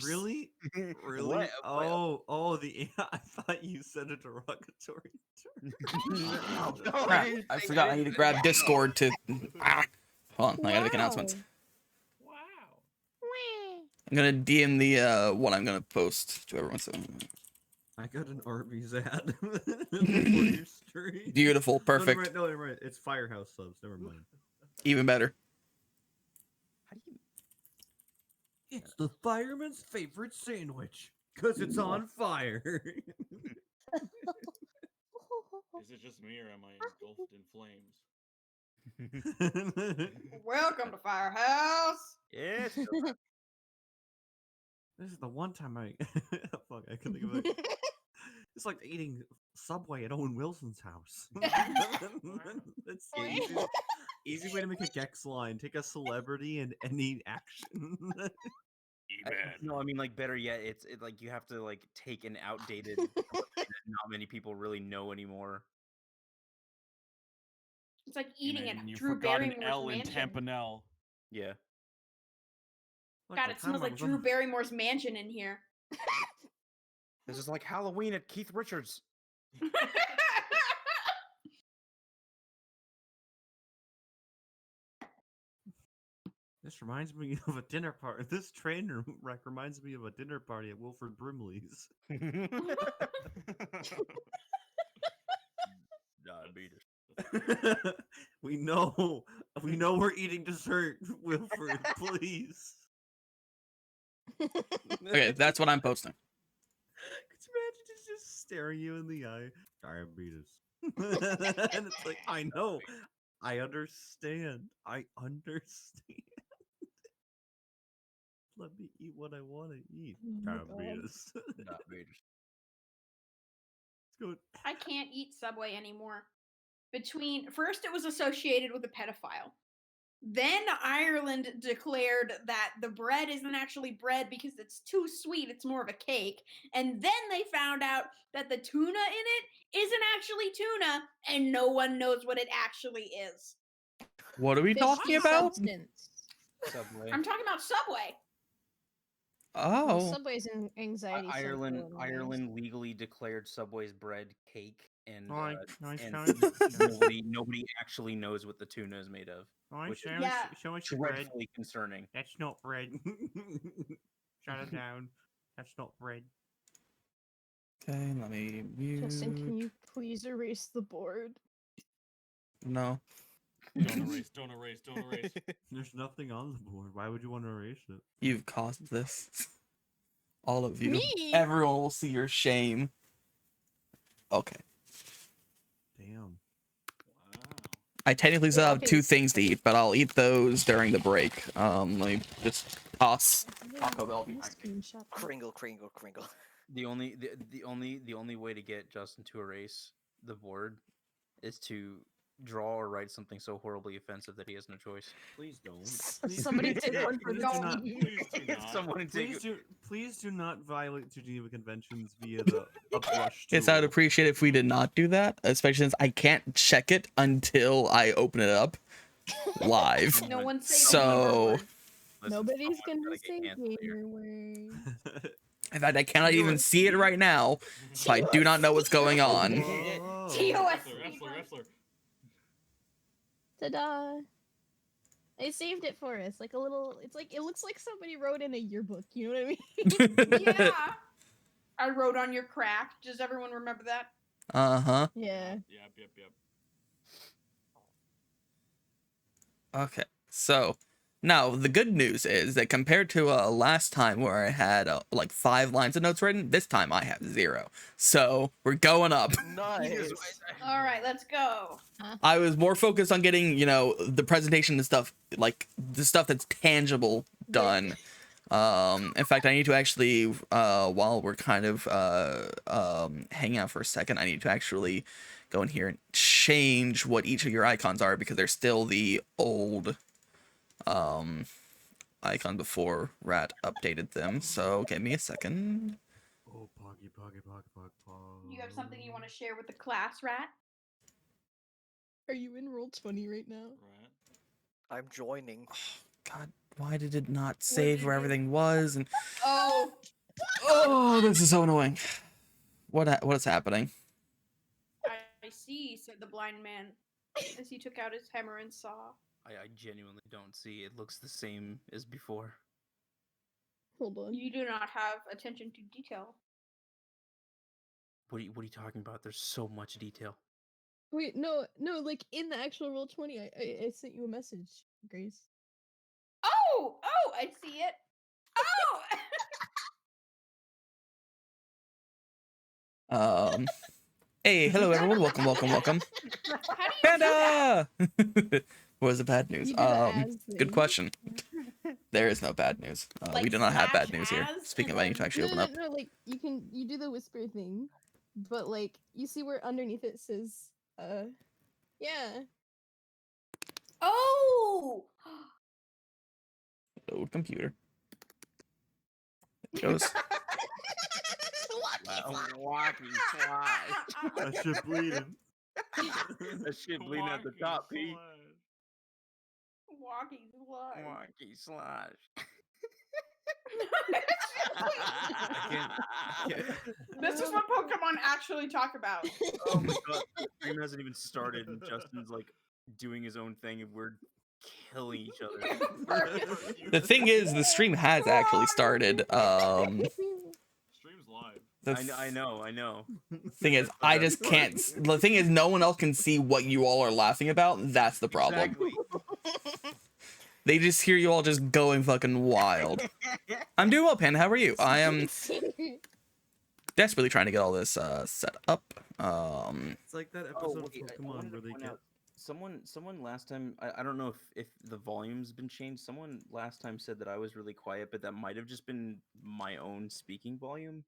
horse. Really? Really? What? Oh, I thought you said a derogatory term. No, Crap, didn't I say- forgot I need to grab no. Discord to... Hold on, I gotta make announcements. Wow. I'm gonna DM the what I'm gonna post to everyone. So I got an Arby's ad for your stream. beautiful, perfect, No, never mind. It's Firehouse subs. Never mind. even better. How do you? It's the fireman's favorite sandwich because it's on fire. Is it just me or am I engulfed in flames? Welcome to Firehouse. Yes. This is the one time I fuck. I can think of it. It's like eating Subway at Owen Wilson's house. That's the easy way to make a Gex line. Take a celebrity and any action. No, I mean, like, better yet, it's like you have to like take an outdated that not many people really know anymore. It's like eating And at you Drew forgot an Barrymore's L in mansion. Tampinell. Yeah. God, it smells like Drew Barrymore's mansion in here. This is like Halloween at Keith Richards. This reminds me of a dinner party. This trainer wreck reminds me of a dinner party at Wilford Brimley's. Diabetes. we know we're eating dessert, Wilford. Please. Okay, that's what I'm posting. Could you imagine just staring you in the eye? Diabetes. And it's like, I know. I understand. I understand. Let me eat what I want to eat. Diabetes. Diabetes. Let's go. I can't eat Subway anymore. First it was associated with a pedophile. Then Ireland declared that the bread isn't actually bread because it's too sweet, it's more of a cake. And then they found out that the tuna in it isn't actually tuna, and no one knows what it actually is. What are we talking about? Substance. Subway. I'm talking about Subway. Well, Oh, Subway's an anxiety. Ireland legally declared Subway's bread cake, and, Nice, and nice. nobody actually knows what the tuna is made of. Which is Yeah. Show us your bread. dreadfully concerning. That's not bread. Shut it down. That's not bread. okay. Let me mute. Justin, can you please erase the board? No. Don't erase, don't erase, don't erase. There's nothing on the board. Why would you want to erase it? You've caused this. All of you. Me? Everyone will see your shame. Okay. Damn. Wow. I technically still have Okay. 2 things to eat, but I'll eat those during the break. Let me just toss Taco Bell behind me. Screenshot. Kringle, kringle, kringle. The only way to get Justin to erase the board is to draw or write something so horribly offensive that he has no choice. Please don't. Somebody did one for Please the do not. Please do not. Someone take Please do not violate Geneva Conventions via the a brush Yes, I would tool. appreciate it if we did not do that, especially since I can't check it until I open it up live. No one's saying So, Nobody's someone's gonna gotta say get canceled here. gamer word. in fact, I cannot even see it right now, so I do not know what's going on. Whoa. TOS. Wrestler. Ta-da! I saved it for us, like a little. It's like it looks like somebody wrote in a yearbook. You know what I mean? Yeah. I wrote on your crack. Does everyone remember that? Uh-huh. Yeah. Yep. Okay, so now the good news is that compared to last time where I had like 5 lines of notes written, this time I have 0. So we're going up. Nice. All right, let's go. I was more focused on getting, the presentation and stuff, like the stuff that's tangible done. In fact, I need to actually, while we're kind of hanging out for a second, I need to actually go in here and change what each of your icons are because they're still the old icon before Rat updated them. So give me a second. Oh, Poggy. You have something you want to share with the class, Rat? Are you in Roll20 right now? Right. I'm joining. God Why did it not save where everything was? And Oh, oh, this is so annoying. What is happening? I see, said the blind man as he took out his hammer and saw. I genuinely don't see. It looks the same as before. Hold on. You do not have attention to detail. What are you talking about? There's so much detail. Wait, no, like in the actual Roll20, I sent you a message, Grace. Oh, I see it. Oh, Hey, hello everyone. Welcome. how do you do that? Panda. What is the bad news? You do the as Good thing. question. There is no bad news. We Like do not have bad slash news here. as Speaking of, and I need to then- actually open up. No, like you do the whisper thing, but like you see where underneath it says, yeah. Oh, Load computer. It goes. Wacky slide. That shit bleeding. That shit bleeding at the top, Pete. walking slide. Wacky slide. This is what Pokemon actually talk about. Oh my god, the stream hasn't even started, and Justin's like doing his own thing, and we're killing each other. The thing is, the stream has actually started. Stream's live. The I know. thing is, I just can't. The thing is, no one else can see what you all are laughing about. That's the problem. Exactly. They just hear you all just going fucking wild. I'm doing well, Panda. How are you? I am desperately trying to get all this set up. It's like that episode of wait, I Pokemon wanted where to they point get. out, someone last time, I don't know if the volume's been changed. Someone last time said that I was really quiet, but that might have just been my own speaking volume.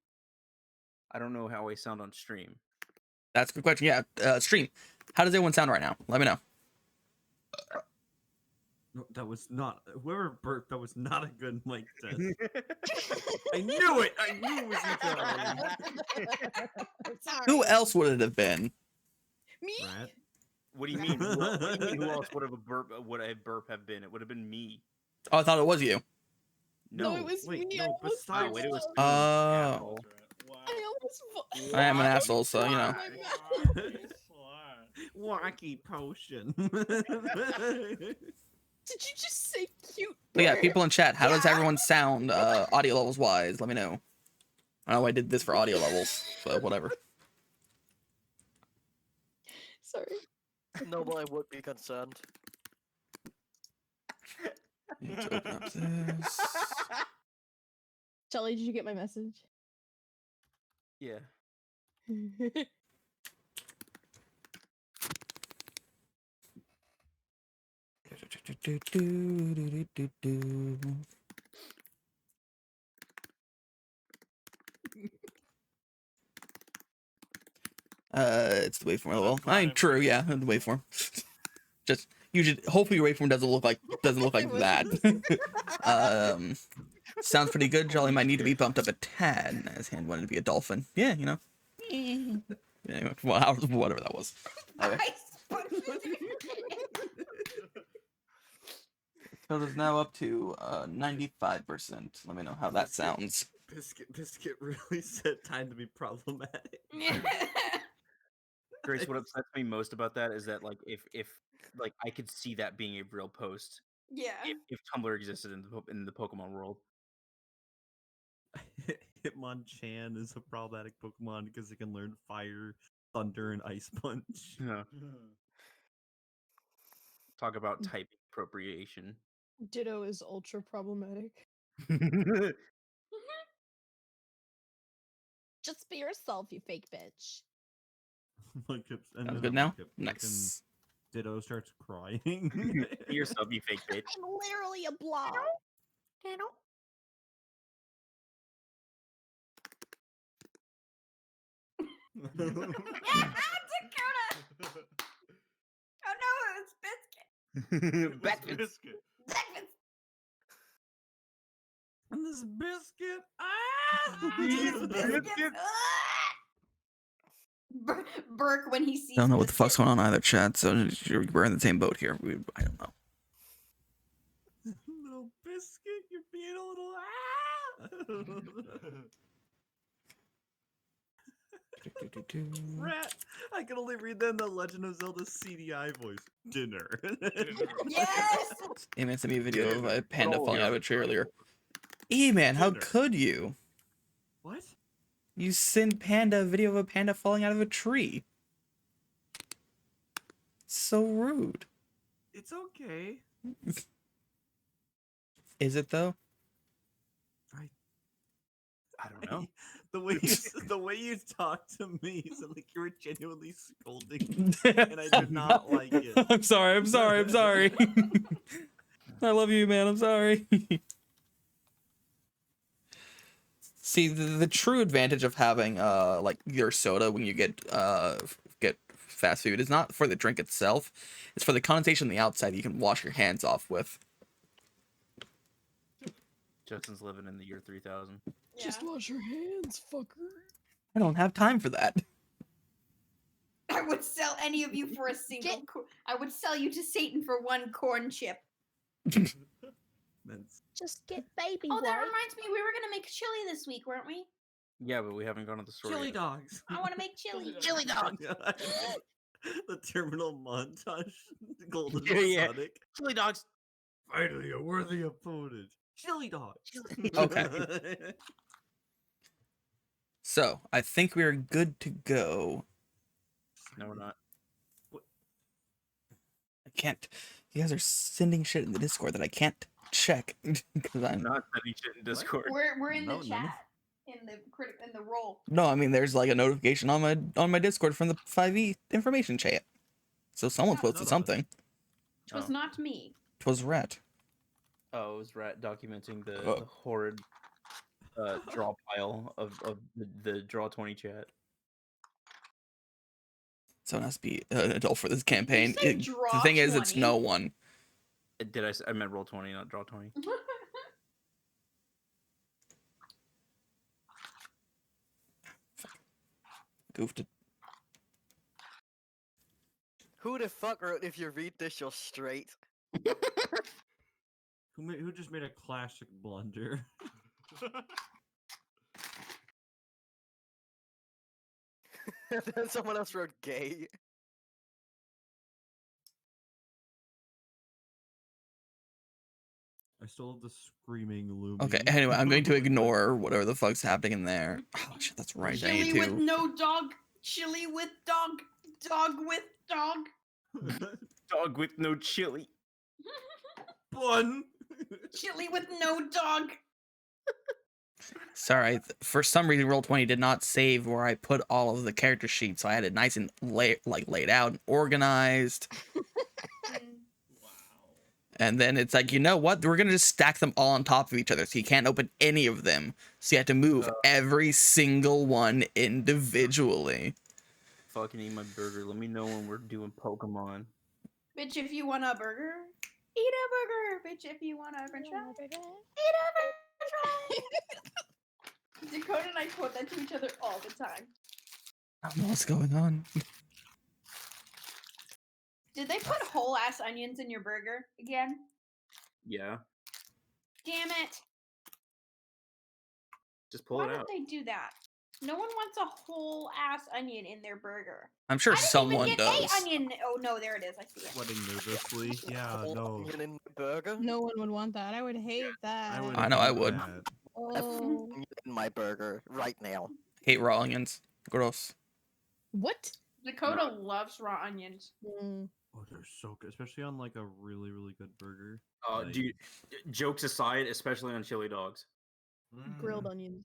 I don't know how I sound on stream. That's a good question. Yeah, stream. How does everyone sound right now? Let me know. No, that was not whoever burped. That was not a good mic test. I knew it. I knew it was you, Sorry. Who else would it have been? Me? Rat. What do you mean? What do you mean? Who else would have a burp have been? It would have been me. Oh, I thought it was you. No, it was wait, me. no, I almost besides- Oh, wait, it was voted. Oh. I almost I am an asshole, so you know. Wacky potion. Did you just say cute? But yeah, bird? people in chat, how does Yeah. everyone sound audio levels wise? Let me know. I know I did this for audio levels, but whatever. Sorry. No, I would be concerned. Need to open up this. Shelly, did you get my message? Yeah. It's the waveform. Well, I mean, true, yeah, the waveform. Just usually, hopefully, your waveform doesn't look like that. Sounds pretty good. Jolly might need to be bumped up a tad, as hand wanted to be a dolphin. Yeah, you know. Anyway, whatever that was. Okay. So it's now up to 95%. Let me know how that sounds. Biscuit really said time to be problematic. Grace, what upsets me most about that is that like if like I could see that being a real post Yeah. if Tumblr existed in the Pokemon world. Hitmonchan is a problematic Pokemon because it can learn Fire, Thunder, and Ice Punch. Yeah. Talk about type appropriation. Ditto is ultra problematic. Just be yourself, you fake bitch. Look, and Sounds then good now? look, fucking Nice. Ditto starts crying. Be yourself, you fake bitch. I'm literally a blob. Dakota! Oh no, it's Biscuit. Biscuit. Biscuit. Biscuit. And this biscuit, ah! Biscuit. Burke when he sees. I don't know what the fuck's Biscuit. going on either, Chad. So we're in the same boat here. I don't know. Little biscuit. in a little. Rat. I can only read that in the Legend of Zelda CDI voice. Dinner. Yes. E-Man sent me a video of a panda Oh, falling yeah. out of a tree earlier. E-Man, how Dinner. could you? What? You send Panda a video of a panda falling out of a tree. So rude. It's okay. Is it though? I don't know. The way you talk to me is like you were genuinely scolding me, and I did not like it. I'm sorry. I'm sorry. I'm sorry. I love you, man. I'm sorry. See, the true advantage of having like your soda when you get fast food is not for the drink itself. It's for the condensation on the outside you can wash your hands off with. Justin's living in the year 3000. Yeah. Just wash your hands, fucker. I don't have time for that. I would sell any of you for a single. I would sell you to Satan for one corn chip. That's- Just get baby Oh, that wipes. reminds me, we were gonna make chili this week, weren't we? Yeah, but we haven't gone to the store Chili yet. dogs. I want to make chili. Chili dog. The terminal montage. Golden Yeah. Sonic. Chili dogs. Finally, a worthy opponent. Chili dogs. Okay. So, I think we're good to go. No, we're not. I can't. You guys are sending shit in the Discord that I can't check because I'm I'm not sending shit in Discord. We're in No, the no, no. chat, in the roll. no. I mean, there's like a notification on my Discord from the 5e information chat. So someone Yeah, posted no. something. It was Oh. not me. It was Rat. Oh, it was Rat documenting the Oh. horrid draw pile of the Draw 20 chat. Someone has to be an adult for this campaign. say The draw thing is, it's 20? no one. I meant roll 20, not draw 20. Goofed it. Who the fuck wrote if you read this you're straight? Who just made a classic blunder? Then someone else wrote gay. I still have the screaming Lumi. Okay, anyway, I'm going to ignore whatever the fuck's happening in there. Oh shit, that's right. I Chili need with to. no dog. Chili with dog. Dog with dog. Dog with no chili. Bun. Chili with no dog. Sorry, for some reason, Roll20 did not save where I put all of the character sheets, so I had it nice and laid out and organized. And then it's like, you know what? We're gonna just stack them all on top of each other, so you can't open any of them. So you have to move every single one individually. Fucking eat my burger. Let me know when we're doing Pokemon. Bitch, if you want a burger, eat a burger. Bitch, if you want a french fry, eat a french fry. Dakota and I quote that to each other all the time. I don't know what's going on. Did they put whole ass onions in your burger again? Yeah, Damn it. just pull Why it did out. they do that? No one wants a whole ass onion in their burger. I'm sure I didn't someone even get does. a onion. Oh no, there it is. I see it. Sweating nervously. Yeah, Whole no. onion in my burger? No one would want that. I would hate that. I know I hate would. that. Oh. Onion in my burger right now. Hate raw onions. Gross. What? Dakota loves raw onions. Mm. Oh, they're so good, especially on like a really, really good burger. Like, Dude, jokes aside, especially on chili dogs. Grilled onions.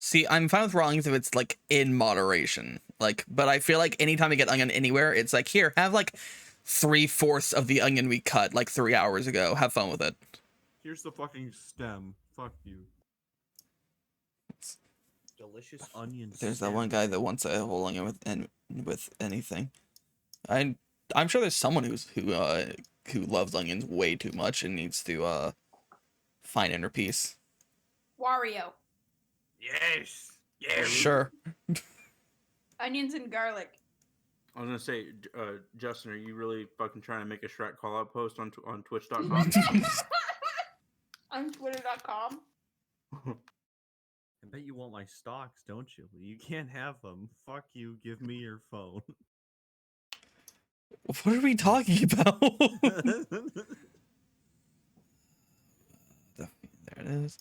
See, I'm fine with raw onions if it's like in moderation. Like, but I feel like anytime I get onion anywhere, it's like, here, have like 3/4 of the onion we cut like 3 hours ago. Have fun with it. Here's the fucking stem. Fuck you. Delicious onion. There's that stem. one guy that wants a whole onion with anything. I'm sure there's someone who loves onions way too much and needs to find inner peace. Wario. Yes. Yes. Sure. Onions and garlic. I was gonna say, Justin, are you really fucking trying to make a Shrek call out post on Twitch.com? on Twitter.com. I bet you want my stocks, don't you? You can't have them. Fuck you. Give me your phone. What are we talking about? There it is.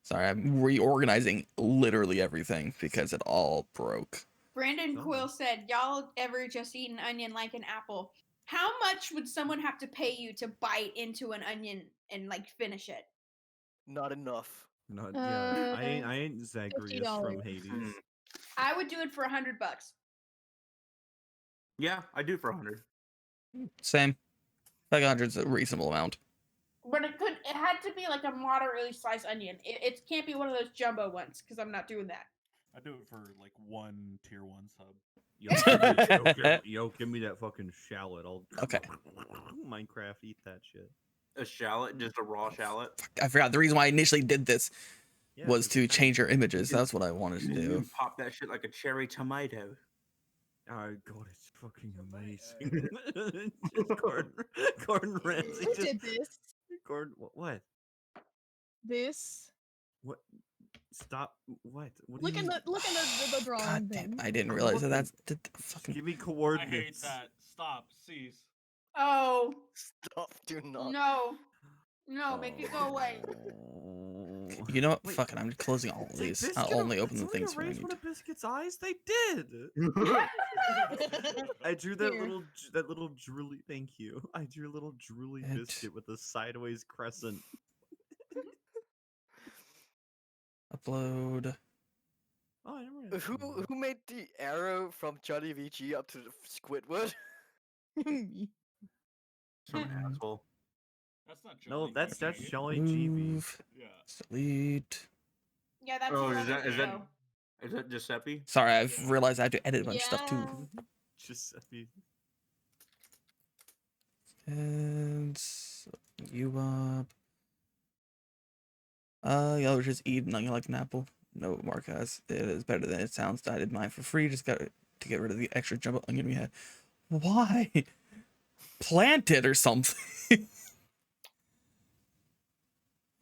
Sorry, I'm reorganizing literally everything because it all broke. Brandon Oh. Quill said, "Y'all ever just eat an onion like an apple? How much would someone have to pay you to bite into an onion and like finish it?" Not enough. Not, yeah, I ain't Zagreus from $50. Hades. I would do it for $100. Yeah, I do for 100. Same. Like 100's a reasonable amount. But it had to be like a moderately sized onion. It can't be one of those jumbo ones because I'm not doing that. I do it for like one tier 1 sub. Yo, give me that fucking shallot. I'll Okay. Minecraft, eat that shit. A shallot, just a raw shallot. I forgot the reason why I initially did this Yeah, was it's to tiny. change your images. That's what I wanted to You do. can pop that shit like a cherry tomato. Oh god, it's fucking amazing. Just Gordon Ramsay. Who Just did this? Gordon. What? This. What? Stop. What? What? Look do in you... the drawing. God damn, Thing. I didn't I'm realize that looking. that's Just fucking. give me I coordinates. hate that. Stop. Cease. Oh Stop. Do not. no, make it go away. You know what? Wait, Fuck it. I'm closing all of Did these. Biscuit I'll only open the somebody things when I erase need one to. of Biscuit's eyes? They did. I drew that Here. little drooly. Thank you. I drew a little drooly It- biscuit with a sideways crescent. Upload. Oh, I never. Had Who made the arrow from Johnny VG up to Squidward? Some asshole. That's not No, Johnny that's VG. Shelly GB. Move. Yeah. Delete. Yeah, that's Oh, the is other that show. is that Giuseppe? Sorry, I've realized I have to edit a bunch of stuff too. Yeah. Giuseppe. And you up. Yeah, we're just eating like an apple. No, Mark has. It is better than it sounds. I did mine for free. Just got to get rid of the extra jumbo onion we had. Why? Plant it or something.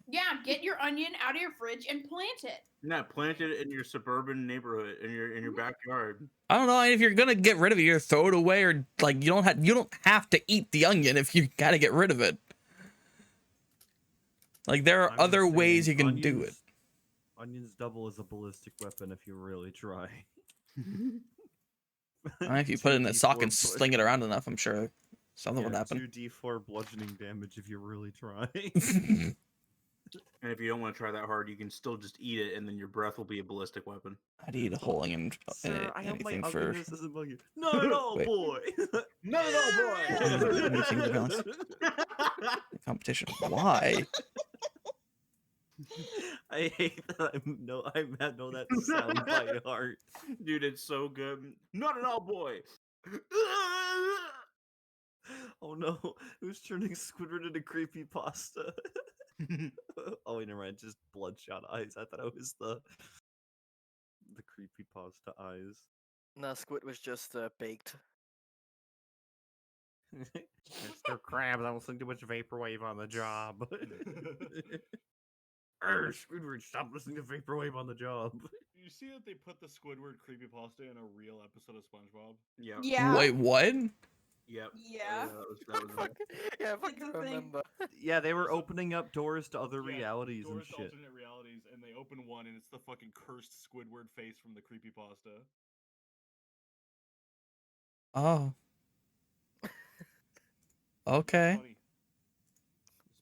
Yeah, get your onion out of your fridge and plant it. Yeah, plant it in your suburban neighborhood, in your backyard. I don't know. If you're gonna get rid of it, you throw it away, or like you don't have to eat the onion if you gotta get rid of it. Like there are I'm other just ways you saying, can do it. Onions double as a ballistic weapon if you really try. If you put it in a sock 2d4 and sling it around enough, I'm sure something would yeah, happen. 2d4 bludgeoning damage if you really try. And if you don't want to try that hard, you can still just eat it, and then your breath will be a ballistic weapon. I'd eat a whole onion Sir, I hope my anything for ugliness doesn't bug you. Not at all, Wait. boy. Not at all, boy. Anything to be honest. Competition. Why? I hate that I know that sound by heart. Dude, it's so good. Not at all, boy. Oh no, who's turning Squidward into creepypasta? Oh wait, never mind, just bloodshot eyes. I thought it was the creepypasta eyes. Nah, Squid was just baked. Mr. Krabs, I was listening too much vaporwave on the job. Squidward, stop listening to vaporwave on the job. You see that they put the Squidward creepypasta in a real episode of SpongeBob? Yep. Yeah. Wait, what? Yep. Yeah. That was it. Yeah, I It's fucking a thing. remember. Yeah, they were opening up doors to other Yeah, realities and doors to shit. alternate realities, and they open one, and it's the fucking cursed Squidward face from the creepypasta. Oh. Okay. Funny.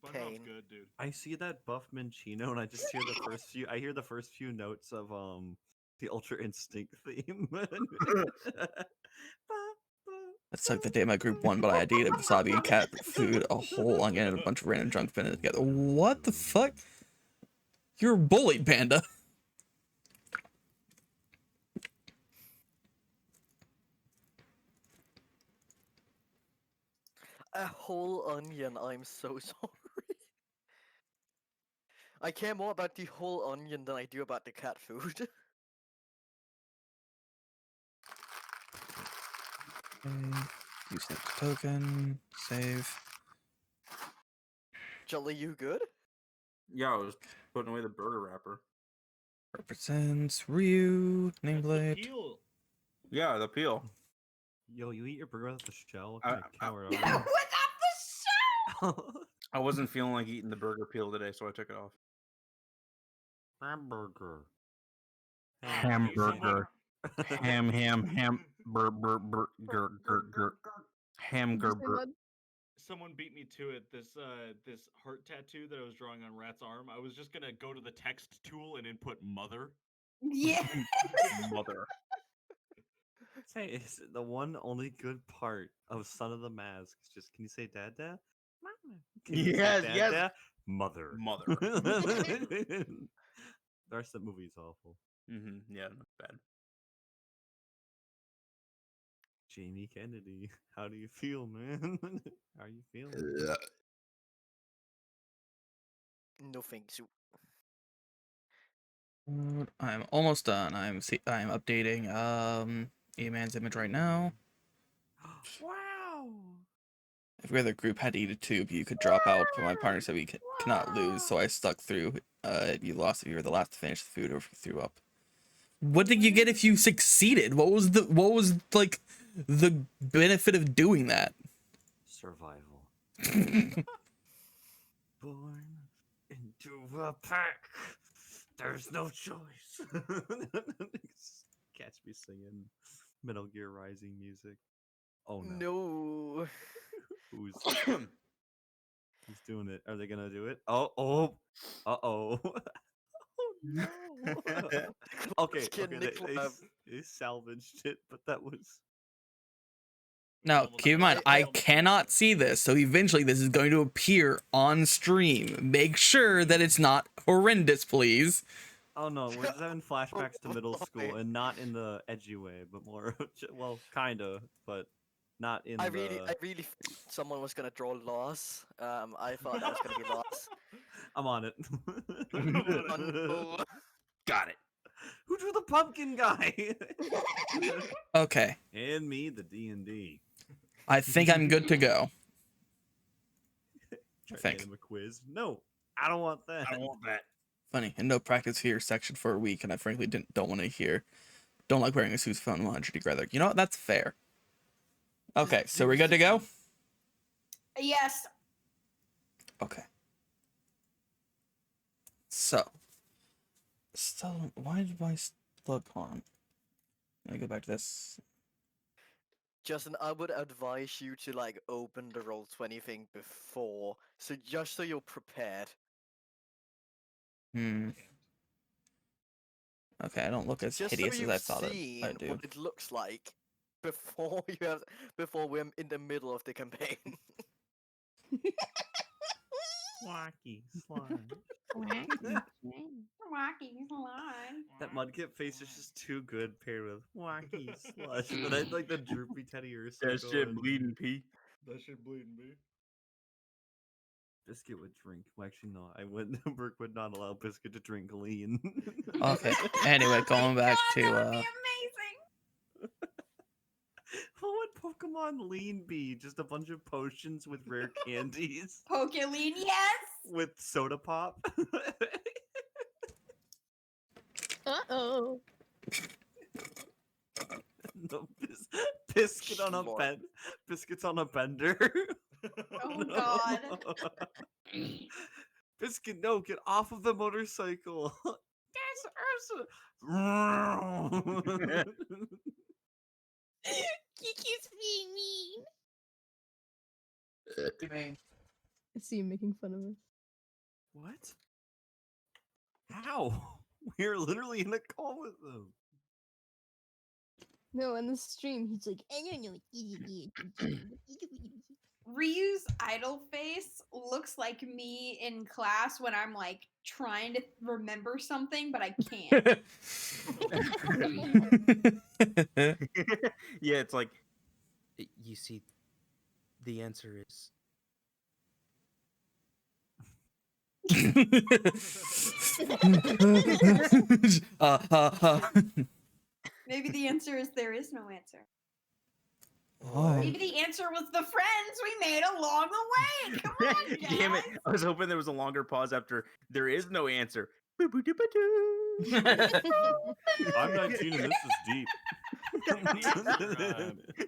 SpongeBob's Pain. good, dude. I see that buff Minchino, and I just hear the first few. I hear the first few notes of the Ultra Instinct theme. That's like the day my group won, but I had to eat a wasabi and cat food, a whole onion, and a bunch of random junk spin it together. What the fuck? You're bullied, Panda. A whole onion, I'm so sorry. I care more about the whole onion than I do about the cat food. Okay. Use that token. Save. Jolly, you good? Yeah, I was putting away the burger wrapper. Represents Ryu, That's the nameplate. peel. Yeah, the peel. Yo, you eat your burger without the shell? What I- kind of I- coward Without are the shell! you? I wasn't feeling like eating the burger peel today, so I took it off. Hamburger. Hamburger. Ham, burger. Hamburger. Bur- Someone beat me to it. This heart tattoo that I was drawing on Rat's arm. I was just gonna go to the text tool and input mother. Yeah. Mother. Say, is the one only good part of Son of the Mask is just, can you say dad? Mama. Can you say Yes, yes. dad? Mother. Mother. The rest of the movie is awful. Yeah, not bad. Jamie Kennedy, how do you feel, man? How are you feeling? No thanks. I'm almost done. I'm updating E-Man's image right now. Wow. If every other group had to eat a tube, you could drop out, but my partner said we cannot lose, so I stuck through. You lost if you were the last to finish the food or if you threw up. What did you get if you succeeded? What was like the benefit of doing that? Survival. Born into a pack. There's no choice. Catch me singing Metal Gear Rising music. Oh no. No. Who's doing it? Are they gonna do it? Oh. Uh-oh. Oh no. Okay, they salvaged it, but that was... Now, keep in mind, I cannot see this, so eventually this is going to appear on stream. Make sure that it's not horrendous, please. Oh no, we're just having flashbacks to middle school, and not in the edgy way, but more, well, kinda, but not in I the... really thought someone was gonna draw loss. I thought that was gonna be loss. I'm on it. No. Got it. Who drew the pumpkin guy? Okay, And me, the D&D. I think I'm good to go. Try to Think. get him a quiz. No, I don't want that. I don't want that. Funny, and no practice here section for a week, and I frankly don't want to hear. Don't like wearing a suit phone 100 degree weather. You know what? That's fair. Okay, so we're good to go? Yes. Okay. So. Still, why did I look on? Let me go back to this. Justin, I would advise you to like open the Roll20 thing before, so just so you're prepared. Okay, I don't look as Just hideous so as you've I thought seen I do. what it looks like before before we're in the middle of the campaign. Wacky slime. Wacky slime. That Mudkip face is just too good paired with wacky slush. But I like the droopy teddy or That shit bleeding pee. That shit bleeding me. Biscuit would drink. Well, actually, no. Burke would not allow Biscuit to drink lean. Okay, anyway, going back God, that would to, be amazing. What would Pokemon lean be? Just a bunch of potions with rare candies? Pokeline, yes. With soda pop? Uh-oh. No, biscuit on a Lord. bend. Biscuit's on a bender. Oh, God. Biscuit, no, get off of the motorcycle. That's Ursa. Kiki's being mean. I see you making fun of us. What? How? We're literally in a call with them. No, on the stream, he's like, I don't know. Ryu's idle face looks like me in class when I'm like trying to remember something, but I can't. Yeah, it's like, you see, the answer is... Maybe the answer is there is no answer. Oh. Maybe the answer was the friends we made along the way. Come on, guys. Damn it! I was hoping there was a longer pause after there is no answer. Boo-boo-doo-ba-doo. I'm 19 and this is deep.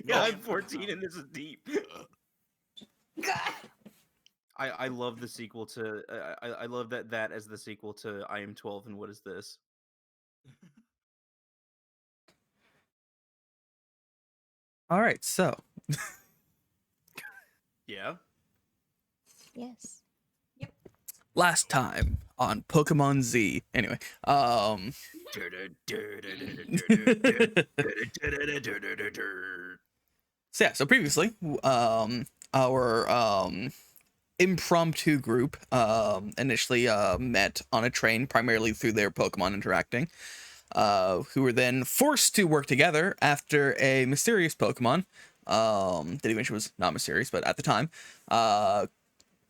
Yeah, I'm 14 and this is deep. I love the sequel to I love that as the sequel to I Am 12 and What Is This? All right, so Yeah. Yes. last time on Pokemon Z. Anyway, so previously, our impromptu group initially met on a train primarily through their Pokemon interacting, who were then forced to work together after a mysterious Pokemon that eventually was not mysterious, but at the time,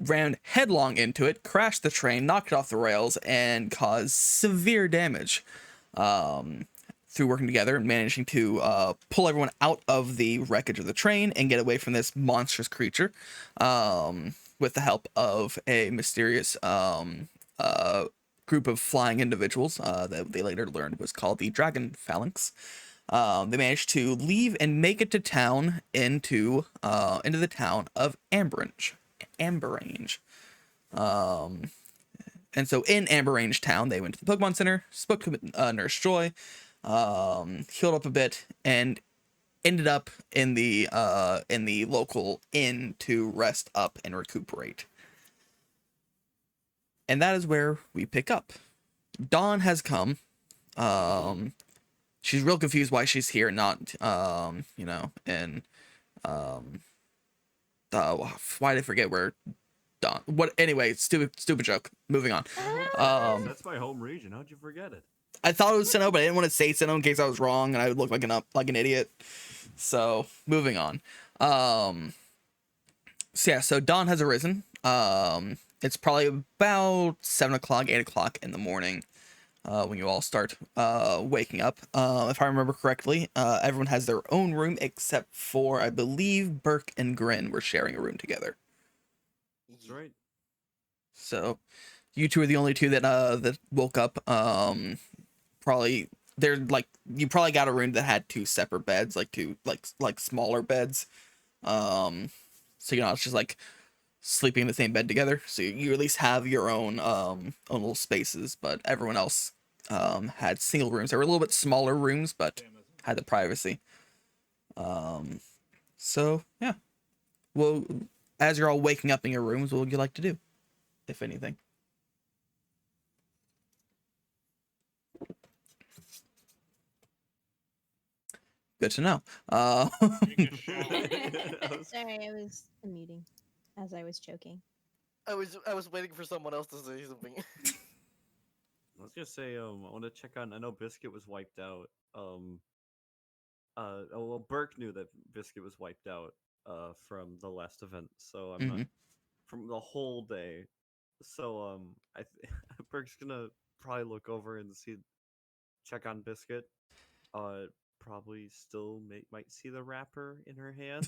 ran headlong into it, crashed the train, knocked it off the rails, and caused severe damage. Through working together and managing to pull everyone out of the wreckage of the train and get away from this monstrous creature, with the help of a mysterious group of flying individuals that they later learned was called the Dragon Phalanx. They managed to leave and make it to town into the town of Amberange. And so in Amberange town, they went to the Pokemon Center, spoke to Nurse Joy, healed up a bit, and ended up in the local inn to rest up and recuperate. And that is where we pick up. Dawn has come. She's real confused why she's here, not why did I forget where Dawn? What? Anyway, stupid joke. Moving on. That's my home region. How'd you forget it? I thought it was Sinnoh, but I didn't want to say Sinnoh in case I was wrong and I would look like an idiot. So moving on. So Dawn has arisen. It's probably about 7 o'clock, 8 o'clock in the morning when you all start waking up. If I remember correctly, everyone has their own room except for, I believe, Burke and Grin were sharing a room together. That's right. So you two are the only two that woke up. Probably they're like, you probably got a room that had two separate beds, like two like smaller beds. So it's just like sleeping in the same bed together. So you at least have your own little spaces, but everyone else had single rooms. They were a little bit smaller rooms, but had the privacy. So yeah. Well, as you're all waking up in your rooms, what would you like to do, if anything? Good to know. Take a shower. Sorry, I was muting as I was choking. I was waiting for someone else to say something. I was gonna say, I want to check on. I know Biscuit was wiped out. Burke knew that Biscuit was wiped out from the last event, so I'm not from the whole day. So Burke's gonna probably look over and check on Biscuit. Probably still might see the wrapper in her hands.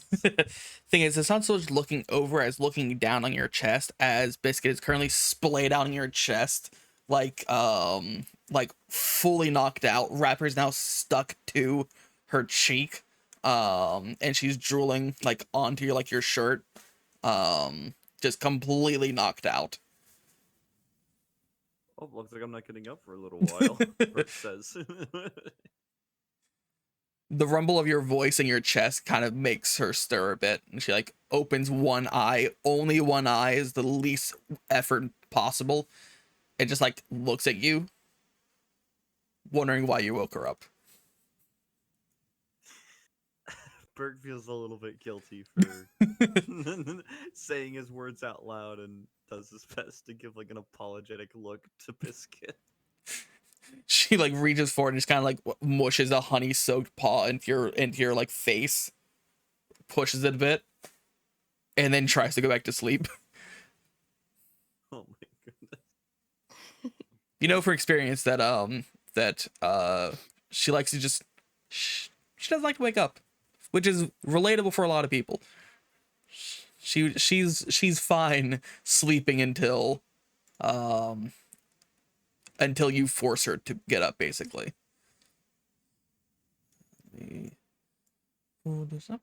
Thing is, it's not so much looking over as looking down on your chest, as Biscuit is currently splayed out on your chest, like fully knocked out. Wrapper's now stuck to her cheek, and she's drooling like onto your shirt, just completely knocked out. Oh, looks like I'm not getting up for a little while. Burke says. The rumble of your voice in your chest kind of makes her stir a bit, and she like opens one eye. Only one eye is the least effort possible. It just like looks at you, wondering why you woke her up. Burke feels a little bit guilty for saying his words out loud and does his best to give like an apologetic look to Biscuit. She like reaches forward and just kind of like mushes a honey-soaked paw into your like face, pushes it a bit, and then tries to go back to sleep. Oh my goodness! You know from experience that she likes to just she doesn't like to wake up which is relatable for a lot of people. She's fine sleeping until you force her to get up, basically. Let me pull this up.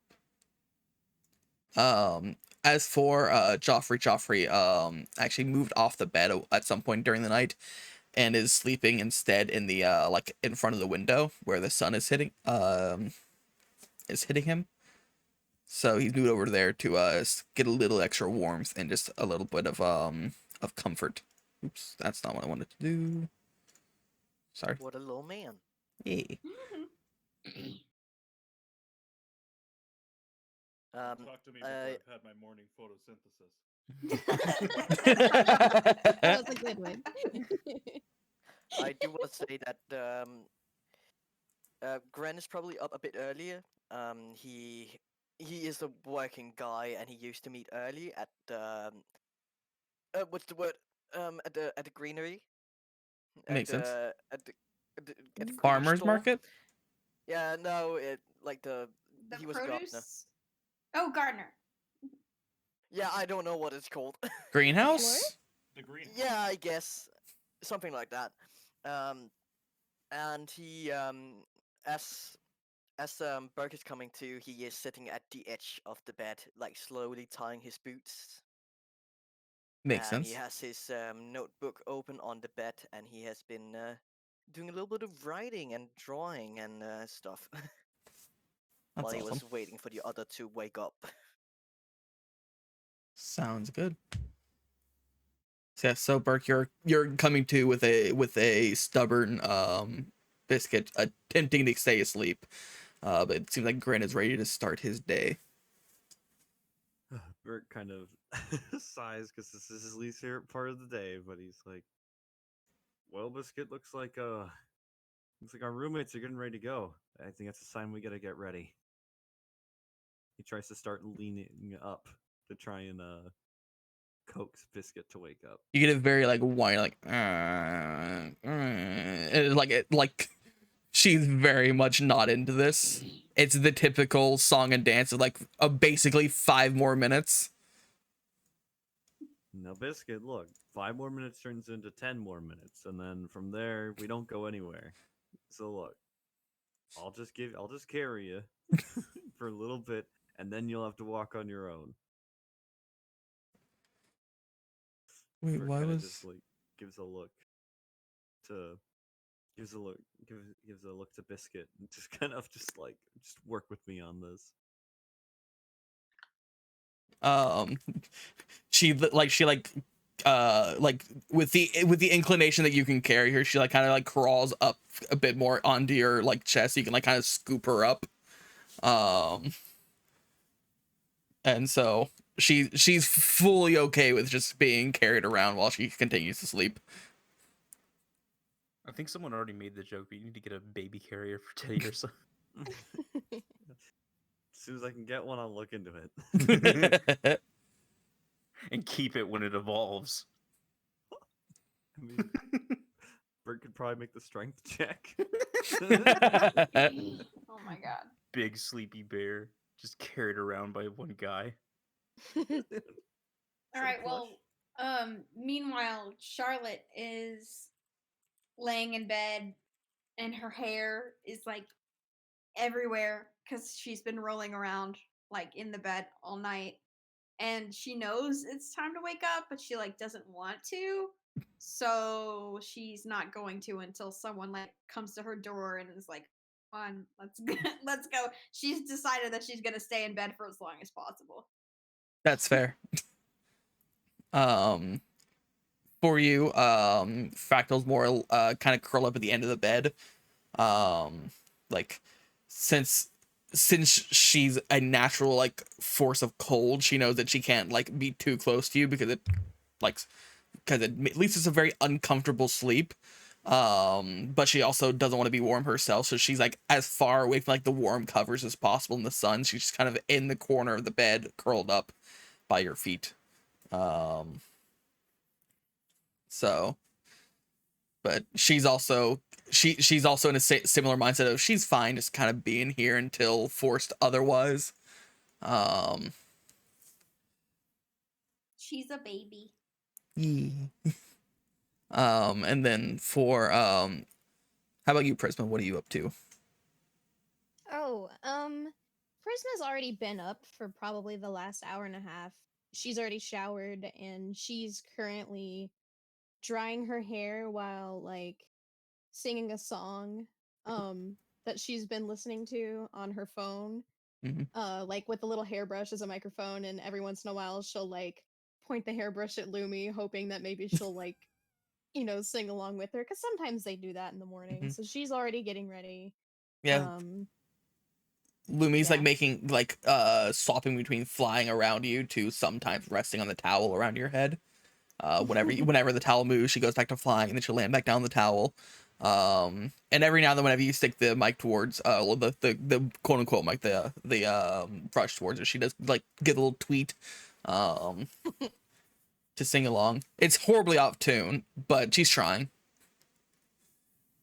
As for Joffrey actually moved off the bed at some point during the night and is sleeping instead in the like in front of the window where the sun is hitting him. So he's moved over there to get a little extra warmth and just a little bit of comfort. Oops, that's not what I wanted to do. Sorry. What a little man. Yay. Talk to me before I've had my morning photosynthesis. That was a good one. I do want to say that Gren is probably up a bit earlier. He is a working guy, and he used to meet early at what's the word? At the greenery. Makes sense. At the greenery Farmers store. market? Yeah, no, like The he was a gardener. produce. Oh, gardener. Yeah, I don't know what it's called. Greenhouse? The green. Yeah, I guess something like that. And he as Burke is coming to, he is sitting at the edge of the bed, like slowly tying his boots. Makes And sense. he has his notebook open on the bed, and he has been doing a little bit of writing and drawing and stuff That's while he awesome. was waiting for the other to wake up. Sounds good. So, yeah, so Burke, you're coming to with a stubborn Biscuit attempting to stay asleep. But it seems like Grin is ready to start his day. Bert kind of sighs because this is his least favorite part of the day, but he's like, "Well, Biscuit, looks like our roommates are getting ready to go. I think that's a sign we gotta get ready." He tries to start leaning up to try and coax Biscuit to wake up. You get a very like whine, like like she's very much not into this. It's the typical song and dance of like basically 5 more minutes. Now, Biscuit, look, 5 more minutes turns into 10 more minutes, and then from there we don't go anywhere. So look, I'll just carry you for a little bit, and then you'll have to walk on your own. Wait, Bert why kinda was just like gives a look to Biscuit and just kind of just work with me on this. she with the inclination that you can carry her, she like kind of like crawls up a bit more onto your like chest so you can like kind of scoop her up. And so she's fully okay with just being carried around while she continues to sleep. I think someone already made the joke, but you need to get a baby carrier for Teddy or something. As soon as I can get one, I'll look into it. And keep it when it evolves. I mean, Bert could probably make the strength check. Oh my god. Big sleepy bear, just carried around by one guy. All right. Well, meanwhile, Charlotte is laying in bed, and her hair is like everywhere because she's been rolling around like in the bed all night, and she knows it's time to wake up, but she like doesn't want to. So she's not going to until someone like comes to her door and is like, "On, let's go. Let's go." She's decided that she's gonna stay in bed for as long as possible. That's fair. For you, Fractal's more kind of curl up at the end of the bed. Like since she's a natural like force of cold, she knows that she can't like be too close to you because it at least it's a very uncomfortable sleep. But she also doesn't want to be warm herself, so she's like as far away from like the warm covers as possible in the sun. She's just kind of in the corner of the bed, curled up by your feet. So, but she's she's also in a similar mindset of she's fine just kind of being here until forced otherwise. She's a baby. Yeah. And then for how about you, Prisma? What are you up to? Oh, Prisma's already been up for probably the last hour and a half. She's already showered and she's currently drying her hair while like singing a song that she's been listening to on her phone. Mhm. Like with the little hairbrush as a microphone, and every once in a while she'll like point the hairbrush at Lumi, hoping that maybe she'll like, sing along with her, because sometimes they do that in the morning. Mhm. So she's already getting ready. Yeah. Lumi's like yeah. making like swapping between flying around you to sometimes resting on the towel around your head. Whenever the towel moves, she goes back to flying, and then she'll land back down the towel. And every now and then, whenever you stick the mic towards, the quote unquote mic, the brush towards her, she does like get a little tweet, to sing along. It's horribly off tune, but she's trying.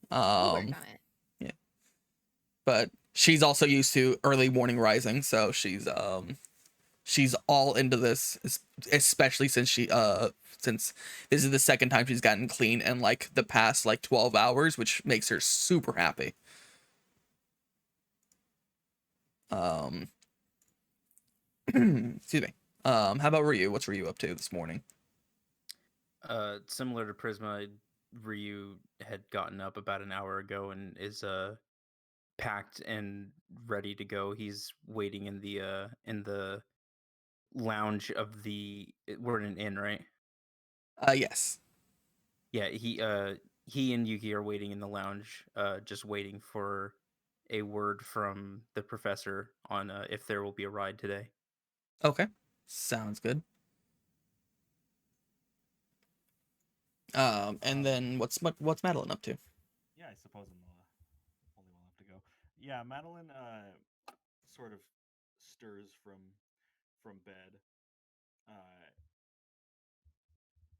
We'll work on it. Yeah, but she's also used to early morning rising, so she's all into this, especially since since this is the second time she's gotten clean in like the past like 12 hours, which makes her super happy. Excuse me. How about Ryu? What's Ryu up to this morning? Similar to Prisma, Ryu had gotten up about an hour ago and is packed and ready to go. He's waiting in the lounge of we're in an inn, right? Yes. Yeah, he and Yuki are waiting in the lounge, just waiting for a word from the professor on if there will be a ride today. Okay. Sounds good. And then what's Madeline up to? Yeah, I suppose I'm the only one left to go. Yeah, Madeline sort of stirs from bed,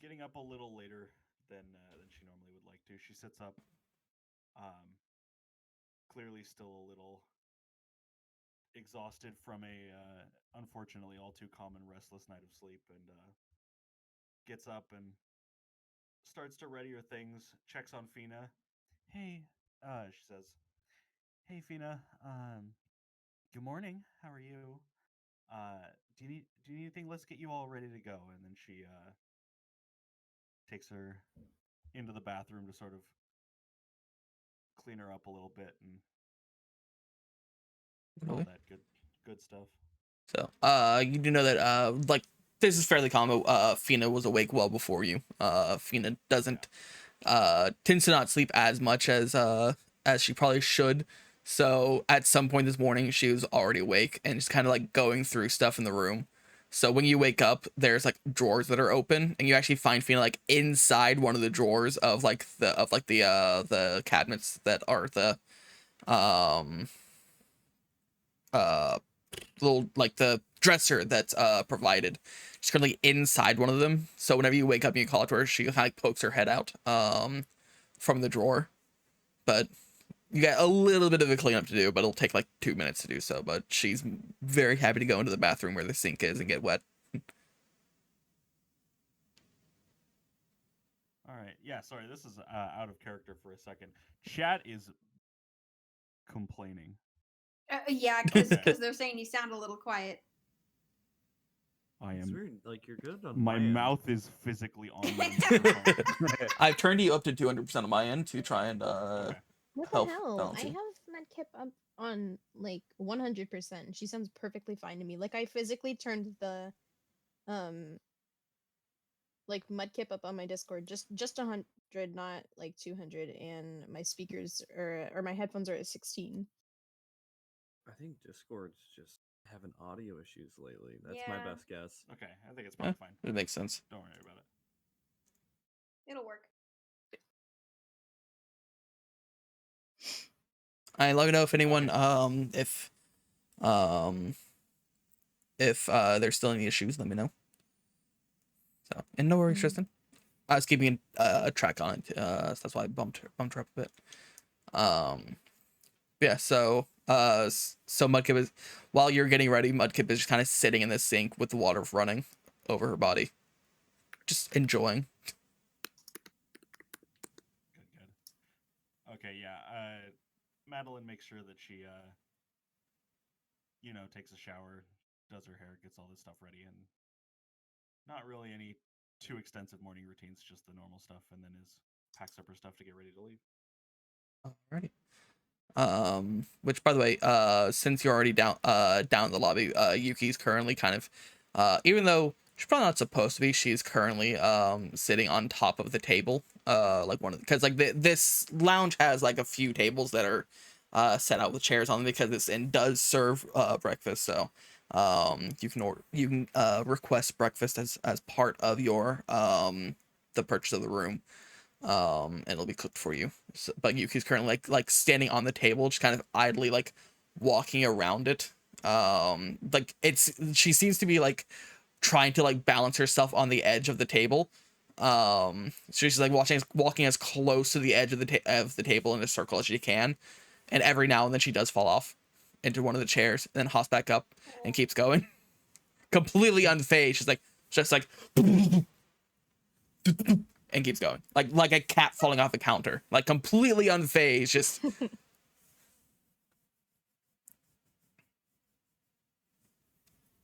getting up a little later than she normally would like to. She sits up, clearly still a little exhausted from a unfortunately all too common restless night of sleep, and gets up and starts to ready her things. Checks on Fina. Hey, she says, "Hey, Fina. Good morning. How are you? Do you need anything? Let's get you all ready to go." And then she takes her into the bathroom to sort of clean her up a little bit and all Okay. that good stuff. So, you do know that like this is fairly common. Fina was awake well before you. Fina doesn't tends to not sleep as much as she probably should. So at some point this morning, she was already awake and just kind of like going through stuff in the room. So when you wake up, there's like drawers that are open, and you actually find Fina like inside one of the drawers of the cabinets that are the little like the dresser that's provided. She's currently inside one of them. So whenever you wake up and you call to her, she kind of like pokes her head out from the drawer. But you got a little bit of a cleanup to do, but it'll take like 2 minutes to do so. But she's very happy to go into the bathroom where the sink is and get wet. All right. Yeah, sorry. This is out of character for a second. Chat is complaining. Yeah, because Okay. they're saying you sound a little quiet. I It's am. weird. Like you're good on My end. mouth is physically on the microphone. I've turned you up to 200% on my end to try and Okay. What Health the hell? I balancing. have Medkip up on like 100%. She sounds perfectly fine to me. Like I physically turned the like Mudkip up on my Discord just 100, not like 200, and my speakers or my headphones are at 16. I think Discord's just having audio issues lately. That's my Yeah. best guess. Okay, I think it's probably fine. It makes sense. Don't worry about it. It'll work. Let me know if anyone if there's still any issues, let me know. So, and no worries, Tristan. I was keeping a track on it, so that's why I bumped her up a bit. Yeah, so so Mudkip is, while you're getting ready, Mudkip is just kind of sitting in the sink with the water running over her body, just enjoying. Good. Okay, yeah. Madeline makes sure that she, takes a shower, does her hair, gets all this stuff ready, and not really any too extensive morning routines, just the normal stuff, and then packs up her stuff to get ready to leave. Alrighty. Which, by the way, since you're already down in the lobby, Yuki's currently kind of, even though she's probably not supposed to be, she's currently sitting on top of the table, like because like this lounge has like a few tables that are set out with chairs on them, because this inn does serve breakfast, so you can request breakfast as part of your the purchase of the room. And it'll be cooked for you. So, but Yuki's currently like standing on the table, just kind of idly like walking around it. Like she seems to be like trying to like balance herself on the edge of the table. So she's like walking as close to the edge of the table in a circle as she can, and every now and then she does fall off into one of the chairs, and then hops back up and keeps going, completely unfazed. She's like just like. And keeps going, like a cat falling off a counter, like completely unfazed, just.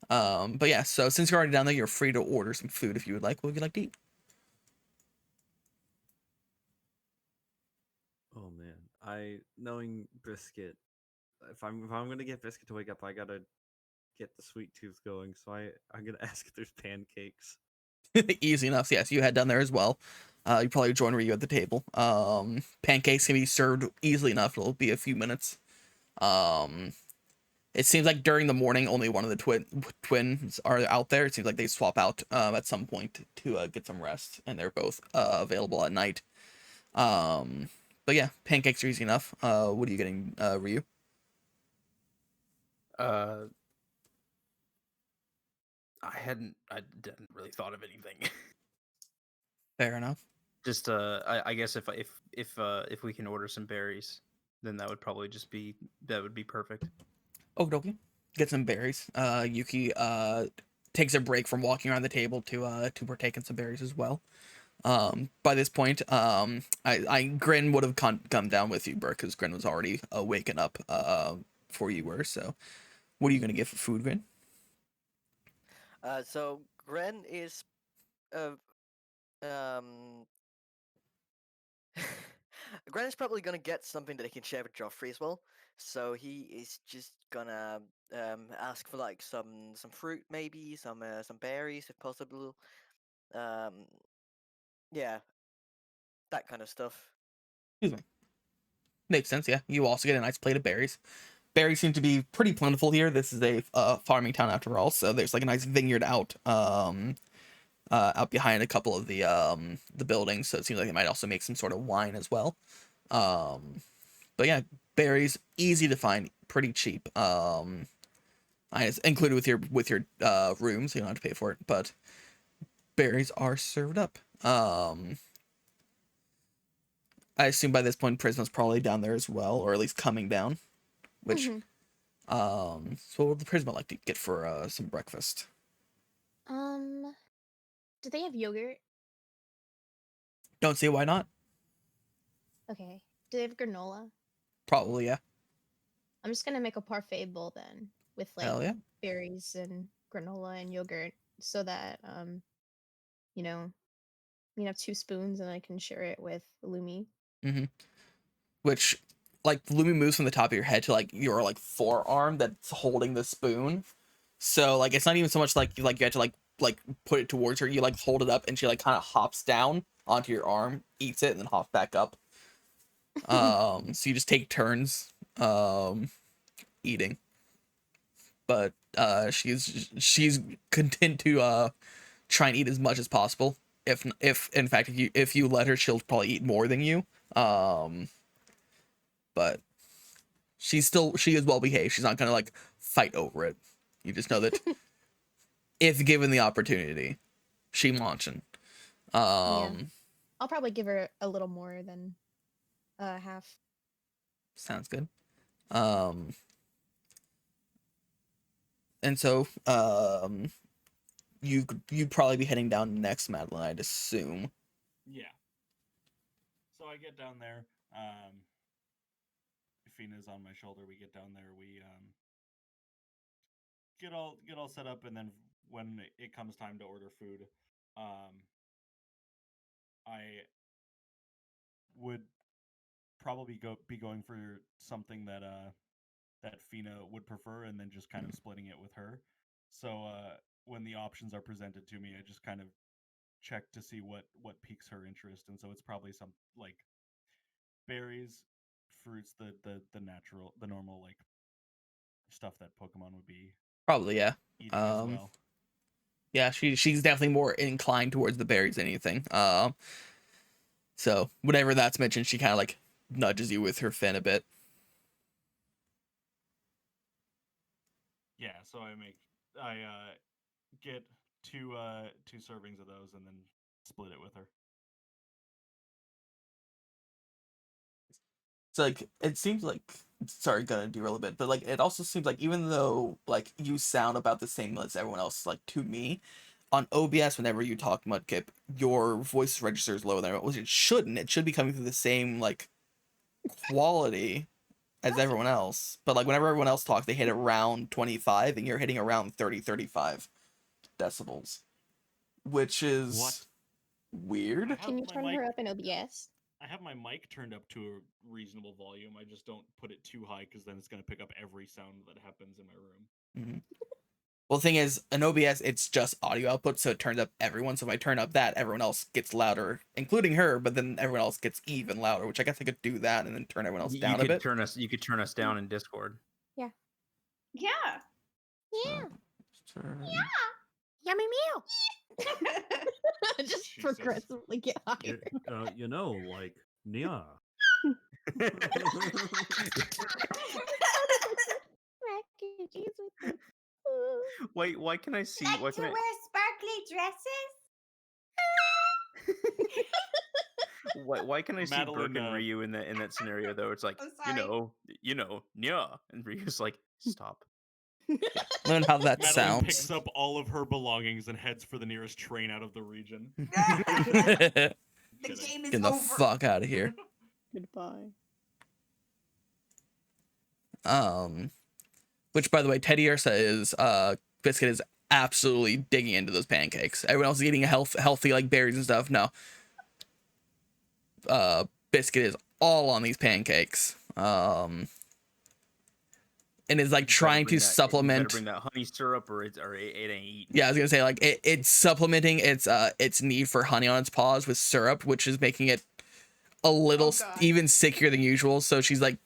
But yeah, so since you're already down there, you're free to order some food if you would like. What would you like to eat? Oh man, knowing Biscuit, if I'm gonna get Biscuit to wake up, I gotta get the sweet tooth going. So I'm gonna ask if there's pancakes. Easy enough. Yes, you head down there as well. You probably join Ryu at the table. Pancakes can be served easily enough. It'll be a few minutes. It seems like during the morning, only one of the twins are out there. It seems like they swap out at some point to get some rest, and they're both available at night. But yeah, pancakes are easy enough. What are you getting, Ryu? I didn't really thought of anything. Fair enough. Just I guess if we can order some berries, then that would probably be perfect. Okay. Get some berries. Yuki takes a break from walking around the table to partake in some berries as well. By this point, Grin would have come down with you, Burke, because Grin was already waking up before you were. So, what are you gonna get for food, Grin? So Gren is um Gren is probably gonna get something that he can share with Joffrey as well. So he is just gonna ask for like some fruit, maybe some berries if possible. Um, yeah, that kind of stuff. Excuse me. Makes sense. Yeah, you also get a nice plate of berries. Berries seem to be pretty plentiful here. This is a farming town after all, so there's like a nice vineyard out behind a couple of the buildings. So it seems like they might also make some sort of wine as well. But yeah, berries easy to find, pretty cheap. It's included with your room, so you don't have to pay for it. But berries are served up. I assume by this point Prisma's probably down there as well, or at least coming down. Which, so what would the Prisma like to get for some breakfast? Do they have yogurt? Don't see why not. Okay. Do they have granola? Probably, yeah. I'm just gonna make a parfait bowl then with Hell like yeah. berries and granola and yogurt, so that you know, you can have 2 spoons and I can share it with Lumi. Which, like, Lumi moves from the top of your head to like your like forearm that's holding the spoon. So like it's not even so much like you have to like put it towards her. You like hold it up and she like kind of hops down onto your arm, eats it, and then hops back up. So you just take turns eating. But she's content to try and eat as much as possible. If in fact if you let her, she'll probably eat more than you. But she is well behaved. She's not gonna like fight over it. You just know that if given the opportunity, she munching. Yeah. I'll probably give her a little more than half. Sounds good. And so you'd probably be heading down next, Madeline, I'd assume. Yeah. So I get down there. Fina's on my shoulder. We get down there. We get all set up, and then when it comes time to order food, I would probably be going for something that Fina would prefer, and then just kind of splitting it with her. So when the options are presented to me, I just kind of check to see what piques her interest, and so it's probably some like berries, fruits, the normal like stuff that Pokemon would be Probably, yeah. eating as well. Yeah, she's definitely more inclined towards the berries than anything. So whenever that's mentioned, she kind of like nudges you with her fin a bit. Yeah, so I get two servings of those and then split it with her. So like it seems like, sorry, gonna derail a bit, but like it also seems like even though like you sound about the same as everyone else, like to me, on OBS whenever you talk Mudkip, your voice registers lower than it shouldn't. It should be coming through the same like quality as everyone else. But like whenever everyone else talks, they hit around 25 and you're hitting around 30, 35 decibels. Which is What? weird. Can you turn her up in OBS? I have my mic turned up to a reasonable volume. I just don't put it too high because then it's going to pick up every sound that happens in my room. Mm-hmm. Well, the thing is, in OBS, it's just audio output, so it turns up everyone. So if I turn up that, everyone else gets louder, including her, but then everyone else gets even louder, which I guess I could do that and then turn everyone else down a bit. You could turn us down in Discord. Yeah. Yeah. Yeah. Yummy meal. Just Jesus. progressively get higher. You know, like Nia. Why can I see? Like Why to can I? wear sparkly dresses? Why can I see Madeline, Burke and Ryu in that scenario though? It's like I'm you know, yeah, and Ryu's like, stop. Learn how that Madeline sounds. picks up all of her belongings and heads for the nearest train out of the region. The game is Get the over. fuck out of here. Goodbye. Which by the way, Teddy Ursa is Biscuit is absolutely digging into those pancakes. Everyone else is eating healthy like berries and stuff. No. Biscuit is all on these pancakes. And is like trying to supplement. You better bring that honey syrup or it ain't eating. Yeah, I was gonna say like it's supplementing its need for honey on its paws with syrup, which is making it a little even sickier than usual. So she's like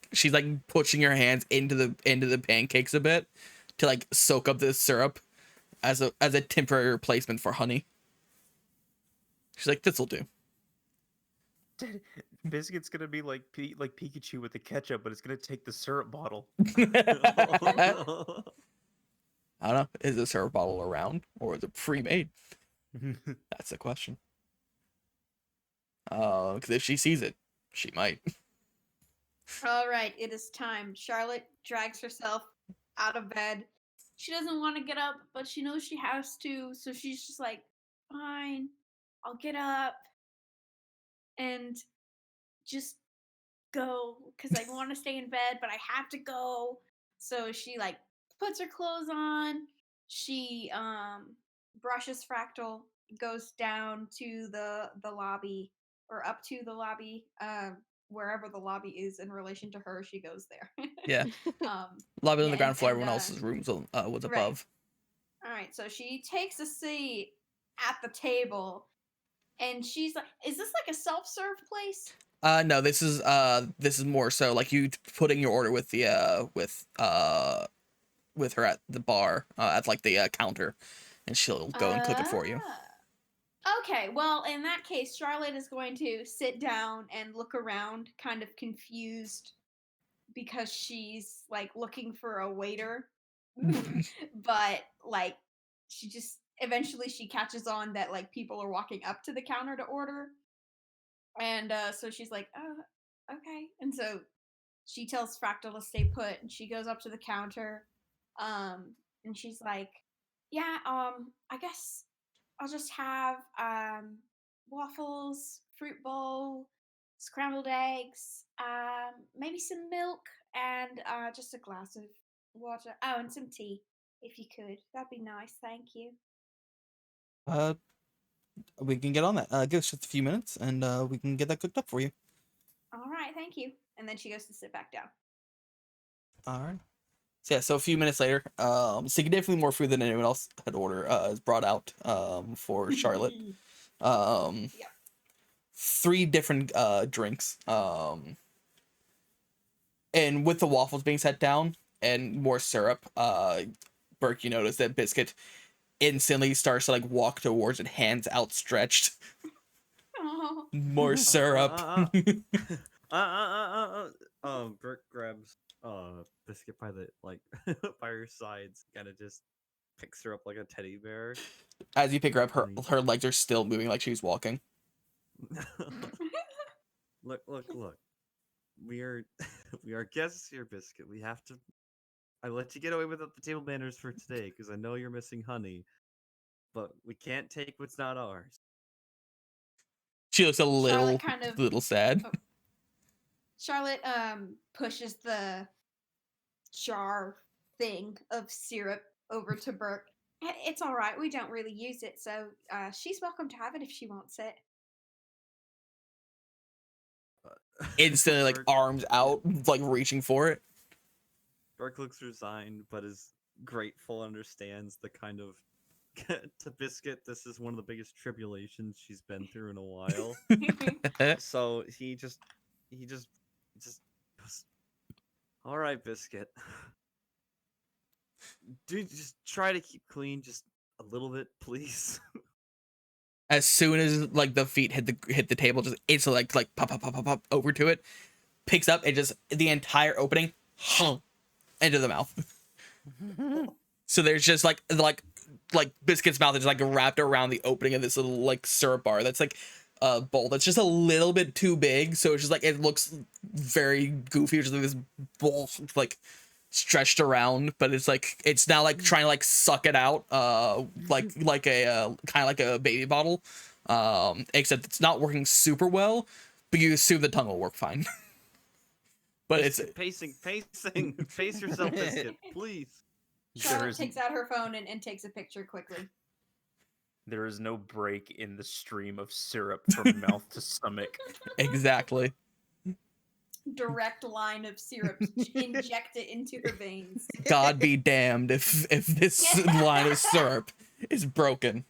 pushing her hands into the pancakes a bit to like soak up the syrup as a temporary replacement for honey. She's like, this'll do. Biscuit's gonna be like Pikachu with the ketchup, but it's gonna take the syrup bottle. I don't know. Is the syrup bottle around or is it pre-made? That's the question. Because if she sees it, she might. All right, it is time. Charlotte drags herself out of bed. She doesn't want to get up, but she knows she has to, so she's just like, fine, I'll get up and just go because I want to stay in bed, but I have to go. So she like puts her clothes on. She brushes Fractal, goes down to the lobby or up to the lobby, wherever the lobby is in relation to her. She goes there. Yeah. Lobby on the ground floor. Everyone else's rooms was above. Right. All right. So she takes a seat at the table, and she's like, "Is this like a self-serve place?" No, this is more so like you putting your order with the with her at the bar at like the counter, and she'll go and cook it for you. Okay, well, in that case, Charlotte is going to sit down and look around, kind of confused because she's like looking for a waiter, but like she just eventually she catches on that like people are walking up to the counter to order. And so she's like, "Oh, okay." And so she tells Fractal to stay put, and she goes up to the counter, and she's like, "Yeah, I guess I'll just have waffles, fruit bowl, scrambled eggs, maybe some milk, and just a glass of water. Oh, and some tea, if you could. That'd be nice. Thank you." We can get on that. Give us just a few minutes, and we can get that cooked up for you. All right, thank you. And then she goes to sit back down. All right. So yeah, so a few minutes later, significantly more food than anyone else had ordered is brought out for Charlotte. Yeah. 3 different drinks. And with the waffles being set down and more syrup, Burke, you notice that Biscuit instantly starts to like walk towards it, hands outstretched. Oh. More syrup. Bert grabs Biscuit by the by her sides, kind of just picks her up like a teddy bear. As you pick her up, her legs are still moving like she's walking. Look. We are guests here, Biscuit. We have to. I let you get away without the table manners for today because I know you're missing honey, but we can't take what's not ours. She looks a little kind of- little sad. Oh. Charlotte pushes the jar thing of syrup over to Burke. It's all right. We don't really use it, so she's welcome to have it if she wants it. Instantly, like Burke- arms out, like reaching for it. Burke looks resigned, but is grateful. Understands the kind of to Biscuit. This is one of the biggest tribulations she's been through in a while. So he just goes, all right, Biscuit. Dude, just try to keep clean just a little bit, please. As soon as like the feet hit the table, just instantly like pop over to it, picks up and just the entire opening into the mouth. So there's just like Biscuit's mouth is like wrapped around the opening of this little like syrup bar that's like a bowl that's just a little bit too big, so it's just like it looks very goofy. It's just like this bowl like stretched around, but it's like it's now like trying to like suck it out like a kind of like a baby bottle, except it's not working super well, but you assume the tongue will work fine. But it's pacing. Pace yourself, Biscuit, please. Charlotte takes out her phone and takes a picture quickly. There is no break in the stream of syrup from mouth to stomach. Exactly. Direct line of syrup injected into her veins. God be damned if this line of syrup is broken.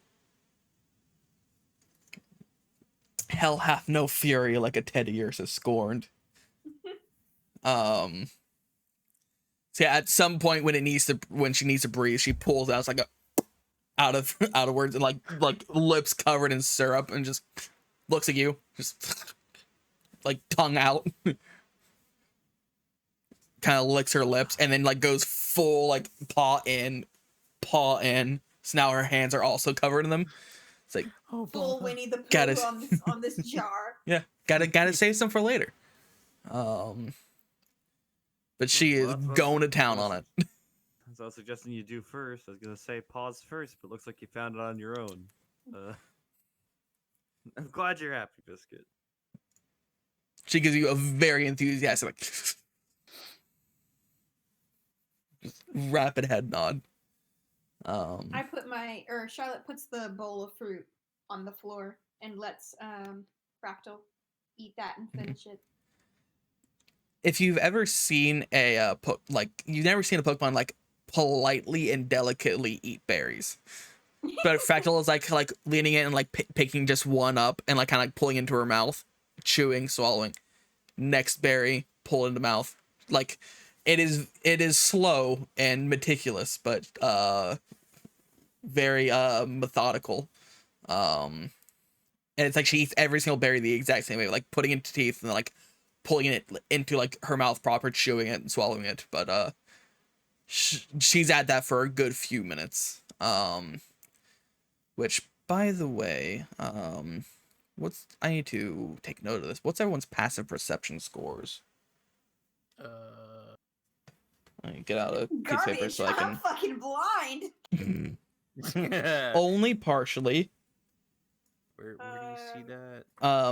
Hell hath no fury like a teddy yours is scorned. So yeah, at some point when she needs to breathe, she pulls out, it's like out of words, and like lips covered in syrup, and just looks at you, just like tongue out. Kind of licks her lips, and then like goes full like paw in. So now her hands are also covered in them. It's like Full Winnie the Gotta- Pooh on this jar. yeah, gotta save some for later. But she is going to town on it. That's what I was suggesting you do first. I was gonna say pause first, but looks like you found it on your own. I'm glad you're happy, Biscuit. She gives you a very enthusiastic, like, just rapid head nod. Charlotte puts the bowl of fruit on the floor and lets Fractal eat that and finish it. If you've ever seen you've never seen a Pokemon like politely and delicately eat berries, but Fractal is like leaning in and like picking just one up and like kind of like pulling into her mouth, chewing, swallowing. Next berry, pull into mouth. Like it is slow and meticulous, but very methodical. And it's like she eats every single berry the exact same way, like putting it into teeth and then like pulling it into like her mouth proper, chewing it and swallowing it. But she's at that for a good few minutes. Which, by the way, I need to take note of this. What's everyone's passive perception scores? Let me get out a piece of paper Garbage. so I I'm can. fucking blind. Only partially. Where do you see that?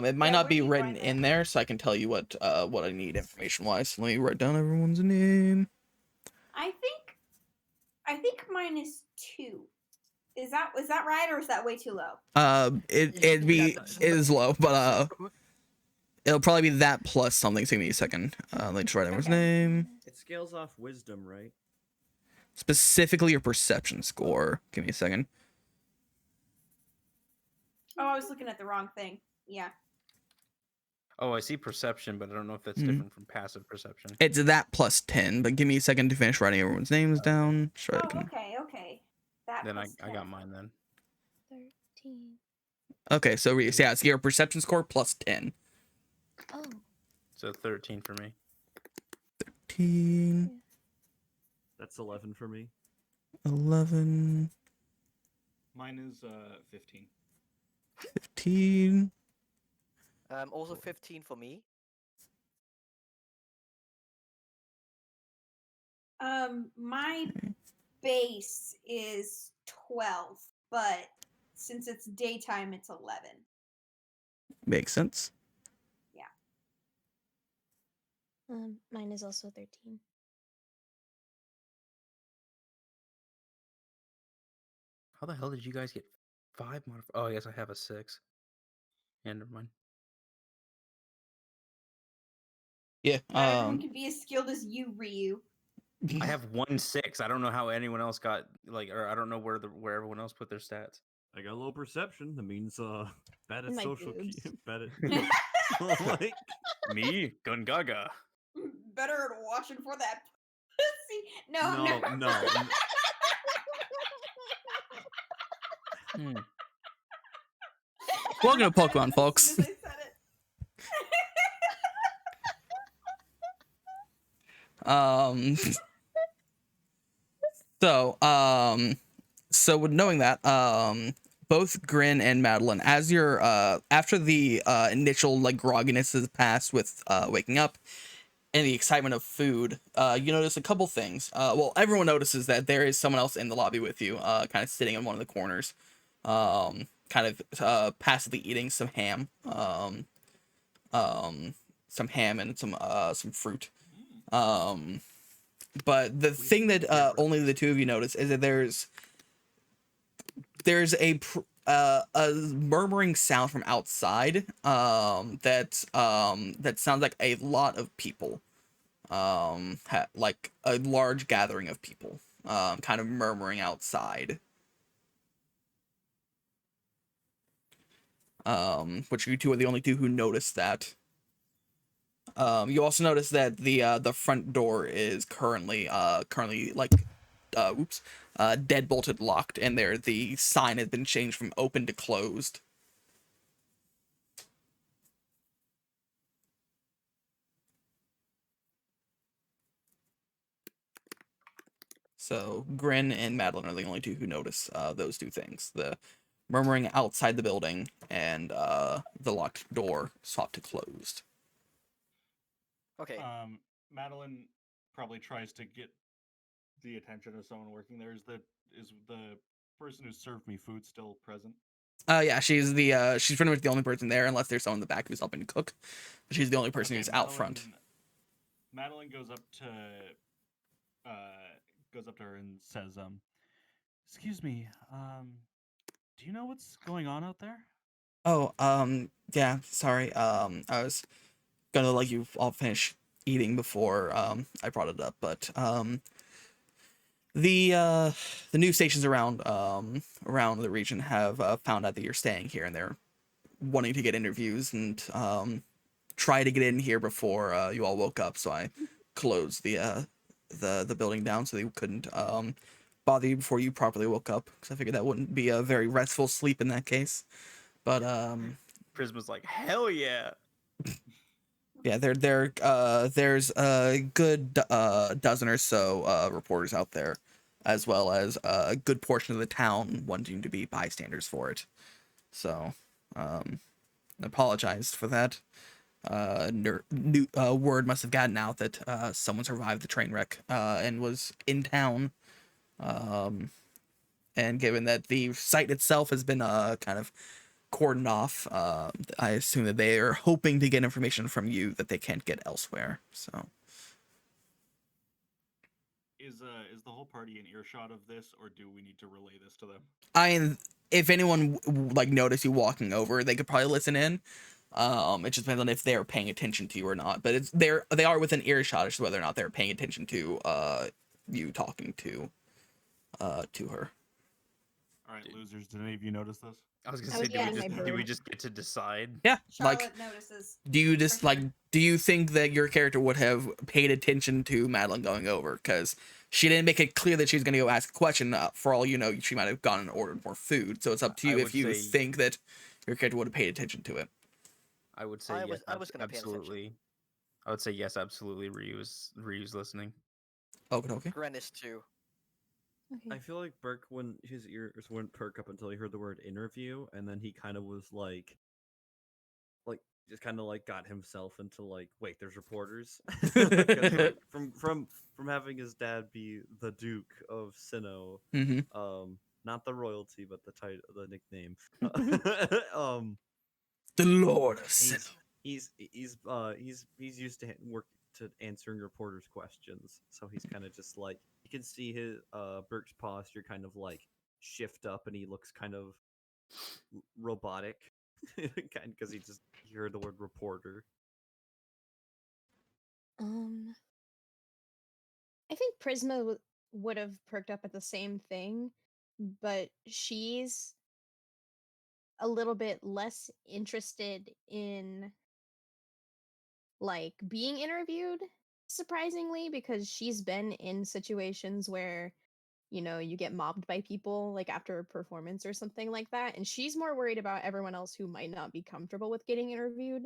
It might Yeah, not where be do you written find in that? there, so I can tell you what I need information wise. Let me write down everyone's name. I think mine is 2. Is that right, or is that way too low? It is low, but it'll probably be that plus something. So give me a second. Let me just write everyone's Okay. name. It scales off wisdom, right? Specifically your perception score. Give me a second. Oh, I was looking at the wrong thing. Yeah. Oh, I see perception, but I don't know if that's Mhm. different from passive perception. It's that plus 10, but give me a second to finish writing everyone's names down. So I Oh, can... okay. That Then plus I 10. got mine then. 13. Okay, so yeah, it's your perception score plus 10. Oh. So 13 for me. 13, That's 11 for me. 11, Mine is 15. 15. Also 15 for me. My base is 12, but since it's daytime, it's 11. Makes sense. Mine is also 13. How the hell did you guys get 5 modifiers? Oh, I guess I have a 6. Yeah, never mind. Yeah. Not everyone can be as skilled as you, Ryu. I have 1 6. I don't know how anyone else got or I don't know where everyone else put their stats. I got a low perception. That means bad at My social boobs. bad at like Me, Gungaga. Better at watching for that pussy. No, No, never no, mind. Hmm. I Welcome to regretted it Pokemon, as folks. soon as I said it. So with knowing that, both Grin and Madeline, as you're after the initial like grogginess has passed with waking up and the excitement of food, you notice a couple things. Well, everyone notices that there is someone else in the lobby with you, kind of sitting in one of the corners, kind of passively eating some ham, and some fruit. But the thing that only the two of you notice is that there's a murmuring sound from outside that sounds like a lot of people, like a large gathering of people, kind of murmuring outside. Which you two are the only two who notice that. You also notice that the front door is currently like deadbolted locked, and the sign has been changed from open to closed. So Grin and Madeline are the only two who notice those two things: the murmuring outside the building and the locked door swapped to closed. Okay. Madeline probably tries to get the attention of someone working there. Is the person who served me food still present? Yeah, she's pretty much the only person there, unless there's someone in the back who's helping to cook. But she's the only person who's out front. Madeline goes up to her and says, "Excuse me, do you know what's going on out there?" Oh, yeah, sorry. I was gonna let you all finish eating before I brought it up, but the news stations around the region have found out that you're staying here, and they're wanting to get interviews and try to get in here before you all woke up. So I closed the building down so they couldn't bother you before you properly woke up, because I figured that wouldn't be a very restful sleep in that case. But Prisma's like, hell yeah. yeah, there's a good dozen or so reporters out there, as well as a good portion of the town wanting to be bystanders for it. So, apologized for that. word must have gotten out that someone survived the train wreck and was in town. And given that the site itself has been kind of cordoned off, I assume that they are hoping to get information from you that they can't get elsewhere. So Is the whole party in earshot of this, or do we need to relay this to them? if anyone like noticed you walking over, they could probably listen in. It just depends on if they're paying attention to you or not. But they are within earshot as to whether or not they're paying attention to you talking to her. All right, losers. Did any of you notice this? I was gonna I say, was getting my do we brew. just get to decide? Yeah, Charlotte like notices. do you just for like sure. do you think that your character would have paid attention to Madeline going over? Because she didn't make it clear that she was going to go ask a question. For all you know, she might have gone and ordered more food. So it's up to I you if would you say- think that your character would have paid attention to it. I would say I yes, was gonna pay attention. absolutely. I would say yes, absolutely. Ryu's listening. Okay. Grenis too. I Okay. feel like Burke, when his ears wouldn't perk up until he heard the word interview, and then he kind of was like just kind of like got himself into like, wait, there's reporters. 'Cause, like, from having his dad be the Duke of Sinnoh, Mm-hmm. not the royalty, but the title, the nickname. The Lord of Sin. he's used to work to answering reporters' questions, so he's kind of just like, you can see his Burke's posture kind of like shift up, and he looks kind of robotic, because he heard the word reporter. I think Prisma would have perked up at the same thing, but she's a little bit less interested in like being interviewed, surprisingly, because she's been in situations where you get mobbed by people like after a performance or something like that, and she's more worried about everyone else who might not be comfortable with getting interviewed.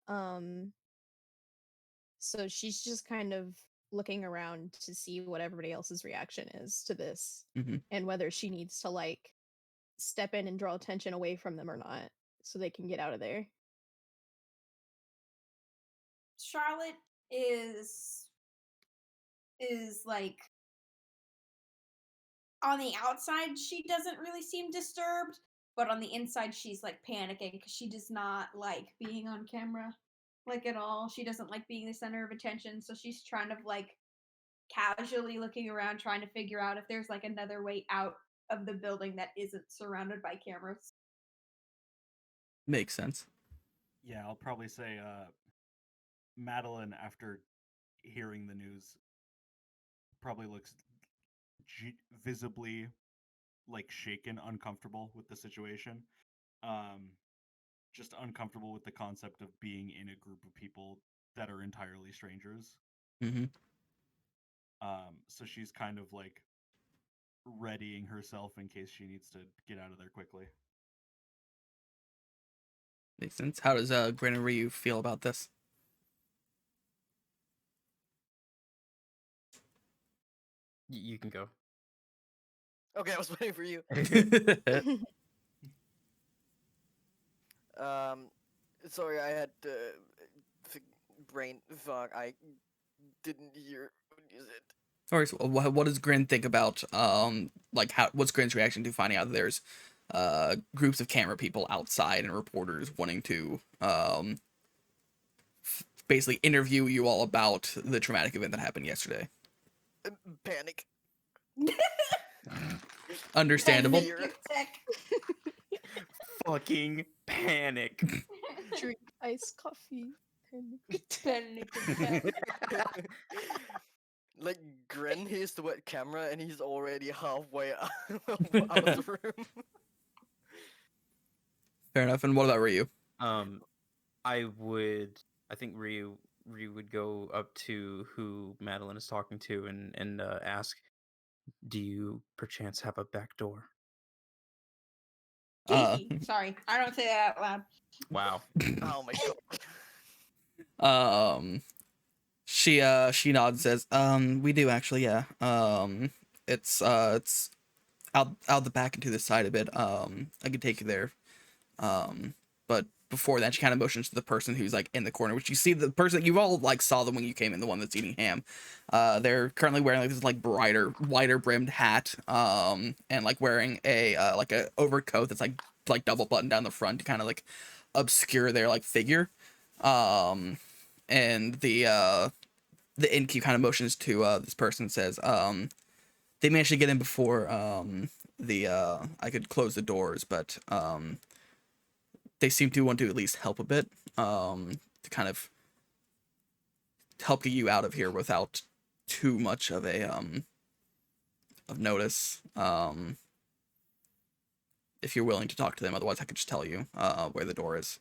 um so she's just kind of looking around to see what everybody else's reaction is to this, Mm-hmm. and whether she needs to like step in and draw attention away from them or not so they can get out of there. Charlotte is like, on the outside she doesn't really seem disturbed, but on the inside she's like panicking because she does not like being on camera like at all. She doesn't like being the center of attention, so she's trying to like casually looking around trying to figure out if there's like another way out of the building that isn't surrounded by cameras. Makes sense. Yeah, I'll probably say Madeline, after hearing the news, probably looks visibly like shaken, uncomfortable with the situation. Just uncomfortable with the concept of being in a group of people that are entirely strangers. Mm-hmm. So she's kind of like readying herself in case she needs to get out of there quickly. Makes sense. How does Grin and Ryu feel about this? You can go. Okay, I was waiting for you. Sorry, I had brain fog. I didn't hear what you said. Sorry, so what does Grin think about like what's Grin's reaction to finding out that there's groups of camera people outside and reporters wanting to basically interview you all about the traumatic event that happened yesterday? Panic. Understandable. Fucking panic. Drink iced coffee. Like Gren hears the word camera and he's already halfway out of the room. Fair enough. And what about Ryu? I think Ryu would go up to who Madeline is talking to and ask, do you perchance have a back door? Geeky. Sorry, I don't say that out loud. Wow. Oh my god. She nods and says, we do actually, yeah. It's out the back and to the side a bit. I could take you there. But before that, she kind of motions to the person who's like in the corner, which you see the person you've all like saw them when you came in, the one that's eating ham. They're currently wearing like this like wider brimmed hat, and like wearing a overcoat that's like double buttoned down the front to kind of like obscure their like figure. And the innkeep kind of motions to this person and says, they managed to get in before I could close the doors, but they seem to want to at least help a bit, to kind of help get you out of here without too much of a of notice. If you're willing to talk to them, otherwise I could just tell you where the door is.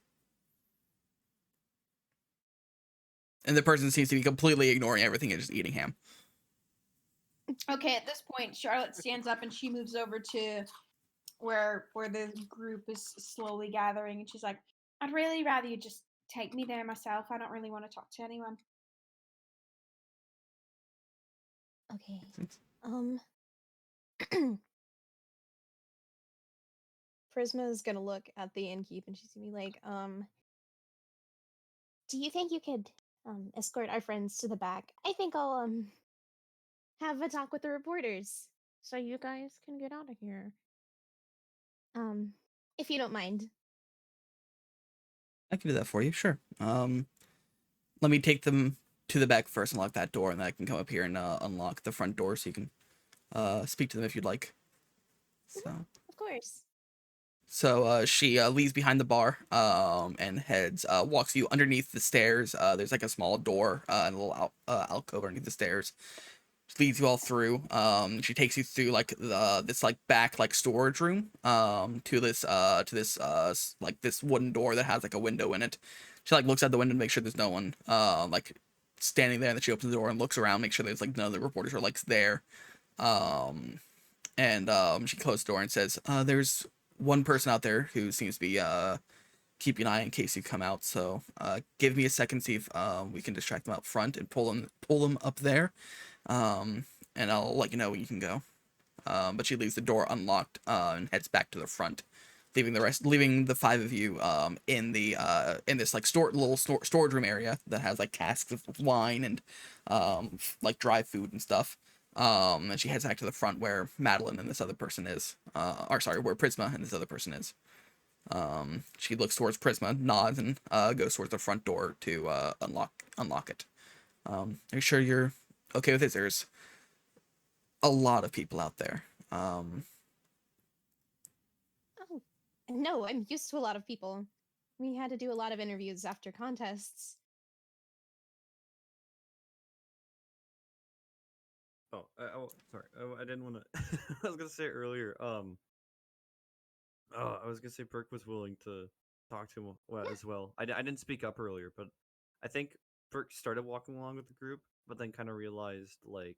And the person seems to be completely ignoring everything and just eating ham. Okay, at this point, Charlotte stands up and she moves over to where the group is slowly gathering, and she's like, I'd really rather you just take me there myself. I don't really want to talk to anyone. Okay. Prisma is gonna look at the innkeep and she's gonna be like, do you think you could escort our friends to the back? I think I'll have a talk with the reporters so you guys can get out of here. If you don't mind. I can do that for you, sure. Let me take them to the back first and lock that door, and then I can come up here and unlock the front door so you can speak to them if you'd like. So. Of course. So she leaves behind the bar and walks you underneath the stairs. There's like a small door and a little alcove underneath the stairs. She leads you all through. She takes you through like this like back like storage room to this like this wooden door that has like a window in it. She like looks out the window to make sure there's no one like standing there, and then she opens the door and looks around, make sure there's like none of the reporters are like there. She closed the door and says, there's one person out there who seems to be keeping an eye in case you come out, so give me a second, see if we can distract them out front and pull them up there, and I'll let you know when you can go. But she leaves the door unlocked and heads back to the front, leaving the five of you in this like little storage room area that has like casks of wine and like dry food and stuff. And she heads back to the front where Madeline and this other person is. Where Prisma and this other person is. She looks towards Prisma, nods, and goes towards the front door to unlock it. Are you sure you're okay with this? There's a lot of people out there. Oh, no, I'm used to a lot of people. We had to do a lot of interviews after contests. Oh, sorry. I didn't want to. I was gonna say earlier. I was gonna say Perk was willing to talk to him as well. I didn't speak up earlier, but I think Perk started walking along with the group, but then kind of realized like,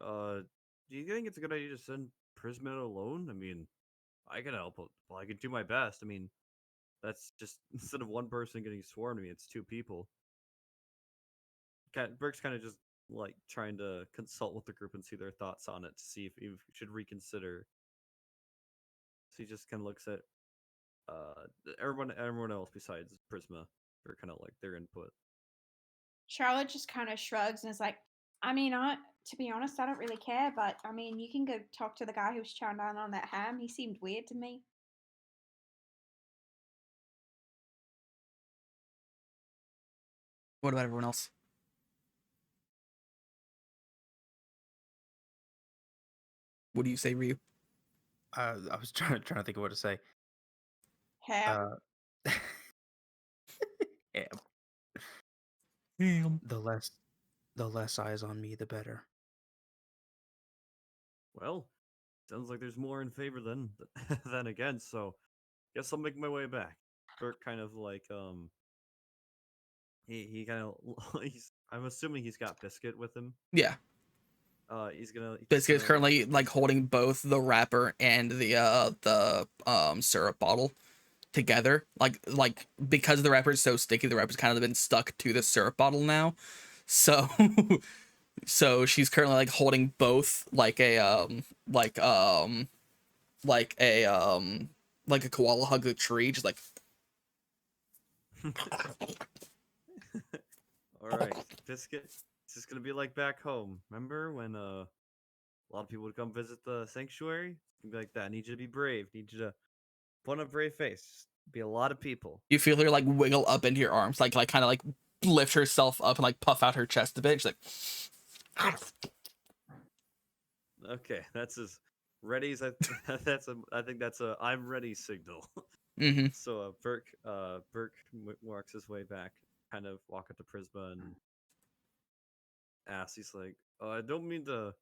do you think it's a good idea to send Prisma alone? I mean, I can help. Well, I can do my best. I mean, that's just instead of one person getting swarmed, it's two people. Perk's kind of just like trying to consult with the group and see their thoughts on it to see if you should reconsider. So he just kind of looks at everyone else besides Prisma for kind of like their input. Charlotte just kind of shrugs and is like, I mean, to be honest, I don't really care, but I mean, you can go talk to the guy who was chowing down on that ham. He seemed weird to me. What about everyone else? What do you say, Ryu? I was trying to think of what to say. Ham. Ham. The less eyes on me, the better. Well, sounds like there's more in favor than against, so guess I'll make my way back. Burke kind of like he kind of I'm assuming he's got Biscuit with him. Yeah. Biscuit's currently like holding both the wrapper and the syrup bottle together. Like because the wrapper is so sticky, the wrapper's kind of been stuck to the syrup bottle now. So so she's currently like holding both like a koala hug a tree, just like All right, Biscuit. It's just gonna be like back home. Remember when a lot of people would come visit the sanctuary? It's gonna be like that. I need you to be brave. Need you to put on a brave face. Be a lot of people. You feel her like wiggle up into your arms, like kind of like lift herself up and like puff out her chest a bit. She's like, Okay, that's as ready as I. I think that's a I'm ready signal. mm-hmm. So Burke walks his way back, kind of walk up to Prisma and asks. He's like, I don't mean to.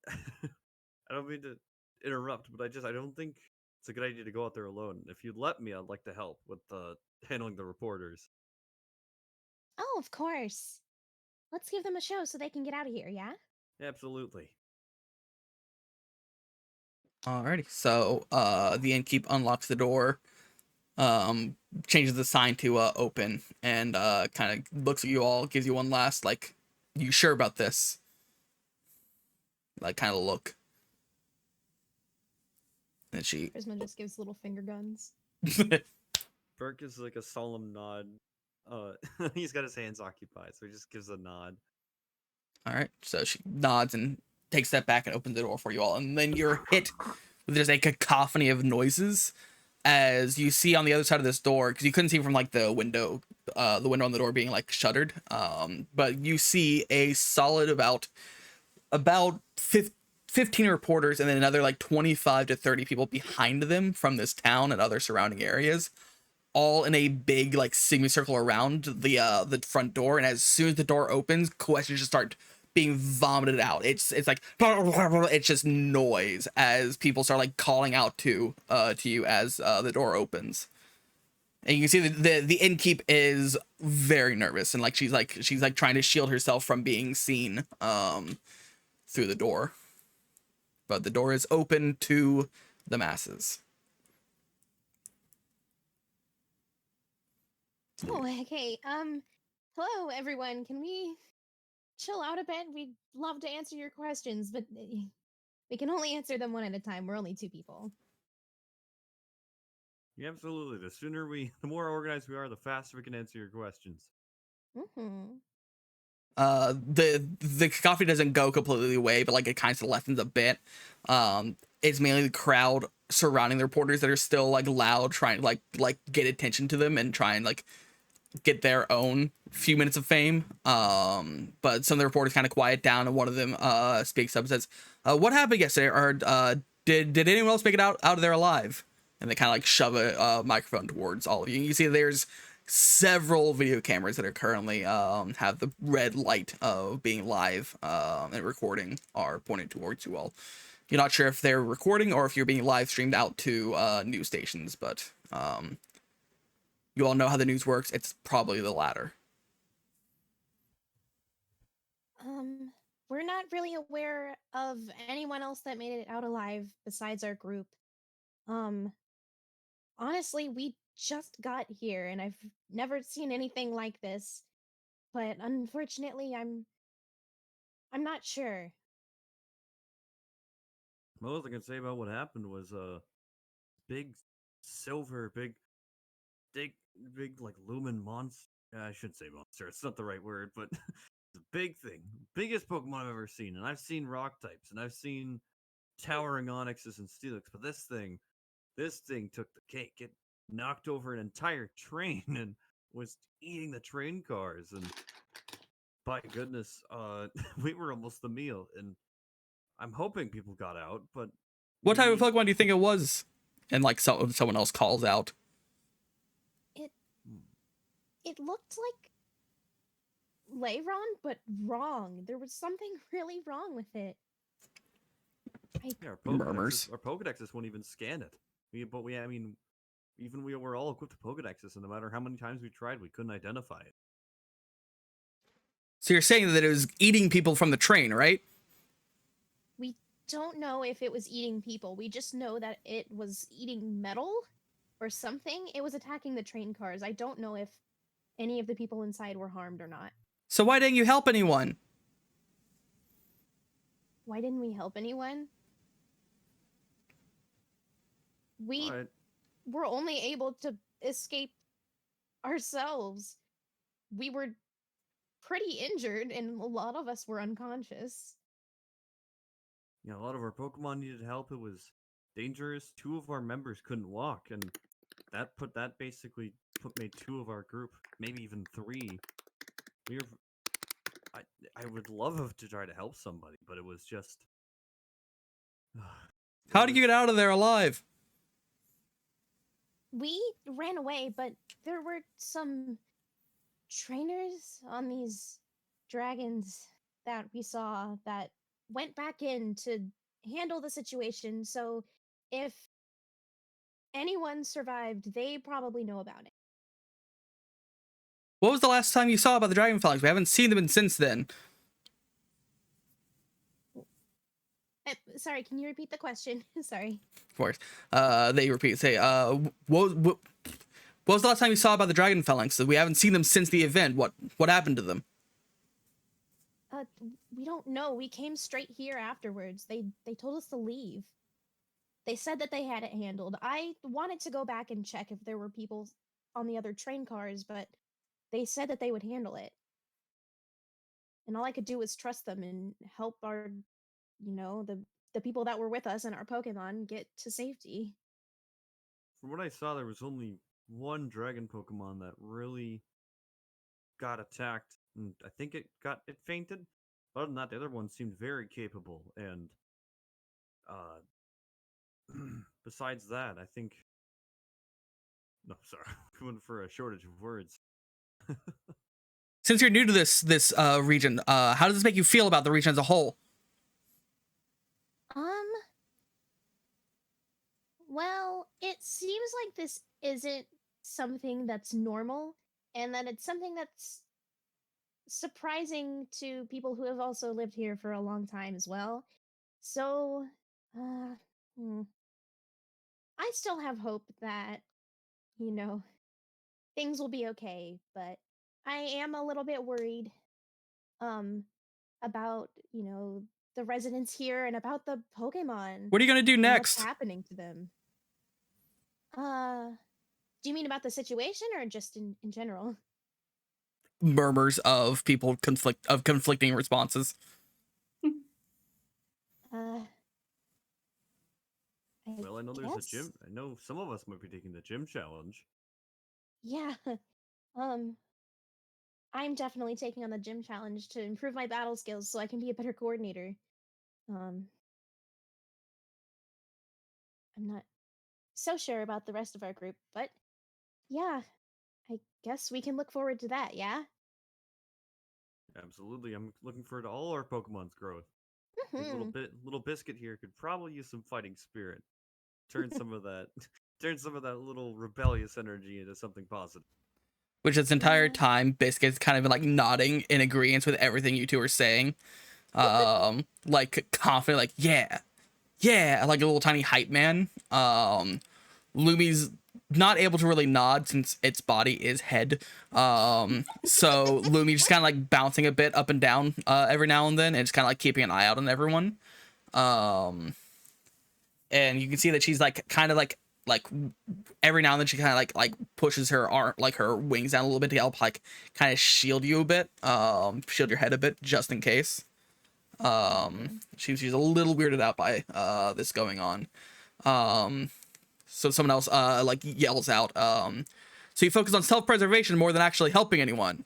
I don't mean to interrupt, but I don't think it's a good idea to go out there alone. If you'd let me, I'd like to help with handling the reporters. Oh, of course. Let's give them a show so they can get out of here, yeah? Absolutely. Alrighty. So the innkeep unlocks the door, changes the sign to open, and kind of looks at you all, gives you one last like, you sure about this? Like kind of look. And she Prisma just gives little finger guns. Burke is like a solemn nod. He's got his hands occupied, so he just gives a nod. All right. So she nods and takes a step back and opens the door for you all, and then you're hit with just a cacophony of noises as you see on the other side of this door, because you couldn't see from like the window on the door being like shuttered. But you see a solid about 15 reporters and then another like 25 to 30 people behind them from this town and other surrounding areas, all in a big like semicircle around the front door. And as soon as the door opens, questions just start being vomited out. It's like it's just noise as people start like calling out to you as the door opens. And you can see the innkeep is very nervous and like she's like trying to shield herself from being seen through the door. But the door is open to the masses. Oh, okay. Hello, everyone. Can we chill out a bit? We'd love to answer your questions, but we can only answer them one at a time. We're only 2 people. Yeah, absolutely. The more organized we are, the faster we can answer your questions. Mm-hmm. The cacophony doesn't go completely away, but like it kind of lessens a bit. It's mainly the crowd surrounding the reporters that are still like loud, trying to like get attention to them and try and like get their own few minutes of fame. But some of the reporters kind of quiet down, and one of them speaks up and says, "What happened yesterday? Or did anyone else make it out of there alive?" And they kind of like shove a microphone towards all of you. You see there's several video cameras that are currently have the red light of being live and recording are pointed towards you all. You're not sure if they're recording or if you're being live streamed out to news stations, but you all know how the news works. It's probably the latter. We're not really aware of anyone else that made it out alive besides our group. Honestly, we just got here and I've never seen anything like this. But unfortunately, I'm not sure. Most I can say about what happened was big silver, big like lumen monster. I shouldn't say monster. It's not the right word, but it's a big thing, biggest Pokemon I've ever seen. And I've seen rock types, and I've seen towering onyxes and steelix. But this thing took the cake. It knocked over an entire train and was eating the train cars. And by goodness, we were almost the meal. And I'm hoping people got out, but What type of Pokemon do you think it was? And like someone else calls out. It looked like Leyron, but wrong. There was something really wrong with it. Yeah, Murmurs. Our Pokedexes won't even scan it. Even we were all equipped with Pokedexes, and no matter how many times we tried, we couldn't identify it. So you're saying that it was eating people from the train, right? We don't know if it was eating people. We just know that it was eating metal or something. It was attacking the train cars. I don't know if any of the people inside were harmed or not. So why didn't you help anyone? Why didn't we help anyone? We were only able to escape ourselves, we were pretty injured and a lot of us were unconscious. You know, a lot of our Pokemon needed help. It was dangerous. 2 of our members couldn't walk, and that basically made 2 of our group, maybe even 3. We were, I would love to try to help somebody, but it was just. How did you get out of there alive? We ran away, but there were some trainers on these dragons that we saw that went back in to handle the situation. So if anyone survived, they probably know about it. What was the last time you saw about the dragon phalanx? We haven't seen them since then. Sorry, can you repeat the question? Sorry. Of course. They repeat, say, what was the last time you saw about the dragon phalanx? We haven't seen them since the event. What happened to them? We don't know. We came straight here afterwards. They told us to leave. They said that they had it handled. I wanted to go back and check if there were people on the other train cars, but they said that they would handle it. And all I could do was trust them and help our, the people that were with us and our Pokemon get to safety. From what I saw, there was only one dragon Pokemon that really got attacked, and I think it fainted. Other than that, the other one seemed very capable, and besides that, I think. No, sorry, I'm going for a shortage of words. Since you're new to this region, how does this make you feel about the region as a whole? Well, it seems like this isn't something that's normal, and that it's something that's surprising to people who have also lived here for a long time as well. So, I still have hope that, things will be okay, but I am a little bit worried about, the residents here and about the Pokemon. What are you gonna do and next? What's happening to them? Do you mean about the situation or just in general? Murmurs of people conflicting responses. Well, I know there's a gym. I know some of us might be taking the gym challenge. Yeah. I'm definitely taking on the gym challenge to improve my battle skills so I can be a better coordinator. I'm not so sure about the rest of our group, but yeah, I guess we can look forward to that, yeah? Absolutely, I'm looking forward to all our Pokemon's growth. I think little Biscuit here could probably use some fighting spirit. Turn some of that little rebellious energy into something positive. Which this entire time, Biscuit's kind of been like nodding in agreement with everything you two are saying. Like confident, like, yeah, like a little tiny hype man. Lumi's not able to really nod since its body is head. So Lumi just kind of like bouncing a bit up and down every now and then, and just kind of like keeping an eye out on everyone. And you can see that she's like kind of like every now and then she kind of like pushes her arm, like her wings down a little bit to help like kind of shield you a bit, shield your head a bit just in case. She's a little weirded out by this going on. So someone else like yells out, so you focus on self-preservation more than actually helping anyone.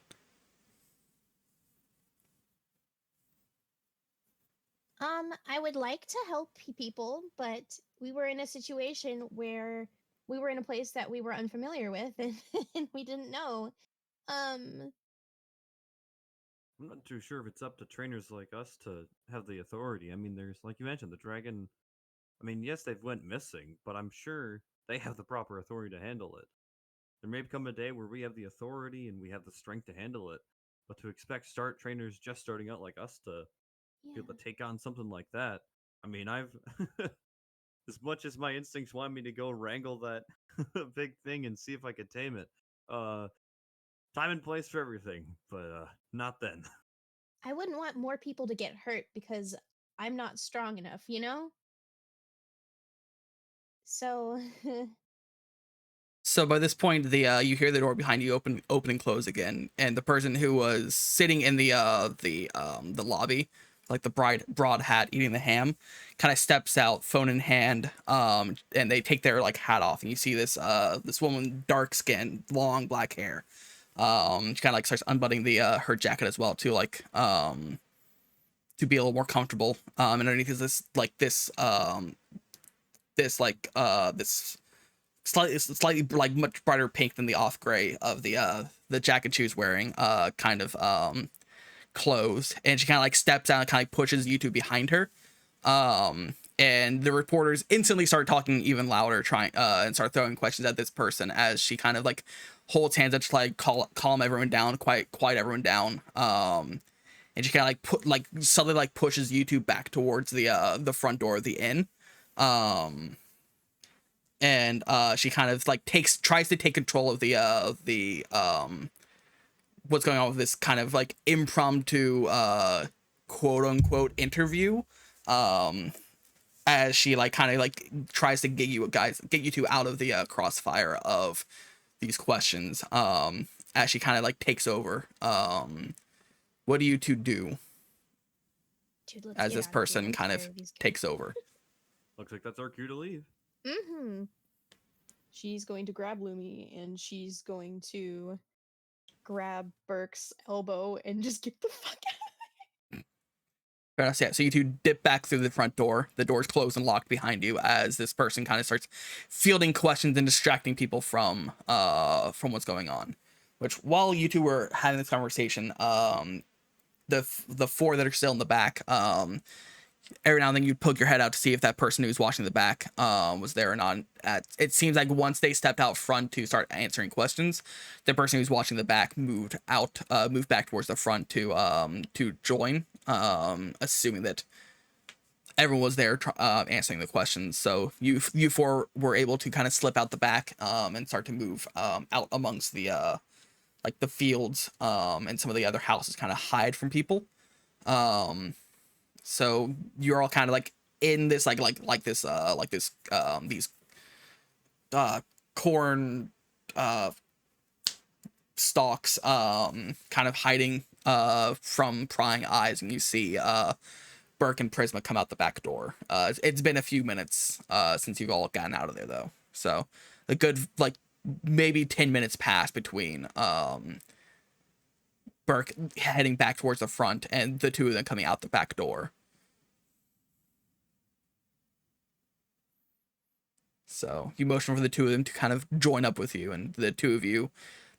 I would like to help people, but we were in a situation where we were in a place that we were unfamiliar with and, and we didn't know. I'm not too sure if it's up to trainers like us to have the authority. I mean, there's, like you mentioned, the dragon. I mean, yes, they've went missing, but I'm sure they have the proper authority to handle it. There may come a day where we have the authority and we have the strength to handle it, but to expect trainers just starting out like us to be able to take on something like that, I mean, I've as much as my instincts want me to go wrangle that big thing and see if I could tame it, time and place for everything, but not then. I wouldn't want more people to get hurt because I'm not strong enough, So So by this point, the you hear the door behind you open and close again, and the person who was sitting in the lobby, like the broad hat eating the ham, kind of steps out, phone in hand, and they take their like hat off, and you see this woman, dark skin, long black hair, she kind of like starts unbuttoning the her jacket as well to like to be a little more comfortable, and underneath is this slightly like much brighter pink than the off gray of the jacket she was wearing, kind of clothes, and she kind of like steps out and kind of pushes you two behind her, and the reporters instantly start talking even louder, trying and start throwing questions at this person as she kind of like holds hands up to like calm everyone down, quiet everyone down, and she kind of like suddenly like pushes you two back towards the front door of the inn, and she kind of like tries to take control of the what's going on with this kind of like impromptu quote unquote interview, as she like kind of like tries to get you two out of the crossfire of these questions, as she kind of like takes over. What do you two do Dude, let's as get this out of here. person I'm kind of tired of these guys. takes over? Looks like that's our cue to leave. Mm-hmm. She's going to grab Lumi and she's going to grab Burke's elbow and just get the fuck out. Fair enough. Yeah, so you two dip back through the front door. The door's closed and locked behind you as this person kind of starts fielding questions and distracting people from what's going on. Which, while you two were having this conversation, the four that are still in the back, every now and then you'd poke your head out to see if that person who's watching the back was there or not. It seems like once they stepped out front to start answering questions, the person who's watching the back moved back towards the front to join, assuming that everyone was there answering the questions. So you four were able to kind of slip out the back and start to move out amongst the like the fields and some of the other houses, kind of hide from people. So you're all kind of like in this these corn stalks, kind of hiding from prying eyes, and you see Burke and Prisma come out the back door. It's been a few minutes since you've all gotten out of there though, so a good like maybe 10 minutes pass between Burke heading back towards the front and the two of them coming out the back door. So you motion for the two of them to kind of join up with you, and the two of you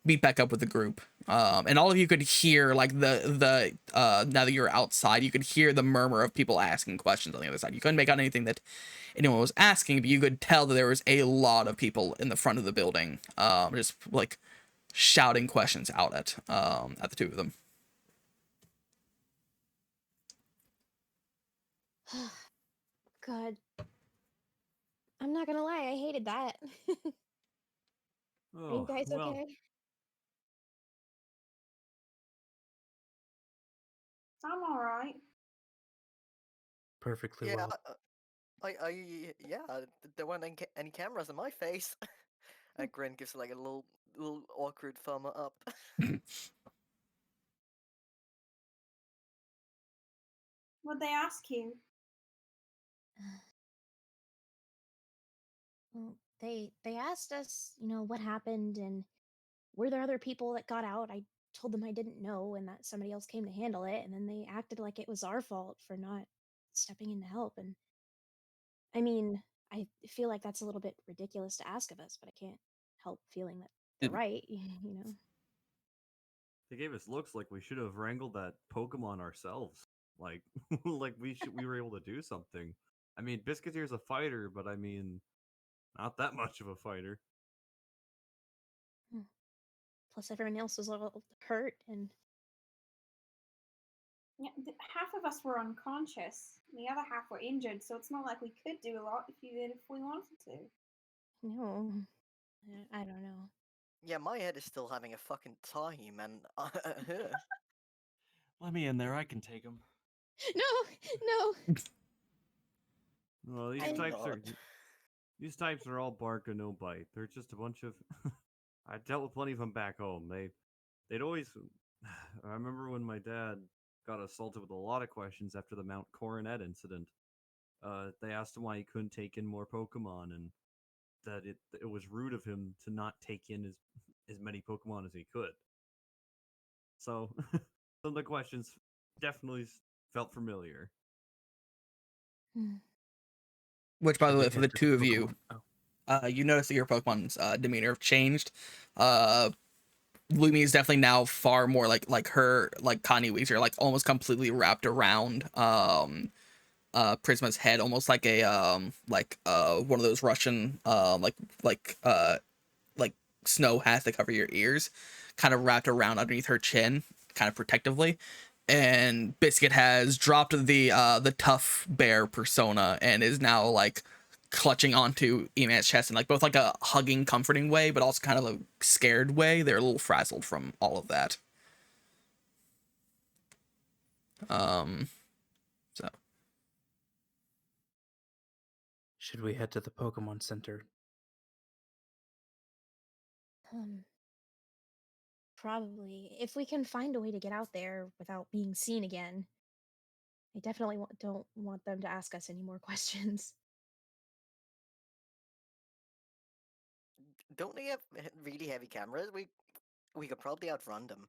meet back up with the group. And all of you could hear like the now that you're outside, you could hear the murmur of people asking questions on the other side. You couldn't make out anything that anyone was asking, but you could tell that there was a lot of people in the front of the building, just like shouting questions out at the two of them. God. I'm not gonna lie, I hated that. Are you Oh, guys well, okay? I'm all right. Perfectly Yeah, well. yeah, there weren't any cameras in my face. And Grin gives like a little awkward thumb up. What'd they ask you? Well, they asked us, what happened and were there other people that got out? I told them I didn't know and that somebody else came to handle it, and then they acted like it was our fault for not stepping in to help. And I mean, I feel like that's a little bit ridiculous to ask of us, but I can't help feeling that they're right, they gave us looks like we should have wrangled that Pokemon ourselves. Like, like we were able to do something. I mean, Biscuiteer's a fighter, but I mean, not that much of a fighter. Plus everyone else was all hurt and Yeah, half of us were unconscious. The other half were injured, so it's not like we could do a lot if we wanted to. no, I don't know. Yeah, my head is still having a fucking time, and Let me in there. I can take him. No, no. Well, these I'm types are not. These types are all bark and no bite. They're just a bunch of. I dealt with plenty of them back home. They'd always. I remember when my dad got assaulted with a lot of questions after the Mount Coronet incident. They asked him why he couldn't take in more Pokemon, and that it was rude of him to not take in as many Pokemon as he could. So some of the questions definitely felt familiar. Which, by Should the we way, for head the to two of you, Oh. you notice that your Pokemon's demeanor have changed. Lumi is definitely now far more like her, like Connie Weezer, like almost completely wrapped around Prisma's head, almost like a one of those Russian like snow hats that cover your ears, kind of wrapped around underneath her chin, kind of protectively. And Biscuit has dropped the tough bear persona and is now like clutching onto Eman's chest in like both like a hugging, comforting way, but also kind of a scared way. They're a little frazzled from all of that. So Should we head to the Pokemon Center? Probably. If we can find a way to get out there without being seen again. I definitely don't want them to ask us any more questions. Don't they have really heavy cameras? We could probably outrun them.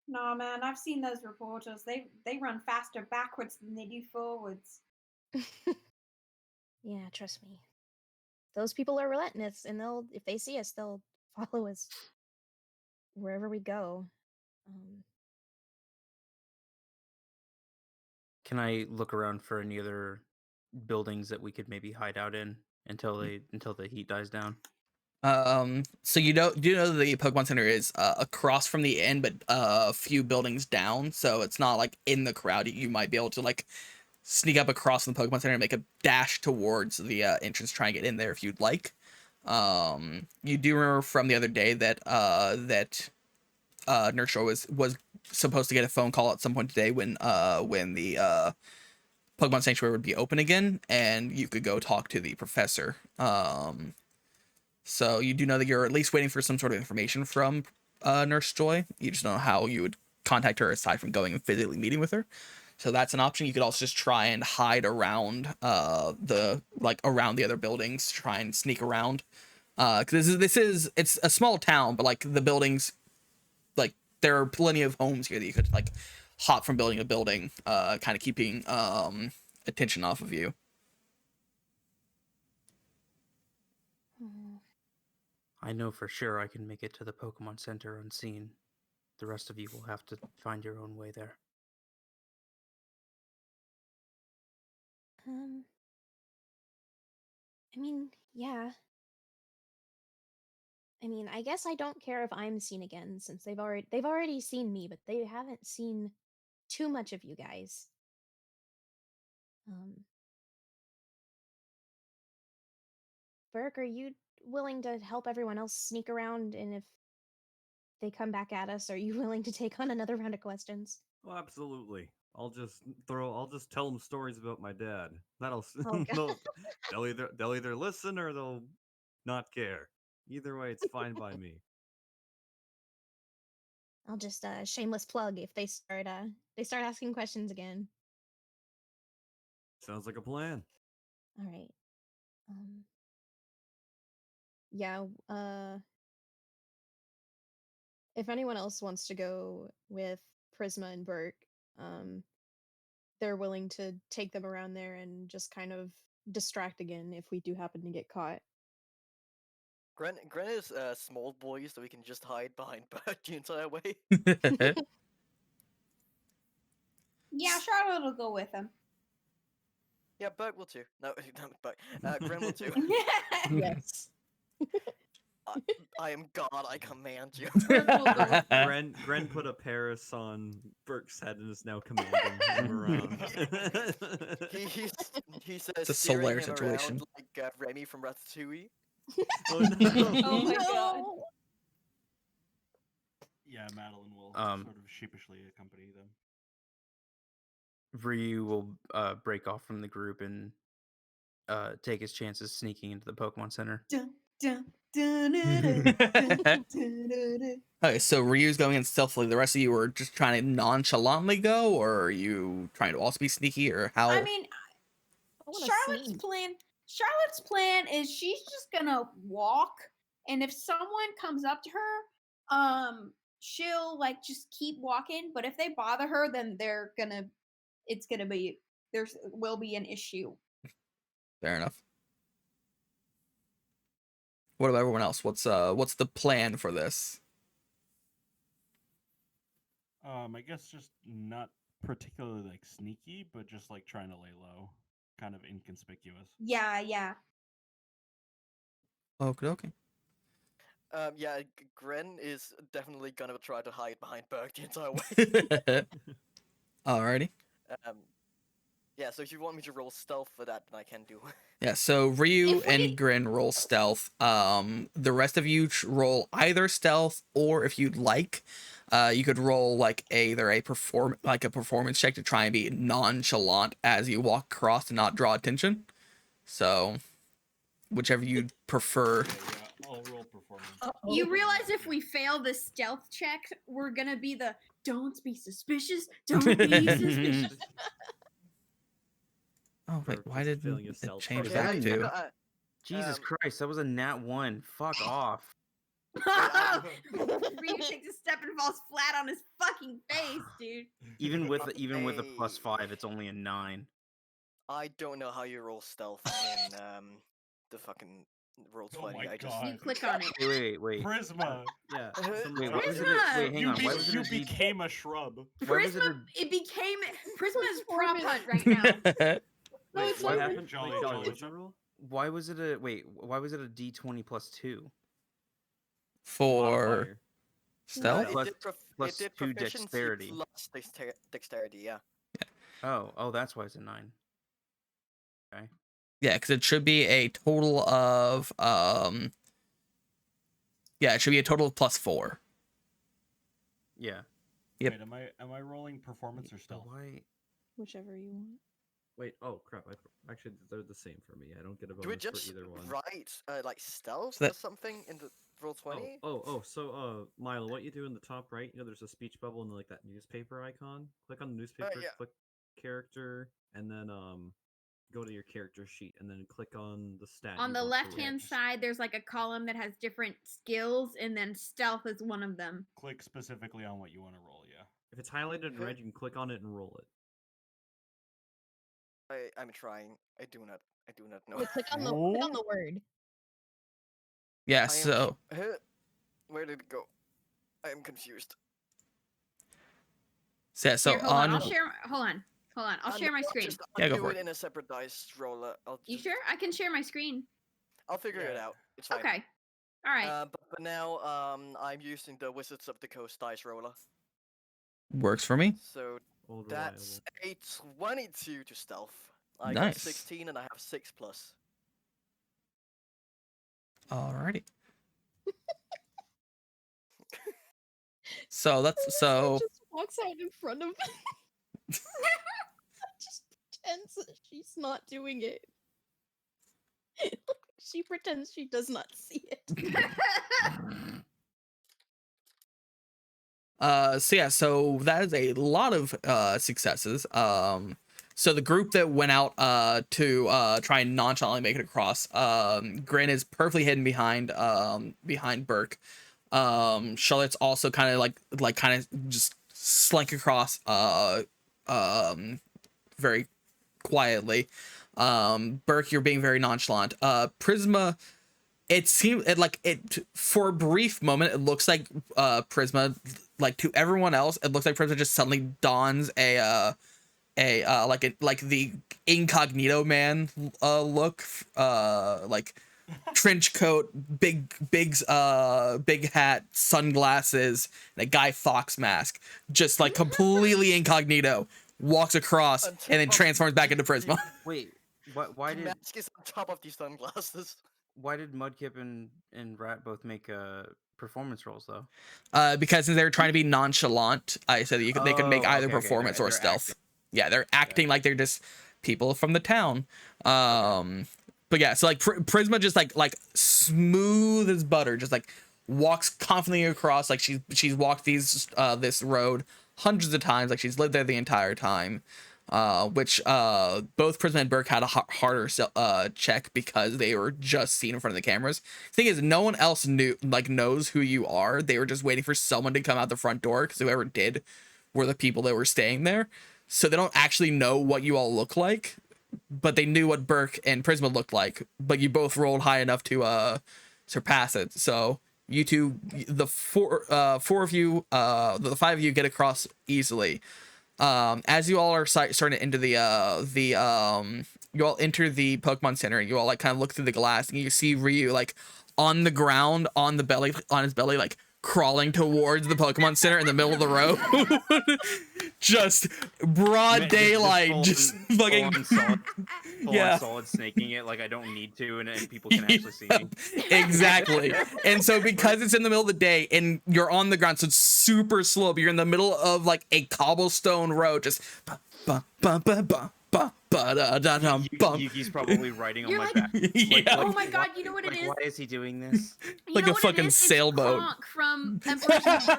Nah, man, I've seen those reporters. They run faster backwards than they do forwards. Yeah, trust me. Those people are relentless, and if they see us, they'll follow us wherever we go. Can I look around for any other buildings that we could maybe hide out in until the heat dies down? So do you know the Pokemon Center is across from the inn, but a few buildings down, so it's not like in the crowd. You might be able to like sneak up across from the Pokemon Center and make a dash towards the entrance, try and get in there if you'd like. You do remember from the other day that Nurse Joy was supposed to get a phone call at some point today when the Pokemon Sanctuary would be open again, and you could go talk to the professor. So you do know that you're at least waiting for some sort of information from Nurse Joy. You just don't know how you would contact her aside from going and physically meeting with her. So that's an option. You could also just try and hide around around the other buildings, try and sneak around. Because it's a small town, but like the buildings, like there are plenty of homes here that you could like hop from building to building, kind of keeping attention off of you. I know for sure I can make it to the Pokemon Center unseen. The rest of you will have to find your own way there. I mean, yeah. I mean, I guess I don't care if I'm seen again since they've already seen me, but they haven't seen too much of you guys. Burke, are you willing to help everyone else sneak around? And if they come back at us, are you willing to take on another round of questions? Oh, absolutely. I'll just tell them stories about my dad. That'll Oh, God. they'll either listen or they'll not care. Either way, it's fine by me. I'll just shameless plug if they start asking questions again. Sounds like a plan. All right. Yeah, if anyone else wants to go with Prisma and Burke, they're willing to take them around there and just kind of distract again if we do happen to get caught. Gren is a small boy, so we can just hide behind Bert the entire way. Yeah, Charlotte will go with him. Yeah, Bert will too. No, not Bert. Gren will too. Yes. I am God, I command you. Burke will go with him. Gren put a Paris on Burke's head and is now commanding him around. He's It's a steering Solaire him situation. around like Remy from Ratatouille. Oh no! Oh my god. Yeah, Madeline will sort of sheepishly accompany them. Ryu will break off from the group and take his chances sneaking into the Pokemon Center. Dun, dun, dun, dun, dun, dun, dun, dun. Okay, so Ryu's going in stealthily. The rest of you are just trying to nonchalantly go, or are you trying to also be sneaky, or how? I mean, I wanna Charlotte's sneak. plan is she's just gonna walk, and if someone comes up to her, she'll like just keep walking. But if they bother her, then it's gonna be will be an issue. Fair enough. What about everyone else? What's the plan for this? I guess just not particularly like sneaky, but just like trying to lay low, kind of inconspicuous. Yeah. Okay. Yeah, Gren is definitely gonna try to hide behind Berg the entire way. Alrighty. Yeah, so if you want me to roll stealth for that, then I can do. Yeah, so Ryu If we- and Grin roll stealth. The rest of you roll either stealth, or if you'd like, you could roll like either a performance check to try and be nonchalant as you walk across to not draw attention. So, whichever you prefer. Yeah, I'll roll performance. You realize if we fail the stealth check, we're gonna be the don't be suspicious, don't be suspicious. Oh wait, Or why just did failing a it stealth change check. that to? Jesus Um, Christ, that was a nat 1. Fuck off. Ryu takes a step and falls flat on his fucking face, dude. Even with a Hey. +5, it's only a 9. I don't know how you roll stealth in the fucking roll Oh 20. my I just God. You click on it. Wait. Prisma. Yeah. Wait, why was it? Prisma! Wait, hang on. Why was it You a D? became a shrub. Why was it Prisma, a? it became Prisma's prop Performance. hunt right now. No, Wait, it's what over. happened? Jolly, Wait, jolly. what's that rule? Why was it a? Wait, why was it a D20 +2? For Modifier. stealth? It Plus- did plus it did 2 proficiency dexterity. plus dexterity, yeah. Oh, that's why it's a 9. Okay. Yeah, because it should be a total of yeah, it should be a total of +4. Yeah. Yep. Wait, am I rolling performance or stealth? Why? Whichever you want. Wait, oh crap! Actually, they're the same for me. I don't get a Do we bonus just for either one. write like stealth So that- or something in the roll 20? So, Milo, what you do in the top right? There's a speech bubble and like that newspaper icon. Click on the newspaper, yeah. click character, and then go to your character sheet, and then click on the stat. On you the want to left roll. hand side, there's like a column that has different skills, and then stealth is one of them. Click specifically on what you want to roll. Yeah. If it's highlighted in Okay. red, you can click on it and roll it. I'm trying. I do not know. Wait, click on the word. Yeah, I am so Where did it go? I am confused. yeah, so Here, hold on. on Hold on. I'll share my screen. Yeah, I'll go do for it it. in a separate dice roller. You sure? I can share my screen. I'll figure it Yeah. out. It's fine. Okay. All right. But for now, I'm using the Wizards of the Coast dice roller. works for me. So Old that's reliable. a 22 to stealth. I got Nice. 16 and I have 6 plus. Alrighty. So that's so Just walks out in front of just pretends that she's not doing it. She pretends she does not see it. so yeah, so that is a lot of successes. So the group that went out to try and nonchalantly make it across, Grin is perfectly hidden behind Burke. Charlotte's also kind of kind of just slink across very quietly. Burke, you're being very nonchalant. Prisma, it seemed for a brief moment it looks like Prisma, like to everyone else it looks like Prisma just suddenly dons like the incognito man look, like trench coat, big hat, sunglasses, and a Guy Fawkes mask, just like completely incognito, walks across and then transforms back into Prisma. Wait. Why The did mask is on top of these sunglasses. Mudkip and Rat both make performance rolls though? Because since they were trying to be nonchalant, I said that they could make Oh, either okay, performance or they're stealth. acting. Yeah, they're acting like they're just people from the town. But yeah, so like Prisma just like smooth as butter, just like walks confidently across, like she's walked this road hundreds of times, like she's lived there the entire time. Which both Prisma and Burke had a harder check because they were just seen in front of the cameras. Thing is, no one else knows who you are. They were just waiting for someone to come out the front door, because whoever did were the people that were staying there. So they don't actually know what you all look like, but they knew what Burke and Prisma looked like. But you both rolled high enough to surpass it. So you two, the four of you, the five of you get across easily. As you all are starting to enter you all enter the Pokemon Center. You all like kind of look through the glass, and you see Ryu like on the ground, on his belly, like crawling towards the Pokemon Center in the middle of the road. Just broad daylight, just fucking solid snaking it like I don't need to, and people can actually see me. Exactly. And so because it's in the middle of the day and you're on the ground, so it's super slow, but you're in the middle of like a cobblestone road, just Yuki's probably riding on my back. Oh my god, you know what it is? Why is he doing this? Like a fucking sailboat. It's Kronk from Emperor's New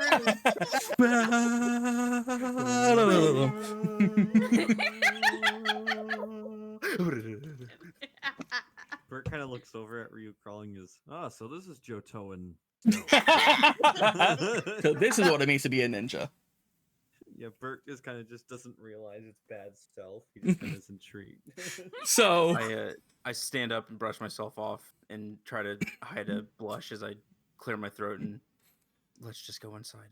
Bert kind of looks over at Ryu crawling. Is so this is Johto and. So this is what it means to be a ninja. Yeah, Bert just kind of just doesn't realize it's bad stealth. He just kind of is intrigued. So I stand up and brush myself off and try to hide a blush as I clear my throat, and let's just go inside.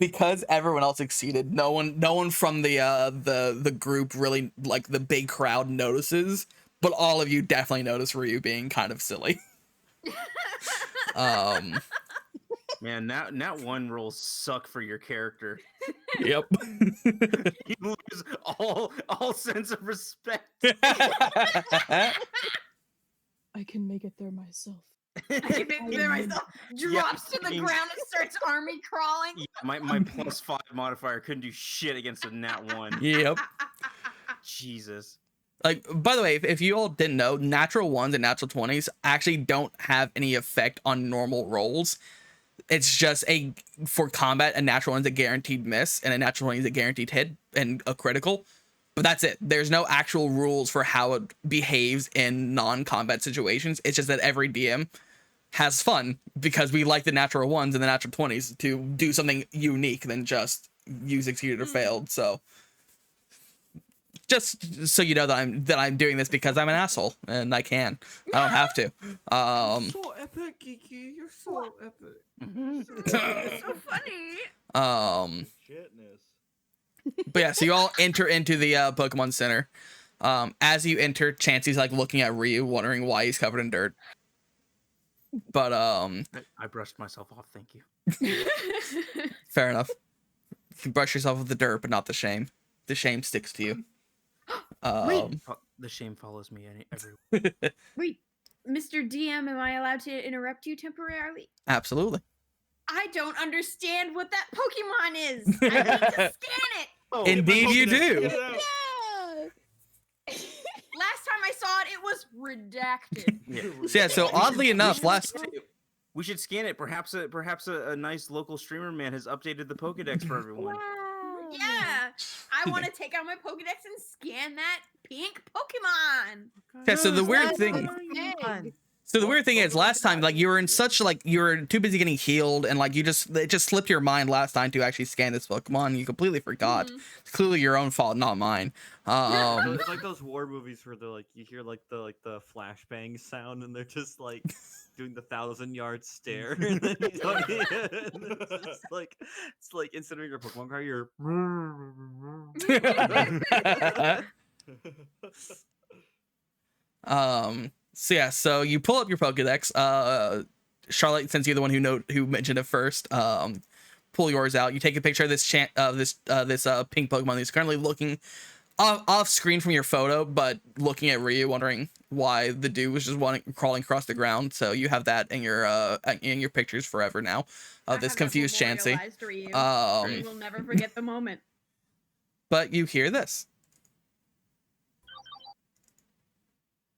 Because everyone else succeeded, no one from the group really, like the big crowd, notices, but all of you definitely notice Ryu being kind of silly. Man, that one rolls suck for your character. Yep. You lose all sense of respect. I can make it there myself. I can make it there myself. Drops to the ground and starts army crawling. Yeah, my +5 modifier couldn't do shit against a nat 1. Yep. Jesus. Like, by the way, if you all didn't know, natural 1s and natural 20s actually don't have any effect on normal rolls. It's just for combat, a natural 1's a guaranteed miss, and a natural 20 is a guaranteed hit and a critical. But that's it. There's no actual rules for how it behaves in non-combat situations. It's just that every DM has fun because we like the natural 1s and the natural 20s to do something unique than just you succeeded or failed. So just so you know that I'm doing this because I'm an asshole and I can. I don't have to. So epic, Geeky. You're so epic. It's so funny. Shitness. But yeah, so you all enter into the Pokemon Center. As you enter, Chansey's like looking at Ryu, wondering why he's covered in dirt. But I brushed myself off, thank you. fair enough. You can brush yourself with the dirt, but not the shame. The shame sticks to you. The shame follows me everywhere. Wait, Mr. DM, am I allowed to interrupt you temporarily? Absolutely. I don't understand what that Pokemon is. I need to scan it. Oh, Indeed you do. Yeah. Last time I saw it, it was redacted. Yeah. So yeah, so oddly enough, We should scan it. Perhaps a nice local streamer man has updated the Pokedex for everyone. Yeah, I want to take out my Pokedex and scan that pink Pokemon. yeah, so the weird That's thing. big. So the weird thing is, last time, like, you were in such, like, you were too busy getting healed, and, like, it just slipped your mind last time to actually scan this Pokemon. You completely forgot. It's clearly your own fault, not mine. It's like those war movies where they're like, you hear like the flashbang sound, and they're just like doing the 1,000-yard stare, and then it's like instead of your Pokemon card, you're. So yeah, so you pull up your Pokedex. Charlotte, since you're the one who mentioned it first, pull yours out. You take a picture of this pink Pokemon who's currently looking off screen from your photo, but looking at Ryu, wondering why the dude was just crawling across the ground. So you have that in your pictures forever now of this confused Chansey. We'll never forget the moment. but you hear this.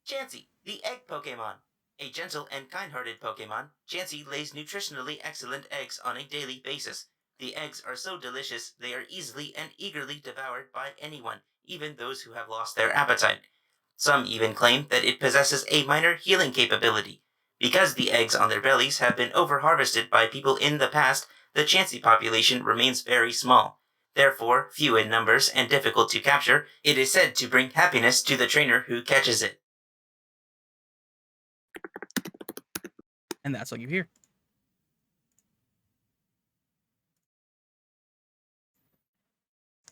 Chansey, the egg Pokemon. A gentle and kind-hearted Pokemon, Chansey lays nutritionally excellent eggs on a daily basis. The eggs are so delicious, they are easily and eagerly devoured by anyone, even those who have lost their appetite. Some even claim that it possesses a minor healing capability. Because the eggs on their bellies have been over-harvested by people in the past, the Chansey population remains very small. Therefore, few in numbers and difficult to capture, it is said to bring happiness to the trainer who catches it. And that's what you hear.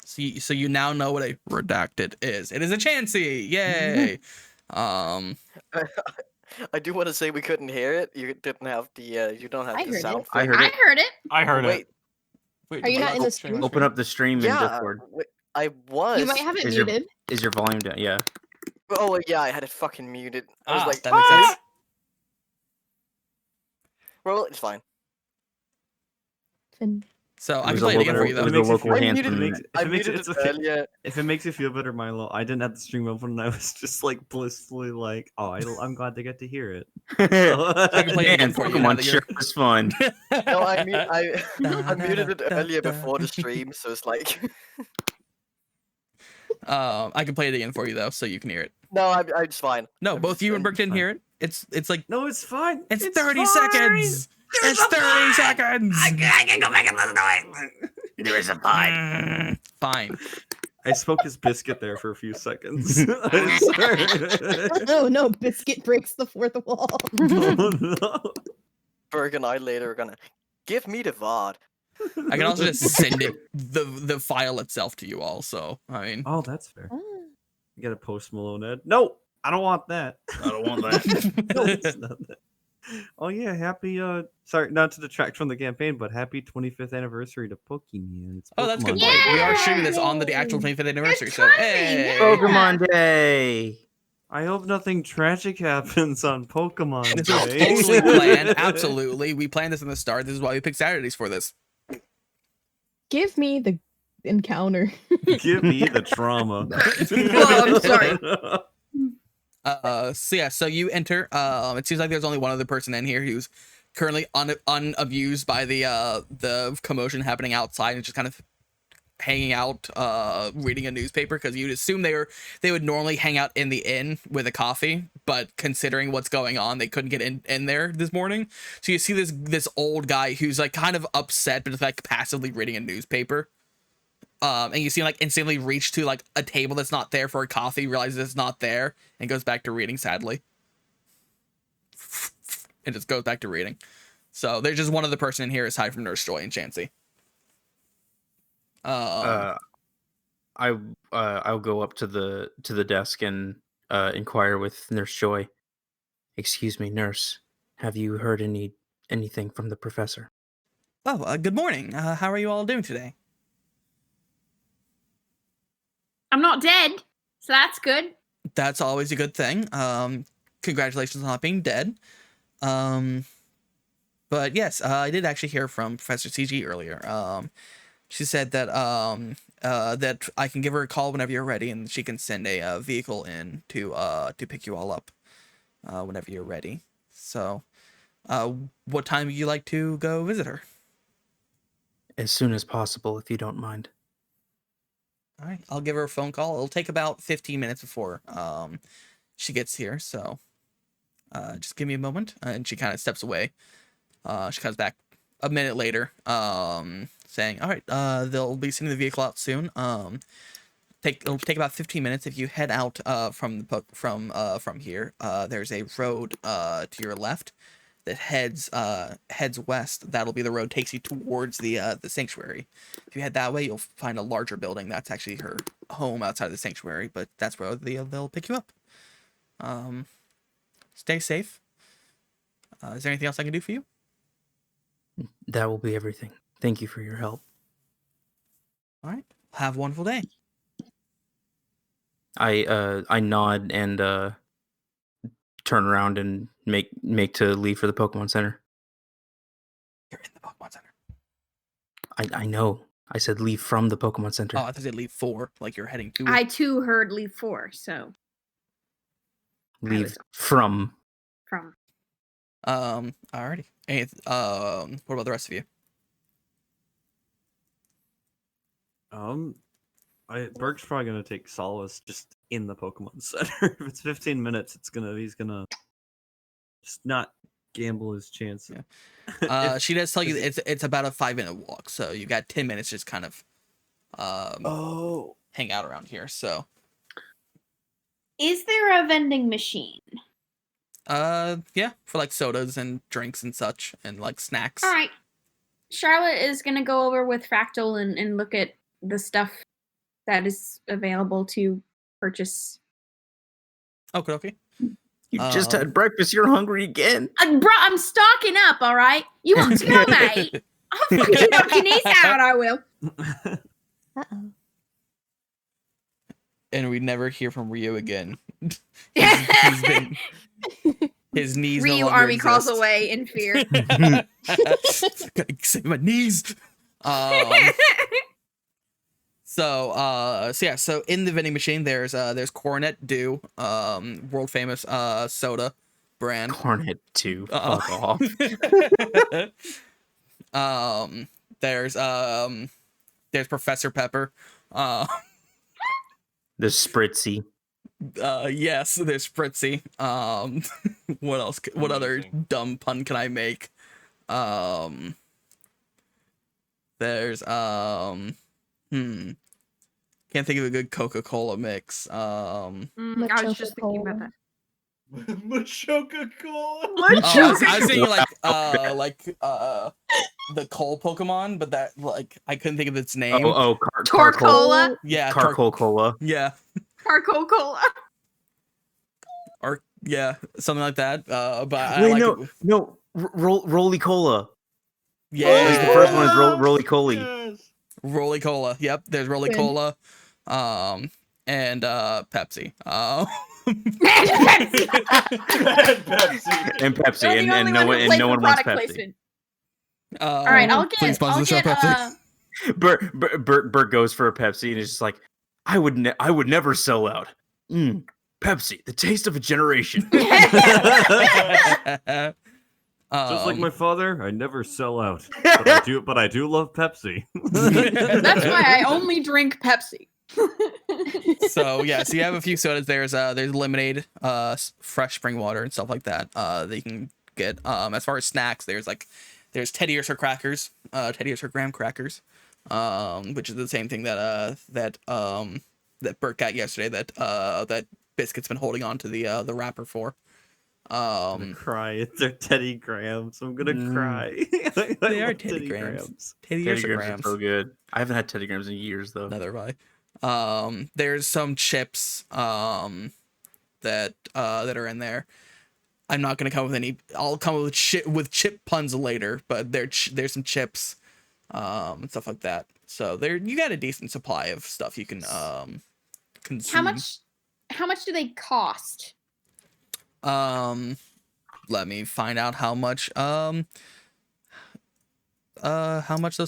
So you now know what a redacted is. It is a Chansey. Yay. I do want to say we couldn't hear it. You didn't have the you don't have I the heard sound. it. I thing. heard I it. heard it. I heard Wait, it. Wait, Are you did not in the stream? Open up the stream in yeah, Discord. I was. You might have it Is your muted. is your volume down? Yeah. Oh yeah, I had it fucking muted. I was like, that makes sense. well, it's fine. Fin- So It I was can a play it again local- for you it though. was a makes you local feel- I hand muted from it. the- I If it makes muted it's it okay. earlier. If it makes you feel better, Milo, I didn't have the stream open and I was just like blissfully like, oh, I'm glad they get to hear it. I can play it again Man, for you now Pokemon that sure you're. was fun. No, I muted it Da, earlier da, before the da. stream, so it's like, I can play it again for you though, so you can hear it. no, it's fine. No, I'm both just you and saying. Brooke didn't fine. hear it. It's like No, it's fine. it's It's 30 fine. seconds. There's It's a 30 fine. seconds. I can go back and listen to it. There is a fine. Fine. I spoke his biscuit there for a few seconds. I'm sorry. Oh no, Biscuit breaks the fourth wall. Oh, no. Berg and I later are gonna give me the VOD. I can also just send it the file itself to you all. So I mean, Oh, that's fair. Ah. You get a Post Malone ad. No, I don't want that. I don't want that. No, it's not that. Oh yeah, happy sorry, not to detract from the campaign, but happy 25th anniversary to Pokemon. It's oh, that's a good Pokemon point. Day. We are streaming this on the actual Yay! 25th anniversary. So timing, hey, yeah. Pokemon Day. I hope nothing tragic happens on Pokemon this was Day. totally planned. Absolutely, we planned this in the start. This is why we picked Saturdays for this. Give me the encounter. Give me the trauma. Oh, I'm sorry. So yeah, so you enter. It seems like there's only one other person in here who's currently unabused by the commotion happening outside and just kind of hanging out, reading a newspaper, because you'd assume they would normally hang out in the inn with a coffee, but considering what's going on, they couldn't get in there this morning. So you see this old guy who's like kind of upset, but like passively reading a newspaper. And you see him like instantly reach to like a table that's not there for a coffee, realizes it's not there, and goes back to reading sadly. And just goes back to reading. So there's just one other person in here aside from Nurse Joy and Chansey. I'll go up to the desk and inquire with Nurse Joy. Excuse me, nurse. Have you heard anything from the professor? Oh, good morning. How are you all doing today? I'm not dead, so that's good. That's always a good thing. Congratulations on not being dead. But yes, I did actually hear from Professor CG earlier. She said that that I can give her a call whenever you're ready, and she can send a vehicle in to pick you all up whenever you're ready. So, what time would you like to go visit her? As soon as possible, if you don't mind. All right, I'll give her a phone call. It'll take about 15 minutes before she gets here. So, just give me a moment. And she kind of steps away. She comes back a minute later, saying, "All right, they'll be sending the vehicle out soon. It'll take about 15 minutes if you head out from here. There's a road to your left that heads west. That'll be the road takes you towards the sanctuary. If you head that way, you'll find a larger building. That's actually her home outside of the sanctuary, but that's where they'll pick you up. Stay safe. Is there anything else I can do for you?" That will be everything. Thank you for your help. All right. Have a wonderful day. I nod and turn around and make to leave for the Pokemon Center. You're in the Pokemon Center. I know. I said leave from the Pokemon Center. Oh, I thought you said leave 4, like you're heading to it. I too heard leave 4, so leave was- from. from. Alrighty. What about the rest of you? Berg's probably gonna take solace just in the Pokemon Center. If it's 15 minutes, he's gonna just not gamble his chance. Yeah. She does tell you it's about a 5-minute walk, so you got 10 minutes just kind of hang out around here. So Is there a vending machine? yeah, for like sodas and drinks and such and like snacks. All right. Charlotte is going to go over with Fractal and look at the stuff that is available to purchase. Okay. You just had breakfast. You're hungry again. Bro, I'm stocking up, all right? You want to go, mate? I'll fucking knock your knees out, I will. Uh-oh. And we never hear from Ryu again. He's been his knees. Ryu no longer army crawls exist. away in fear. Gotta save my knees. So in the vending machine there's Coronet Dew, world famous soda brand. Cornet 2. Fuck off. There's Professor Pepper. The Spritzy. Yes, there's Spritzy. What else? What other Amazing. dumb pun can I make? There's can't think of a good Coca-Cola mix. I was just thinking about that. Machoka Cola. I was thinking like the coal Pokemon, but that like I couldn't think of its name. Torcola. Yeah, Carcoal Cola. yeah, Carcoal Cola. or yeah, something like that. But I Wait, like no, Roly Cola. yeah, The first one is Roly Coly. Yes. Roly Cola. Yep, there's Roly Good. Cola, and Pepsi. Pepsi. And Pepsi, You're the only and no one who wants product Pepsi. placement. All right, I'll get. Please sponsor I'll the show, get. Pepsi. Bert goes for a Pepsi and is just like, I would never sell out. Pepsi, the taste of a generation. Just like my father, I never sell out, but I do love Pepsi. That's why I only drink Pepsi. So you have a few sodas. There's lemonade, fresh spring water and stuff like that. That you can get. As far as snacks, there's Teddy Ursa crackers, Teddy Ursa graham crackers, which is the same thing that Bert got yesterday. That Biscuit's been holding on to the wrapper for. I'm gonna cry. It's their Teddy Grahams. I'm gonna cry. They are love Teddy Grahams. Teddy Ursa Grahams are so good. I haven't had Teddy Grahams in years though. Neither have I. There's some chips that are in there. I'm not gonna come with any. I'll come with chip puns later, but there's some chips, and stuff like that. So you got a decent supply of stuff you can consume. How much do they cost? Let me find out how much those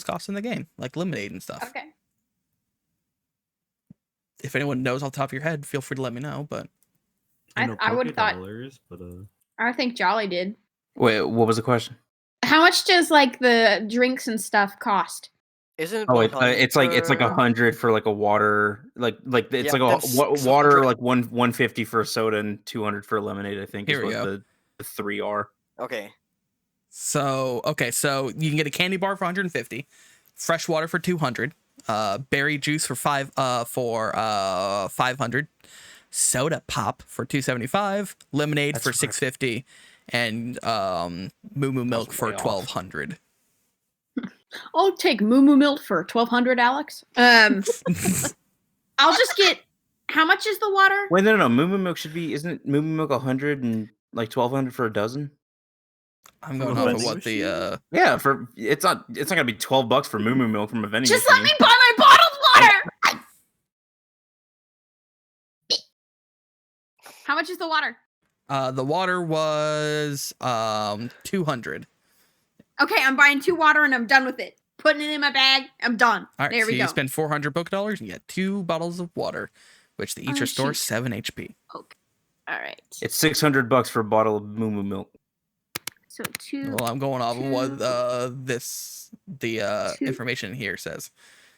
cost in the game, like lemonade and stuff. Okay. If anyone knows off the top of your head, feel free to let me know. But I would have thought. But I think Jolly did. Wait, what was the question? How much does like the drinks and stuff cost? Isn't it? Oh, 100 it's like for- 100 for like a water, like it's Yeah, like that's water, 100. like 150 for a soda and 200 for a lemonade. I think Here is we what go. the three are. Okay. so you can get a candy bar for 150, fresh water for 200, berry juice for 500, soda pop for 275, lemonade That's for right. 650, and moo moo milk for way off. 1200. I'll take Moo Moo Milk for 1,200, Alex. I'll just get. How much is the water? Wait, no. Moo Moo Milk isn't it Moo Moo Milk 100 and like 1200 for a dozen? I'm From going a off of vending what the Yeah, it's not gonna be $12 for Moo Moo Milk from a vending Just machine. let me buy my bottled water. How much is the water? the water was 200. Okay, I'm buying 2 water and I'm done with it. putting it in my bag. I'm done. All right, There so we you go. spend 400 Poké Dollars and you get 2 bottles of water, which they each Oh, restore shoot. 7 HP. Okay. All right. It's $600 for a bottle of Moo Moo milk. So 2. Well, I'm going off of what the Two. information here says.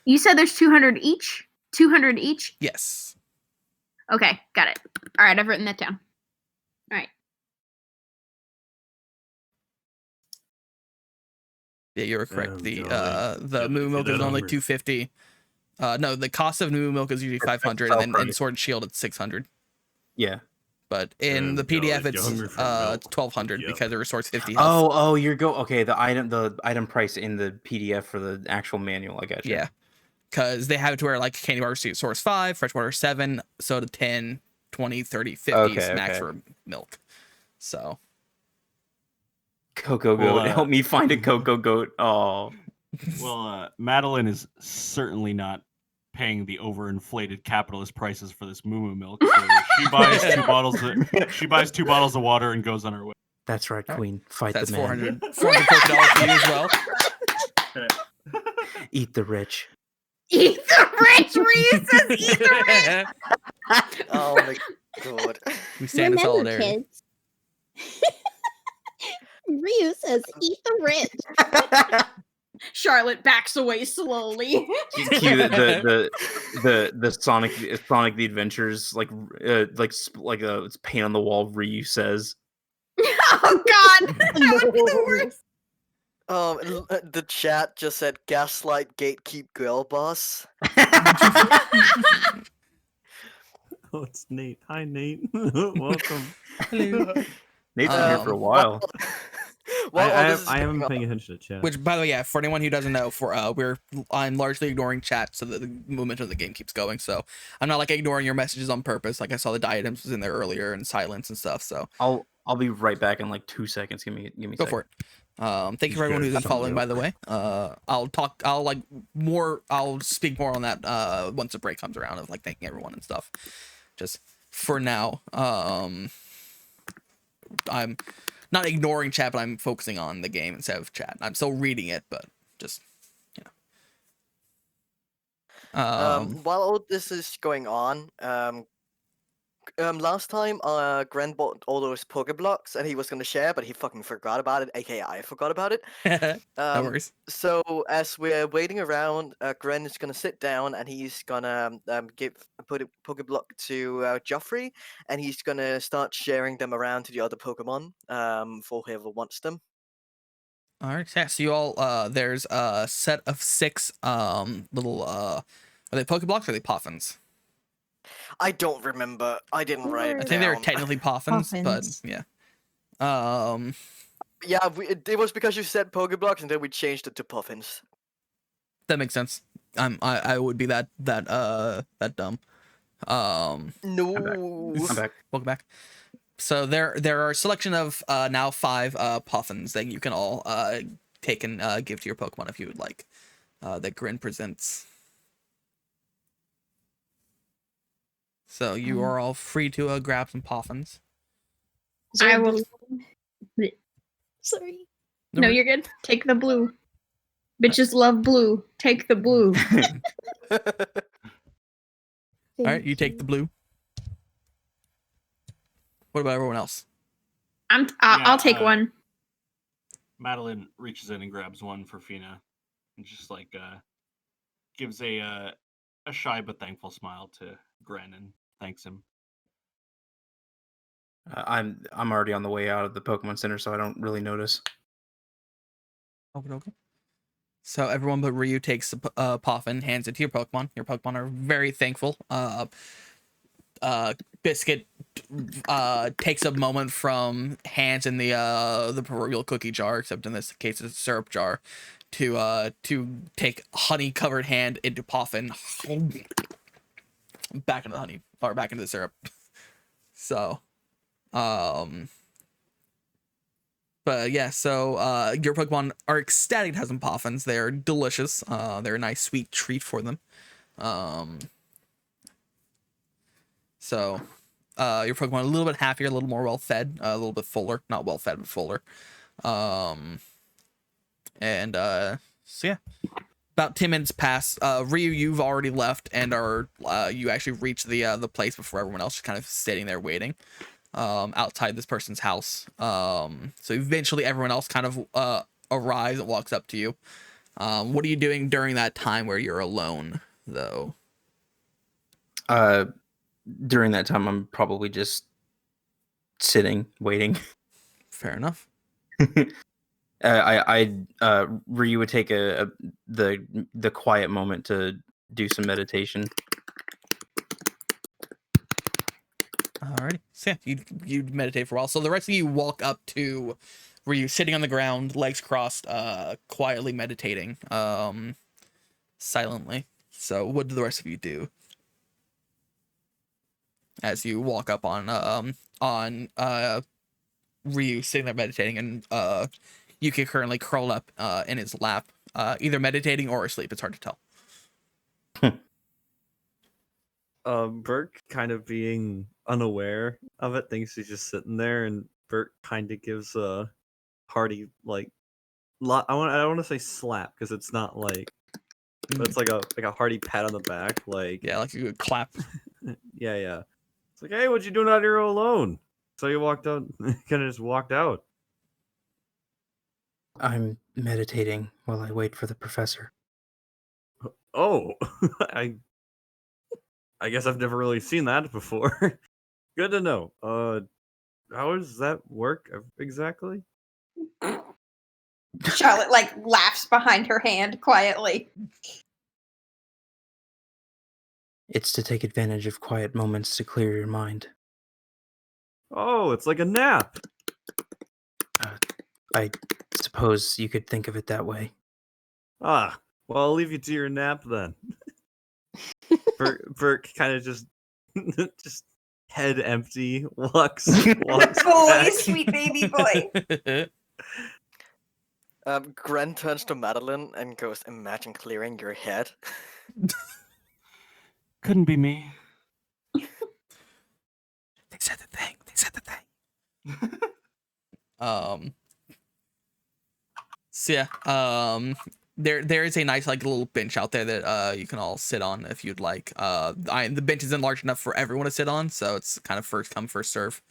You said there's 200 each? 200 each? Yes. Okay, got it. All right, I've written that down. All right. Yeah, you were correct. Oh, The golly. the Yep, Moo if Milk you're is that only hungry. 250. No, the cost of Moo Milk is usually 500, and then in Sword and Shield it's 600. Yeah. But in Oh, the God, PDF if you're it's hungry for milk, it's 1200 yep. because it restores 50 health. Oh, okay. The item price in the PDF for the actual manual. I got you. Yeah, because they have it to where like candy bar source 5, freshwater 7, soda 10, 20, 30, 50 is max for milk. So Cocoa Goat, Well, help me find a Cocoa Goat. Oh, Well, Madeline is certainly not paying the overinflated capitalist prices for this Moo Moo milk. So she buys 2 bottles. She buys 2 bottles of water and goes on her way. that's right, All right. Queen. Fight that's the man. 400 Poké Dollars for you as well. Eat the rich. Eat the rich, Ryu says eat the rich. Oh my god. We stand in Remember, solidarity. kids. Ryu says, "Eat the rich." Charlotte backs away slowly. Cue the Sonic the Adventures it's paint on the wall. Ryu says. Oh God, that would be the worst. The chat just said gaslight gatekeep girl boss. Oh, it's Nate. Hi, Nate. Welcome. Hello. Nate's been here for a while. I haven't been paying attention to chat. Which, by the way, yeah, for anyone who doesn't know, I'm largely ignoring chat so that the movement of the game keeps going. So I'm not like ignoring your messages on purpose. Like I saw the diadems was in there earlier and silence and stuff. So I'll be right back in like 2 seconds. Give me go for it. Thank you for everyone who's been following, by the way. I'll speak more on that once the break comes around of like thanking everyone and stuff. Just for now, I'm not ignoring chat, but I'm focusing on the game instead of chat. I'm still reading it, but just While all this is going on, last time, Gren bought all those Pokeblocks and he was gonna share, but he fucking forgot about it, aka I forgot about it. no worries. So as we're waiting around, Gren is gonna sit down and he's gonna put a Pokeblock to Joffrey, and he's gonna start sharing them around to the other Pokemon for whoever wants them. All right, yeah. So you all, there's a set of 6 little are they Pokeblocks or are they Poffins? I don't remember. I didn't write it I down. think they're technically Poffins, but Poffins. yeah. Yeah, it was because you said Pokeblocks and then we changed it to Poffins. That makes sense. I would be that dumb. No. I'm back. Welcome back. So there are a selection of now 5 Poffins that you can all take and give to your Pokemon if you would like. That Grin presents. So you are all free to grab some Poffins. Is there I a will. blue- Sorry. No, worries. you're good. Take the blue. Bitches love blue. Take the blue. All right, you take the blue. What about everyone else? I'll take one. Madeline reaches in and grabs one for Fina, and just like gives a shy but thankful smile to Gren and thanks him. I'm already on the way out of the Pokemon Center, so I don't really notice. Okay. So everyone but Ryu takes a Poffin, hands it to your Pokemon. Your Pokemon are very thankful. Biscuit takes a moment from hands in the proverbial cookie jar, except in this case it's a syrup jar, to take honey covered hand into Poffin, back into the honey or back into the syrup. So, but yeah, so your Pokemon are ecstatic to have some Poffins. They're delicious. They're a nice sweet treat for them. So your Pokemon a little bit happier, a little more well fed, a little bit fuller, not well fed but fuller. And So yeah, about 10 minutes pass. Ryu, you've already left and are you actually reach the place before everyone else is kind of sitting there waiting outside this person's house. So eventually everyone else kind of arrives and walks up to you. What are you doing during that time where you're alone, though? During that time, I'm probably just sitting, waiting. Fair enough. Ryu would take the quiet moment to do some meditation. Alrighty. So yeah, you meditate for a while. So the rest of you walk up to Ryu sitting on the ground, legs crossed, quietly meditating, silently. So what do the rest of you do as you walk up on Ryu sitting there meditating, and Yuki currently curled up in his lap, either meditating or asleep. It's hard to tell. Burke, kind of being unaware of it, thinks he's just sitting there, and Burke kind of gives a hearty, like, I don't want to say slap because it's not like, but it's like a hearty pat on the back, like, Yeah, like a good clap. yeah. It's like, hey, what you doing out here alone? So you walked out, kind of just walked out. I'm meditating while I wait for the professor. Oh, I guess I've never really seen that before. Good to know. How does that work exactly? Charlotte like laughs behind her hand quietly. It's to take advantage of quiet moments to clear your mind. Oh, it's like a nap. I suppose you could think of it that way. Ah, well, I'll leave you to your nap then. Burke kind of just head empty walks Boy, back. sweet baby boy. Gren turns to Madeline and goes, "Imagine clearing your head." Couldn't be me. They said the thing. So yeah, there is a nice like little bench out there that you can all sit on if you'd like. The bench isn't large enough for everyone to sit on, so it's kind of first come first serve.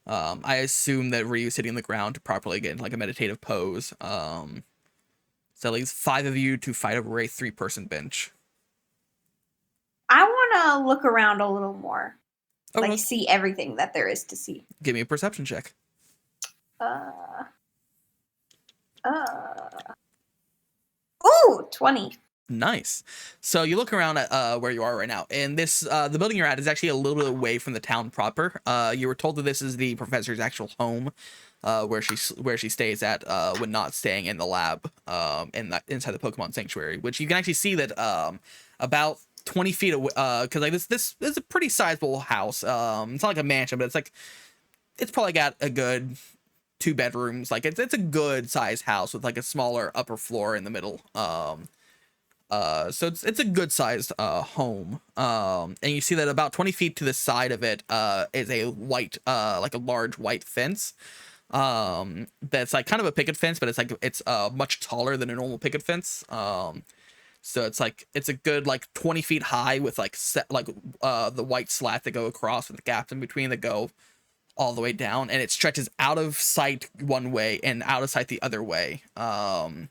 I assume that Ryu's sitting on the ground to properly get in like a meditative pose. So at least 5 of you to fight over a 3-person bench. I want to look around a little more. Okay. Like, see everything that there is to see. Give me a perception check. Ooh, 20. Nice. So you look around at where you are right now, and this the building you're at is actually a little bit away from the town proper. You were told that this is the professor's actual home, where she stays at when not staying in the lab, inside the Pokemon Sanctuary, which you can actually see that about 20 feet away, because like this is a pretty sizable house. It's not like a mansion, but it's probably got a good 2 bedrooms. Like it's a good sized house with like a smaller upper floor in the middle. So it's a good sized home. And you see that about 20 feet to the side of it is a white like a large white fence. That's like kind of a picket fence, but it's much taller than a normal picket fence. So it's a good like 20 feet high with like the white slat that go across with the gaps in between that go all the way down, and it stretches out of sight one way and out of sight the other way. And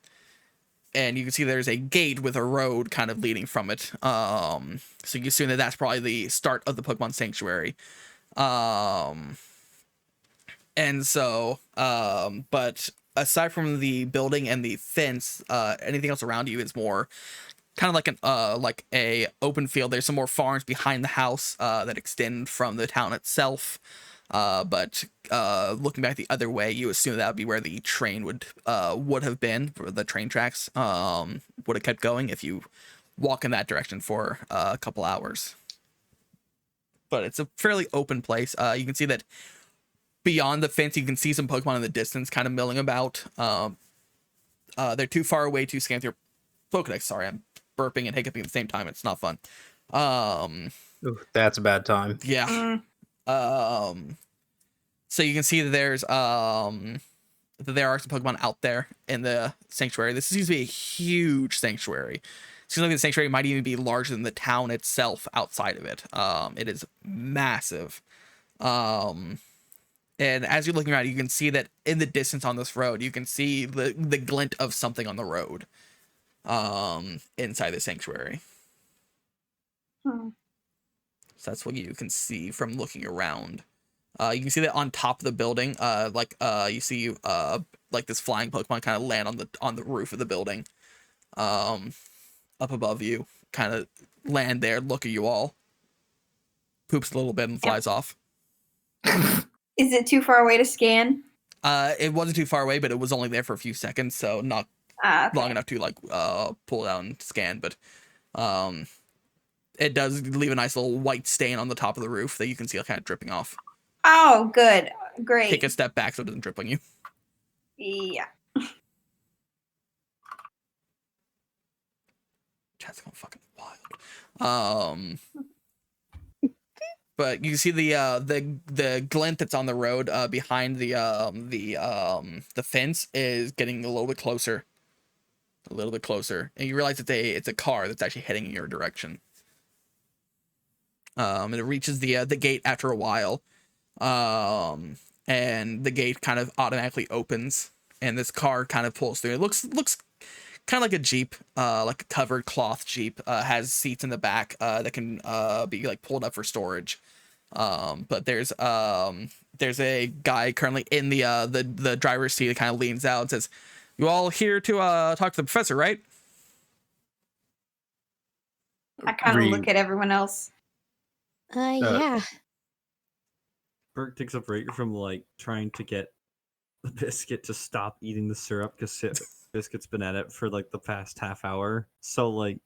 you can see there's a gate with a road kind of leading from it. So you assume that that's probably the start of the Pokemon Sanctuary. And so, but aside from the building and the fence, anything else around you is more kind of like a open field. There's some more farms behind the house that extend from the town itself. But looking back the other way, you assume that would be where the train would have been, or the train tracks would have kept going if you walk in that direction for a couple hours. But it's a fairly open place. You can see that beyond the fence, you can see some Pokemon in the distance kind of milling about. They're too far away to scan through Pokedex. Sorry, I'm burping and hiccuping at the same time. It's not fun. Ooh, that's a bad time. Yeah. So you can see that there's that there are some Pokemon out there in the sanctuary. This seems to be a huge sanctuary. Seems like the sanctuary might even be larger than the town itself outside of it. It is massive. And as you're looking around, you can see that in the distance on this road, you can see the glint of something on the road inside the sanctuary. Hmm. So that's what you can see from looking around. You can see that on top of the building, you see like this flying Pokemon kind of land on the roof of the building, up above you, kind of land there, look at you all, poops a little bit and flies off. Is it too far away to scan? It wasn't too far away, but it was only there for a few seconds, so not Okay. long enough to like pull it out and scan. But it does leave a nice little white stain on the top of the roof that you can see kind of dripping off. Oh, good. Great. Take a step back so it doesn't drip on you. Yeah. Chat's going fucking wild. But you can see the glint that's on the road behind the fence is getting a little bit closer. And you realize it's a car that's actually heading in your direction. And it reaches the gate after a while. And the gate kind of automatically opens and this car kind of pulls through. It looks kind of like a Jeep, like a covered cloth Jeep, has seats in the back that can be like pulled up for storage. But there's a guy currently in the driver's seat that kind of leans out and says, "You all here to talk to the professor, right?" I kind of look at everyone else. Yeah. Bert takes a break from like trying to get the biscuit to stop eating the syrup because biscuit's been at it for like the past half hour. So like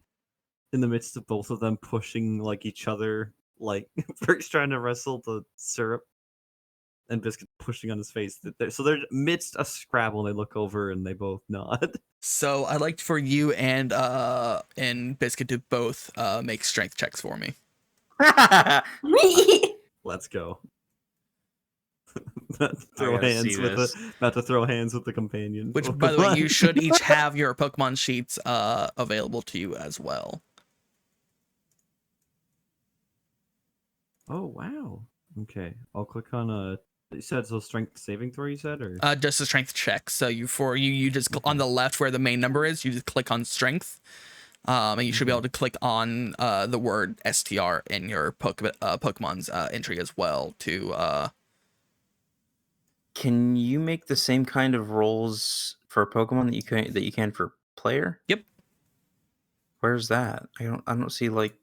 in the midst of both of them pushing like each other, like Bert's trying to wrestle the syrup and Biscuit pushing on his face. So they're amidst a scrabble and they look over and they both nod. So I'd like for you and Biscuit to both make strength checks for me. Let's go. About to throw hands with the companion. Which, by the way, you should each have your Pokemon sheets available to you as well. Oh wow. Okay, I'll click on You said so strength saving throw. You said or just a strength check. So you just on the left where the main number is, you just click on strength, and you should be able to click on the word STR in your Pokemon's entry as well to. Can you make the same kind of rolls for a Pokemon that you can for player? Yep. Where's that? I don't see like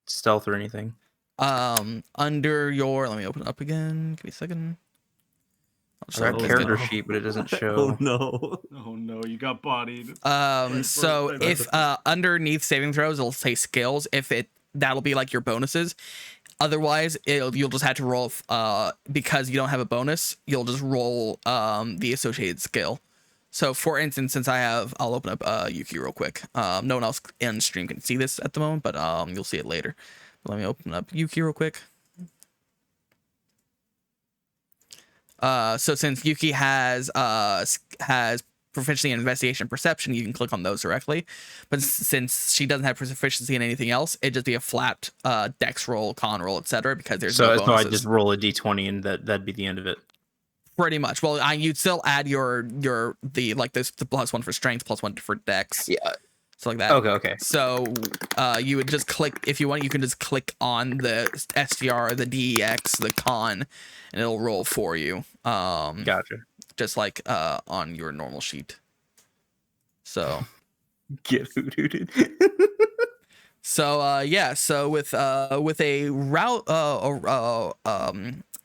stealth or anything. Under your, let me open it up again. Give me a second. I got character sheet, but it doesn't show. Oh no! Oh no! You got bodied. So if underneath saving throws, it'll say skills. That'll be like your bonuses. Otherwise, you'll just have to roll. Because you don't have a bonus, you'll just roll the associated skill. So, for instance, since I'll open up Yuki real quick. No one else in stream can see this at the moment, but you'll see it later. Let me open up Yuki real quick. So since Yuki has proficiency in investigation and perception, you can click on those directly. But since she doesn't have proficiency in anything else, it'd just be a flat dex roll, con roll, etc. Because there's no bonuses. So I just roll a d20 and that'd be the end of it. Pretty much. Well, you'd still add the +1 for strength, +1 for dex. Yeah. So like that. Okay. So you would just click, if you want, you can just click on the STR, the DEX, the con, and it'll roll for you. Gotcha. Just like on your normal sheet. So get hooted. So yeah, so with a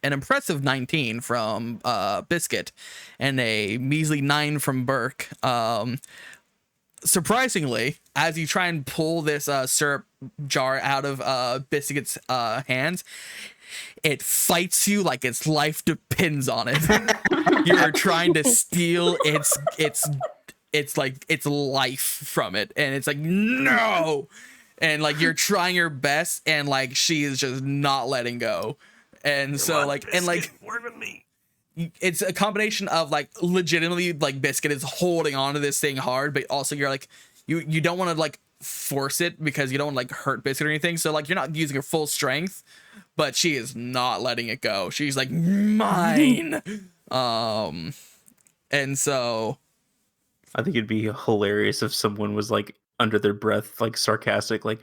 an impressive 19 from Biscuit and a measly 9 from Burke, surprisingly, as you try and pull this syrup jar out of Biscuit's hands, it fights you like its life depends on it. You're trying to steal its life from it, and it's like, no, and like you're trying your best, and like she is just not letting go. And so like, and like, more than me. it's a combination of like legitimately like Biscuit is holding on to this thing hard, but also you're like you don't want to like force it because you don't want to like hurt Biscuit or anything. So like you're not using her full strength, but she is not letting it go. She's like mine. And so I think it'd be hilarious if someone was like under their breath, like sarcastic, like,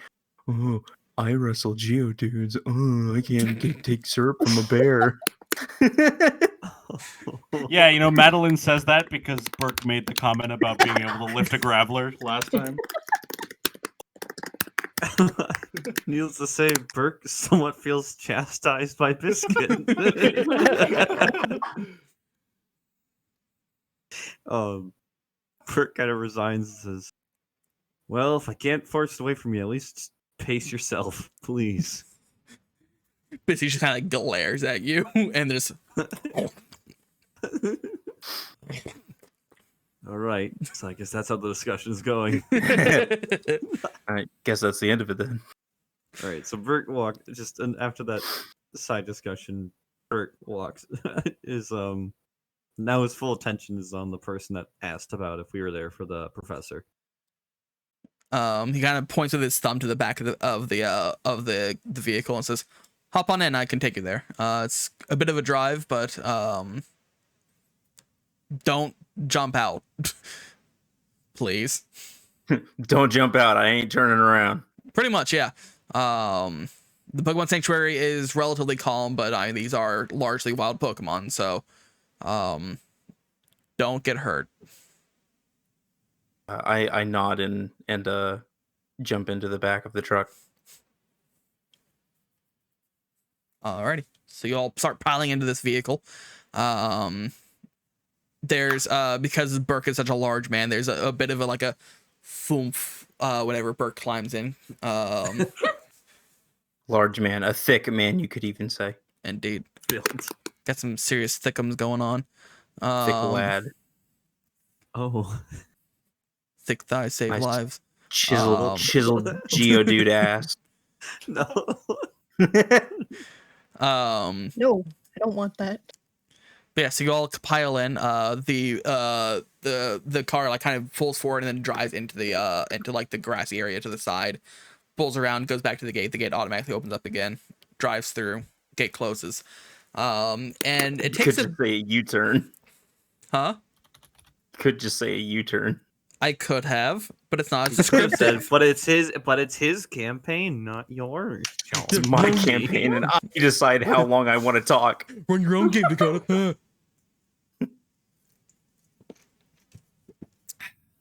"Oh, I wrestle Geodudes. Oh, I can't take syrup from a bear." Yeah, you know, Madeline says that because Burke made the comment about being able to lift a graveler last time. Needless to say, Burke somewhat feels chastised by Biscuit. Burke kind of resigns and says, "Well, if I can't force it away from you, at least pace yourself, please." Biscuit just kind of glares at you, and there's All right, so I guess that's how the discussion is going. I guess that's the end of it then. All right, so Burke walked and after that side discussion, Burke walks is now his full attention is on the person that asked about if we were there for the professor. He kind of points with his thumb to the back of the vehicle and says, "Hop on in, I can take you there. It's a bit of a drive, but don't jump out, please." Don't jump out. I ain't turning around. Pretty much, yeah. The Pokemon Sanctuary is relatively calm, but these are largely wild Pokemon, so don't get hurt. I nod and jump into the back of the truck. Alrighty, so you all start piling into this vehicle. There's because Burke is such a large man, there's a bit of a thoomph whenever Burke climbs in. Large man, a thick man, you could even say. Indeed, got some serious thickums going on. Thick lad. Oh, thick thighs save Nice. Lives. Chiseled Geodude ass. no. No, I don't want that. But yeah, so you all pile in. The car like kind of pulls forward and then drives into the grassy area to the side, pulls around, goes back to the gate. The gate automatically opens up again, drives through, gate closes. And it takes Could just say a U-turn. Huh? Could just say a U-turn. I could have, but it's not Said, scripted. but it's his campaign, not yours. It's my campaign, and I decide how long I want to talk. Run your own game, Dakota.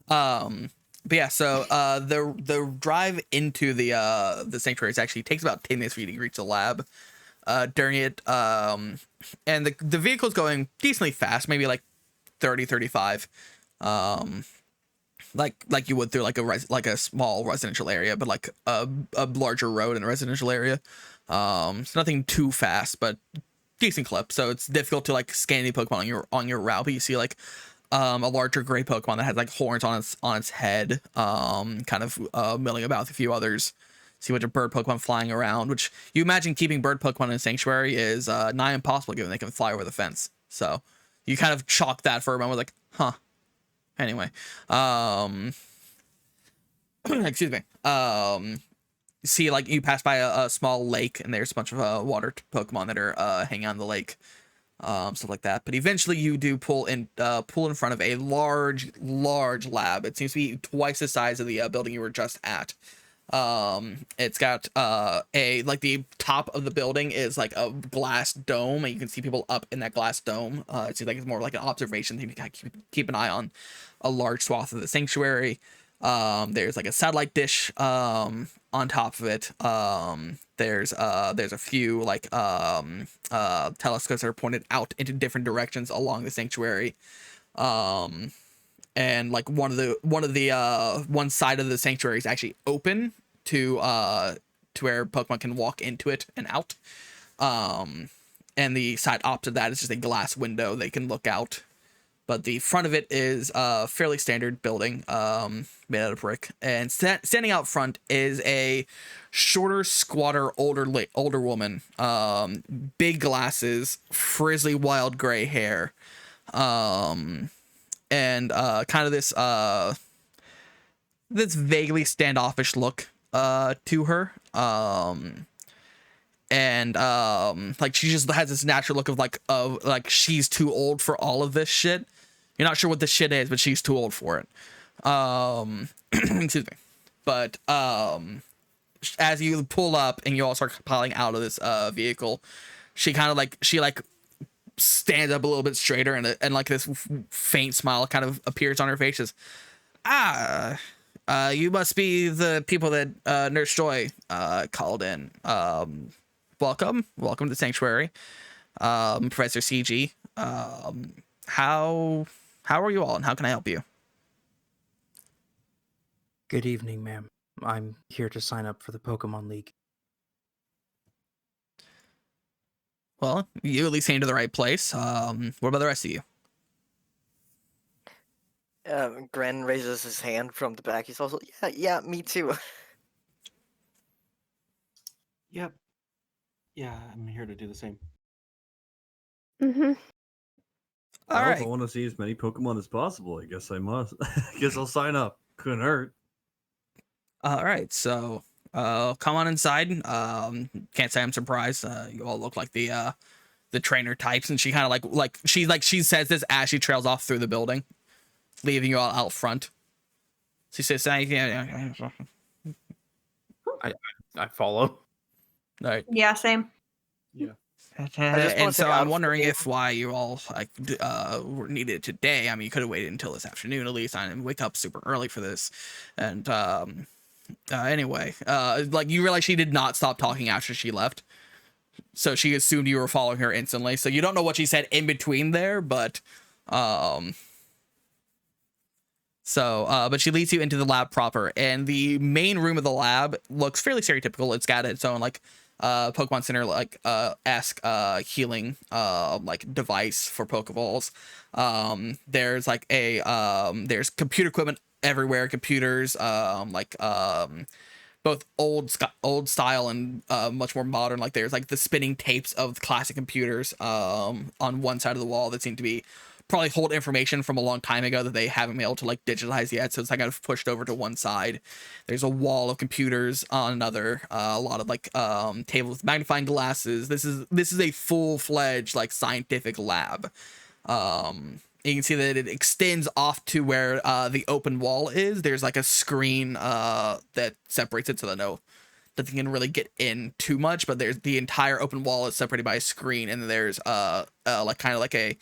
But yeah, so the drive into the sanctuary actually takes about 10 minutes for you to reach the lab. During it, and the vehicle's going decently fast, maybe like 30, 35. Like you would through like a small residential area, but like a larger road in a residential area. It's nothing too fast, but decent clip. So it's difficult to like scan any Pokemon on your route, but you see like a larger gray Pokemon that has like horns on its head, kind of milling about with a few others. See a bunch of bird Pokemon flying around, which you imagine keeping bird Pokemon in a sanctuary is nigh impossible given they can fly over the fence. So you kind of chalk that for a moment, like, huh. Anyway, excuse me. See, like you pass by a small lake, and there's a bunch of water Pokemon that are hanging on the lake, stuff like that. But eventually, you do pull in front of a large lab. It seems to be twice the size of the building you were just at. It's got the top of the building is like a glass dome, and you can see people up in that glass dome. It seems like it's more like an observation thing to keep an eye on a large swath of the sanctuary. There's like a satellite dish on top of it. There's a few like telescopes that are pointed out into different directions along the sanctuary. And like one side of the sanctuary is actually open to where Pokemon can walk into it and out. And the side opposite that is just a glass window they can look out. but the front of it is a fairly standard building, made out of brick. And standing out front is a shorter, squatter, older woman, big glasses, frizzly, wild gray hair, and kind of this vaguely standoffish look to her. And like she just has this natural look of like she's too old for all of this shit. You're not sure what this shit is, but she's too old for it. Excuse me. But as you pull up and you all start piling out of this vehicle, she kind of like stands up a little bit straighter, and like this faint smile kind of appears on her face. Says, you must be the people that Nurse Joy called in. Welcome to Sanctuary, Professor CG. How are you all, and how can I help you? Good evening, ma'am. I'm here to sign up for the Pokemon League. Well, you at least came to the right place. What about the rest of you? Gren raises his hand from the back. He's also, yeah, me too. Yep. Yeah, I'm here to do the same. Mm-hmm. All right. If I want to see as many Pokemon as possible, I guess I must. I guess I'll sign up. Couldn't hurt. All right, so come on inside. Can't say I'm surprised. You all look like the trainer types, and she kind of she says this as she trails off through the building, leaving you all out front. She says, "I follow." All right. Yeah, same. Yeah. And so I'm wondering if why you all were needed today. I mean, you could have waited until this afternoon at least. I didn't wake up super early for this, and anyway, like you realize she did not stop talking after she left, so she assumed you were following her instantly. So you don't know what she said in between there, but but she leads you into the lab proper, and the main room of the lab looks fairly stereotypical. It's got its own like Pokemon Center like esque healing like device for Pokeballs. There's like a there's computer equipment everywhere, computers both old style and much more modern. Like there's like the spinning tapes of the classic computers on one side of the wall that seem to be probably hold information from a long time ago that they haven't been able to like digitize yet, so it's like kind of pushed over to one side. There's a wall of computers on another, a lot of like tables with magnifying glasses. This is a full-fledged like scientific lab. You can see that it extends off to where the open wall is. There's like a screen that separates it, so that nothing can really get in too much, but there's the entire open wall is separated by a screen, and then there's like kind of like a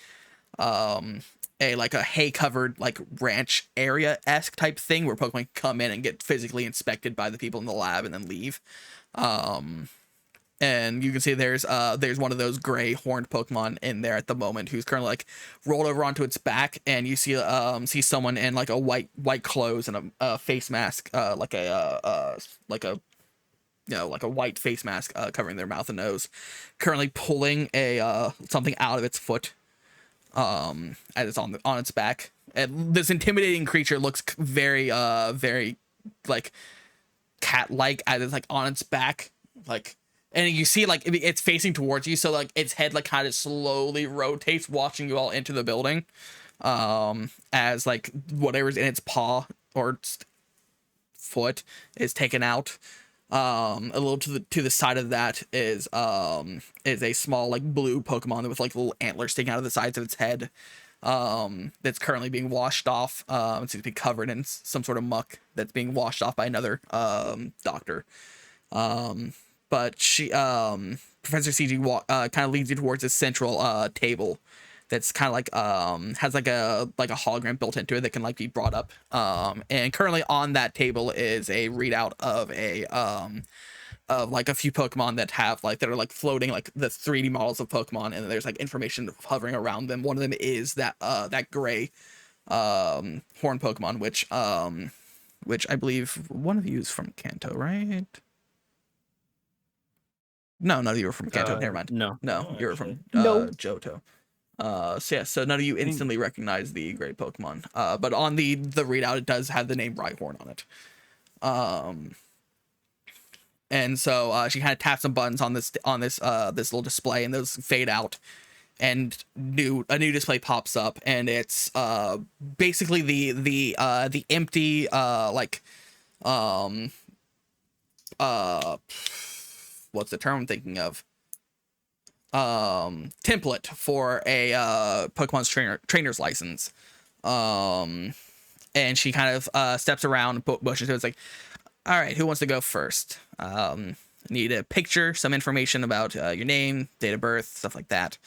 hay covered like ranch area-esque type thing where Pokemon can come in and get physically inspected by the people in the lab and then leave. And you can see there's one of those gray horned Pokemon in there at the moment who's currently like rolled over onto its back, and you see someone in like a white clothes and a face mask, like a white face mask covering their mouth and nose, currently pulling a something out of its foot. As it's on its back, and this intimidating creature looks very like cat-like as it's like on its back, like, and you see like it's facing towards you, so like its head like kind of slowly rotates, watching you all into the building, as like whatever's in its paw or foot is taken out. A little to the side of that is a small like blue Pokemon with like little antlers sticking out of the sides of its head, that's currently being washed off. It seems to be covered in some sort of muck that's being washed off by another doctor. But she Professor CG kind of leads you towards a central table that's kind of like has like a hologram built into it that can like be brought up, and currently on that table is a readout of of like a few Pokemon that are like floating, like the 3D models of Pokemon, and there's like information hovering around them. One of them is that gray horn Pokemon, which I believe one of you is from Kanto, right? No, none of you are from Kanto. Never mind. No, you were from No. Johto. So none of you instantly recognize the gray Pokemon. But on the readout, it does have the name Rhyhorn on it. And so she kind of taps some buttons on this little display, and those fade out, and a new display pops up, and it's basically the empty what's the term I'm thinking of? Template for a Pokemon's trainer's license. And she kind of steps around, motions to it. It's like, all right, who wants to go first? Need a picture, some information about your name, date of birth, stuff like that.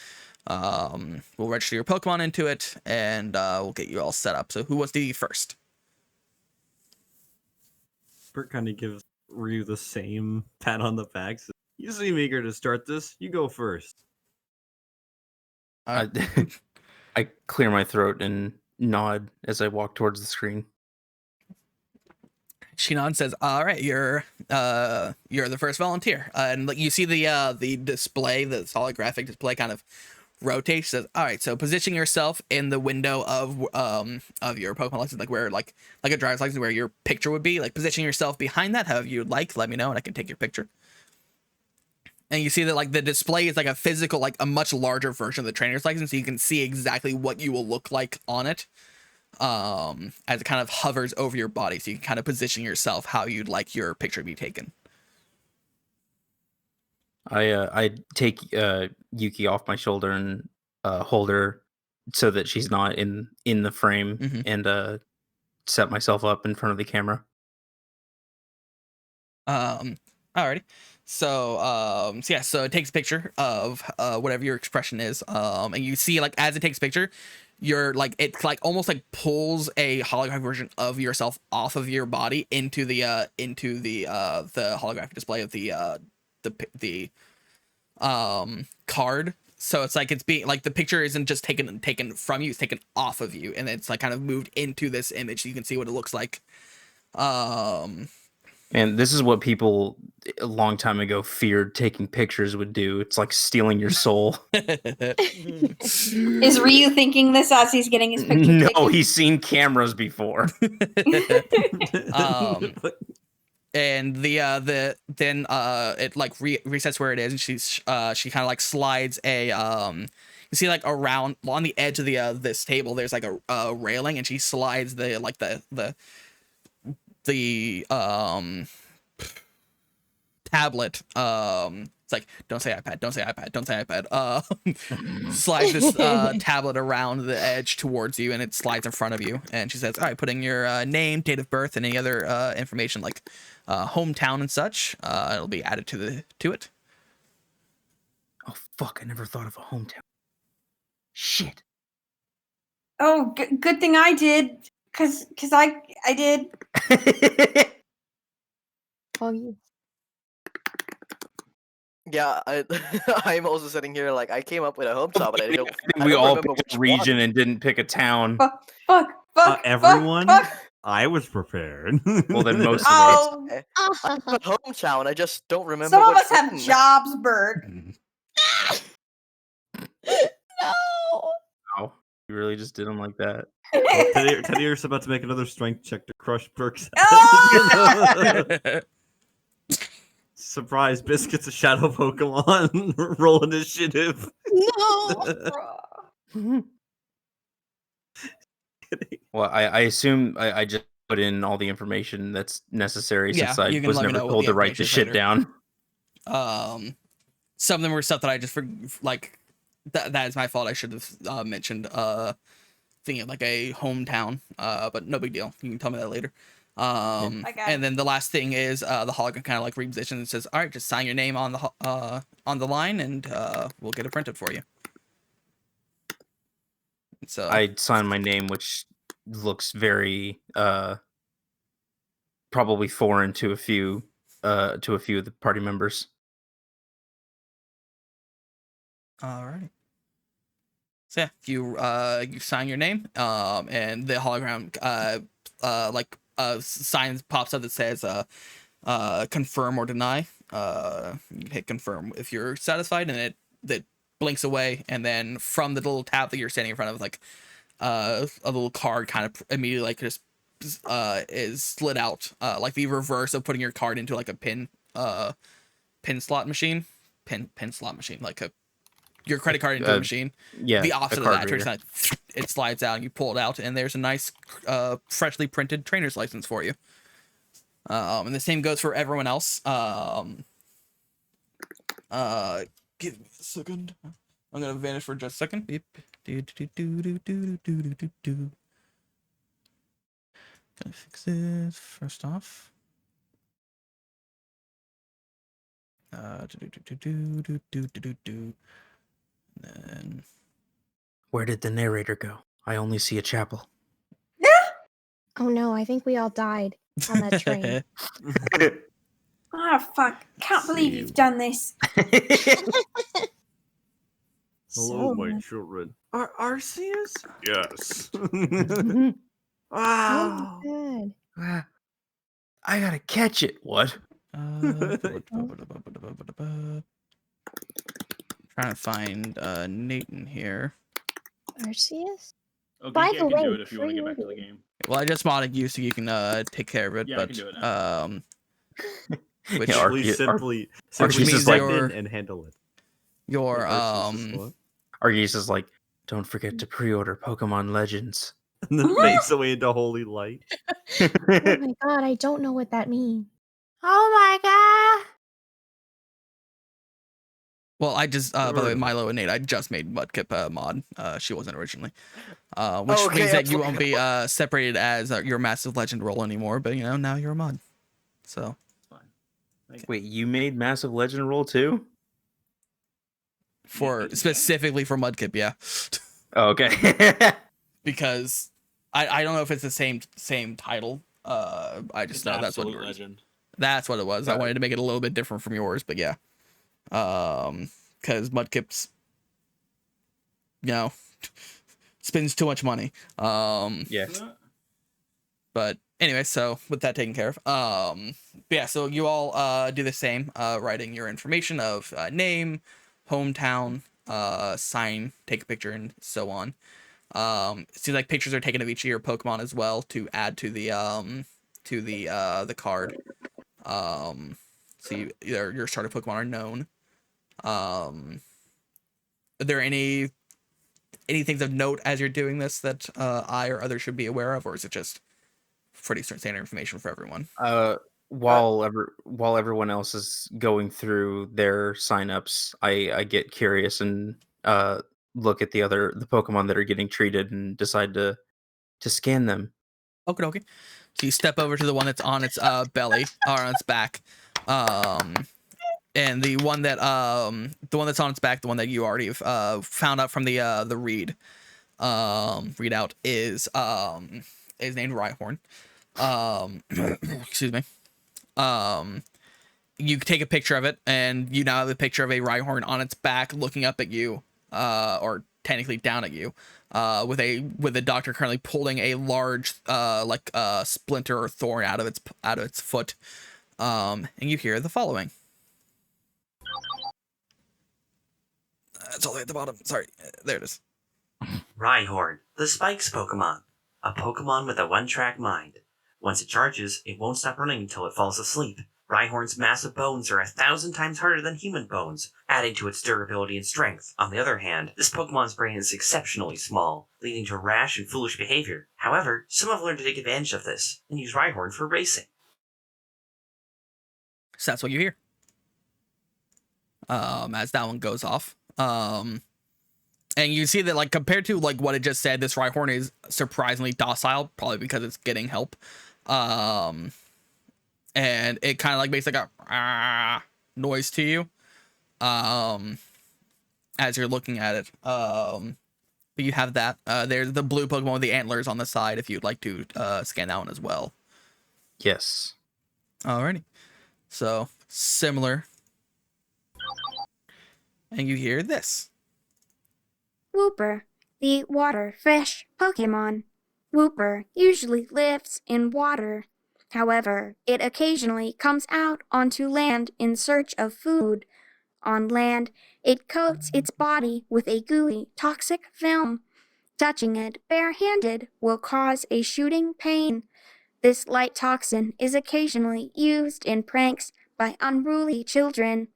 We'll register your Pokemon into it, and we'll get you all set up. So who wants to be first? Bert kind of gives Ryu the same pat on the back. Says, you seem eager to start this. You go first. I clear my throat and nod as I walk towards the screen. Shinon says, "All right, you're the first volunteer." And like you see the display, the holographic display, kind of rotates. Says, "All right, so position yourself in the window of your Pokemon license, like where like a driver's license, where your picture would be. Like position yourself behind that, however you'd like. Let me know, and I can take your picture." And you see that like the display is like a physical, like a much larger version of the trainer's license, so you can see exactly what you will look like on it. As it kind of hovers over your body, so you can kind of position yourself how you'd like your picture to be taken. I take Yuki off my shoulder and hold her so that she's not in the frame, and set myself up in front of the camera. Alrighty. So so it takes a picture of whatever your expression is, and you see like as it takes a picture, you're like it like almost like pulls a holographic version of yourself off of your body into the holographic display of the card. So it's like it's being like the picture isn't just taken from you, it's taken off of you, and it's like kind of moved into this image so you can see what it looks like. And this is what people a long time ago feared taking pictures would do. It's like stealing your soul. Is Ryu thinking this as he's getting his picture No, taken? he's seen cameras before. And it like resets where it is, and she kind of like slides a you see like around on the edge of this table there's like a railing, and she slides the tablet, it's like don't say iPad, slides this tablet around the edge towards you, and it slides in front of you, and she says, all right, putting your name, date of birth, and any other information like hometown and such, it'll be added to it. Oh fuck, I never thought of a hometown. Shit. Oh, good thing I did, cause I did. Oh, you. Yeah, I'm also sitting here like I came up with a hometown, but I don't. We all remember picked a which region one. and didn't pick a town. Fuck, everyone? fuck. I was prepared. Well, then most of us. Oh, I have a hometown. I just don't remember. some of which us have one. jobs, Bert. No. Wow, you really just did them like that. Teddy's about to make another strength check to crush Burke's Ah! Surprise, Biscuit's a shadow Pokemon. Roll initiative. No. Well, I assume I just put in all the information that's necessary, Yeah, since I you can was let me never know what told the to write this shit information down. Some of them were stuff that I just like that is my fault. I should have mentioned thinking of like a hometown, but no big deal. You can tell me that later. I got And it. then the last thing is the hologram kind of like repositions and says, all right, just sign your name on the line, and we'll get it printed for you. So I signed my name, which looks very probably foreign to a few of the party members. Alrighty. So yeah, you sign your name, and the hologram sign pops up that says confirm or deny. You hit confirm if you're satisfied, and blinks away, and then from the little tab that you're standing in front of, like a little card kind of immediately like just is slid out, like the reverse of putting your card into like a pin slot machine, like your credit card into a machine. Yeah, The a opposite of card that, where it's reader. not- it slides out and you pull it out, and there's a nice freshly printed trainer's license for you. And the same goes for everyone else. Give me a second. I'm gonna vanish for just a second. Beep. Gonna fix this first off. Then Where did the narrator go? I only see a chapel. Oh no, I think we all died on that train. Oh, fuck. Can't believe you've done this. Hello, So my much- children. Are Arceus? Yes. Oh Wow. my god. Ah, I gotta catch it. What? trying to find Nate in here. Arceus? Oh, By Geeky, the I can do way, it if you want to get back to the pre-order. game. Well, I just modded you so you can take care of it. Yeah, I but can do it now. which Yeah, Please simply Arceus is step like- in and handle it. your Arceus is what? Arceus is like, don't forget to pre-order Pokemon Legends. And then fades away into holy light. Oh my god, I don't know what that means. Oh my god! well, I just by the way, Sure. Milo and Nate, I just made Mudkip mod. She wasn't originally, which Okay, means that you absolutely won't be separated as your massive legend role anymore. But now you're a mod. So Wait, you made Massive Legend roll too? for specifically for Mudkip, yeah. Oh, okay. Because I don't know if it's the same title. I just know that's what Absolute yours. legend. That's what it was. I Got it. wanted to make it a little bit different from yours, but yeah. Because Mudkip's, spends too much money. Yeah. But anyway, so with that taken care of, yeah. So you all do the same, writing your information of name, hometown, sign, take a picture, and so on. It seems like pictures are taken of each of your Pokemon as well to add to the card. So your starter Pokemon are known. Are there any things of note as you're doing this that I or others should be aware of, or is it just pretty standard information for everyone? While everyone else is going through their signups, I get curious and look at the Pokemon that are getting treated and decide to scan them. Okay. So you step over to the one that's on its belly or on its back, and the one that's on its back, the one that you already found out from the readout is named Rhyhorn. Excuse me. You take a picture of it, and you now have a picture of a Rhyhorn on its back, looking up at you, or technically down at you, with a doctor currently pulling a large, splinter or thorn out of its foot. And you hear the following. It's all the way at the bottom. Sorry, there it is. Rhyhorn, the Spikes Pokemon. A Pokemon with a one-track mind. Once it charges, it won't stop running until it falls asleep. Rhyhorn's massive bones are 1,000 times harder than human bones, adding to its durability and strength. On the other hand, this Pokemon's brain is exceptionally small, leading to rash and foolish behavior. However, some have learned to take advantage of this, and use Rhyhorn for racing. So that's what you hear. As that one goes off. And you see that, like, compared to like what it just said, this Rhyhorn is surprisingly docile, probably because it's getting help. And it kind of like makes like a noise to you, as you're looking at it. But you have that. There's the blue Pokemon with the antlers on the side if you'd like to scan that one as well. Yes. Alrighty. So similar. And you hear this. Wooper, the water fish Pokemon. Wooper usually lives in water. However, it occasionally comes out onto land in search of food. On land, it coats its body with a gooey, toxic film. Touching it barehanded will cause a shooting pain. This light toxin is occasionally used in pranks by unruly children,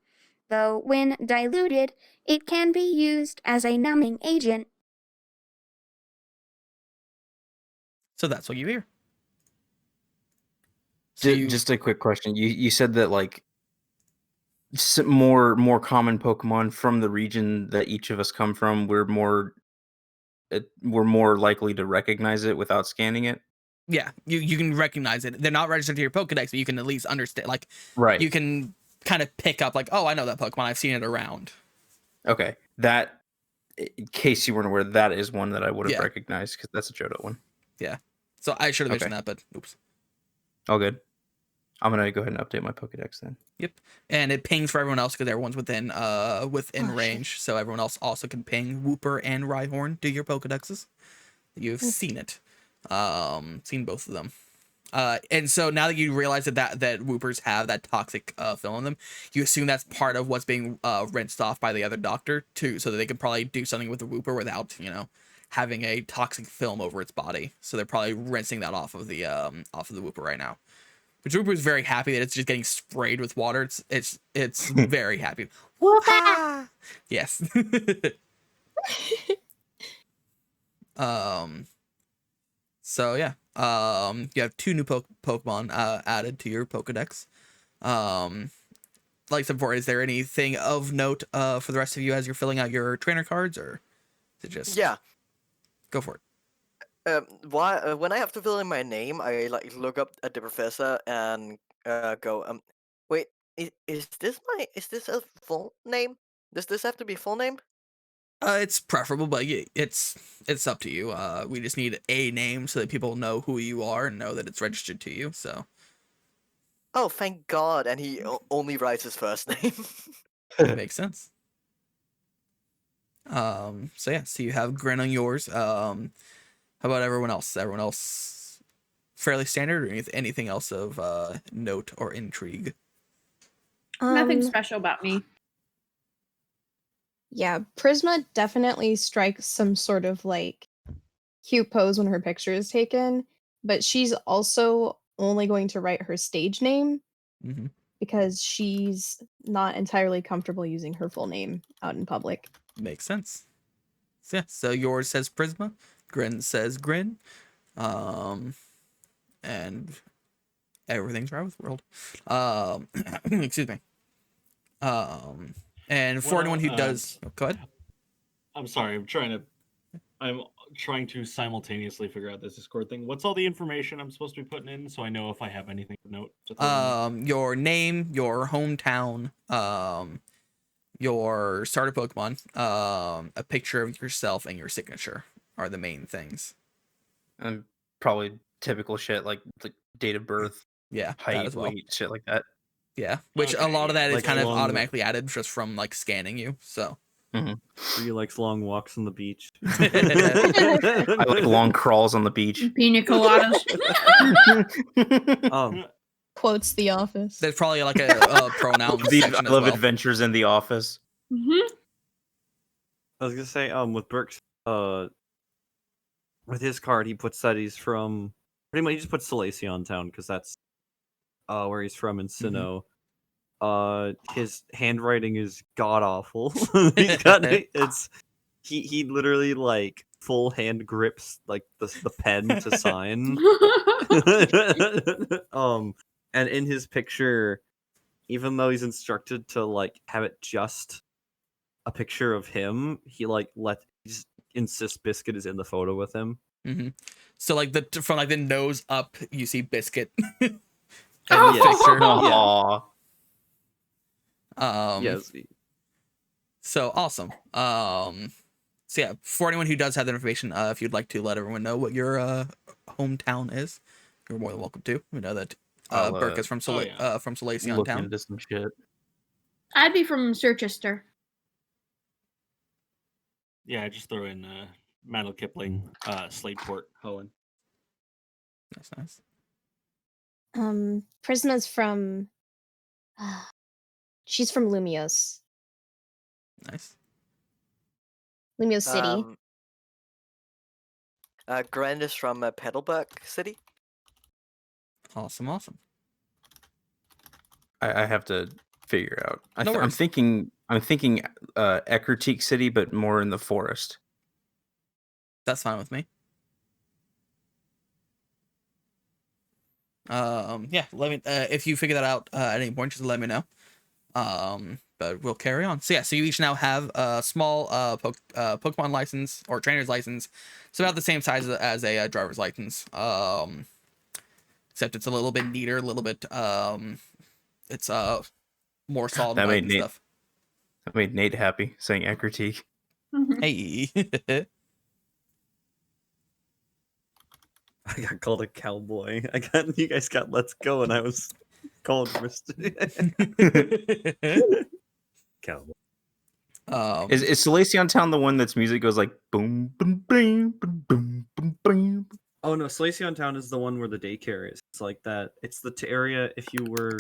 though when diluted, it can be used as a numbing agent. So that's what you hear. So you, Just a quick question. You said that like more common Pokemon from the region that each of us come from, we're more likely to recognize it without scanning it. yeah, you can recognize it. They're not registered to your Pokedex, but you can at least understand. Like, Right. you can kind of pick up, like, oh, I know that Pokemon. I've seen it around. Okay. That, in case you weren't aware, that is one that I would have Yeah. recognized because that's a Johto one. Yeah. So I should have mentioned Okay. that, but oops. All good. I'm gonna go ahead and update my Pokedex then. Yep. And it pings for everyone else because everyone's within Oh, shit. range. So everyone else also can ping Wooper and Rhyhorn to your Pokedexes. You've seen it. Seen both of them. And so now that you realize that Woopers have that toxic film in them, you assume that's part of what's being rinsed off by the other doctor too, so that they can probably do something with the Wooper without, having a toxic film over its body. So they're probably rinsing that off of the Wooper right now. Which Wooper is very happy that it's just getting sprayed with water. It's very happy. Wooper! Yes. So yeah. You have 2 new Pokemon added to your Pokedex. Like I said before, is there anything of note for the rest of you as you're filling out your trainer cards, or is it just Yeah. go for it? When I have to fill in my name, I like look up at the professor and go, wait, is this a full name? Does this have to be full name? It's preferable, but it's up to you. We just need a name so that people know who you are and know that it's registered to you. So Oh, thank God! And he only writes his first name. it makes sense. So yeah, so you have Grin on yours. How about everyone else? Everyone else fairly standard, or anything else of note or intrigue? Nothing Um, special about me. yeah, Prisma definitely strikes some sort of like cute pose when her picture is taken, but she's also only going to write her stage name Mm-hmm. because she's not entirely comfortable using her full name out in public. Makes sense. So, yeah, so yours says Prisma, Grin says Grin, and everything's right with World. Excuse me. And for anyone who does, go ahead. I'm sorry. I'm trying to simultaneously figure out this Discord thing. What's all the information I'm supposed to be putting in so I know if I have anything to note? To throw in there? Your name, your hometown, your starter Pokemon, a picture of yourself, and your signature are the main things. And probably typical shit like date of birth, Yeah, that height, as well. weight, shit like that. Yeah, which a Okay, lot of that is Like kind of long- automatically added just from like scanning you. So He likes long walks on the beach. I like long crawls on the beach. Pina coladas. Quotes The Office. there's probably like a pronoun section I as love well. Adventures in the Office. Mm-hmm. I was gonna say, with Burke's, with his card, he puts that he's from. Pretty much, he just puts Salacion Town because that's where he's from in Sinnoh. His handwriting is god awful. He's got he literally like full hand grips like the pen to sign. And in his picture, even though he's instructed to like have it just a picture of him, he just insists Biscuit is in the photo with him. Mm-hmm. So like from like the nose up, you see Biscuit. And Oh, the picture. Aww. Yes. So awesome. So yeah, for anyone who does have that information, if you'd like to let everyone know what your hometown is, you're more than welcome to. We know that Burke is from from Salacion Look Town. into some shit. I'd be from Circhester. Yeah, just throw in Madeline Kipling, Slateport, Hoenn. Nice. Prisma's from she's from Lumios. Nice. Lumio City. Grand is from Petalburg City. Awesome. I have to figure out. No I'm worries. thinking Eckerteak City, but more in the forest. That's fine with me. Yeah, let me if you figure that out at any point, just let me know. But we'll carry on. So yeah, so you each now have a small Pokemon license or trainer's license. It's about the same size as a driver's license. Except it's a little bit neater, a little bit it's more solid That white made and Nate. stuff. That made Nate happy saying Eckerteak. Hey. I got called a cowboy. You guys got Let's Go, and I was called Mr. Cowboy. Is Salacion Town the one that's music goes like boom boom boom boom boom boom boom? Oh no, Salacion Town is the one where the daycare is. It's like that. It's the area if you were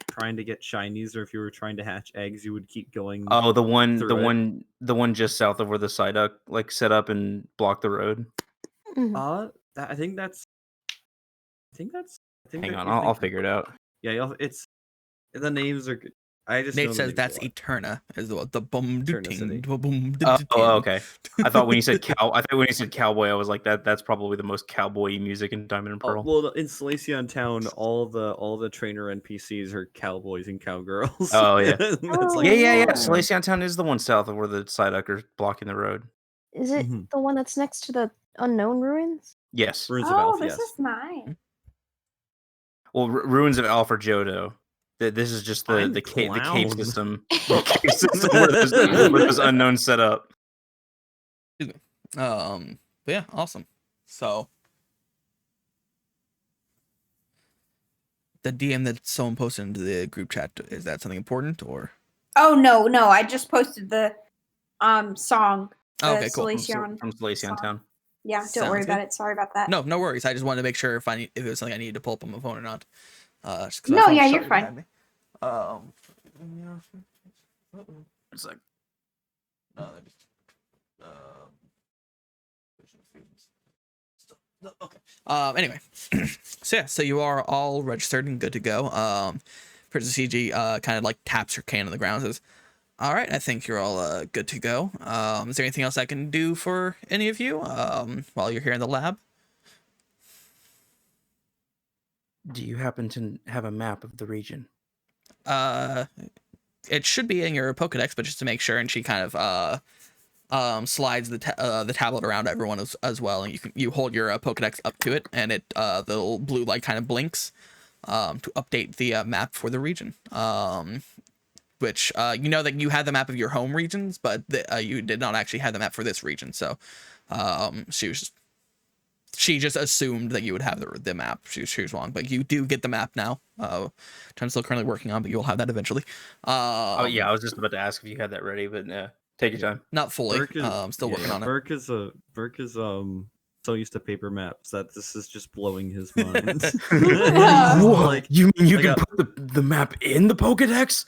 trying to get shinies or if you were trying to hatch eggs, you would keep going. Oh, the one through just south of where the Psyduck like set up and blocked the road. Mhm. I think that's. Hang that on, you I'll think- figure it out. Yeah, it's the names are good. I just know Nate the says names that's a lot. Eterna is the boom Eterna City. boom. Oh, okay. I thought when you said cowboy, I was like that's probably the most cowboy music in Diamond and Pearl. Well, in Salacion Town, all the trainer NPCs are cowboys and cowgirls. Oh, yeah. It's Oh, like, yeah. yeah. Salacion Town is the one south of where the Psyduck are blocking the road. Is it Mhm. the one that's next to the Unknown Ruins? Yes. Ruins of Oh, Alpha, this yes. is nice. Well, Ruins of Alpha Johto. This is just I'm the cave clown. system. The cave system where those unknowns set up. But yeah, awesome. So the DM that someone posted into the group chat, is that something important or? Oh no, I just posted the song. Oh, the okay, cool. Salacion From Salacion song. Town. Yeah, don't worry Sounds about good. it. Sorry about that. No worries. I just wanted to make sure if it was something I needed to pull up on my phone or not. Just 'cause my No, phone's yeah, shut you're right fine. behind me. It's like Okay. Anyway, so yeah, so you are all registered and good to go. Princess CG kind of like taps her cane on the ground and says, "All right, I think you're all good to go. Is there anything else I can do for any of you while you're here in the lab?" Do you happen to have a map of the region? It should be in your Pokedex, but just to make sure, and she kind of slides the tablet around everyone as well, and you hold your Pokedex up to it, and it the little blue light kind of blinks to update the map for the region. Which you know that you had the map of your home regions, but you did not actually have the map for this region. So she just assumed that you would have the map. She was wrong, but you do get the map now. I'm still currently working on, but you'll have that eventually. Oh yeah, I was just about to ask if you had that ready, but take your time. Not fully. Burke is, I'm still working on it. Burke is so used to paper maps that this is just blowing his mind. What? You mean you like can put the map in the Pokedex?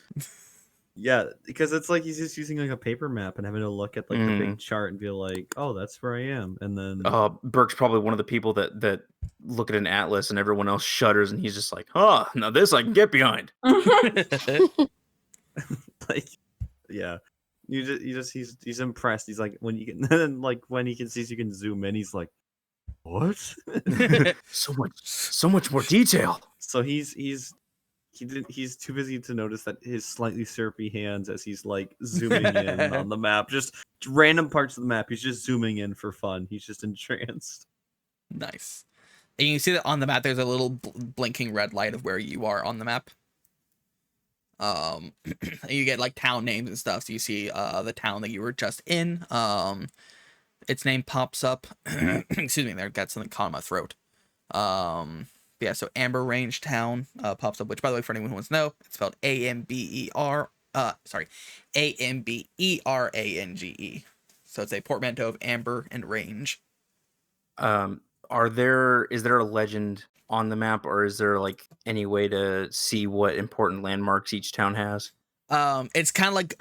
Yeah, because it's like he's just using like a paper map and having to look at like the big chart and be like, "Oh, that's where I am," and then Burke's probably one of the people that look at an atlas and everyone else shudders, and he's just like, "Huh, now this I can get behind." like, yeah, he's impressed. He's like when you can then like when he can see you can zoom in, he's like, "What?" so much more detail. So he's too busy to notice that his slightly syrupy hands as he's like zooming in on the map, just random parts of the map. He's just zooming in for fun. He's just entranced. Nice. And you see that on the map, there's a little blinking red light of where you are on the map. And you get like town names and stuff. So you see the town that you were just in. Its name pops up. Excuse me, there got something caught in my throat. Yeah, so Amber Range Town pops up, which, by the way, for anyone who wants to know, it's spelled AMBERANGE. So it's a portmanteau of Amber and Range. Is there a legend on the map, or is there like any way to see what important landmarks each town has? It's kind of like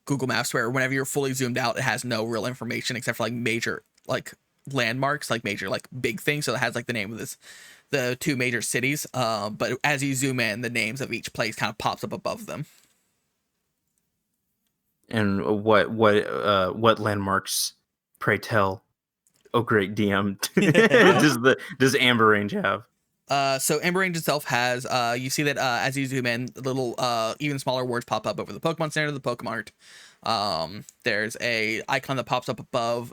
Google Maps, where whenever you're fully zoomed out, it has no real information except for like major like landmarks, like major like big things. So it has like the name of the 2 major cities. But as you zoom in, the names of each place kind of pops up above them. And what landmarks, pray tell, oh great DM, does Amber Range have? So Amber Range itself has, you see that as you zoom in, little even smaller words pop up over the Pokemon Center, the Pokemon art. There's a icon that pops up above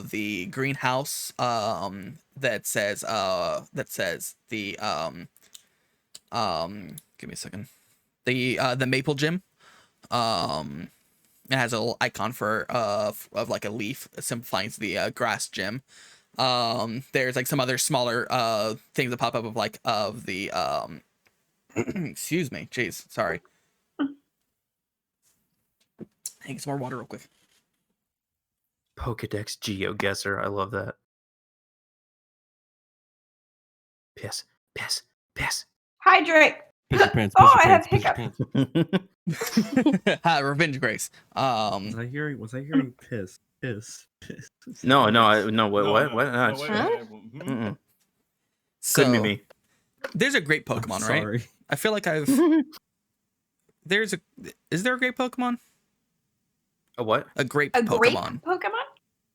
the greenhouse that says the give me a second, the Maple Gym. It has a little icon for of like a leaf simplifying the grass gym. There's like some other smaller things that pop up of like of the excuse me, jeez, sorry. Take some more water real quick. Pokedex GeoGuessr, I love that. Piss. Hydrate. Piss your pants, Oh, piss your I have pants, piss your hiccups. pants. Revenge Grace. Was I hearing piss? No, what? No, What? wait, Huh? Mm-mm. So Couldn't be me. there's a great I'm Pokemon, right? sorry. I feel like is there a great Pokemon? A what? A grape A grape Pokemon. Pokemon?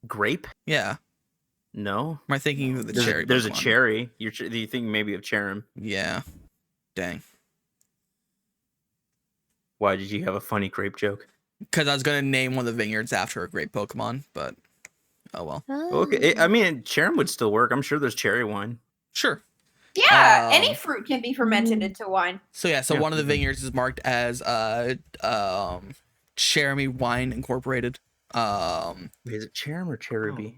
Grape? Yeah. No. Am I thinking of the cherry There's a Pokemon? cherry. Do you think maybe of Cherim? Yeah. Dang. Why did you have a funny grape joke? Because I was gonna name one of the vineyards after a great Pokemon, but oh well. Okay, I mean Cherim would still work. I'm sure there's cherry wine. Sure. Yeah, any Um, fruit can be fermented into wine. So yeah, so Yeah. one of the vineyards is marked as Cherry Wine Incorporated. Wait, is it Cherim or Cherubi?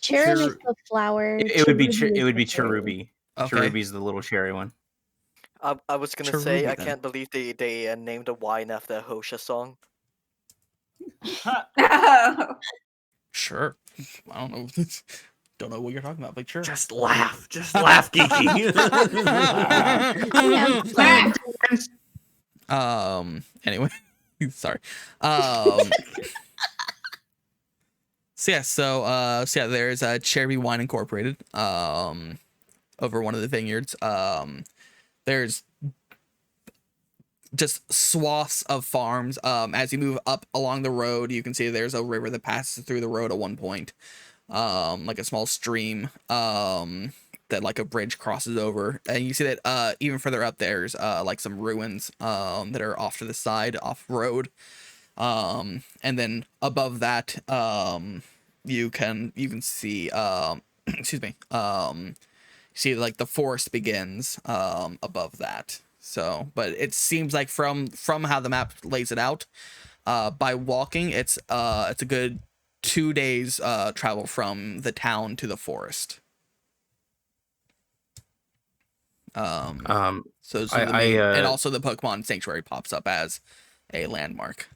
Cherry is Cher- the flower. It would be Cherubi is it would the be cherry. Cherubi. Okay. Cherubi's the little cherry one. I was gonna say Cherubi I then. can't believe they named a wine after a Hosha song. Sure. I don't know. Don't know what you're talking about, but sure. Just laugh, Geeky. Anyway, sorry. So yeah, there's Cherry Wine Incorporated over one of the vineyards. There's just swaths of farms. As you move up along the road, you can see there's a river that passes through the road at one point. Like a small stream that like a bridge crosses over, and you see that even further up there's like some ruins that are off to the side, off road. And then above that you can see excuse me, see like the forest begins above that. So but it seems like from how the map lays it out, by walking it's a good 2 days travel from the town to the forest. So and also the Pokemon Sanctuary pops up as a landmark.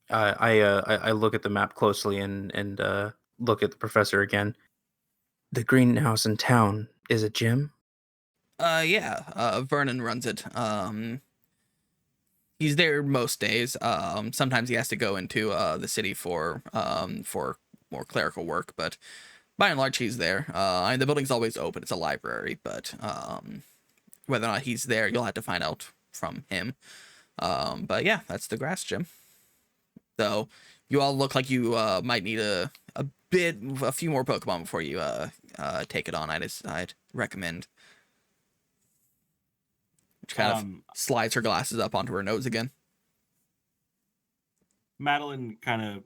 I look at the map closely and look at the professor again. The greenhouse in town is a gym? Yeah, Vernon runs it. He's there most days. Sometimes he has to go into the city for more clerical work, but by and large he's there. I mean, the building's always open. It's a library, but whether or not he's there, you'll have to find out from him. But yeah, that's the grass gym. So you all look like you might need a few more Pokemon before you take it on. I'd recommend. Which kind of slides her glasses up onto her nose again. Madeline kind of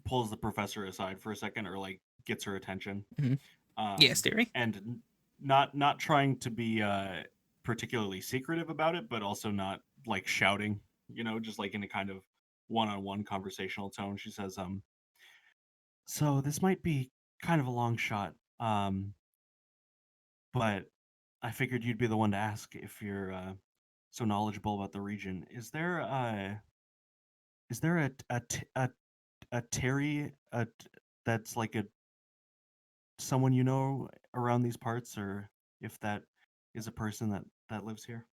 pulls the professor aside for a second, or like gets her attention. Mhm. Yes, dearie. And not trying to be particularly secretive about it, but also not like shouting, just like in a kind of one-on-one conversational tone. She says, so this might be kind of a long shot, but I figured you'd be the one to ask if you're so knowledgeable about the region. Is there a Terry that's like someone you know around these parts, or if that is a person that lives here?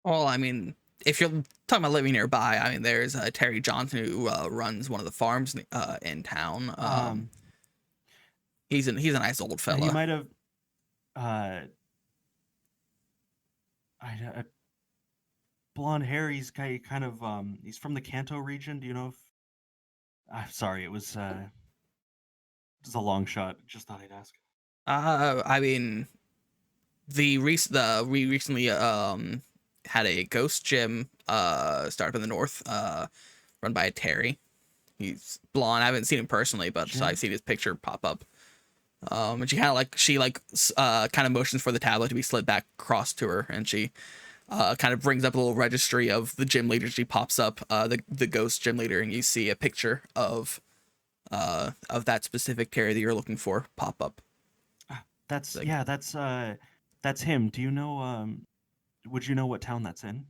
Well, I mean, if you're talking about living nearby, I mean, there's Terry Johnson who runs one of the farms in town. He's a nice old He fella. might have. Blonde hair. He's kind of. He's from the Kanto region. Do you know if? I'm sorry. It was a long shot. Just thought I'd ask. I mean, we recently had a ghost gym start up in the north, run by Terry. He's blonde. I haven't seen him personally, but Gym? I've seen his picture pop up. And she kind of motions for the tablet to be slid back across to her, and she kind of brings up a little registry of the gym leader. She pops up the ghost gym leader, and you see a picture of that specific Terry that you're looking for pop up. That's Like- that's him. Do you know? Would you know what town that's in?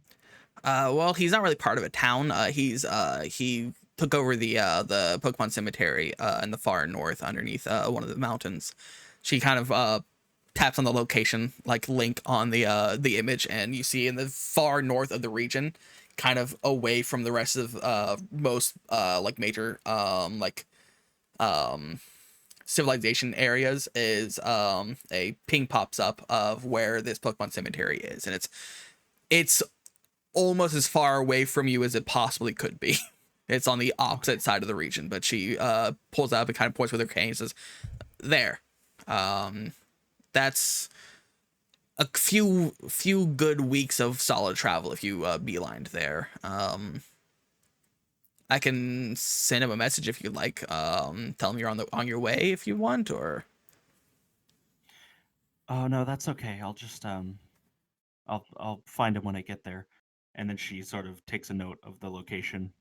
Well, he's not really part of a town. He took over the Pokemon Cemetery in the far north underneath one of the mountains. She kind of taps on the location link on the image, and you see in the far north of the region, kind of away from the rest of most major civilization areas, is a ping pops up of where this Pokemon Cemetery is, and it's almost as far away from you as it possibly could be. It's on the opposite side of the region, but she pulls up and kind of points with her cane and says, "There, that's a few good weeks of solid travel if you beelined there. I can send him a message if you'd like. Tell him you're on your way if you want, or." Oh no, that's okay. I'll just I'll find him when I get there. And then she sort of takes a note of the location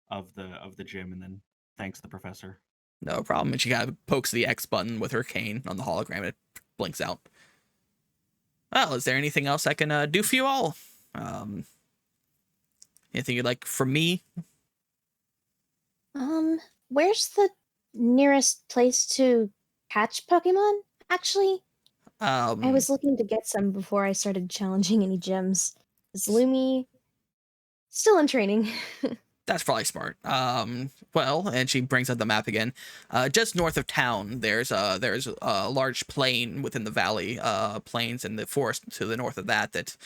of the gym and then thanks the professor. No problem. And she kind of pokes the X button with her cane on the hologram, and it blinks out. Well, is there anything else I can do for you all? Anything you'd like from me? Where's the nearest place to catch Pokemon? Actually, I was looking to get some before I started challenging any gyms. Is Lumi still in training? That's probably smart. Well, and she brings up the map again. Just north of town, there's a large plain within the valley, plains and the forest to the north of that's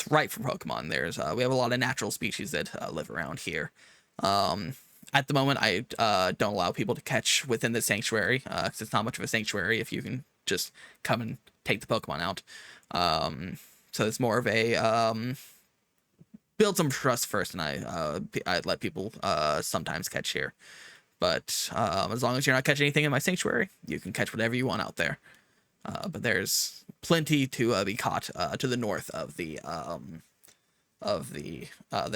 right for Pokemon. We have a lot of natural species that live around here. At the moment, I don't allow people to catch within the sanctuary, because it's not much of a sanctuary if you can just come and take the Pokemon out. So it's more of a build some trust first, and I let people sometimes catch here. But as long as you're not catching anything in my sanctuary, you can catch whatever you want out there. But there's plenty to be caught to the north of the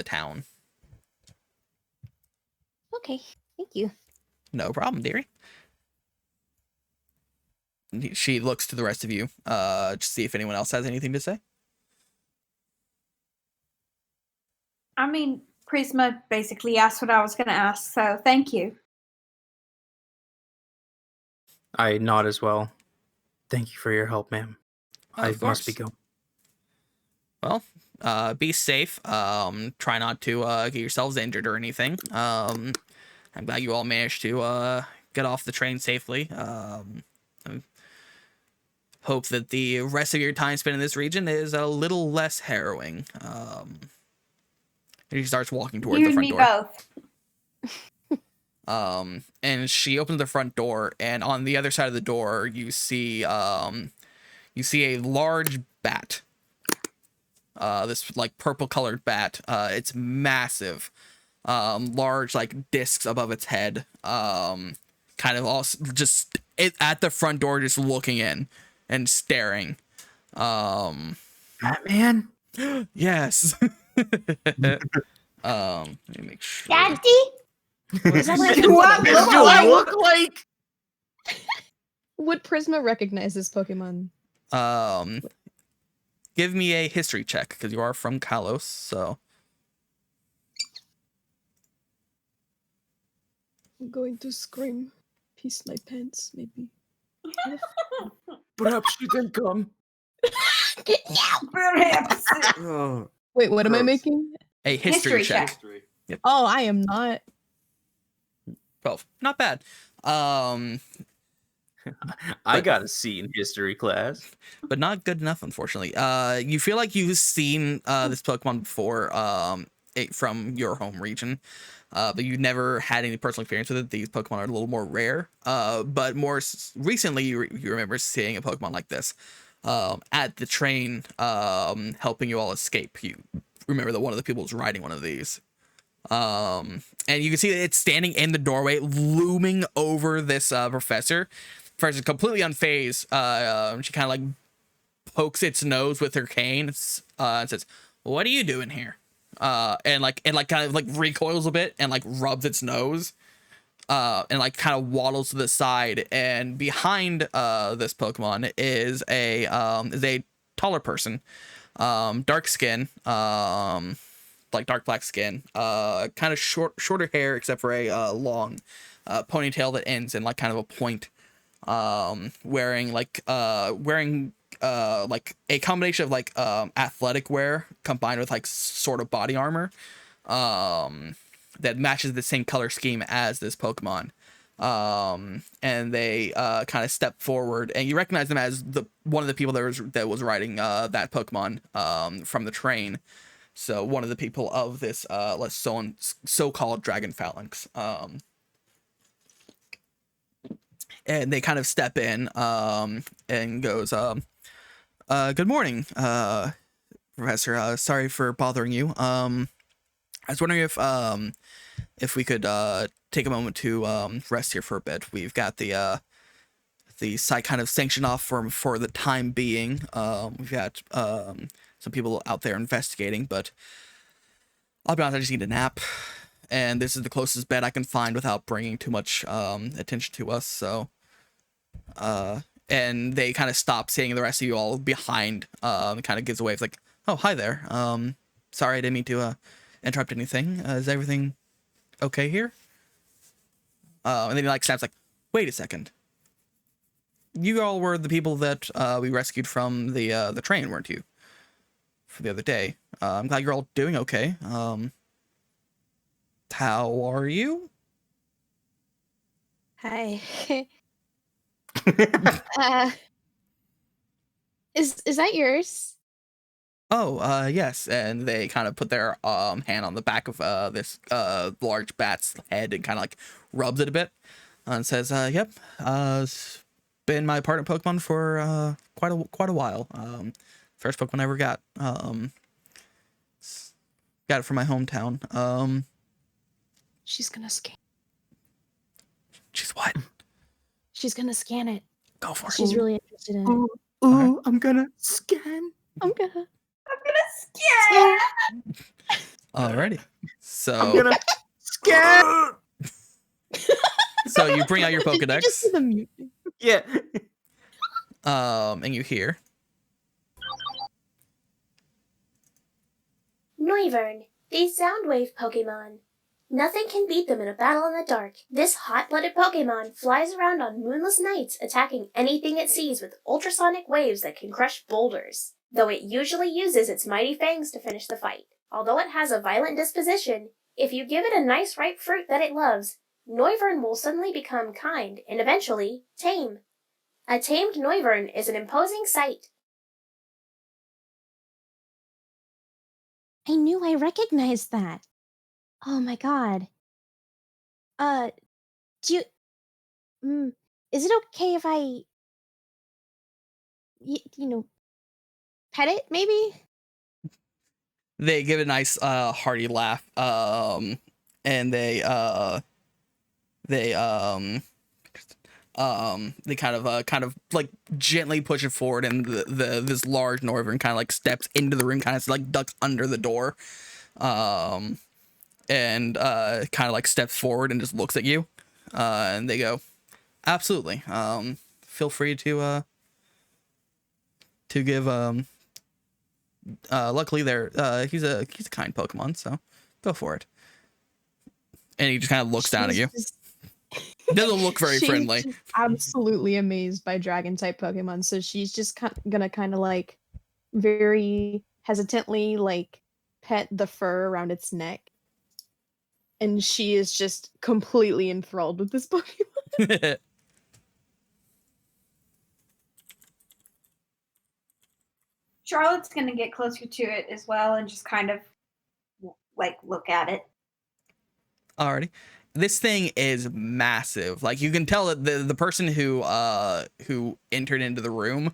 town. Okay, thank you. No problem, dearie. She looks to the rest of you to see if anyone else has anything to say. I mean, Prisma basically asked what I was going to ask, so thank you. I nod as well. Thank you for your help, ma'am. I Of must be course. going. Well, be safe. Try not to get yourselves injured or anything. I'm glad you all managed to get off the train safely. I hope that the rest of your time spent in this region is a little less harrowing. She starts walking towards You the and front me door. both. And she opens the front door, and on the other side of the door, you see a large bat. This purple colored bat. It's massive. Large discs above its head. Kind of also just at the front door, just looking in and staring. Batman? Yes. Let me make sure. Daddy? Is that what What look look like? Would Prisma recognize this Pokemon? Give me a history check, because you are from Kalos, so. I'm going to scream. Piece my pants, maybe. Perhaps you can come. Perhaps. Oh, Wait, what am I Gross. making? A history check. History. Oh, I am not. 12. Not bad. I But- got a C in history class. but not good enough, unfortunately. You feel like you've seen this Pokemon before, from your home region, but you've never had any personal experience with it. These Pokemon are a little more rare. But more recently, you remember seeing a Pokemon like this, at the train, helping you all escape. You remember that one of the people was riding one of these. And you can see that it's standing in the doorway, looming over this professor. Professor's completely unfazed. She kind of like pokes its nose with her cane and says, "What are you doing here?" And kind of like recoils a bit and like rubs its nose, and like kind of waddles to the side. And behind this Pokemon is a taller person, dark skin, like dark black skin, kind of shorter hair except for a long ponytail that ends in like kind of a point, wearing like a combination of like athletic wear combined with like sort of body armor that matches the same color scheme as this Pokemon. And they kind of step forward, and you recognize them as one of the people that was riding that Pokemon from the train. So one of the people of this so-called Dragon Phalanx. And they kind of step in and goes, "Good morning, Professor. Sorry for bothering you. I was wondering if we could take a moment to rest here for a bit. We've got the site kind of sanctioned off for the time being. We've got some people out there investigating, but I'll be honest, I just need a nap, and this is the closest bed I can find without bringing too much attention to us. So, and they kind of stop seeing the rest of you all behind. Kind of gives away. It's like, "Oh, hi there. Sorry, I didn't mean to interrupt anything. Is everything okay here?" And then he like snaps, like, "Wait a second. You all were the people that we rescued from the train, weren't you? For the other day. I'm glad you're all doing okay. How are you?" Hi. Is that yours? "Oh, yes." And they kind of put their hand on the back of this large bat's head and kind of like rubs it a bit and says, "Yep, it's been my partner Pokemon for quite a while. First Pokemon I ever got. Got it from my hometown. She's gonna scan. She's what? She's gonna scan it. Go for it." She's really interested in it. Ooh, I'm gonna scan. I'm gonna. Yeah. Alrighty. So I'm gonna scan. so you bring out your Did you just Pokedex, see the mute? Yeah. and you hear, Noivern, the Soundwave Pokemon. Nothing can beat them in a battle in the dark. This hot-blooded Pokemon flies around on moonless nights, attacking anything it sees with ultrasonic waves that can crush boulders, though it usually uses its mighty fangs to finish the fight. Although it has a violent disposition, if you give it a nice ripe fruit that it loves, Noivern will suddenly become kind and eventually tame. A tamed Noivern is an imposing sight. I knew I recognized that. Oh my god. Do you... is it okay if I... pet it, maybe? they give a nice hearty laugh, and they kind of like gently push it forward, and this large Northern kind of like steps into the room, kind of like ducks under the door, and kind of like steps forward and just looks at you, and they go, "Absolutely. Feel free to give luckily he's a kind Pokemon, so go for it." And he just kind of looks down at you. Doesn't look very She's friendly. just absolutely amazed by dragon type Pokemon, so she's just gonna kind of like very hesitantly like pet the fur around its neck. And she is just completely enthralled with this Pokemon. Charlotte's gonna get closer to it as well and just kind of like look at it. Alrighty. This thing is massive. Like you can tell that the person who entered into the room,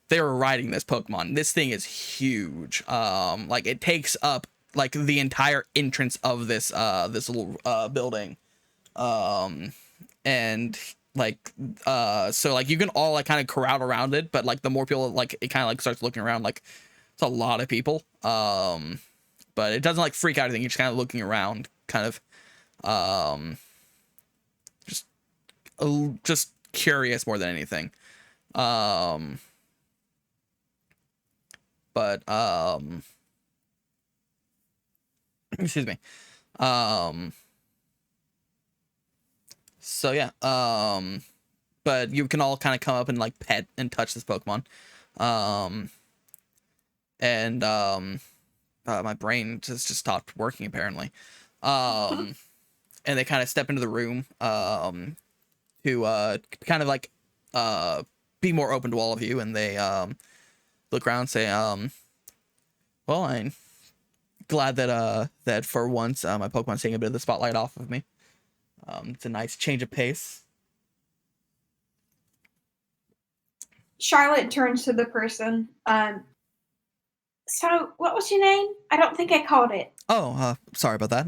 they were riding this Pokemon. This thing is huge. Like it takes up like the entire entrance of this this little building. And like so like you can all like kind of crowd around it, but like the more people, like it kind of like starts looking around, like it's a lot of people. But it doesn't like freak out anything. You're just kind of looking around, kind of just curious more than anything. But excuse me. So yeah, but you can all kind of come up and like pet and touch this Pokemon. My brain just stopped working apparently. And they kind of step into the room to kind of like be more open to all of you, and they look around and say, well, I'm glad that that for once my Pokemon's taking a bit of the spotlight off of me. It's a nice change of pace. Charlotte turns to the person. So what was your name? I don't think I called it. Oh, sorry about that.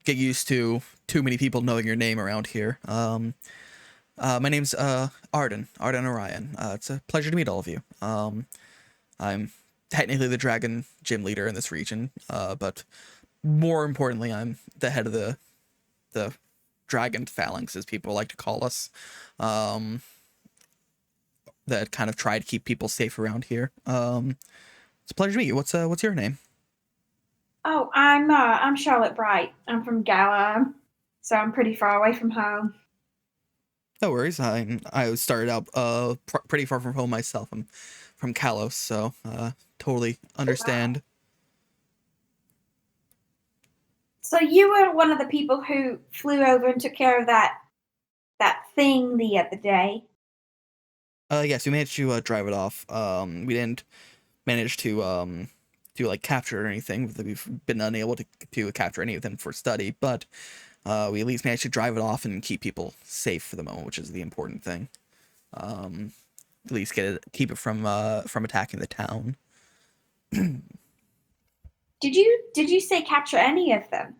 Get used to too many people knowing your name around here. My name's Arden Orion. It's a pleasure to meet all of you. I'm technically the dragon gym leader in this region, but more importantly, I'm the head of the dragon phalanx, as people like to call us. That kind of try to keep people safe around here. It's a pleasure to meet you. What's your name? Oh, I'm Charlotte Bright. I'm from Gala, so I'm pretty far away from home. No worries. I started out pretty far from home myself. I'm from Kalos, so totally understand. So you were one of the people who flew over and took care of that thing the other day. Yes, we managed to drive it off. We didn't manage to like capture it or anything. We've been unable to capture any of them for study, but we at least managed to drive it off and keep people safe for the moment, which is the important thing. At least keep it from attacking the town. Did you say capture any of them?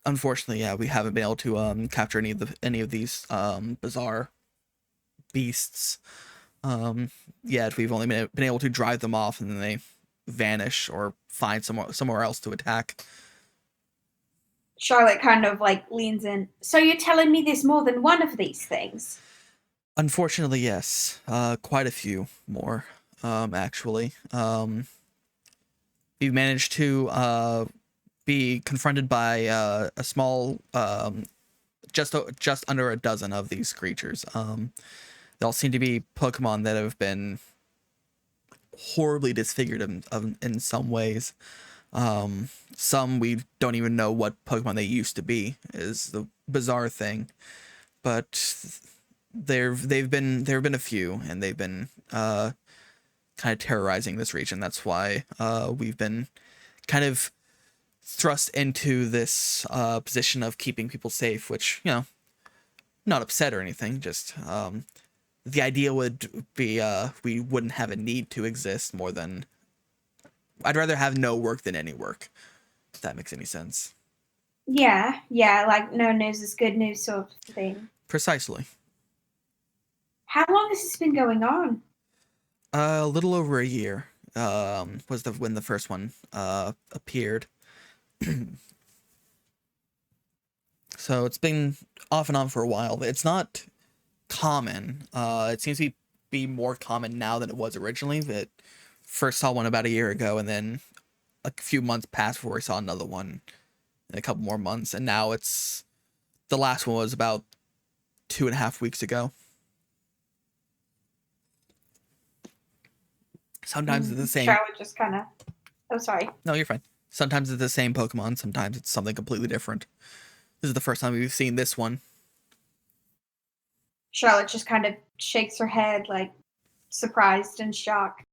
Unfortunately, yeah, we haven't been able to capture any of these bizarre beasts yet. We've only been able to drive them off, and then they vanish or find somewhere else to attack. Charlotte kind of like leans in. So you're telling me there's more than one of these things? Unfortunately, yes. Quite a few more, actually. We've managed to be confronted by a small, just under a dozen of these creatures. They all seem to be Pokemon that have been horribly disfigured in some ways. Some we don't even know what Pokemon they used to be, is the bizarre thing. But there have been a few, and they've been kind of terrorizing this region. That's why we've been kind of thrust into this position of keeping people safe, which, you know, not upset or anything, just the idea would be we wouldn't have a need to exist more than... I'd rather have no work than any work, if that makes any sense. Yeah, like no news is good news sort of thing. Precisely. How long has this been going on? A little over a year was when the first one appeared. So it's been off and on for a while. It's not common. It seems to be more common now than it was originally. It first saw one about a year ago, and then a few months passed before we saw another one, and a couple more months, and now it's... The last one was about 2.5 weeks ago. Sometimes it's the same. Charlotte just kind of. Oh, sorry. No, you're fine. Sometimes it's the same Pokemon. Sometimes it's something completely different. This is the first time we've seen this one. Charlotte just kind of shakes her head, like surprised and shocked.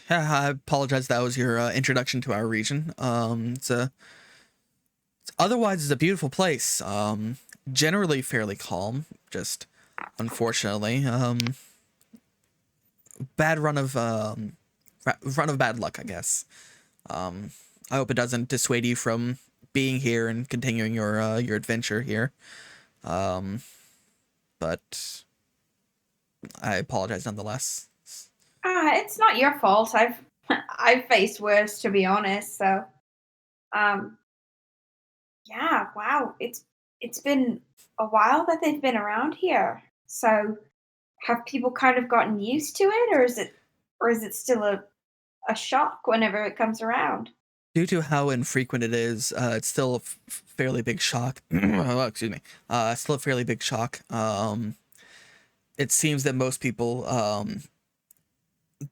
I apologize. That was your introduction to our region. Otherwise, it's a beautiful place. Generally fairly calm. Just unfortunately, bad run of bad luck, I guess. I hope it doesn't dissuade you from being here and continuing your adventure here. But I apologize nonetheless. It's not your fault. I've faced worse, to be honest. So, yeah, wow. It's been a while that they've been around here. So, have people kind of gotten used to it, or is it still a shock whenever it comes around? Due to how infrequent it is, it's still a fairly big shock. Oh, excuse me. Still a fairly big shock. It seems that most people,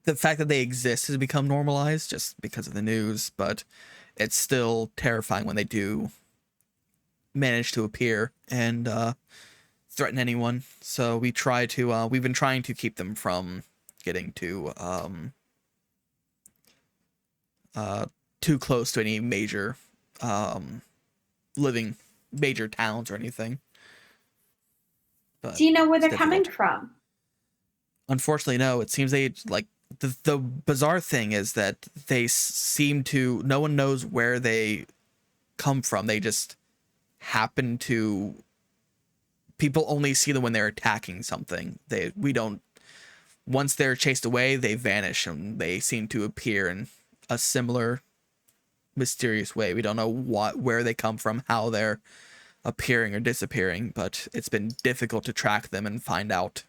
the fact that they exist has become normalized just because of the news, but it's still terrifying when they do manage to appear and threaten anyone. So we've been trying to keep them from getting too close to any major living major towns or anything. But Do you know where it's they're coming difficult. from? Unfortunately, no. It seems they like the bizarre thing is that they seem to. No one knows where they come from. They just happen to. People only see them when they're attacking something. We don't. Once they're chased away, they vanish and they seem to appear in a similar mysterious way. We don't know where they come from, how they're appearing or disappearing, but it's been difficult to track them and find out.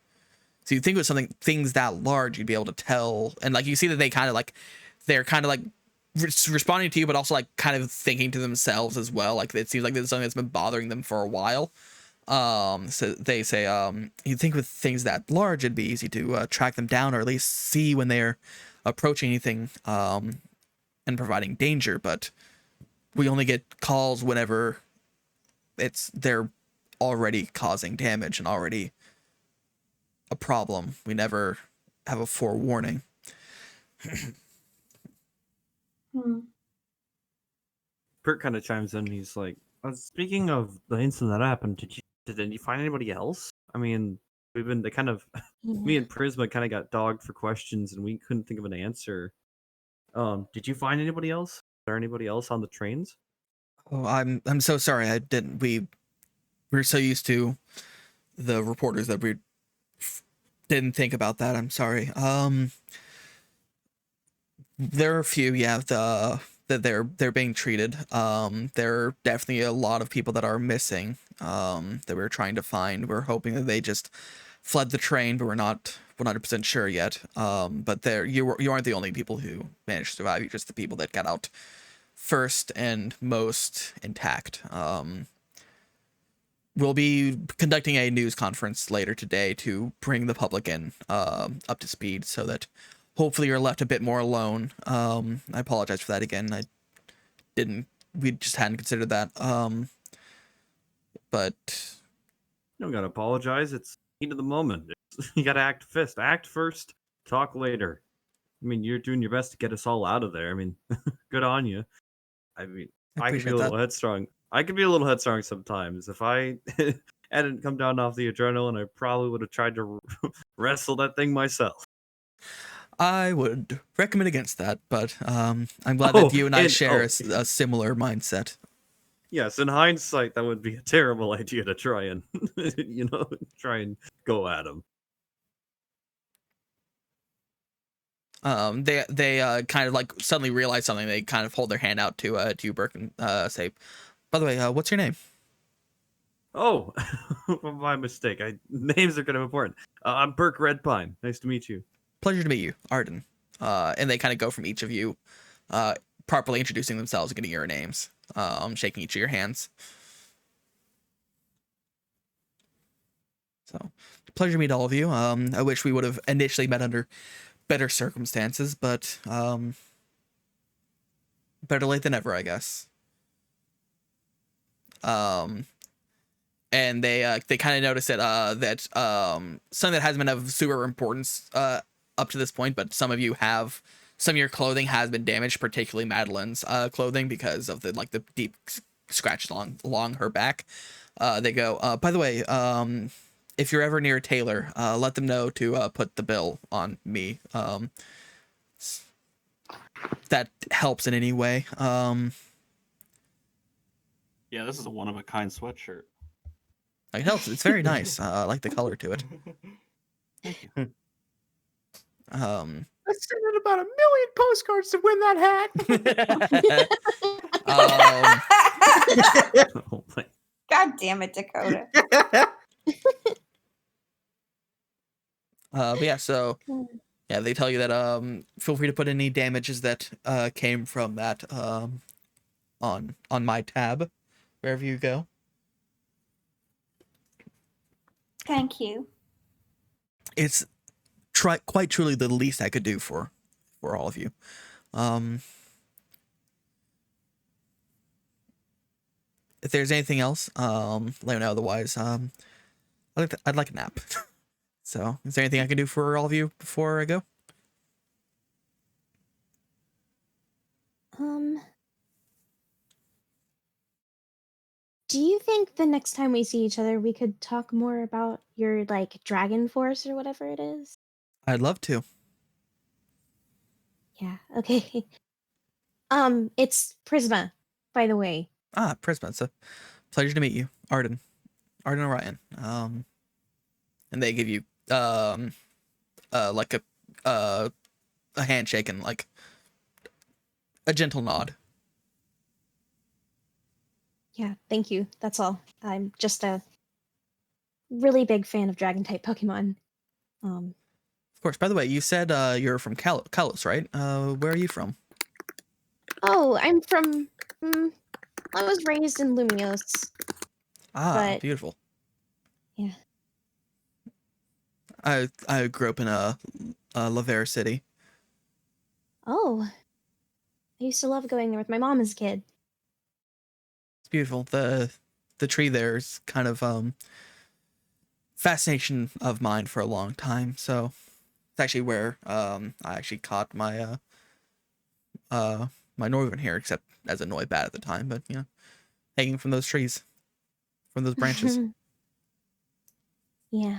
So you think with things that large, you'd be able to tell, and like you see that they're kind of like responding to you, but also like kind of thinking to themselves as well. Like it seems like there's something that's been bothering them for a while. So they say you'd think with things that large, it'd be easy to track them down or at least see when they're approaching anything and providing danger, but we only get calls whenever they're already causing damage and already a problem. We never have a forewarning. Bert kind of chimes in. He's like, "Speaking of the incident that happened, did you find anybody else? I mean, me and Prisma kind of got dogged for questions, and we couldn't think of an answer. Did you find anybody else? Is there anybody else on the trains?" Oh, I'm so sorry. I didn't. We're so used to the reporters that we didn't think about that. I'm sorry. There are a few, yeah, that they're being treated. There are definitely a lot of people that are missing, that we're trying to find. We're hoping that they just fled the train, but we're not 100% sure yet. But you aren't the only people who managed to survive. You're just the people that got out first and most intact. We'll be conducting a news conference later today to bring the public in up to speed so that hopefully you're left a bit more alone. I apologize for that again. We just hadn't considered that. But You don't gotta apologize. It's heat of the moment. You gotta act first, talk later. I mean, you're doing your best to get us all out of there. I mean, good on you. I mean, I can be a little headstrong. I could be a little headstrong sometimes. If I hadn't come down off the adrenaline, I probably would have tried to wrestle that thing myself. I would recommend against that, but I'm glad that you and I share a similar mindset. Yes, in hindsight, that would be a terrible idea to try and, try and go at him. They kind of like suddenly realize something. They kind of hold their hand out to you, Burke, and say, "By the way, what's your name?" Oh, my mistake. Names are kind of important. I'm Burke Redpine. Nice to meet you. Pleasure to meet you, Arden. And they kind of go from each of you, properly introducing themselves and getting your names, shaking each of your hands. So, pleasure to meet all of you. I wish we would have initially met under better circumstances, but better late than ever, I guess. And they kind of noticed that something that hasn't been of super importance up to this point, but some of your clothing has been damaged, particularly Madeline's clothing, because of the deep scratches along her back. They go, by the way, if you're ever near a tailor, let them know to put the bill on me. That helps in any way. Yeah, this is a one-of-a-kind sweatshirt. It helps. It's very nice. I like the color to it. Thank you. I sent in about 1 million postcards to win that hat. Oh my. God damn it, Dakota. But yeah, so yeah, they tell you that feel free to put any damages that came from that on my tab wherever you go. Thank you. It's quite truly the least I could do for all of you. If there's anything else, let me know. Otherwise, I'd like a nap. So, is there anything I can do for all of you before I go? Do you think the next time we see each other, we could talk more about your dragon force or whatever it is? I'd love to. Yeah. Okay. It's Prisma, by the way. Ah, Prisma. It's a pleasure to meet you, Arden Orion. And they give you like a handshake and like a gentle nod. Yeah, thank you. That's all. I'm just a really big fan of dragon type Pokemon. Of course. By the way, you said you're from Kalos, right? Where are you from? Oh, I'm from. I was raised in Lumios. Ah, but, beautiful. Yeah. I grew up in Lavera City. Oh. I used to love going there with my mom as a kid. It's beautiful. The tree there is kind of fascination of mine for a long time. So it's actually where I actually caught my my northern hair, except as a Noibat at the time, but you know, hanging from those trees, from those branches. Yeah.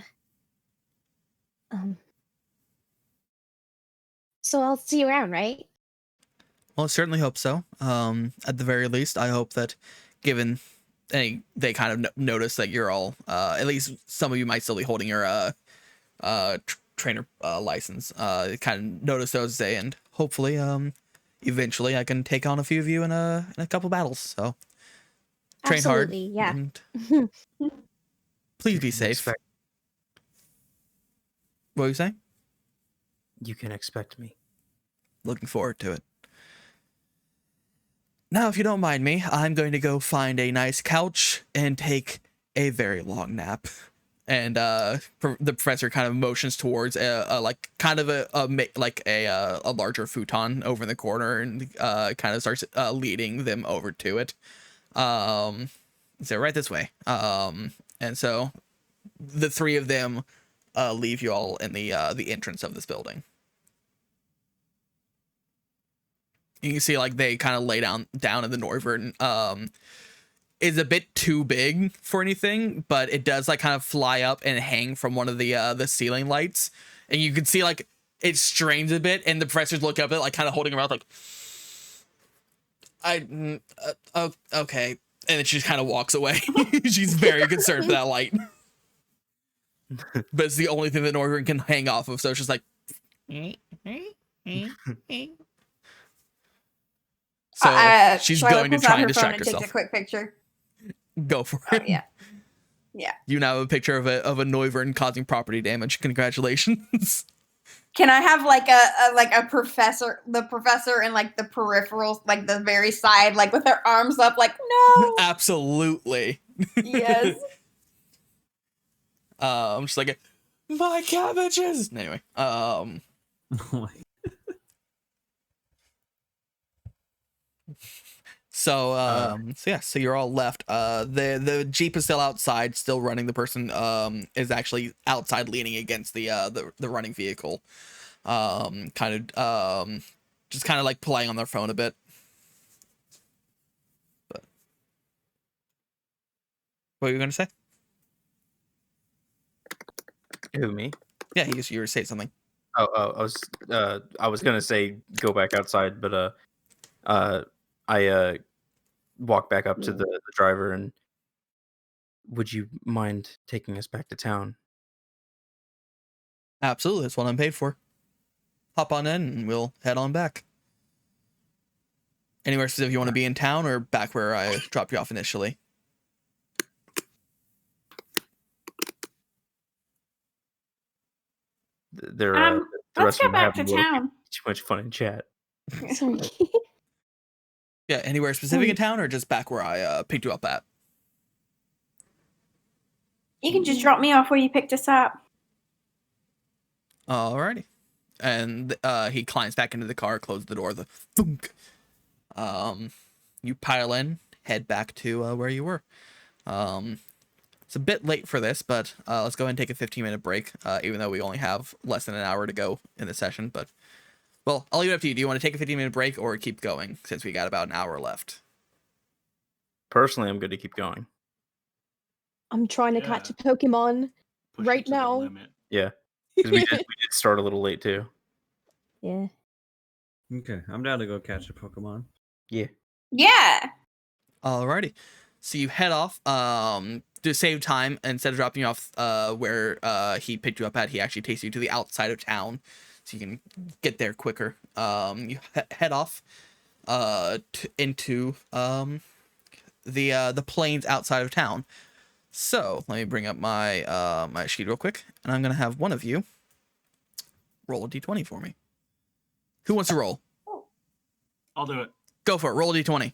So I'll see you around, right? Well, I certainly hope so. At the very least, I hope that, given they kind of notice that you're all, at least some of you might still be holding your trainer license. Kind of notice those day, and hopefully, eventually, I can take on a few of you in a couple battles. So train Absolutely, hard. yeah. And please be safe. What were you saying? You can expect me. Looking forward to it. Now, if you don't mind me, I'm going to go find a nice couch and take a very long nap. And the professor kind of motions towards a larger futon over in the corner, and kind of starts leading them over to it. So right this way. And so the three of them leave you all in the entrance of this building. You can see like they kind of lay down in the northern. Is a bit too big for anything, but it does like kind of fly up and hang from one of the ceiling lights, and you can see like it strains a bit, and the professors look up at it, like kind of holding her mouth like, okay, and then she just kind of walks away. She's very concerned for that light, but it's the only thing that Northern can hang off of, so it's just like. So she's going to try and distract herself. Takes a quick picture. Go for it. Oh, yeah. Yeah. You now have a picture of a Noivern causing property damage. Congratulations. Can I have like a professor, the professor and like the peripherals, like the very side, like with her arms up, like no. Absolutely. Yes. Just like my cabbages. Anyway, so yeah, so you're all left. The Jeep is still outside, still running. The person is actually outside leaning against the running vehicle. Just kind of like playing on their phone a bit. But what were you gonna say? Who, me? Yeah, you were saying something. Oh, I was gonna say go back outside, but I walk back up to the driver and would you mind taking us back to town? Absolutely, that's what I'm paid for. Hop on in and we'll head on back. Anywhere specific you want to be in town or back where I dropped you off initially? The Let's rest go of them back have to a little town. too much fun in chat. Sorry. Yeah, anywhere specific in town or just back where I picked you up at? You can just drop me off where you picked us up. Alrighty. And he climbs back into the car, closes the door, the thunk. You pile in, head back to where you were. It's a bit late for this, but let's go ahead and take a 15-minute break, even though we only have less than an hour to go in the session. But, well, I'll leave it up to you. Do you want to take a 15-minute break or keep going, since we got about an hour left? Personally, I'm good to keep going. I'm trying to catch a Pokemon Push right it to the now. limit. Yeah, 'cause we did start a little late too. Yeah. Okay, I'm down to go catch a Pokemon. Yeah. Yeah. Alrighty. So you head off. To save time, instead of dropping you off where he picked you up at, he actually takes you to the outside of town, so you can get there quicker. You head off into the plains outside of town. So let me bring up my my sheet real quick, and I'm gonna have one of you roll a d20 for me. Who wants to roll? I'll do it. Go for it. Roll a d20.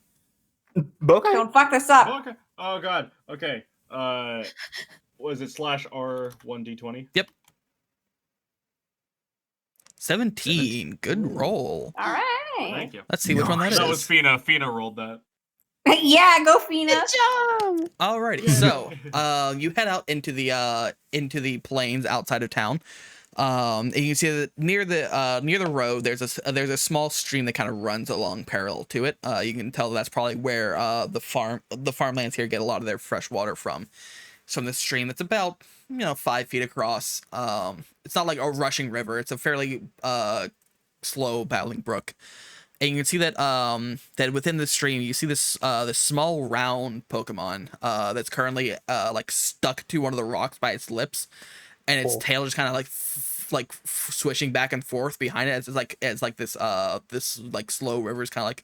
Okay. Don't fuck this up. Okay. Oh god. Okay. Was it /R1d20? Yep. 17. Good roll. All right. Thank you. Let's see which one that is. That was Fina. Fina rolled that. Yeah, go Fina. Good job. Alrighty, so you head out into the plains outside of town. And you can see that near the road there's a small stream that kind of runs along parallel to it. You can tell that's probably where the farmlands here get a lot of their fresh water from. It's from this stream that's about 5 feet across. It's not like a rushing river. It's a fairly slow battling brook. And you can see that that within the stream, you see this small round Pokemon that's currently like stuck to one of the rocks by its lips, and its tail just kind of like swishing back and forth behind it. It's like this like slow river is kind of like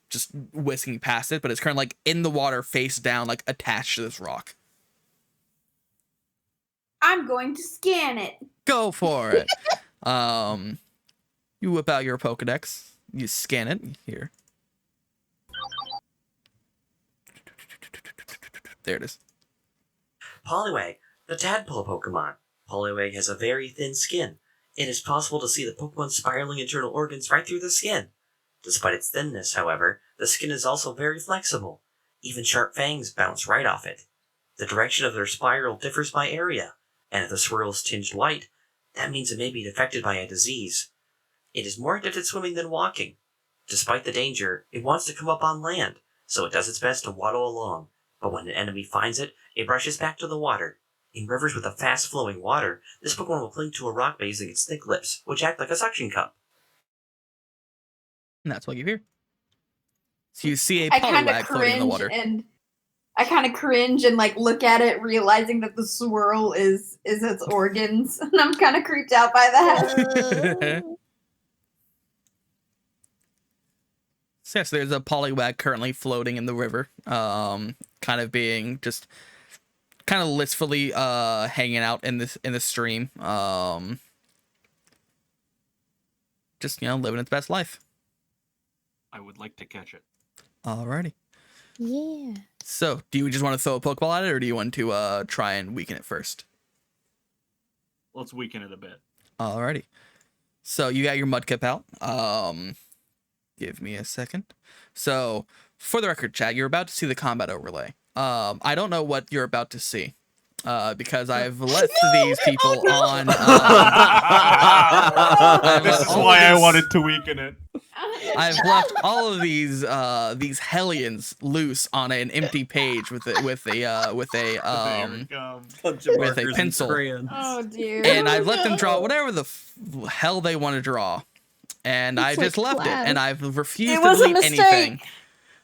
just whisking past it, but it's currently like in the water, face down, like attached to this rock. I'm going to scan it. Go for it. You whip out your Pokedex. You scan it here. There it is. Poliwag, the tadpole Pokemon. Poliwag has a very thin skin. It is possible to see the Pokemon's spiraling internal organs right through the skin. Despite its thinness, however, the skin is also very flexible. Even sharp fangs bounce right off it. The direction of their spiral differs by area, and if the swirl is tinged white, that means it may be affected by a disease. It is more adept at swimming than walking. Despite the danger, it wants to come up on land, so it does its best to waddle along, but when an enemy finds it, it rushes back to the water. In rivers with a fast-flowing water, this Pokemon will cling to a rock base using its thick lips, which act like a suction cup. And that's what you hear. So you see a I kind of Poliwag floating in the water. cringe and like look at it, realizing that the swirl is its organs, and I'm kind of creeped out by that. So yes, there's a Poliwag currently floating in the river, kind of being just kind of blissfully hanging out in the stream, just living its best life. I would like to catch it. Alrighty. Yeah. So, do you just want to throw a Pokeball at it, or do you want to try and weaken it first? let's weaken it a bit. Alrighty. So you got your mudkip out. Give me a second. So for the record, chat, you're about to see the combat overlay. I don't know what you're about to see. Because I've left these people on. This is why I wanted to weaken it. I've left all of these hellions loose on an empty page with a pencil, Oh dear. and I've let them draw whatever the hell they want to draw, and I It's just like left it, and class. I've refused It to was a delete mistake. anything.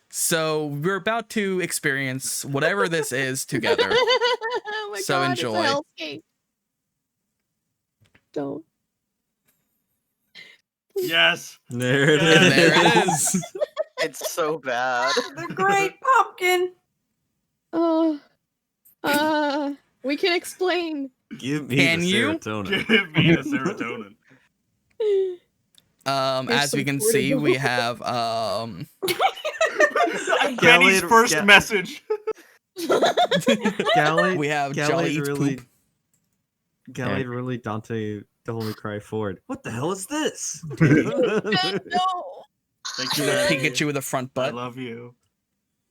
So we're about to experience whatever this is together. Oh my So God, enjoy. It's a hellscape. Don't. Yes. There it And is. There it is. It's so bad. The great pumpkin. We can explain. Give me Can the you? serotonin. Give me the serotonin. They're As so we can see, we portable. have Benny's Gallade- first Ga- message. Gallade, we have Gallade Jolly Eats really, Poop. Gallade really Dante Devil May Cry forward. What the hell is this? No. Thank We you, have Benny. Pikachu with a front I butt. love you.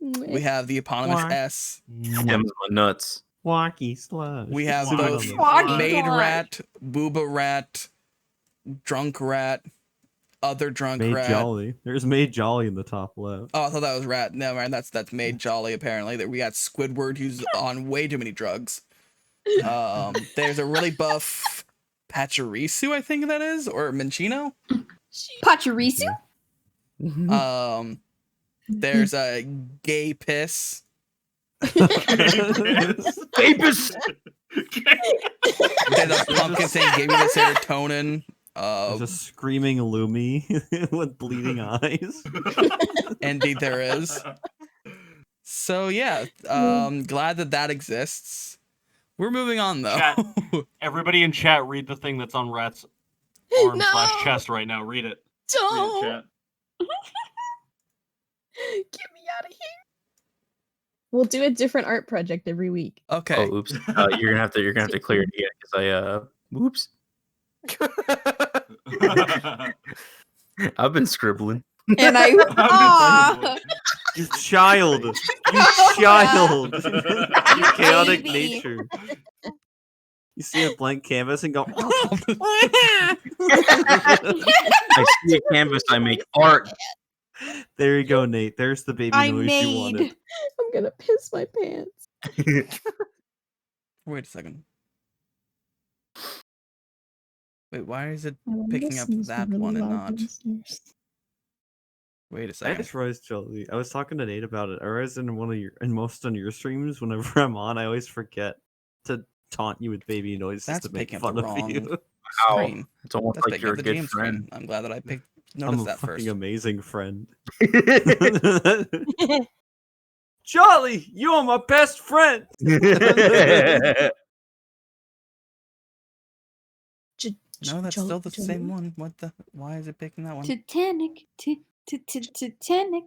We have the eponymous Why? S. Gems my nuts. Wacky slush. We have Zoom in both on the- Wacky Maid slush. Rat, Booba Rat, Drunk Rat, other Drunk Maid Rat. Jolly. There's Maid Jolly in the top left. Oh, I thought that was Rat. Never mind, that's Maid Jolly apparently. That we got Squidward who's on way too many drugs. There's a really buff Pachirisu, I think that is, or Minchino. Pachirisu? There's a Gay Piss. Apis! There's a pumpkin saying give me the serotonin. There's a screaming Lumi with bleeding eyes. Indeed there is. So yeah, glad that exists. We're moving on though. Chat. Everybody in chat, read the thing that's on Rat's arm No. / chest right now. Read it. Read Don't. it, chat. Get me out of here. We'll do a different art project every week. Okay. Oh, oops. You're gonna have to clear it again because oops. I've been scribbling. And I. Aw. You child! You child! You chaotic baby. nature. You see a blank canvas and go. I see a canvas, I make art. There you go, Nate. There's the baby I noise you wanted. made. I'm gonna piss my pants. Wait a second. Wait, why is it picking up that one and not? Wait a I second. just realized, Jolie, I was talking to Nate about it. I realized in most on your streams, whenever I'm on, I always forget to taunt you with baby noises That's to make picking up fun the of wrong you. Wow. screen. It's almost That's like picking you're up a the good GM friend. screen. I'm glad that I I'm noticed a that fucking first. amazing friend. Jolly, you are my best friend. No, that's still the same one. What the? Why is it picking that one? Titanic. Titanic.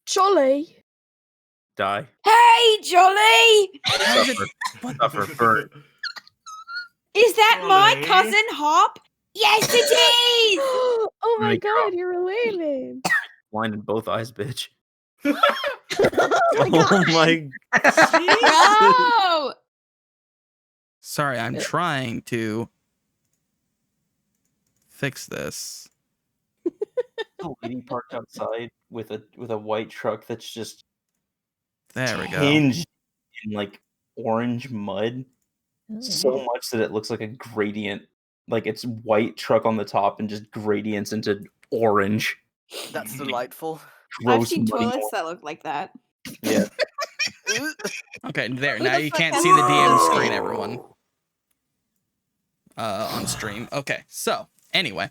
Jolly. Die. Hey, Jolly! Suffer. Suffer for Is that my Jolly? cousin Hop? Yes, it is! Oh my Make God, you're related. blind in both eyes, bitch. Oh my Oh God. my Bro! Sorry, I'm trying to fix this. A lady parked outside with a white truck that's just There we go. tinged in like orange mud so Oh. much that it looks like a gradient. Like it's white truck on the top and just gradients into orange. That's delightful. I've Gross seen muddy toilets that look like that. Yeah. Okay, there. Who Now the you fuck can't has see the that? DM screen, everyone. On stream. Okay, so anyway,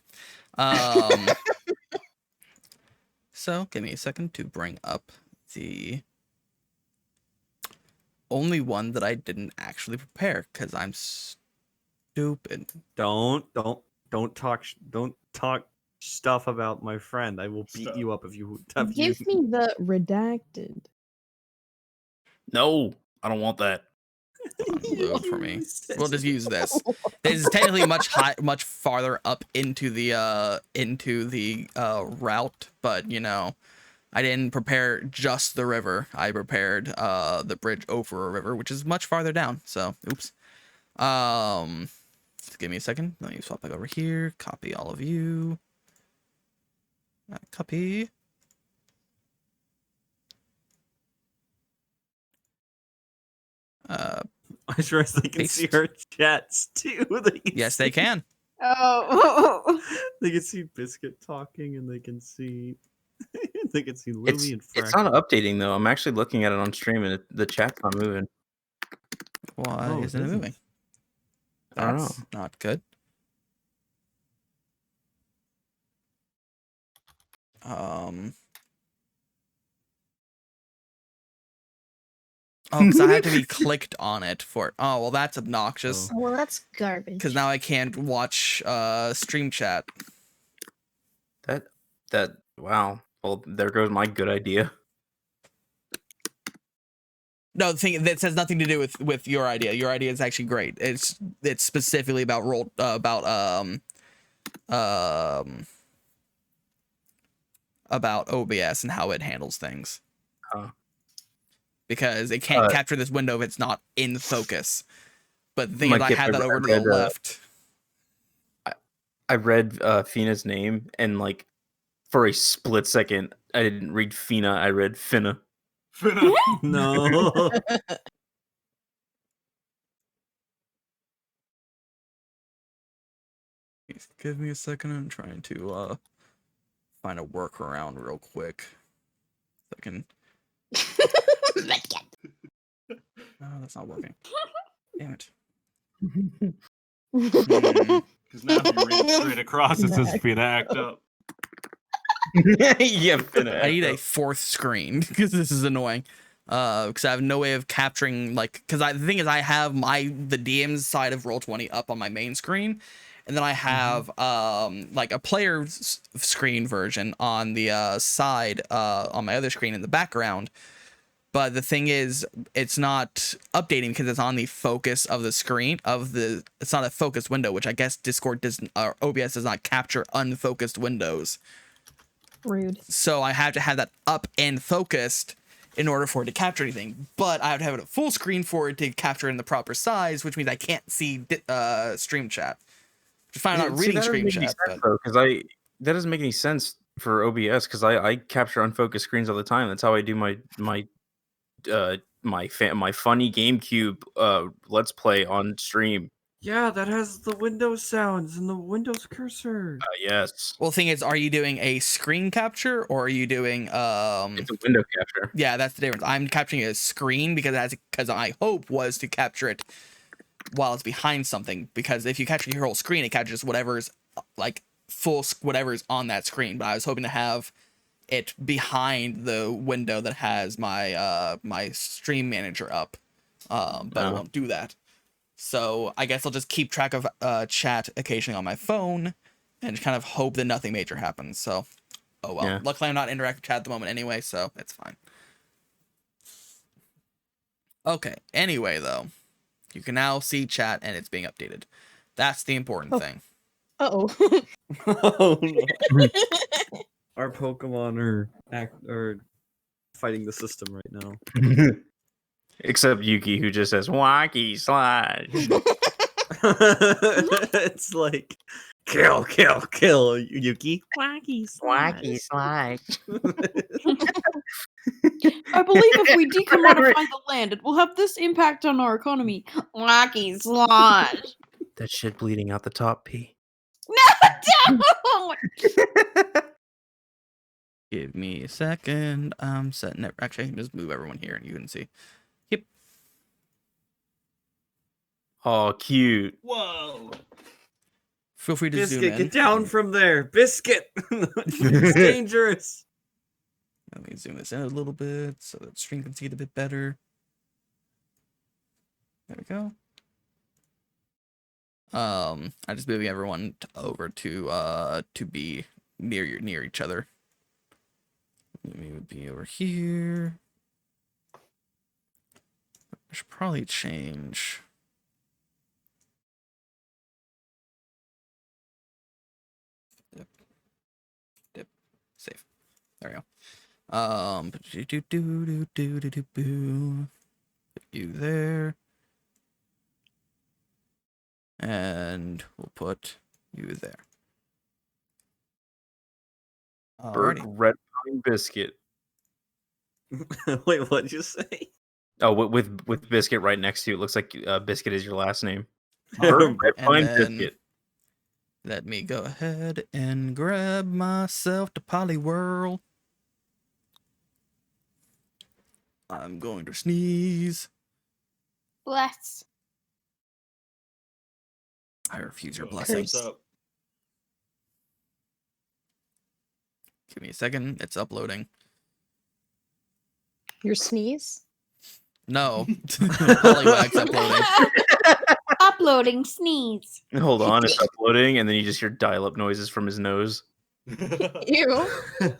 so give me a second to bring up the only one that I didn't actually prepare because I'm stupid. Don't talk stuff about my friend. I will beat Stuff. you up if you Give me the redacted. No, I don't want that. Load for me. We'll just use this. This is technically much farther up into the route, but you know, I didn't prepare just the river. I prepared the bridge over a river, which is much farther down. So, oops. Give me a second. Let me swap back over here. Copy all of you. Copy. I sure as they can see Paste. our chats too. Yes, they can. Oh. They can see Biscuit talking, and they can see Louie It's and it's not Freckle. updating though. I'm actually looking at it on stream, and the chat's not moving. Why Oh, isn't it isn't. moving? I don't That's not good. Oh, because I have to be clicked on it for. Oh, well, that's obnoxious. Oh. Well, that's garbage. Because now I can't watch stream chat. That wow. Well, there goes my good idea. No, the thing that has nothing to do with your idea. Your idea is actually great. It's specifically about about OBS and how it handles things. Because it can't capture this window if it's not in focus. But the thing is, I have that over to the left. I read Fina's name, and like for a split second, I didn't read Fina. I read Finna. No. Give me a second. I'm trying to find a workaround real quick. Second. No, that's not working. Damn it. Because now if you read it straight across, it says Fina act up. Yeah, Finna. I need a fourth screen because this is annoying. Because I have no way of capturing, like, because the thing is, I have the DM's side of Roll20 up on my main screen, and then I have like a player screen version on the side on my other screen in the background. But the thing is, it's not updating because it's on the focus of the screen it's not a focused window, which I guess Discord doesn't, or OBS does not capture unfocused windows. Rude. So I have to have that up and focused in order for it to capture anything. But I have to have it at full screen for it to capture in the proper size, which means I can't see stream chat. Just find out reading stream chat. Because that doesn't make any sense for OBS because I capture unfocused screens all the time. That's how I do my funny GameCube Let's Play on stream. Yeah, that has the Windows sounds and the Windows cursor. Yes. Well, the thing is, are you doing a screen capture or are you doing It's a window capture. Yeah, that's the difference. I'm capturing a screen because my hope was to capture it while it's behind something. Because if you capture your whole screen, it captures whatever's like whatever's on that screen. But I was hoping to have it behind the window that has my my stream manager up, but it won't do that. So I guess I'll just keep track of chat occasionally on my phone and just kind of hope that nothing major happens. So, oh well. Yeah. Luckily, I'm not in interactive chat at the moment anyway, so it's fine. Okay. Anyway, though, you can now see chat and it's being updated. That's the important thing. Uh-oh. Oh, no. Our Pokemon are fighting the system right now. Except Yuki, who just says "wacky slide." It's like kill, Yuki. Wacky slide. I believe if we decommodify the land, it will have this impact on our economy. Wacky slot. That shit bleeding out the top, P. No, don't! Give me a second. I'm setting it. Actually, I can just move everyone here and you can see. Yep. Oh, cute. Whoa. Feel free to Biscuit, zoom in. get down from there. Biscuit. It's dangerous. Let me zoom this in a little bit so that stream can see it a bit better. There we go. I'm just moving everyone over to be near each other. Me would be over here. I should probably change. Dip. Save. There we go. Put you there. And we'll put you there. Bird Alrighty. red pine biscuit. Wait, what'd you say? Oh, with biscuit right next to you. It looks like biscuit is your last name. Alright, Bird red and pine then biscuit. let me go ahead and grab myself the Poliwhirl. I'm going to sneeze. Bless. I refuse your Oh, blessing. what's up? Give me a second. It's uploading. Your sneeze? No. Poliwag's uploading. Uploading sneeze. Hold on, it's uploading, and then you just hear dial-up noises from his nose. Ew. I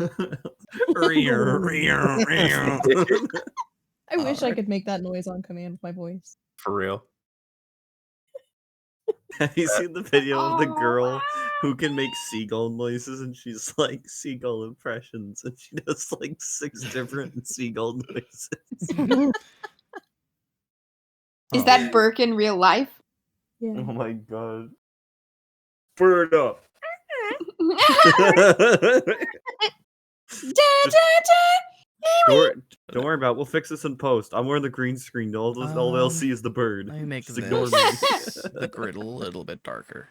wish I Alright. could make that noise on command with my voice. For real. Have you seen the video of the Oh, girl who can make seagull noises and she's like seagull impressions and she does like 6 different seagull noises? Is Oh. that Burke in real life? Yeah. Oh my god. Bird up. Don't worry about it. We'll fix this in post. I'm wearing the green screen. All they'll see is the bird. Let me make Just ignore me. the grid a little bit darker.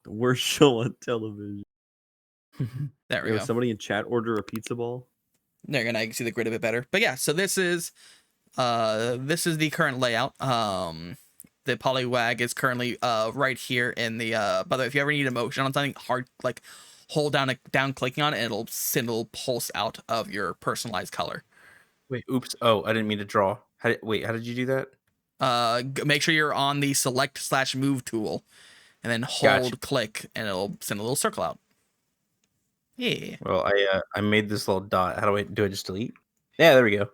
The worst show on television. There we Yo, go. somebody in chat order a pizza ball. There, and I can see the grid a bit better. But yeah, so this is the current layout. The Poliwag is currently right here in the by the way, if you ever need a motion on something hard, like hold down clicking on it, and it'll send a little pulse out of your personalized color. Wait, oops. Oh, I didn't mean to draw. How did you do that? Make sure you're on the select/move tool and then hold click and it'll send a little circle out. Yeah. Well, I made this little dot. How do I just delete? Yeah, there we go.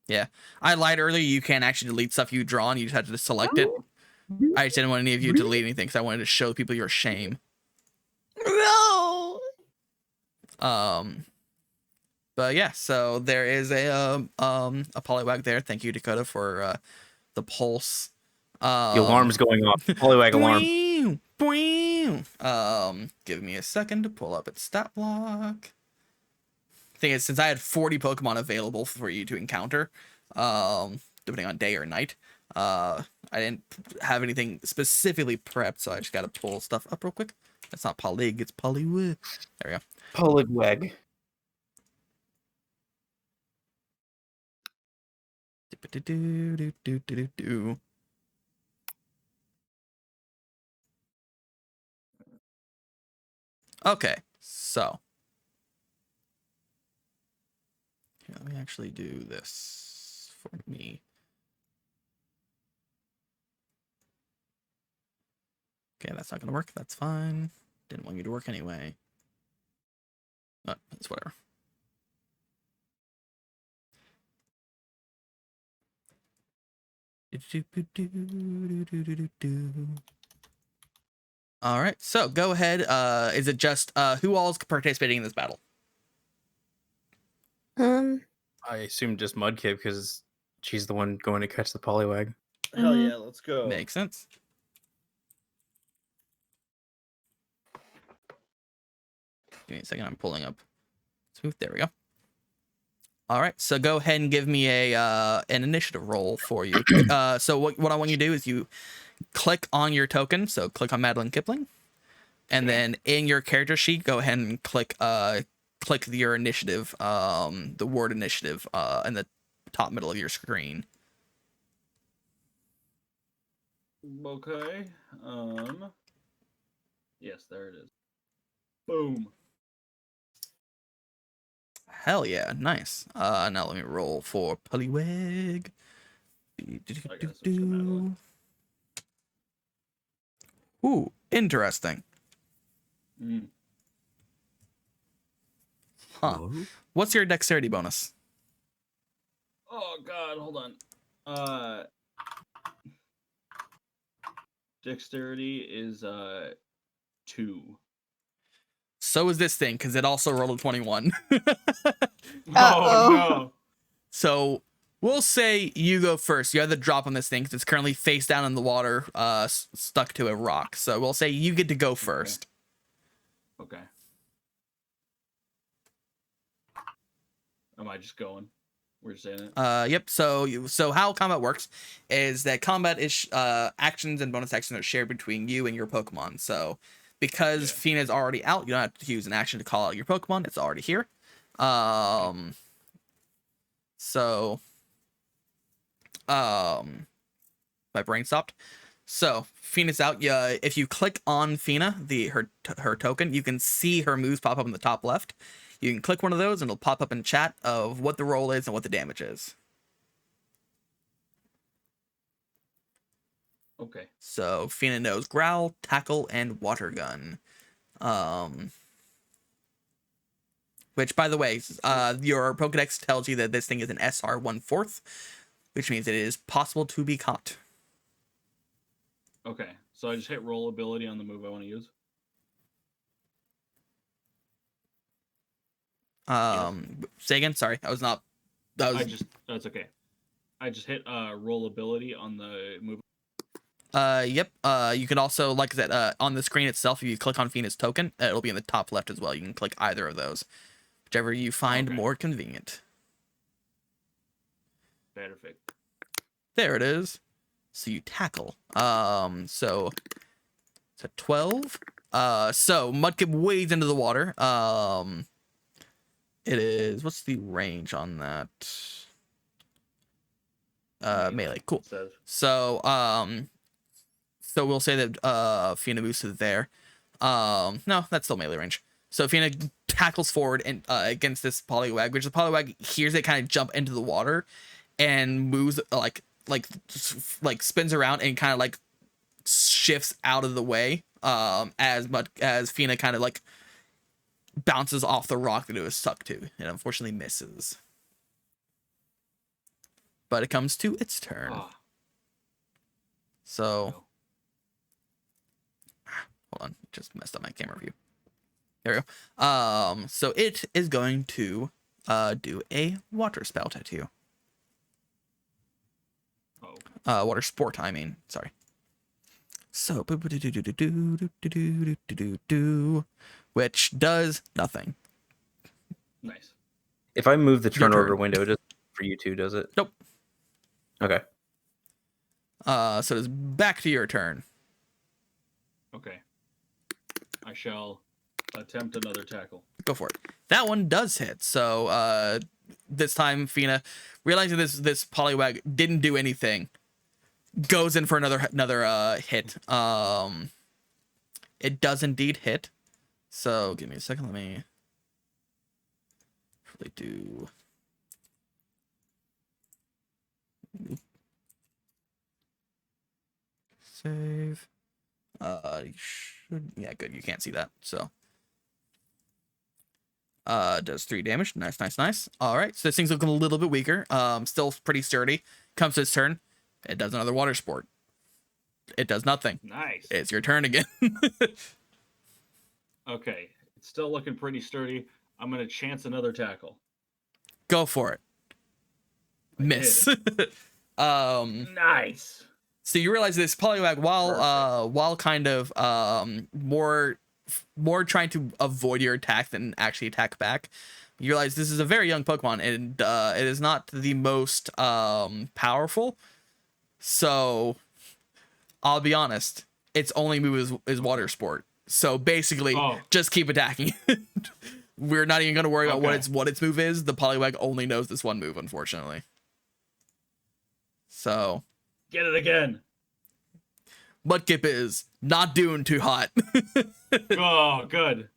Yeah. I lied earlier. You can't actually delete stuff you draw and you just have to just select it. I just didn't want any of you to delete anything because I wanted to show people your shame. No. But yeah, so there is a Poliwag there. Thank you, Dakota, for the pulse. The alarm's going off. Poliwag alarm. Give me a second to pull up its stat block. Thing is, since I had 40 Pokemon available for you to encounter, depending on day or night, I didn't have anything specifically prepped, so I just gotta pull stuff up real quick. That's not Polig, it's Poliwag. There we go. Poliwag. Okay, so here, let me actually do this for me. Okay, that's not gonna work. That's fine. Didn't want you to work anyway. It's whatever. All right, so go ahead. Is it just who all is participating in this battle? I assume just Mudkip because she's the one going to catch the Poliwag. Hell yeah, let's go. Makes sense. Give me a second. I'm pulling up. Smooth. There we go. All right, so go ahead and give me a an initiative roll for you. So what I want you to do is you click on your token. So click on Madeline Kipling, and then in your character sheet, go ahead and click your initiative, the word initiative, in the top middle of your screen. Okay. Yes, there it is. Boom. Hell yeah, nice. Now let me roll for Poliwag. Ooh, interesting. Mm. Huh. What's your dexterity bonus? Oh God, hold on. Dexterity is 2. So is this thing, because it also rolled a 21. Oh no. So we'll say you go first. You have the drop on this thing because it's currently face down in the water, stuck to a rock. So we'll say you get to go first. Okay. Am I just going? We're just saying it. Yep. So how combat works is that combat is actions and bonus actions are shared between you and your Pokemon. So because Fina's already out, you don't have to use an action to call out your Pokemon. It's already here. So my brain stopped. So Fina's out. Yeah, if you click on Fina, her token, you can see her moves pop up in the top left. You can click one of those and it'll pop up in chat of what the roll is and what the damage is. Okay. So Fina knows Growl, Tackle, and Water Gun. Which, by the way, your Pokedex tells you that this thing is an SR 1/4, which means it is possible to be caught. Okay. So I just hit roll ability on the move I want to use. Say again. Sorry, I was not. That was. That's okay. I just hit roll ability on the move. Yep. You can also, like I said, on the screen itself, if you click on Fina's token, it'll be in the top left as well. You can click either of those, whichever you find more convenient. Perfect. There it is. So you tackle. So it's a 12. So Mudkip wades into the water. It is, what's the range on that? Melee. Cool. So so we'll say that Fina moves to there. No, that's still melee range. So Fina tackles forward and against this Poliwag, which the Poliwag hears it kind of jump into the water and moves like spins around and kind of like shifts out of the way as much as Fina kind of like bounces off the rock that it was stuck to and unfortunately misses. But it comes to its turn. So hold on, just messed up my camera view. There we go. So it is going to do a water spell tattoo. Water sport, I mean, sorry. So which does nothing. Nice. If I move the turn order window, it doesn't for you two, does it? Nope. Okay. So it's back to your turn. Okay. I shall attempt another tackle. Go for it. That one does hit. So this time Fina, realizing this Poliwag didn't do anything, goes in for another hit. It does indeed hit. So give me a second. Let me really do. Save. You should, yeah, good. You can't see that. So does 3 damage. Nice. All right. So this thing's looking a little bit weaker. Still pretty sturdy. Comes to its turn. It does another water sport. It does nothing. Nice. It's your turn again. Okay. It's still looking pretty sturdy. I'm going to chance another tackle. Go for it. Miss. Nice. So you realize this Poliwag, while kind of more trying to avoid your attack than actually attack back, you realize this is a very young Pokemon and it is not the most powerful. So I'll be honest, its only move is water sport. So basically, just keep attacking. We're not even going to worry about what its move is. The Poliwag only knows this one move, unfortunately. So get it again. Mudkip is not doing too hot. Oh, good.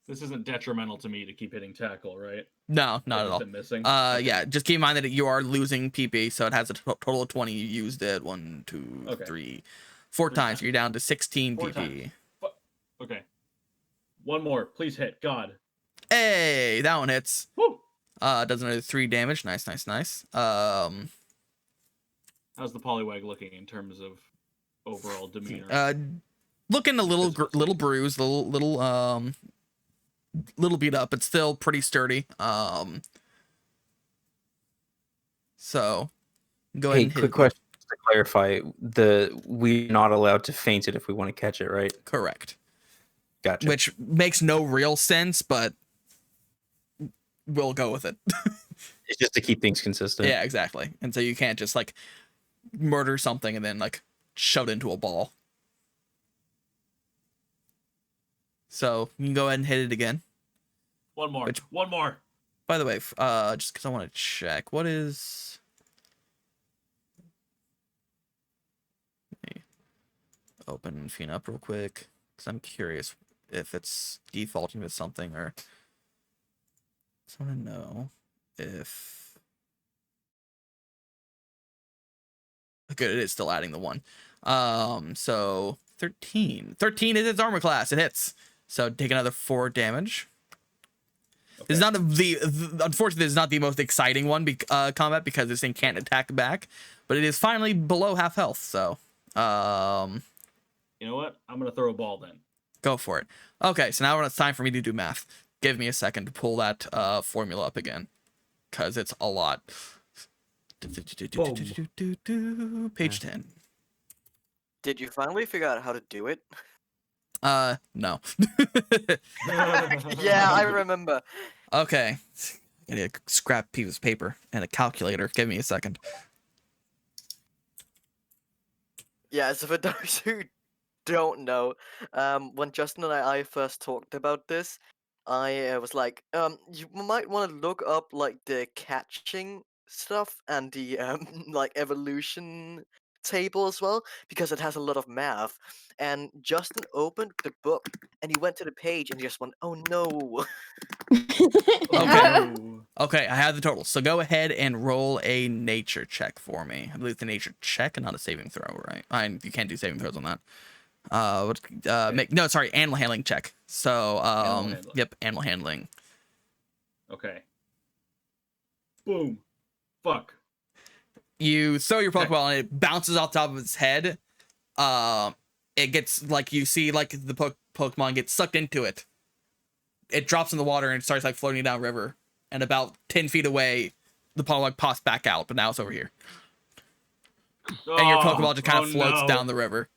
This isn't detrimental to me to keep hitting tackle, right? No, not at all. Missing? Yeah, just keep in mind that you are losing PP, so it has a total of 20. You used it 1, 2, 3, 4 times. So you're down to 16 PP. Okay. One more. Please hit. God. Hey, that one hits. Woo! Does another 3 damage. Nice. How's the Poliwag looking in terms of overall demeanor? Looking a little Physical little state. bruised, little beat up, but still pretty sturdy. So go ahead Hey, and hit quick it. question just to clarify: we're not allowed to feint it if we want to catch it, right? Correct. Gotcha. Which makes no real sense, but we'll go with it. It's just to keep things consistent. Yeah, exactly. And so you can't just like murder something and then like shove it into a ball. So you can go ahead and hit it again. One more. Which- One more. By the way, just because I want to check, what is... Let me open Fiend up real quick, because I'm curious if it's defaulting with something, or... I just want to know if... Good, it is still adding the 1. So 13. 13 is its armor class. It hits. So take another 4 damage. This is not unfortunately, this is not the most exciting one combat because this thing can't attack back, but it is finally below half health. So, You know what? I'm gonna throw a ball then. go for it. Okay, so now it's time for me to do math. Give me a second to pull that formula up again, because it's a lot. Page 10. Did you finally figure out how to do it? No. Yeah, I remember. Okay. I need a scrap piece of paper and a calculator. Give me a second. Yeah, so for those who don't know, when Justin and I first talked about this, I was like, you might want to look up like the catching stuff and the like evolution table as well, because it has a lot of math. And Justin opened the book and he went to the page and he just went, "Oh no!" Okay. Okay, I have the total. So go ahead and roll a nature check for me. I believe it's a nature check and not a saving throw, right? You can't do saving throws on that. Animal handling check. So, handling. yep, animal handling. Okay. Boom. Fuck. You throw your Pokeball and it bounces off top of its head. It gets like you see like the Pokemon get sucked into it. It drops in the water and it starts like floating down river. And about 10 feet away, the Pokemon pops back out, but now it's over here. And your Pokeball just kind of floats down the river.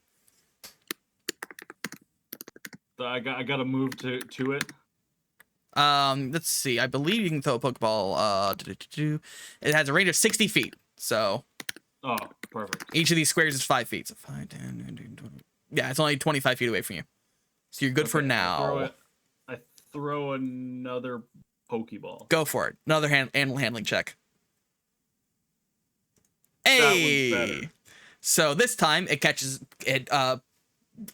I got to move to it. Let's see. I believe you can throw a Pokeball. It has a range of 60 feet. So. Oh, perfect. Each of these squares is 5 feet. So 5, 10, 15, 20. Yeah, it's only 25 feet away from you. So you're good for now. I throw another Pokeball. Go for it. Another animal handling check. That one's Hey! better. So this time it catches it.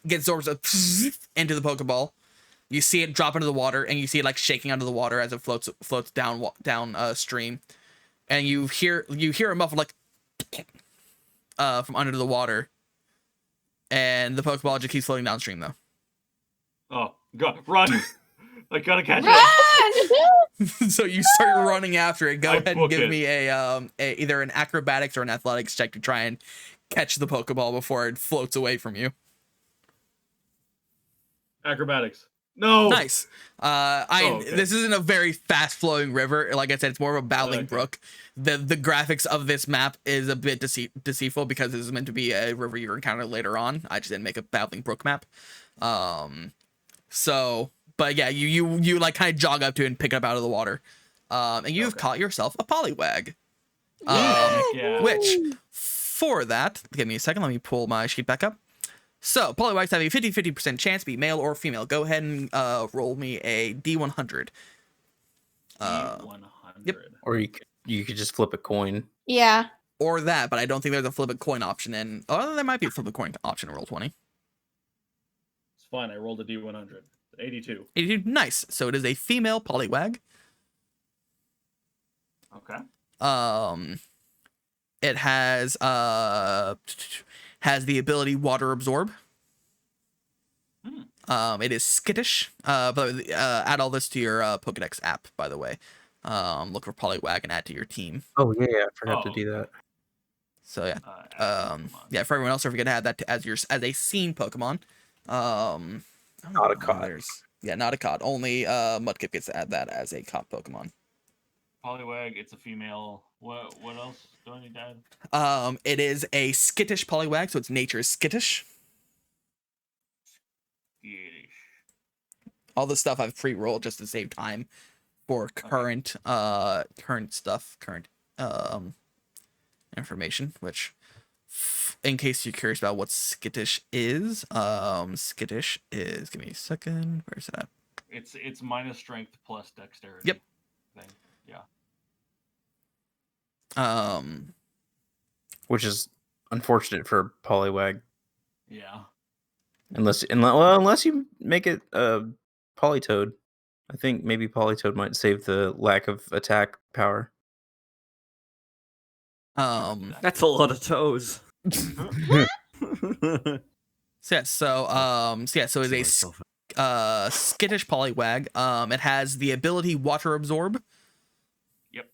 Gets absorbed into the Pokeball. You see it drop into the water, and you see it like shaking under the water as it floats down stream, and you hear a muffled like from under the water, and the Pokeball just keeps floating downstream though. Oh, God, run! I gotta catch Run! So you start running after it. Go I ahead and book give it. me a either an acrobatics or an athletics check to try and catch the Pokeball before it floats away from you. Acrobatics. No. Nice. Okay. This isn't a very fast flowing river. Like I said, it's more of a battling Okay. brook. The graphics of this map is a bit deceitful because this is meant to be a river you encounter later on. I just didn't make a battling brook map. But yeah, you like kind of jog up to it and pick it up out of the water. And you've caught yourself a Poliwag. Yeah. Which, for that, give me a second. Let me pull my sheet back up. So, Poliwags have a 50% chance to be male or female. Go ahead and roll me a D100. D100. Yep. Or you could just flip a coin. Yeah. Or that, but I don't think there's a flip a coin option in. Oh, there might be a flip a coin option in Roll20. It's fine. I rolled a D100. 82. 82, nice. So it is a female Poliwag. Okay. It has the ability Water Absorb. It is skittish. But add all this to your Pokedex app, by the way. Look for Poliwag and add to your team. Oh yeah, I forgot to Oh, do that. So yeah. add Pokemon. Yeah, for everyone else, don't forget to add that as a scene Pokemon. I don't Not know a why cod. Yeah, not a cod. Only Mudkip gets to add that as a cod Pokemon. Poliwag, it's a female. What else do I need to add? It is a skittish Poliwag, so its nature is skittish. Skittish. All this stuff I've pre-rolled just to save time for current information, which in case you're curious about what skittish is, skittish is, give me a second, where is it at? It's minus strength plus dexterity. Yep. Thing. Yeah. Which is unfortunate for Poliwag. Yeah. Unless you make it Politoed. I think maybe Politoed might save the lack of attack power. That's a lot of toes. So it's a skittish Poliwag. It has the ability Water Absorb. Yep.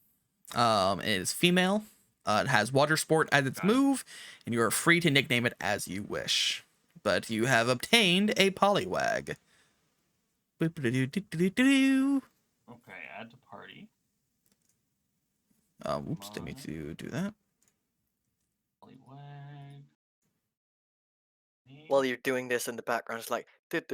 It is female. It has Water Sport as its move, and you are free to nickname it as you wish. But you have obtained a Poliwag. Okay, add to party. Oops, didn't mean to do that. Poliwag. While you're doing this in the background, it's like. Grins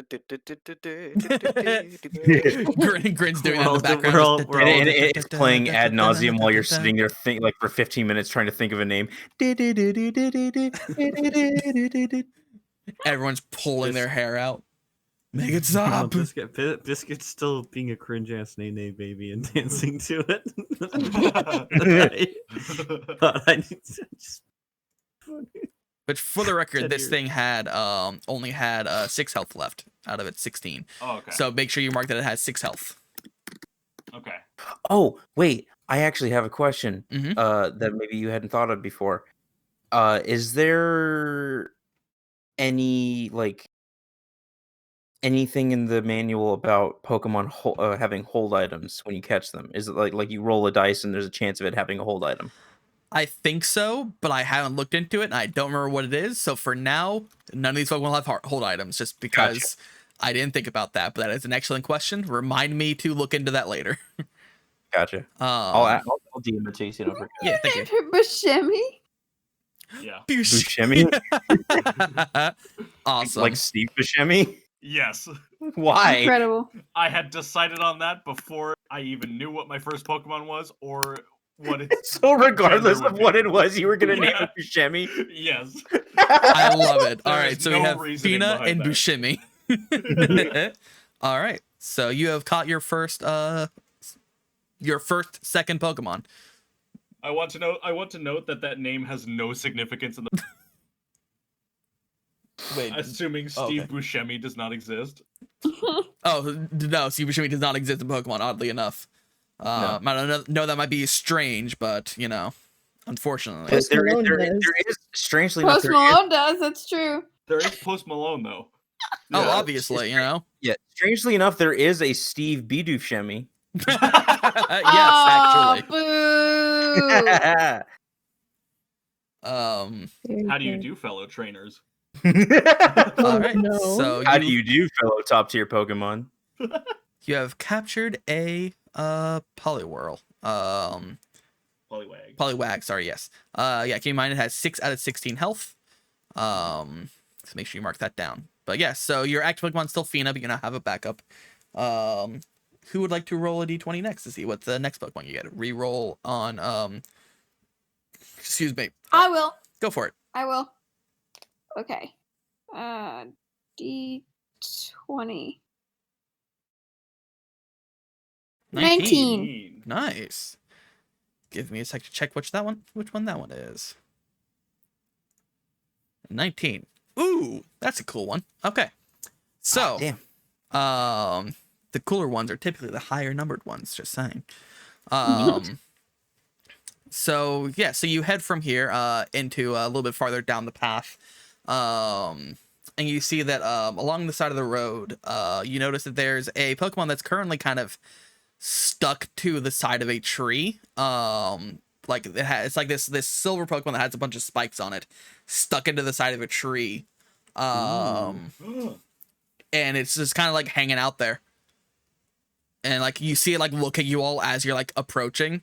doing that in the background. And it's playing ad nauseum while you're sitting there for 15 minutes trying to think of a name. Everyone's pulling their hair out. Make it stop. Biscuit's still being a cringe ass nay baby and dancing to it. I need to just... But for the record, this thing had only had 6 health left out of its 16. Oh, okay. So make sure you mark that it has 6 health. Okay. Oh, wait. I actually have a question Mhm. that maybe you hadn't thought of before. Is there any anything in the manual about Pokemon having hold items when you catch them? Is it like you roll a dice and there's a chance of it having a hold item? I think so, but I haven't looked into it, and I don't remember what it is. So for now, none of these Pokemon will have hold items, just because I didn't think about that. But that is an excellent question. Remind me to look into that later. Gotcha. I'll DM it to you so you don't forget. Yeah, thank you. Buscemi? Yeah. Buscemi? Awesome. Like Steve Buscemi? Yes. Why? Incredible. I had decided on that before I even knew what my first Pokemon was or what it's. So regardless gender of would what be. it was, you were gonna name Yeah. it Buscemi? Yes. I love it. All There right, is so we no have reasoning Fina behind and that. Buscemi. All right, so you have caught your first second Pokemon. I want to note that name has no significance in the. Wait, Assuming oh, Steve okay. Buscemi does not exist. Oh no, Steve Buscemi does not exist in Pokemon. Oddly enough, I don't know. That might be strange, but unfortunately, There Malone is does. strangely enough. Post Malone does, that's true. There is Post Malone though. oh, Yeah. obviously, Yeah, strangely enough, there is a Steve Buscemi. yes, Aw, actually. boo. Very How do you good. do, fellow trainers? All right. No. So How do you do, fellow top tier Pokemon? You have captured a Poliwhirl. Poliwag. Poliwag, sorry, yes. Yeah, keep in mind it has 6 out of 16 health. So make sure you mark that down. But yeah, so your active Pokemon's still Fina, but you're gonna have a backup. Who would like to roll a d20 next to see what the next Pokemon you get? Reroll on excuse me. I will. Go for it. I will. Okay. D20. 19. Nice. Give me a sec to check which one that one is. 19. Ooh, that's a cool one. Okay. So, damn. the cooler ones are typically the higher numbered ones, just saying. So yeah, so you head from here into a little bit farther down the path. and you see that along the side of the road, you notice that there's a Pokemon that's currently kind of stuck to the side of a tree. Like it's like this silver Pokemon that has a bunch of spikes on it, stuck into the side of a tree. And it's just kind of like hanging out there. And like you see it like look at you all as you're like approaching,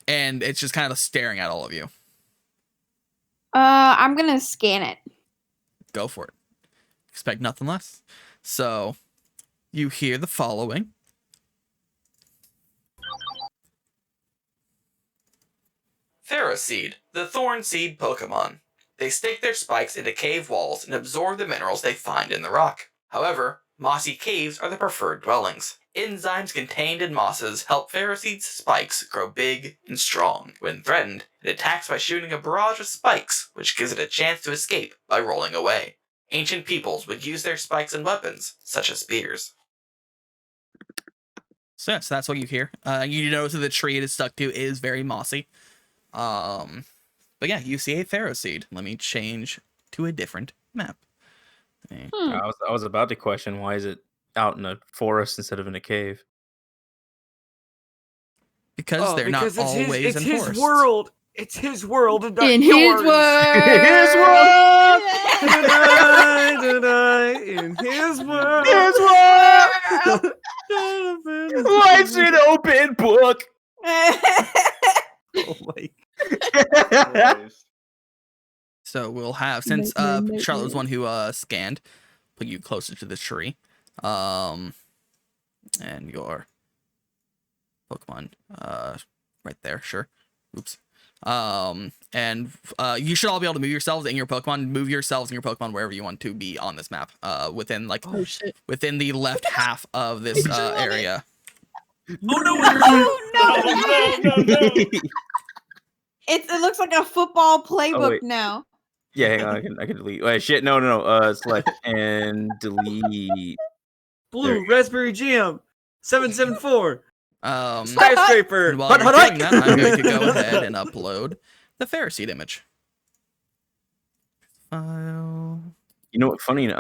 and it's just kind of staring at all of you. I'm gonna scan it. Go for it. Expect nothing less. So you hear the following. Ferroseed, the thorn seed Pokemon. They stick their spikes into cave walls and absorb the minerals they find in the rock. However, mossy caves are the preferred dwellings. Enzymes contained in mosses help Ferroseed's spikes grow big and strong. When threatened, it attacks by shooting a barrage of spikes, which gives it a chance to escape by rolling away. Ancient peoples would use their spikes in weapons, such as spears. So yes, that's what you hear. You notice that the tree it is stuck to is very mossy. But yeah, you see a Ferroseed. Let me change to a different map. Okay. I was about to question why is it out in a forest instead of in a cave? Because they're not always in forests. His world. It's his world and not In yours. his world. His world. In his world. His world. Life's an open book. Oh my God. So we'll have, since Charlotte was one who scanned, put you closer to the tree. And your Pokemon right there, sure. Oops. And you should all be able to move yourselves and your Pokemon. Move yourselves and your Pokemon wherever you want to be on this map. Within like within the left half of this area. Oh no! No. It looks like a football playbook wait. now. Yeah, hang on, I can delete. Wait, shit, no. Select and delete. Blue Raspberry Jam 774 And skyscraper. while you're doing that, I'm going to go ahead and upload the Ferroseed image. File. You know what? Funny.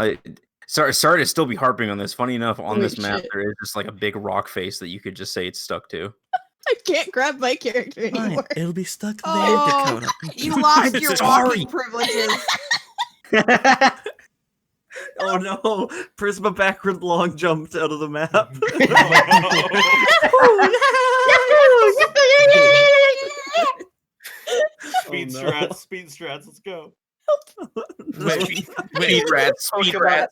Sorry to still be harping on this. Funny enough, on this map there is just like a big rock face that you could just say it's stuck to. I can't grab my character Fine, anymore. it'll be stuck there, Oh, Dakota. You lost your walking privileges. Oh no! Prisma backward long jumped out of the map. Speed strats, let's go. Wait, Speed rats.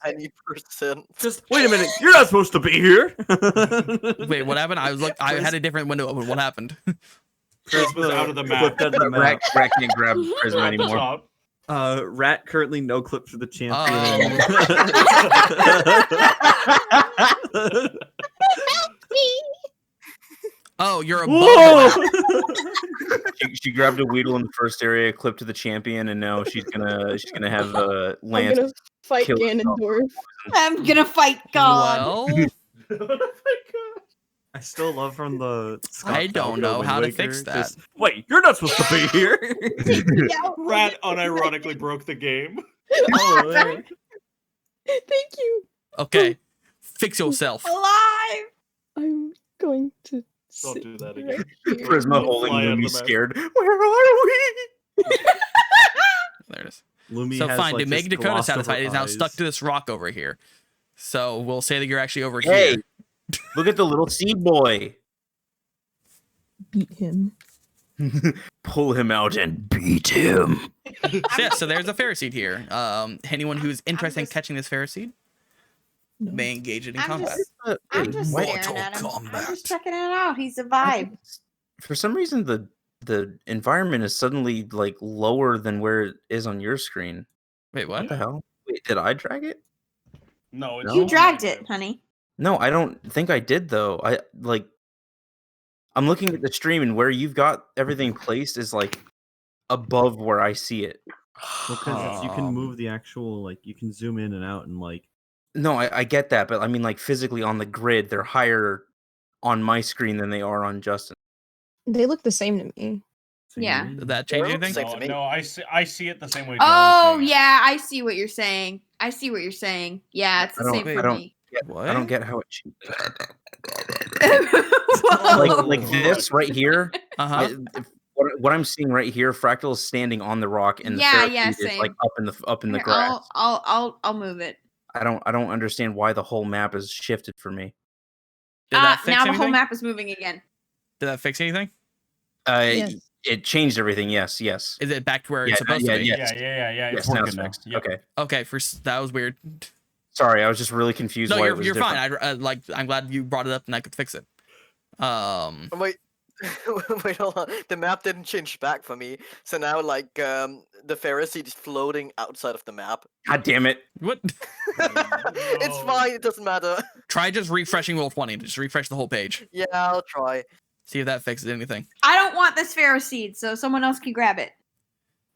Any percent. Just wait a minute. You're not supposed to be here. wait, what happened? I had a different window open. What happened? Prisma's out of the map. Flipped out of the map. Rat can't grab Prisma anymore. Top. Rat currently no clip for the champion. Oh, you're above the map. She grabbed a Weedle in the first area, clipped to the champion, and now she's gonna have I'm Lance. gonna fight kill Ganondorf. I'm gonna fight God. Well, Oh my God. I still love from the. I don't know how to fix that. Just, wait, you're not supposed to be here. Rat unironically broke the game. Oh, there. Thank you. Okay, fix yourself. Alive. I'm going to. Don't do that again. Prisma holding Fly out of Lumi the map. scared. Where are we? There it is. Lumi So has, fine, like, to make this Dakota gloss over satisfied, it is now eyes. stuck to this rock over here. So we'll say that you're actually over Hey, here. look at the little seed boy. Beat him. Pull him out and beat him. So yeah, so there's a Ferroseed here. Anyone who's interested in catching this Ferroseed No. may engage it in I'm combat. I'm just Wait, staring at him. I'm combat. just checking it out. He's a vibe. For some reason, the environment is suddenly like lower than where it is on your screen. Wait, What what? the hell? Wait, did I drag it? No, it's No? You not dragged mine, it, honey. No, I don't think I did though. I'm looking at the stream and where you've got everything placed is like above where I see it. Because you can move the actual, like, you can zoom in and out and, like. No, I get that, but I mean like physically on the grid, they're higher on my screen than they are on Justin. They look the same to me. Yeah. Did that change Sure, anything? same to No, me. no, I see it the same way. Oh, John's saying it. yeah, I see what you're saying. Yeah, it's the same Wait, for me. I don't What? get how it. Whoa. Like this right here. Uh-huh. What I'm seeing right here, Fractal is standing on the rock, and the Yeah, Ferrocene is like same. up in the Here, grass. I'll move it. I don't understand why the whole map is shifted for me. Did that fix Now the anything? whole map is moving again. Did that fix anything? Yes. It changed everything. Yes. Is it back to where Yeah, it's supposed to be? yes. Yeah. It's Yes, now working it's now. fixed. Yep. Okay. Okay, that was weird. Sorry, I was just really confused. No, why it was you're fine. different. I'm glad you brought it up and I could fix it. Wait, wait, hold on. The map didn't change back for me, so now like the Pharisee is floating outside of the map. God damn it! What? It's No. fine. It doesn't matter. Try just refreshing Roll20. Just refresh the whole page. Yeah, I'll try. See if that fixes anything. I don't want this Pharaoh seed, so someone else can grab it.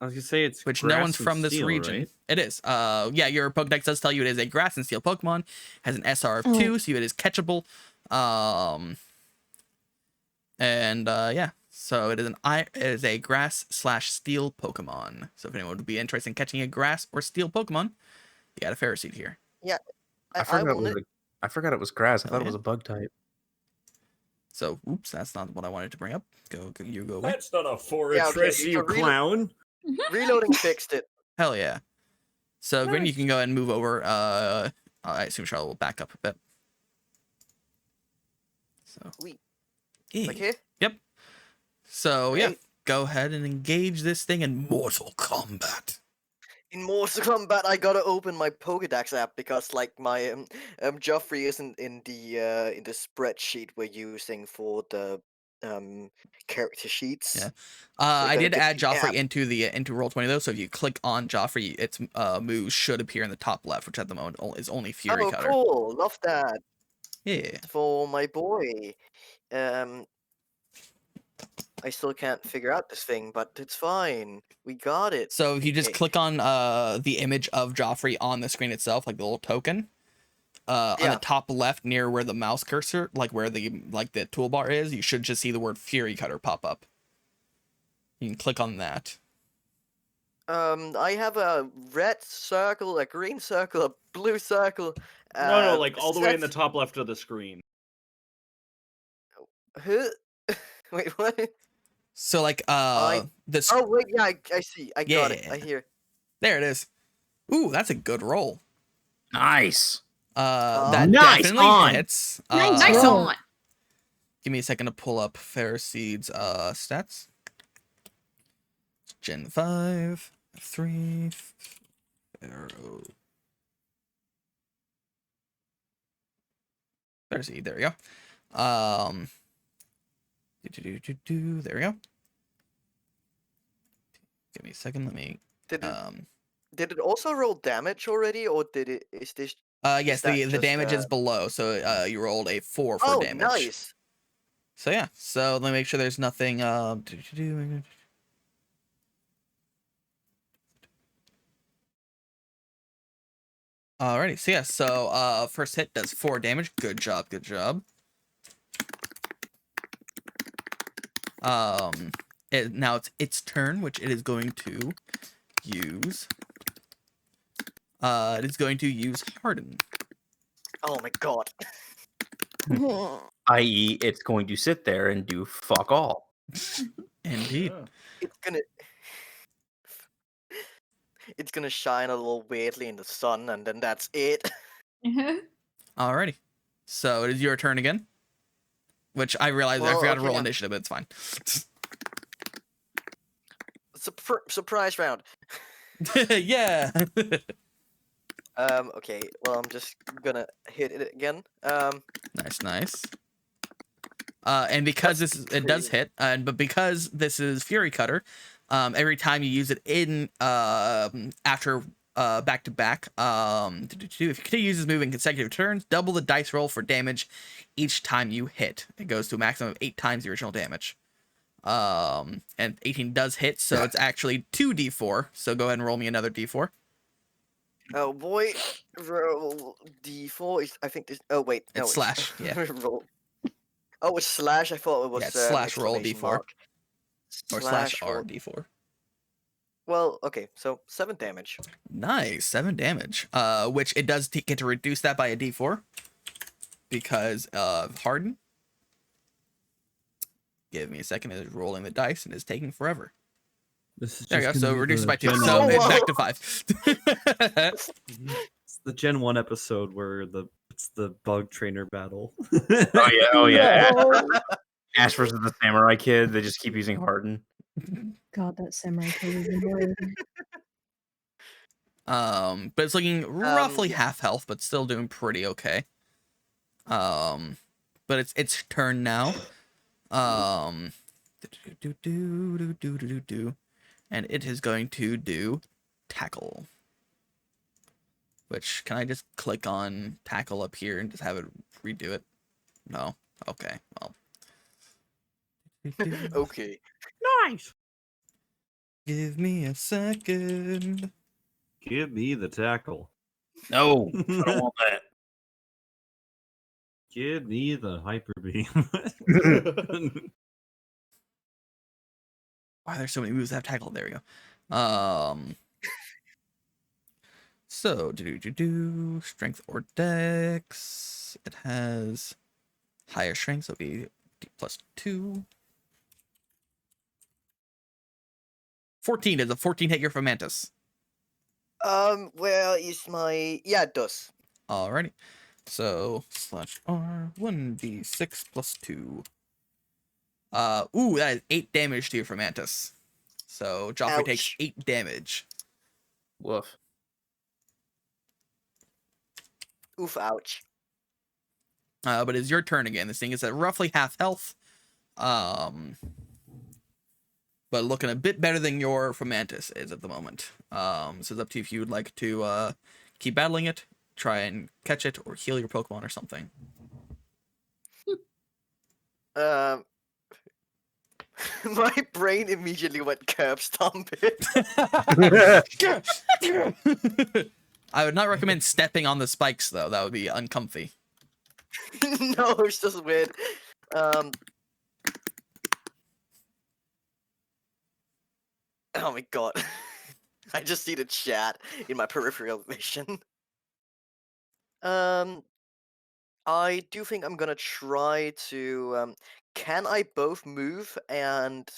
I was gonna say it's Which no grass one's and from this steel, region. right? It is. Yeah, your Pokedex does tell you it is a grass and steel Pokemon. Has an SR of 2, so it is catchable. Yeah. So it is a grass/steel Pokemon. So if anyone would be interested in catching a grass or steel Pokemon, you got a Ferroseed here. Yeah, I forgot it was grass. I thought it was a bug type. So, oops, that's not what I wanted to bring up. You go away. That's not a Yeah, fortress, okay, you so clown. Reloading fixed it. Hell yeah. So, Grin, you Nice. can go ahead and move over. I assume Charlotte will back up a bit. So, Sweet. yeah. Like here? Yep. So, yeah, Right. go ahead and engage this thing in Mortal Kombat. In Mortal Kombat, I gotta open my Pokédex app because like my Joffrey isn't in the spreadsheet we're using for the character sheets. Yeah. So I gotta did get add the Joffrey app. into Roll20 though, so if you click on Joffrey, its moves should appear in the top left, which at the moment is only Fury Oh, Cutter. cool! Love that Yeah. for my boy. I still can't figure out this thing, but it's fine. We got it. So if you just Okay. click on the image of Joffrey on the screen itself, like the little token, on Yeah. the top left near where the mouse cursor, like where the toolbar is, you should just see the word Fury Cutter pop up. You can click on that. I have a red circle, a green circle, a blue circle. No, like all the way in the that's- top left of the screen. Huh? Wait, what? So like this. Oh wait, yeah, I see. I got it. I Yeah. hear. There it is. Ooh, that's a good roll. Nice. That Nice definitely on. hits. Nice roll. on. Give me a second to pull up Ferroseed's stats. Gen 5, 3, Ferro. Ferroseed, there we go. There we go. Give me a second, let me Did it also roll damage already, or did it? Is this? yes, that the just, damage is below, so you rolled a 4 for Oh, damage. nice. So yeah, so let me make sure there's nothing. Alrighty, so yeah, so first hit does 4 damage. Good job, good job. Now it's its turn, which it is going to use. It is going to use Harden. Oh my god. I.e., it's going to sit there and do fuck all. Indeed. Yeah. It's gonna. It's gonna shine a little weirdly in the sun, and then that's it. Alrighty, so it is your turn again. Which I realized I Well, forgot to okay, roll yeah. initiative, but it's fine. Surprise round. Yeah. Okay. Well, I'm just gonna hit it again. Nice. And because That's it does crazy. hit, but because this is Fury Cutter, every time you use it in after back to back, if you continue to use this move in consecutive turns, double the dice roll for damage each time you hit. It goes to a maximum of 8 times the original damage. And 18 does hit, so it's actually 2d4. So go ahead and roll me another d4. Oh boy, roll d4. I think this. Oh wait, no, It's slash, yeah. roll. Oh, it's slash. I thought it was Yeah, it's slash roll exclamation d4. mark. or slash /R roll. d4. Well, okay, so 7 damage. Nice, 7 damage. Which it does get to reduce that by a d4 because of harden. Give me a second. It's rolling the dice and it's taking forever. This is There you go. just So gonna be reduce it the by 2. Gen So 1 it's Whoa. back to 5. It's the Gen 1 episode where it's the bug trainer battle. Oh yeah. No. Ash versus the Samurai Kid. They just keep using Harden. God, that samurai kid is annoying. But it's looking roughly yeah. half health, but still doing pretty okay. But it's turn now. And it is going to do tackle. Which, can I just click on tackle up here and just have it redo it? No. Okay. Well. Okay. Nice. Give me a second. Give me the tackle. No, I don't want that. Give me the hyper beam. Why are there so many moves that have tackle? There we go. So strength or dex. It has higher strength, so it'll be D+2. 14 is a 14 hit your Fomantis. Where is my... Yeah, it does. Alrighty. So /R 1d6 + 2. Ooh, that is 8 damage to your Fomantis. So Joffrey takes Ouch. 8 damage. Woof. Oof, ouch. But it's your turn again. This thing is at roughly half health. But looking a bit better than your Fomantis is at the moment. So it's up to you if you would like to keep battling it, try and catch it, or heal your Pokemon or something. My brain immediately went curb stomp it. I would not recommend stepping on the spikes, though. That would be uncomfy. No, it's just weird. Oh my god. I just see the chat in my peripheral vision. I do think I'm gonna try to. Can I both move and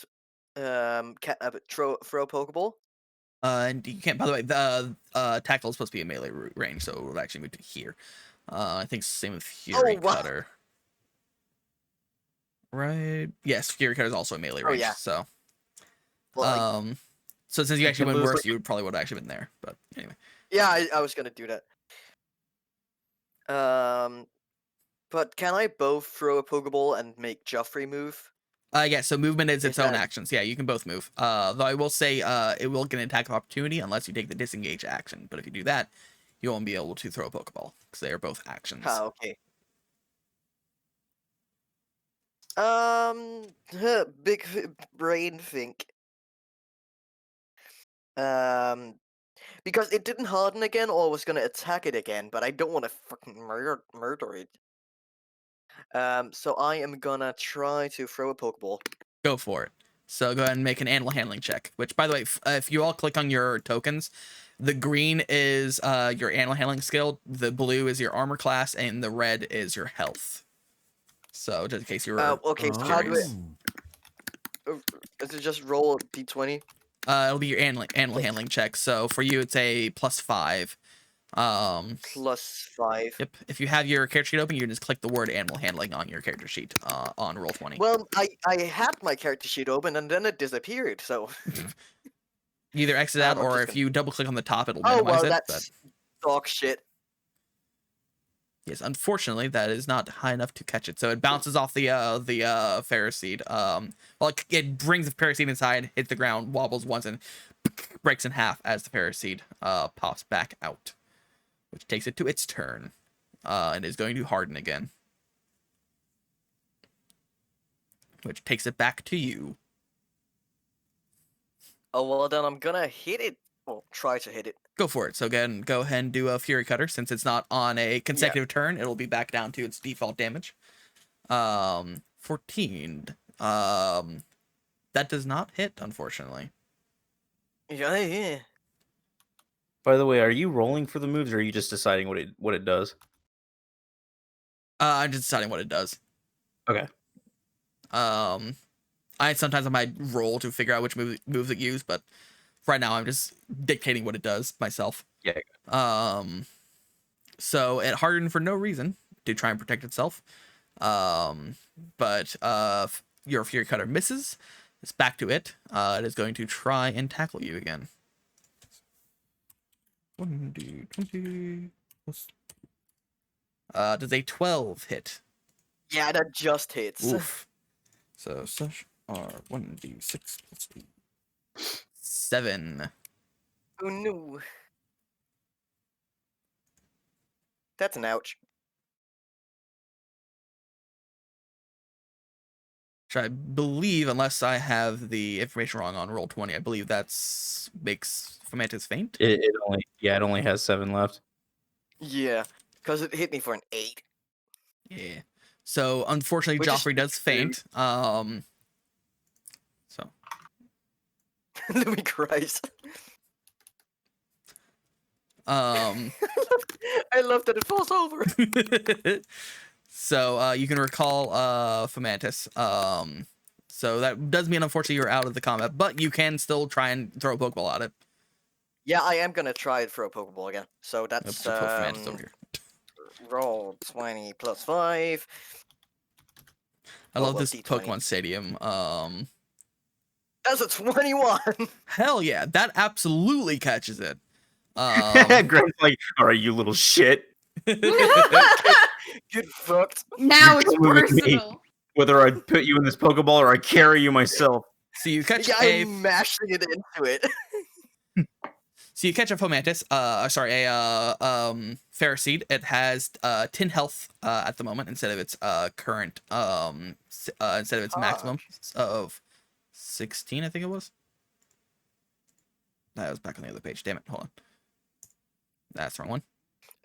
throw a Pokeball? And you can't. By the way, the tackle is supposed to be a melee range, so we'll actually move to here. I think same with Fury wow. Cutter. Right? Yes, Fury Cutter is also a melee Oh, range. yeah. So, Well, so since you actually can went move worse, you would probably would have actually been there. But anyway. yeah, I was gonna do that. But can I both throw a Pokeball and make Joffrey move? Yeah, so movement is its Is own that- actions. Yeah, you can both move. Though I will say it will get an attack of opportunity unless you take the disengage action. But if you do that, you won't be able to throw a Pokeball because they are both actions. Ah, okay. Big brain think. Because it didn't harden again, or was gonna attack it again, but I don't want to fucking murder it. So I am gonna try to throw a Pokeball. Go for it. So go ahead and make an animal handling check. Which, by the way, if you all click on your tokens, the green is your animal handling skill, the blue is your armor class, and the red is your health. So just in case you were Okay, so how do curious. Is it just roll d20? It'll be your animal handling check. So for you, it's a +5. +5. Yep. If you have your character sheet open, you can just click the word animal handling on your character sheet on Roll20. Well, I had my character sheet open and then it disappeared. So You either exit out, I'm or just if gonna- you double click on the top, it'll Oh minimize well, it. that's dog shit. Yes, unfortunately, that is not high enough to catch it. So it bounces off the Ferris seed. Well, it brings the Ferris seed inside, hits the ground, wobbles once, and breaks in half as the Ferris seed pops back out, which takes it to its turn, and is going to harden again, which takes it back to you. Oh well, then I'm gonna hit it. Well, try to hit it. Go for it. So again, go ahead and do a Fury Cutter. Since it's not on a consecutive turn, it'll be back down to its default damage. 14. That that does not hit, unfortunately. Yeah. By the way, are you rolling for the moves, or are you just deciding what it does? I'm just deciding what it does. Okay. Sometimes I might roll to figure out which moves it use, but right now I'm just dictating what it does myself. Yeah. So it hardened for no reason to try and protect itself. But your Fury Cutter misses. It's back to it. It is going to try and tackle you again. 1d20 plus. Does a 12 hit? Yeah, that just hits. Oof. So such are 1d6 plus 2. 7. Oh no. That's an ouch. Which I believe, unless I have the information wrong on Roll20, I believe that's makes Fomantis faint. It only has 7 left. Yeah, because it hit me for an 8. Yeah. So unfortunately, Which is Joffrey does faint. So Louis cries. I love that it falls over. So you can recall Fomantis. So that does mean unfortunately you're out of the combat, but you can still try and throw a Pokeball at it. Yeah, I am gonna try it for a Pokeball again. So Yep, that's so put Fomantis over here. roll 20 plus 5. I Oh, love well, this D20. Pokemon Stadium. That's a 21. Hell yeah, that absolutely catches it. Greg's like, all right, you little shit. Get fucked. Now it's You're killing me. personal. Whether I put you in this Pokeball or I carry you myself. So you catch Yeah, a I'm mashing it into it. So you catch a Fomantis, Ferroseed. It has 10 health at the moment instead of its current instead of its maximum of 16, I think it was. That was back on the other page. Damn it, hold on. That's the wrong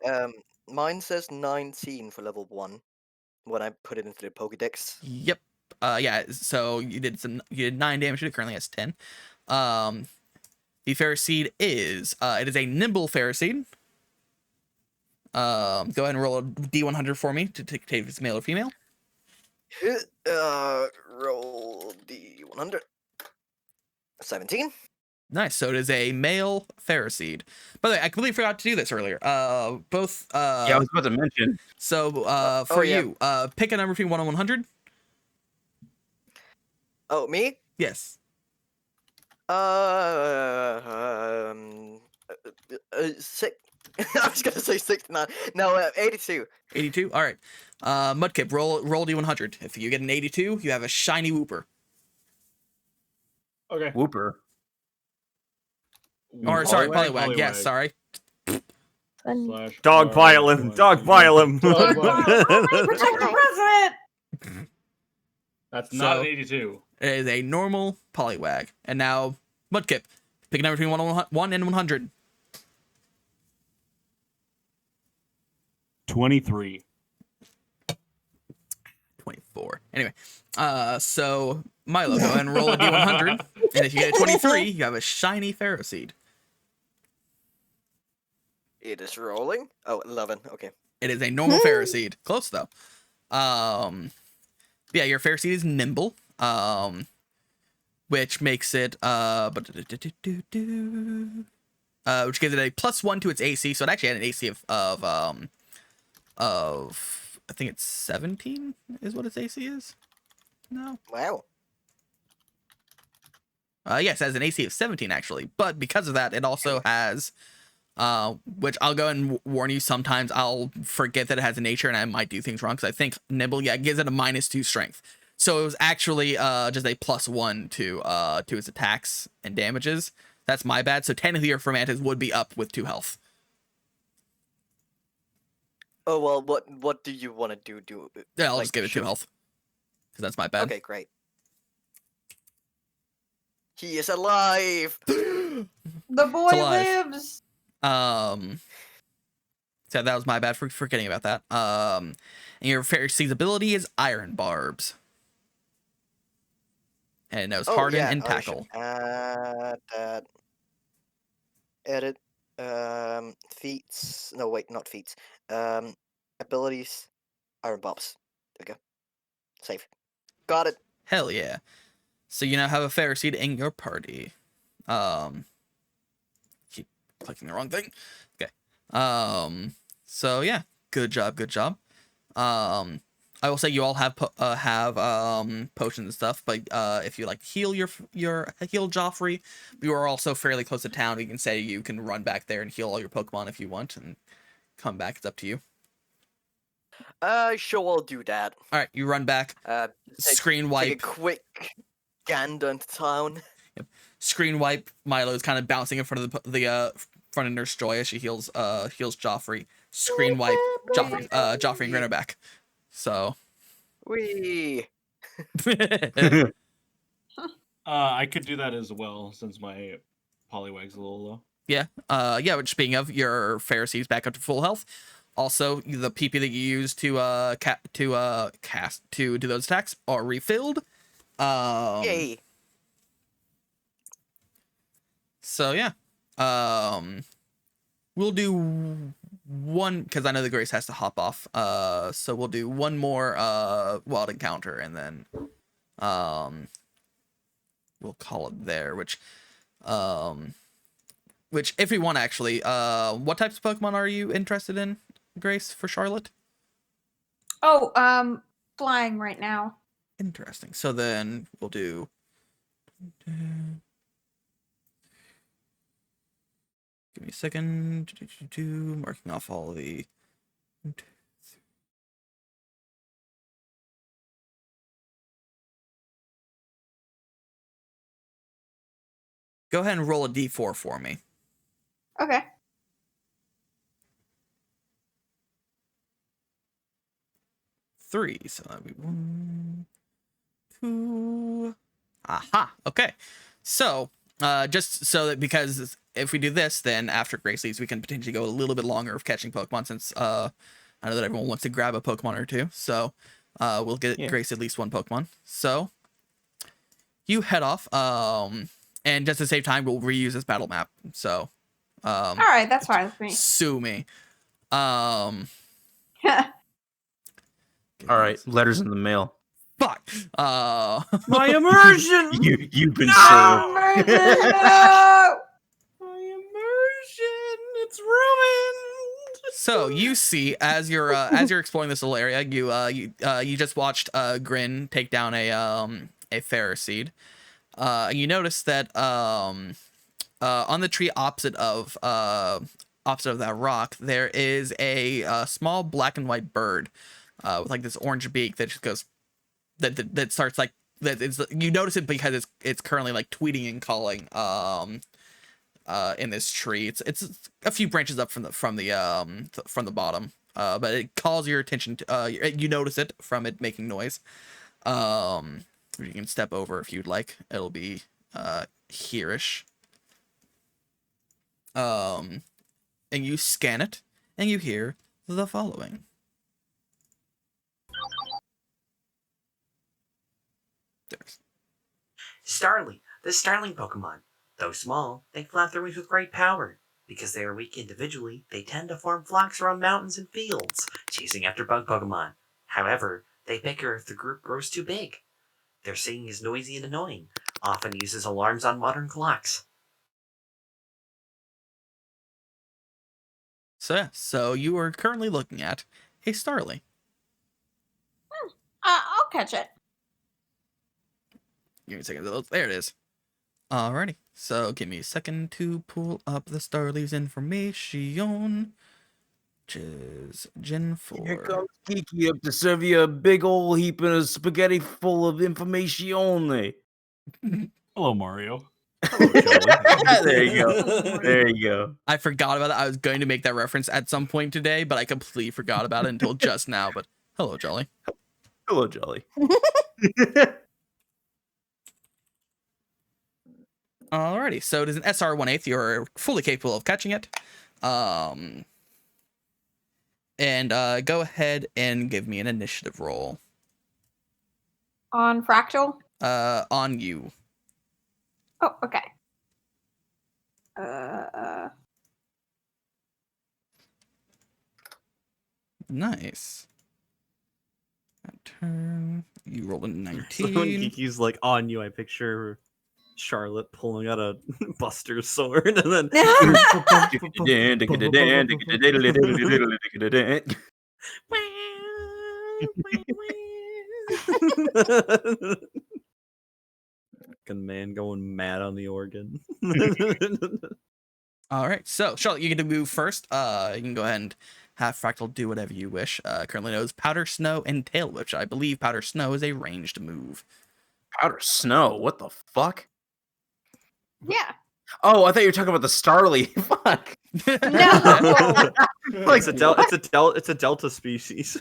one. Mine says 19 for level 1 when I put it into the Pokédex. Yep. Yeah, so you did 9 damage, it currently has 10. The Ferroseed is it is a nimble Ferroseed. Go ahead and roll a D100 for me to dictate if it's male or female. Roll D100. 17. Nice. So it is a male Ferroseed. By the way, I completely forgot to do this earlier. Both Yeah, I was about to mention. So for you, pick a number between 1 and 100. Oh, me? Yes. 6. I was gonna say 69. No, 82. 82. All right. Mudkip, roll D100. If you get an 82, you have a shiny Wooper. Okay. Wooper. Or sorry, Poliwag. Yes, sorry. Dog pile him. Dog pile him. Dog pile. Protect the president. That's not So- an 82. It is a normal Poliwag. And now Mudkip, pick a number between 1 and 100. 23. 24. Anyway, so Milo, go ahead and roll a D100. And if you get a 23, you have a shiny Ferroseed. It is rolling. Oh, 11. Okay. It is a normal Ferroseed. Close though. Yeah, your Ferroseed is nimble. Which makes it which gives it a +1 to its AC. So it actually had an AC of I think it's 17 is what its AC is. No. Wow. Yes, it has an AC of 17 actually, but because of that, it also has, which I'll go and warn you. Sometimes I'll forget that it has a nature, and I might do things wrong because I think Nimble, it gives it a -2 strength. So it was actually just a +1 to its attacks and damages. That's my bad. So technically, your Fermantis would be up with 2 health. Oh well, what do you want to do? Yeah, I'll like, just give it 2 should- health because that's my bad. Okay, great. He is alive. The boy alive. lives. So that was my bad for forgetting about that. And your Ferroseed's ability is Iron Barbs. and it knows Oh harden yeah, and I should tackle. add that. Edit. Feats. No, wait, not feats. Abilities. Iron Bobs. There we go. Save. Got it. Hell yeah. So you now have a Pharisee in your party. Keep clicking the wrong thing. Okay. So yeah, good job. I will say you all have potions and stuff, but if you like heal your heal Joffrey, you are also fairly close to town. You can say you can run back there and heal all your Pokemon if you want, and come back. It's up to you. Sure, I'll do that. All right, you run back. Screen wipe. Take a quick gander into town. Screen wipe. Milo's kind of bouncing in front of the front of Nurse Joy as she heals Joffrey. Screen wipe. Joffrey and Grin are back. So. Wee. I could do that as well since my Poliwag's a little low. Yeah. Which speaking of, your Pharisees back up to full health. Also, the PP that you use to do those attacks are refilled. Yay. So yeah. We'll do one because I know the Grace has to hop off. So we'll do one more wild encounter and then we'll call it there, which if we want actually, what types of Pokemon are you interested in, Grace, for Charlotte? Oh, flying right now. Interesting. So then we'll do give me a second. Marking off all the go ahead and roll a d4 for me. Okay. Three. So that'd be 1, 2. Aha. Okay. So, just so that because if we do this, then after Grace leaves, we can potentially go a little bit longer of catching Pokemon since I know that everyone wants to grab a Pokemon or two. So, we'll get Grace at least one Pokemon. So, you head off. And just to save time, we'll reuse this battle map. So, all right, that's fine with me. Sue me. All right, letters in the mail. Fuck. My immersion. You've been No! My immersion. It's ruined. So you see, as you're exploring this little area, you just watched Grin take down a Pharisee. You notice that on the tree opposite of that rock, there is a small black and white bird with like this orange beak that just goes that starts like that. You notice it because it's currently like tweeting and calling in this tree. It's a few branches up from the bottom, but it calls your attention to, you notice it from it making noise. You can step over if you'd like. It'll be here-ish. And you scan it, and you hear the following. There's Starly, the starling Pokemon. Though small, they flap their wings with great power. Because they are weak individually, they tend to form flocks around mountains and fields, chasing after bug Pokemon. However, they bicker if the group grows too big. Their singing is noisy and annoying, often uses alarms on modern clocks. So yeah, so you are currently looking at a Starly. I'll catch it. Give me a second. There it is. Alrighty. So give me a second to pull up the Starly's information. Which is Gen 4. Here comes Geeky up to serve you a big old heap of spaghetti full of information. Hello, Mario. There you go. There you go. I forgot about it. I was going to make that reference at some point today, but I completely forgot about it until just now. But hello, Jolly. Hello, Jolly. Alrighty, so it is an SR 1/8. You're fully capable of catching it. And go ahead and give me an initiative roll. On Fractal? On you. Oh, okay. Nice. That turn. You rolled a So when 19. Geeky's like on you, I picture Charlotte pulling out a Buster sword and then fucking man going mad on the organ. All right, so Charlotte, you get to move first. You can go ahead and have Fractal do whatever you wish. Currently knows Powder Snow and Tail Whip. I believe Powder Snow is a ranged move. Powder Snow? What the fuck? Yeah. Oh, I thought you were talking about the Starly. Fuck. No. Like, it's a delta species.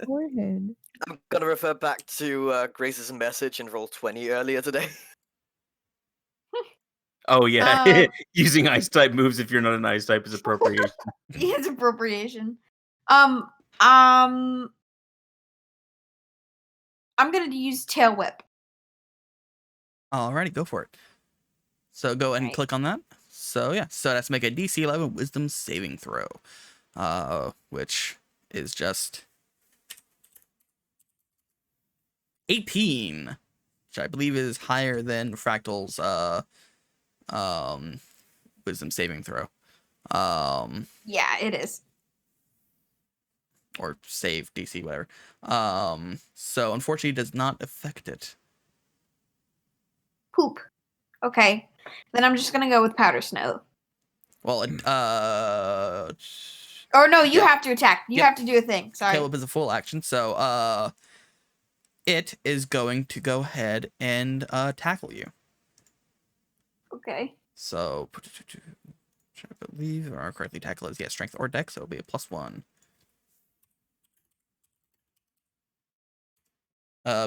Forehead. I'm gonna refer back to Grace's message in Roll20 earlier today. oh yeah, using ice type moves if you're not an ice type is appropriation. It's appropriation. I'm gonna use Tail Whip. Alrighty, go for it. So go ahead and Right. click on that. So yeah, so that's make a DC 11 Wisdom saving throw, which is just 18, which I believe is higher than Fractal's Wisdom saving throw, Yeah, it is. or save DC, whatever. So unfortunately, it does not affect it. Poop. Okay. Then I'm just gonna go with Powder Snow. Well, Or no, you Yeah. have to attack. You Yep. have to do a thing. Sorry. Caleb is a full action, so it is going to go ahead and tackle you. Okay. So, I believe our correctly tackle is strength or dex, so it'll be a +1.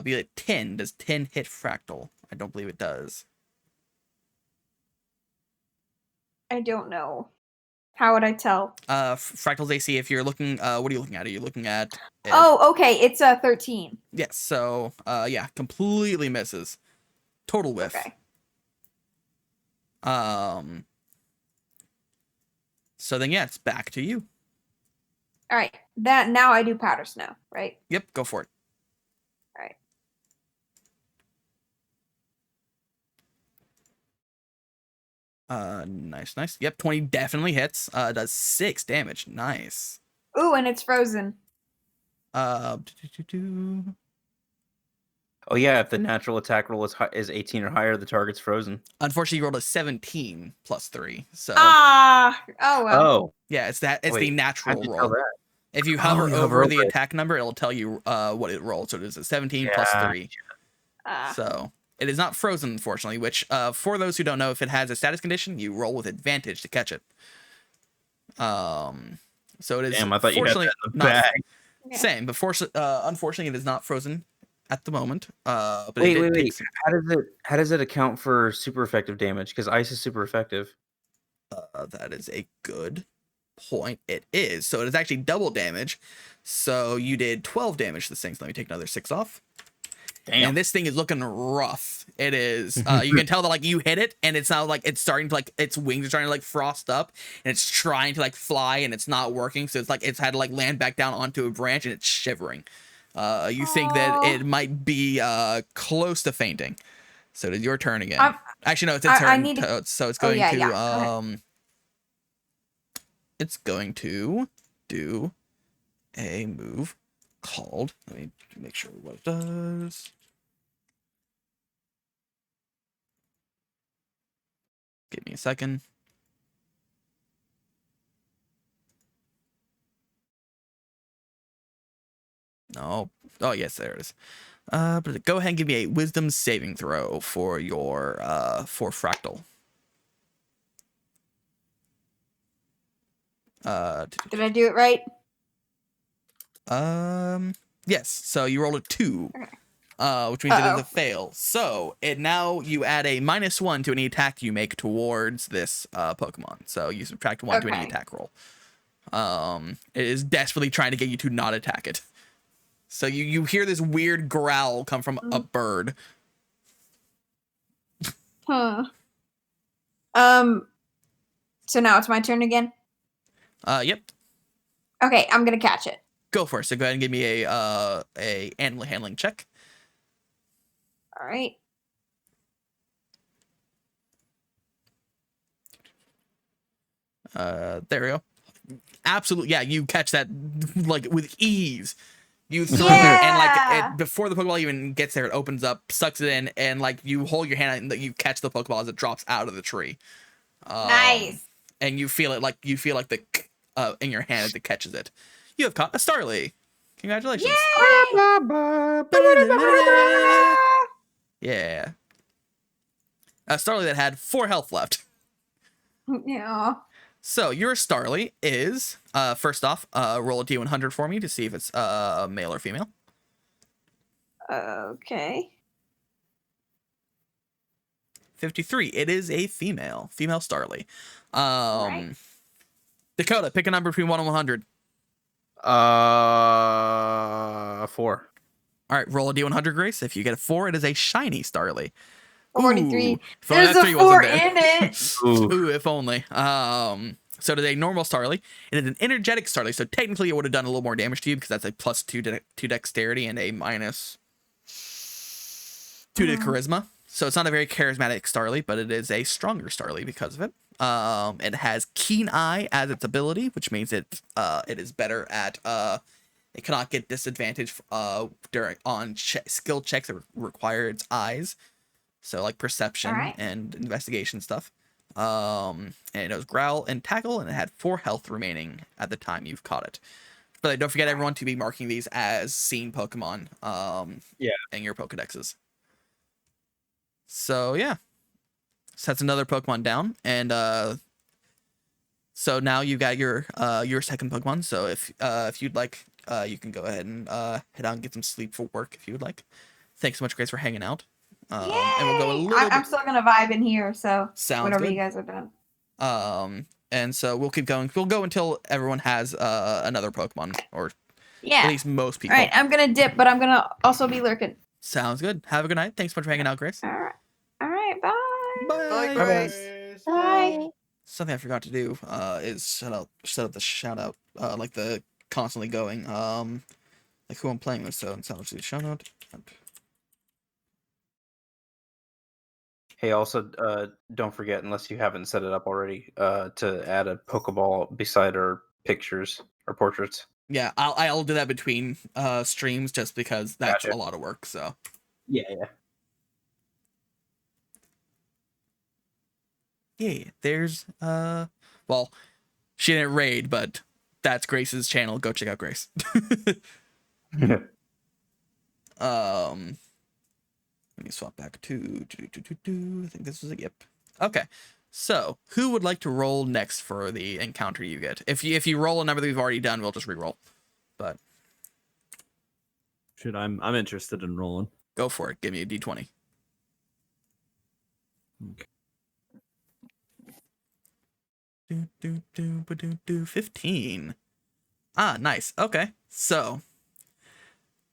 Be like 10. Does 10 hit Fractal? I don't believe it does. I don't know. How would I tell? Fractal's AC. If you're looking, what are you looking at? Are you looking at? Oh, okay. It's a 13. Yes. So, yeah, completely misses. Total whiff. Okay. So then, yeah, it's back to you. All right. That now I do Powder Snow, right? Yep, go for it. All right. Nice. Yep, 20 definitely hits. Does 6 damage. Nice. Ooh, and it's frozen. Oh yeah, if the natural attack roll is 18 or higher, the target's frozen. Unfortunately, you rolled a 17 +3. So Oh well. Oh, yeah, it's the wait, natural how'd you tell roll. that? If you Oh, hover you over hover the over it. attack number, it'll tell you what it rolled. So it is a 17 Yeah. +3. Ah. So it is not frozen, unfortunately, which for those who don't know, if it has a status condition, you roll with advantage to catch it. So it is Damn, I thought you had that fortunately in the not bag. Yeah. same, but unfortunately it is not frozen at the moment. But Wait. it takes How does it account for super effective damage? Because ice is super effective. that is a good point. It is. So it is actually double damage. So you did 12 damage to this thing. So let me take another 6 off. Damn. And this thing is looking rough. It is. You can tell that like you hit it, and it's now like it's starting to like its wings are starting to like frost up, and it's trying to like fly, and it's not working. So it's like it's had to like land back down onto a branch, and it's shivering. You think that Aw. it might be close to fainting. So it is your turn again. I'm- Actually, no, it's its I turn. need to- So it's Oh, going yeah, to yeah. Go ahead. it's going to do a move called. Let me make sure what it does. Give me a second. No. Oh, yes, there it is. But go ahead and give me a wisdom saving throw for your for Fractal. Did I do it right? Yes. So you rolled a 2. Okay. Which means it is Uh-oh. a fail. So now you add a -1 to any attack you make towards this Pokemon. So you subtract 1 to any Okay. attack roll. It is desperately trying to get you to not attack it. So you hear this weird growl come from a bird. Huh. So now it's my turn again. Yep. Okay, I'm gonna catch it. Go for it. So go ahead and give me a animal handling check. All right. There we go. Absolutely, yeah. You catch that like with ease. You throw it, and like before the Pokeball even gets there, it opens up, sucks it in, and like you hold your hand out and you catch the Pokeball as it drops out of the tree. Nice. And you feel it like the in your hand as it catches it. You have caught a Starly. Congratulations. Yeah. A Starly that had 4 health left. Yeah. So your Starly is first off, roll a D100 for me to see if it's male or female. Okay. 53. It is a female Starly. Right. Dakota, pick a number between 1 and 100. 4. All right, roll a D100, Grace. If you get a 4, it is a shiny Starly. 43. Ooh, if only There's that a 3 wasn't 4 there. in it. Ooh, if only. So it is a normal Starly. It is an energetic Starly, so technically it would have done a little more damage to you because that's a +2 to dexterity and a -2 to charisma. So it's not a very charismatic Starly, but it is a stronger Starly because of it. It has Keen Eye as its ability, which means it is better at it cannot get disadvantage on skill checks that require its eyes. So like perception and investigation stuff. And it knows Growl and Tackle, and it had 4 health remaining at the time you've caught it. But don't forget everyone to be marking these as seen Pokemon in your Pokedexes. So yeah. So that's another Pokemon down. And so now you got your second Pokemon. So if you'd like, you can go ahead and head out and get some sleep for work if you would like. Thanks so much, Grace, for hanging out. And we'll go a little I'm still gonna vibe in here, so whatever good. you guys are doing. And so we'll keep going. We'll go until everyone has another Pokemon, or at least most people. All right, I'm gonna dip, but I'm gonna also be lurking. Sounds good. Have a good night. Thanks so much for hanging out, Grace. All right, bye. Bye, Grace. Bye. Something I forgot to do is set up the shout out, like the constantly going, like who I'm playing with. So let's do the shout out. Hey, also, don't forget, unless you haven't set it up already, to add a Pokeball beside our pictures or portraits. Yeah, I'll do that between streams just because that's a lot of work. So yeah. Yeah, there's well, she didn't raid, but that's Grace's channel. Go check out Grace. Let me swap back to I think this was a yep. Okay. So, who would like to roll next for the encounter you get? If you roll a number that we've already done, we'll just re-roll. But I'm interested in rolling. Go for it. Give me a d20. Okay. 15. Ah, nice. Okay. So,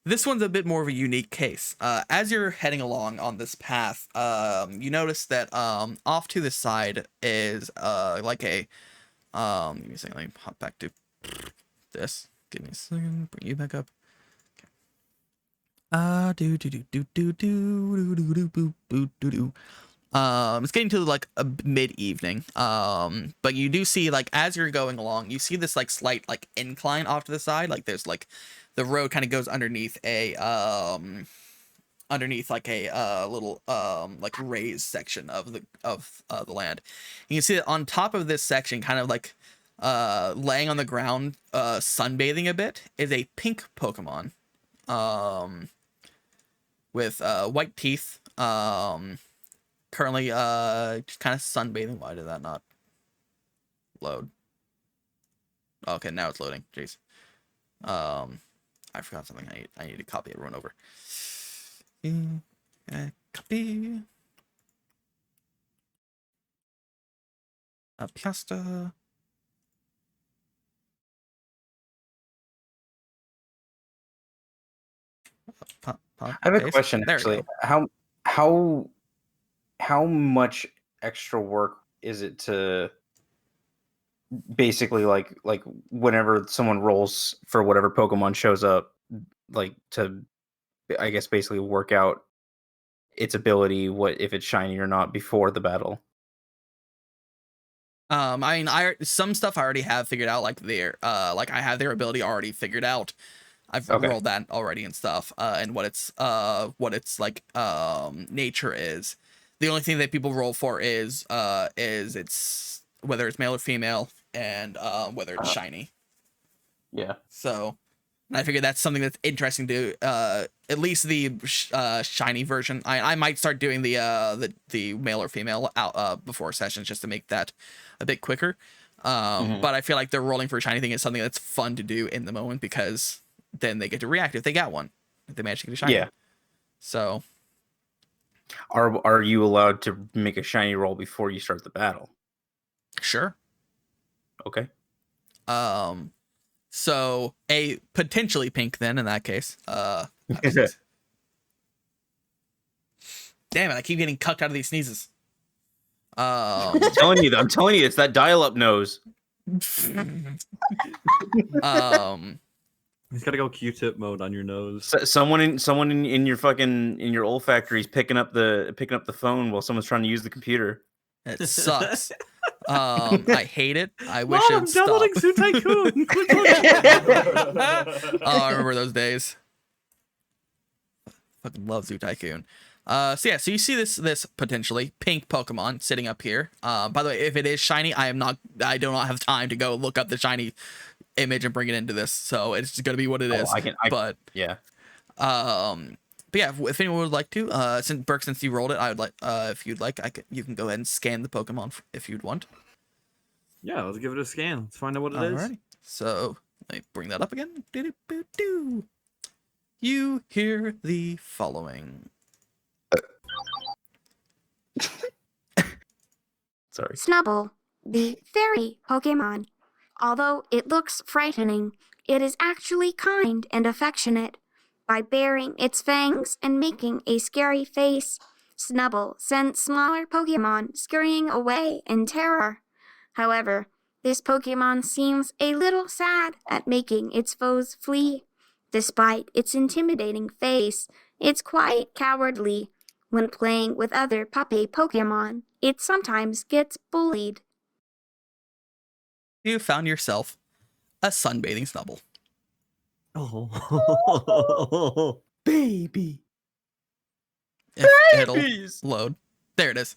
this one's a bit more of a unique case. As you're heading along on this path, you notice that off to the side is like a give me a second, let me hop back to this. Give me a second, bring you back up. It's getting to like a mid-evening. But you do see, like, as you're going along, you see this like slight like incline off to the side. Like there's like the road kind of goes underneath a like a little like raised section of the land. You can see that on top of this section, kind of like laying on the ground, sunbathing a bit, is a pink Pokemon. With white teeth. Currently just kind of sunbathing. Why did that not load? Okay, now it's loading. Jeez. I forgot something. I need to copy everyone over. Copy. Pasta. I have a paste. question There we actually. go. How much extra work is it to basically like whenever someone rolls for whatever Pokemon shows up, like to I guess basically work out its ability, what if it's shiny or not before the battle? I mean, some stuff I already have figured out, like like I have their ability already figured out. I've Okay. rolled that already and stuff, and what its like nature is. The only thing that people roll for is it's whether it's male or female, and whether it's shiny. Yeah. So, and I figured that's something that's interesting to at least the shiny version. I might start doing the male or female out before sessions just to make that a bit quicker. But I feel like the rolling for a shiny thing is something that's fun to do in the moment because then they get to react if they got one. If they manage to get a shiny. Yeah. So Are you allowed to make a shiny roll before you start the battle? sure. Okay. So a potentially pink then in that case. Damn it, I keep getting cucked out of these sneezes. I'm telling you, it's that dial-up nose. He's got to go Q-tip mode on your nose. Someone in your fucking your olfactory's picking up the phone while someone's trying to use the computer. It sucks. I hate it. I wish Mom, it would stop. downloading Zoo Tycoon. Oh, I remember those days. Fucking love Zoo Tycoon. So yeah, so you see this potentially pink Pokemon sitting up here. By the way, if it is shiny, I do not have time to go look up the shiny image and bring it into this. So it's gonna be what it is. Yeah. But yeah, if anyone would like to, since you rolled it, I would like, if you'd like, you can go ahead and scan the Pokemon if you'd want. Yeah, let's give it a scan. Let's find out what it is. Alrighty. So let me bring that up again. Do-do-do-do. You hear the following. Sorry. Snubble, the fairy Pokemon. Although it looks frightening, it is actually kind and affectionate. By baring its fangs and making a scary face, Snubble sends smaller Pokemon scurrying away in terror. However, this Pokemon seems a little sad at making its foes flee. Despite its intimidating face, it's quite cowardly. When playing with other puppy Pokemon, it sometimes gets bullied. You found yourself a sunbathing Snubble. Oh, Baby. It'll load. There it is.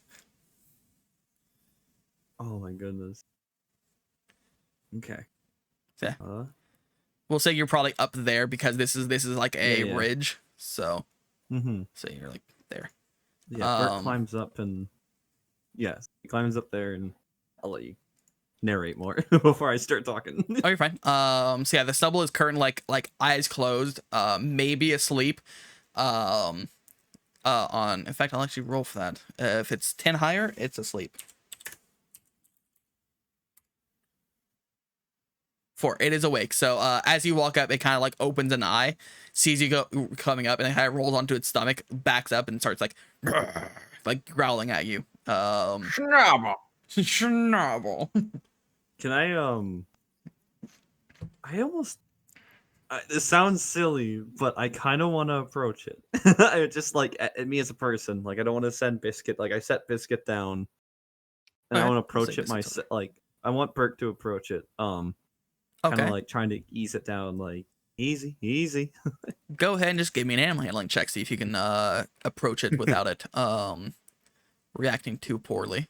oh my goodness. Okay. Yeah. We'll say you're probably up there because this is like a Yeah. ridge. So Mm-hmm. so you're like there. Yeah, Bert climbs up and yes, he climbs up there, and I'll let you narrate more before I start talking. Oh, you're fine. So yeah, the Snubble is currently like eyes closed, maybe asleep. On in fact, I'll actually roll for that. If it's 10 higher, it's asleep. 4, it is awake. So as you walk up, it kind of like opens an eye, sees you coming up, and it kind of rolls onto its stomach, backs up, and starts like growling at you. Schnabel. Schnabel. Can I almost this sounds silly, but I kind of want to approach it. I just like me as a person, like I don't want to send Biscuit. Like I set Biscuit down, and I Okay, want to we'll approach say it Biscuit's myself. Like I want Bert to approach it. Kind Okay. of like trying to ease it down, like easy. Go ahead and just give me an animal handling check. See if you can approach it without it reacting too poorly.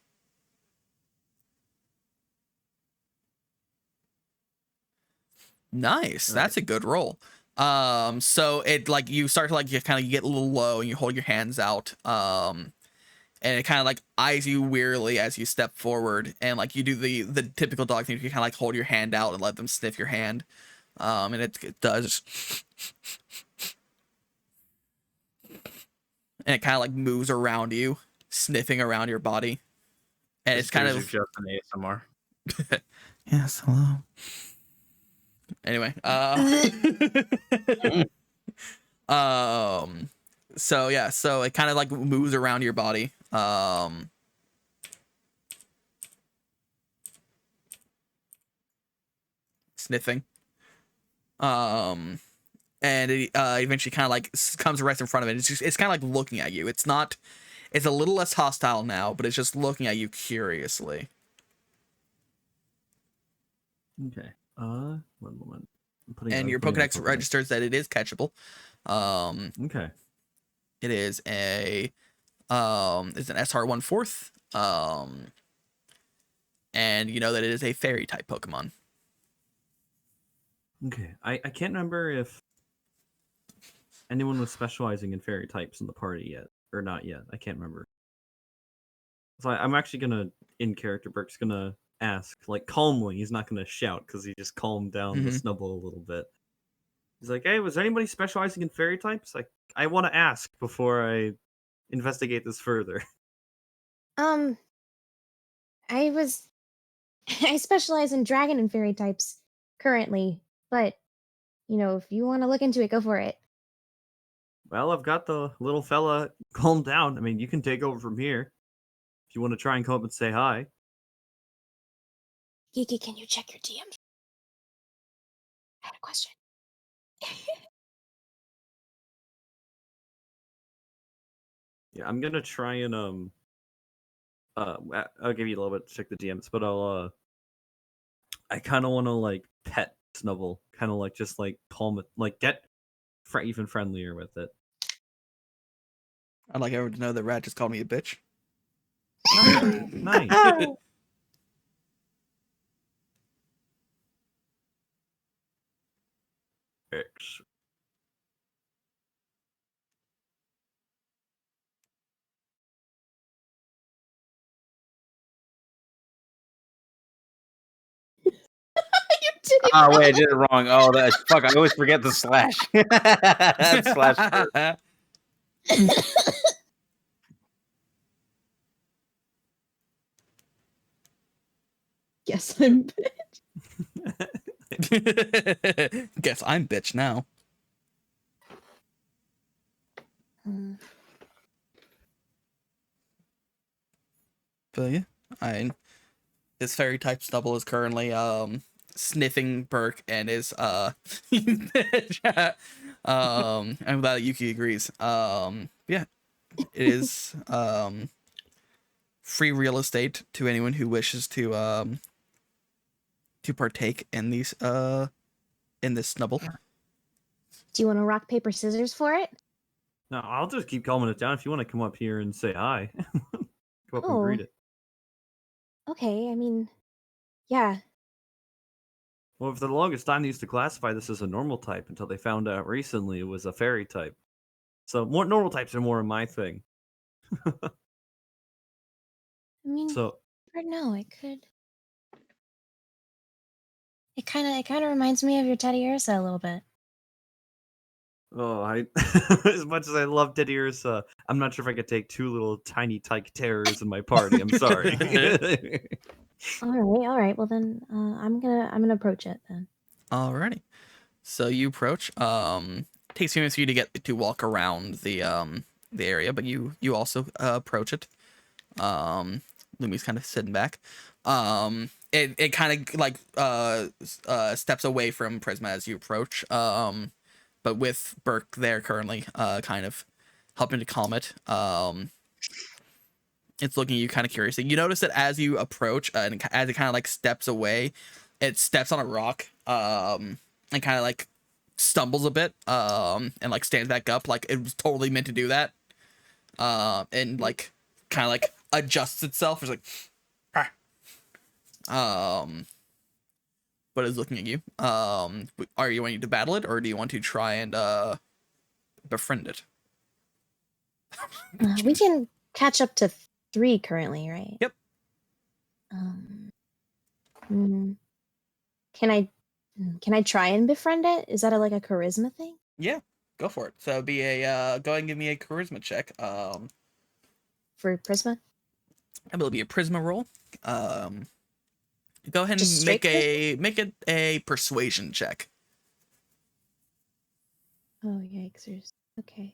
Nice. That's a good roll. So it like you start to like you kind of get a little low and you hold your hands out. And it kind of like eyes you wearily as you step forward, and like you do the typical dog thing. You kind of like hold your hand out and let them sniff your hand. And it does. And it kind of like moves around you, sniffing around your body. And it's kind of just an ASMR. yes, hello. Anyway, So yeah, so it kind of like moves around your body. Sniffing. And it eventually kind of like comes right in front of it. It's kind of like looking at you. It's a little less hostile now, but it's just looking at you curiously. Okay. One moment. And your Pokedex registers that it is catchable. Okay. It is it's an SR1/4. And you know that it is a fairy type Pokemon. Okay. I can't remember if anyone was specializing in fairy types in the party yet or not yet. I can't remember. So I'm actually gonna, in character, Burke's gonna ask, like, calmly. He's not gonna shout because he just calmed down the Snubble a little bit. He's like, "Hey, was anybody specializing in fairy types? Like, I want to ask before I investigate this further." I specialize in dragon and fairy types currently, but if you want to look into it, go for it. Well, I've got the little fella calmed down. I mean, you can take over from here if you want to try and come up and say hi. Geeky, can you check your DMs? I had a question. Yeah, I'm gonna try and I'll give you a little bit to check the DMs, but I kind of want to like pet Snubble, kind of like just like calm it, like get even friendlier with it. I'd like everyone to know that Rat just called me a bitch. Nice. X. Oh wait, I did it wrong. Oh, that fuck! I always forget the slash. That's slash. Guess I'm bitch. Guess I'm bitch now. But yeah, this fairy type Snubble is currently sniffing Burke and is and without Yuki agrees. Yeah, it is free real estate to anyone who wishes to partake in these in this Snubble. Do you want to rock, paper, scissors for it? No, I'll just keep calming it down. If you want to come up here and say hi, come up and greet it. Okay, I mean, yeah. Well, for the longest time, they used to classify this as a normal type until they found out recently it was a fairy type. So more normal types are more of my thing. I mean, So I don't know. It could. It kind of reminds me of your Teddy Ursa a little bit. oh, as much as I love Teddy Ursa, I'm not sure if I could take two little tiny tyke terrors in my party. I'm sorry. All right. Well then, I'm gonna approach it then. Alrighty. So you approach. Takes a few minutes for you to get to walk around the area, but you also approach it. Lumi's kind of sitting back. It kind of like steps away from Prisma as you approach. But with Burke there currently, kind of helping to calm it. It's looking at you kind of curiously. You notice that as you approach, and as it kind of like steps away, it steps on a rock, and kind of like stumbles a bit, and like stands back up, like it was totally meant to do that, and like kind of like adjusts itself. It's like, but is looking at you. Are you wanting to battle it, or do you want to try and befriend it? We can catch up to 3 currently, right? Yep. Can I try and befriend it? Is that like a charisma thing? Yeah, go for it. So it'd be a go ahead and give me a charisma check. For Prisma? It'll be a Prisma roll. Go ahead and make it a persuasion check. Oh, yikesers. Okay.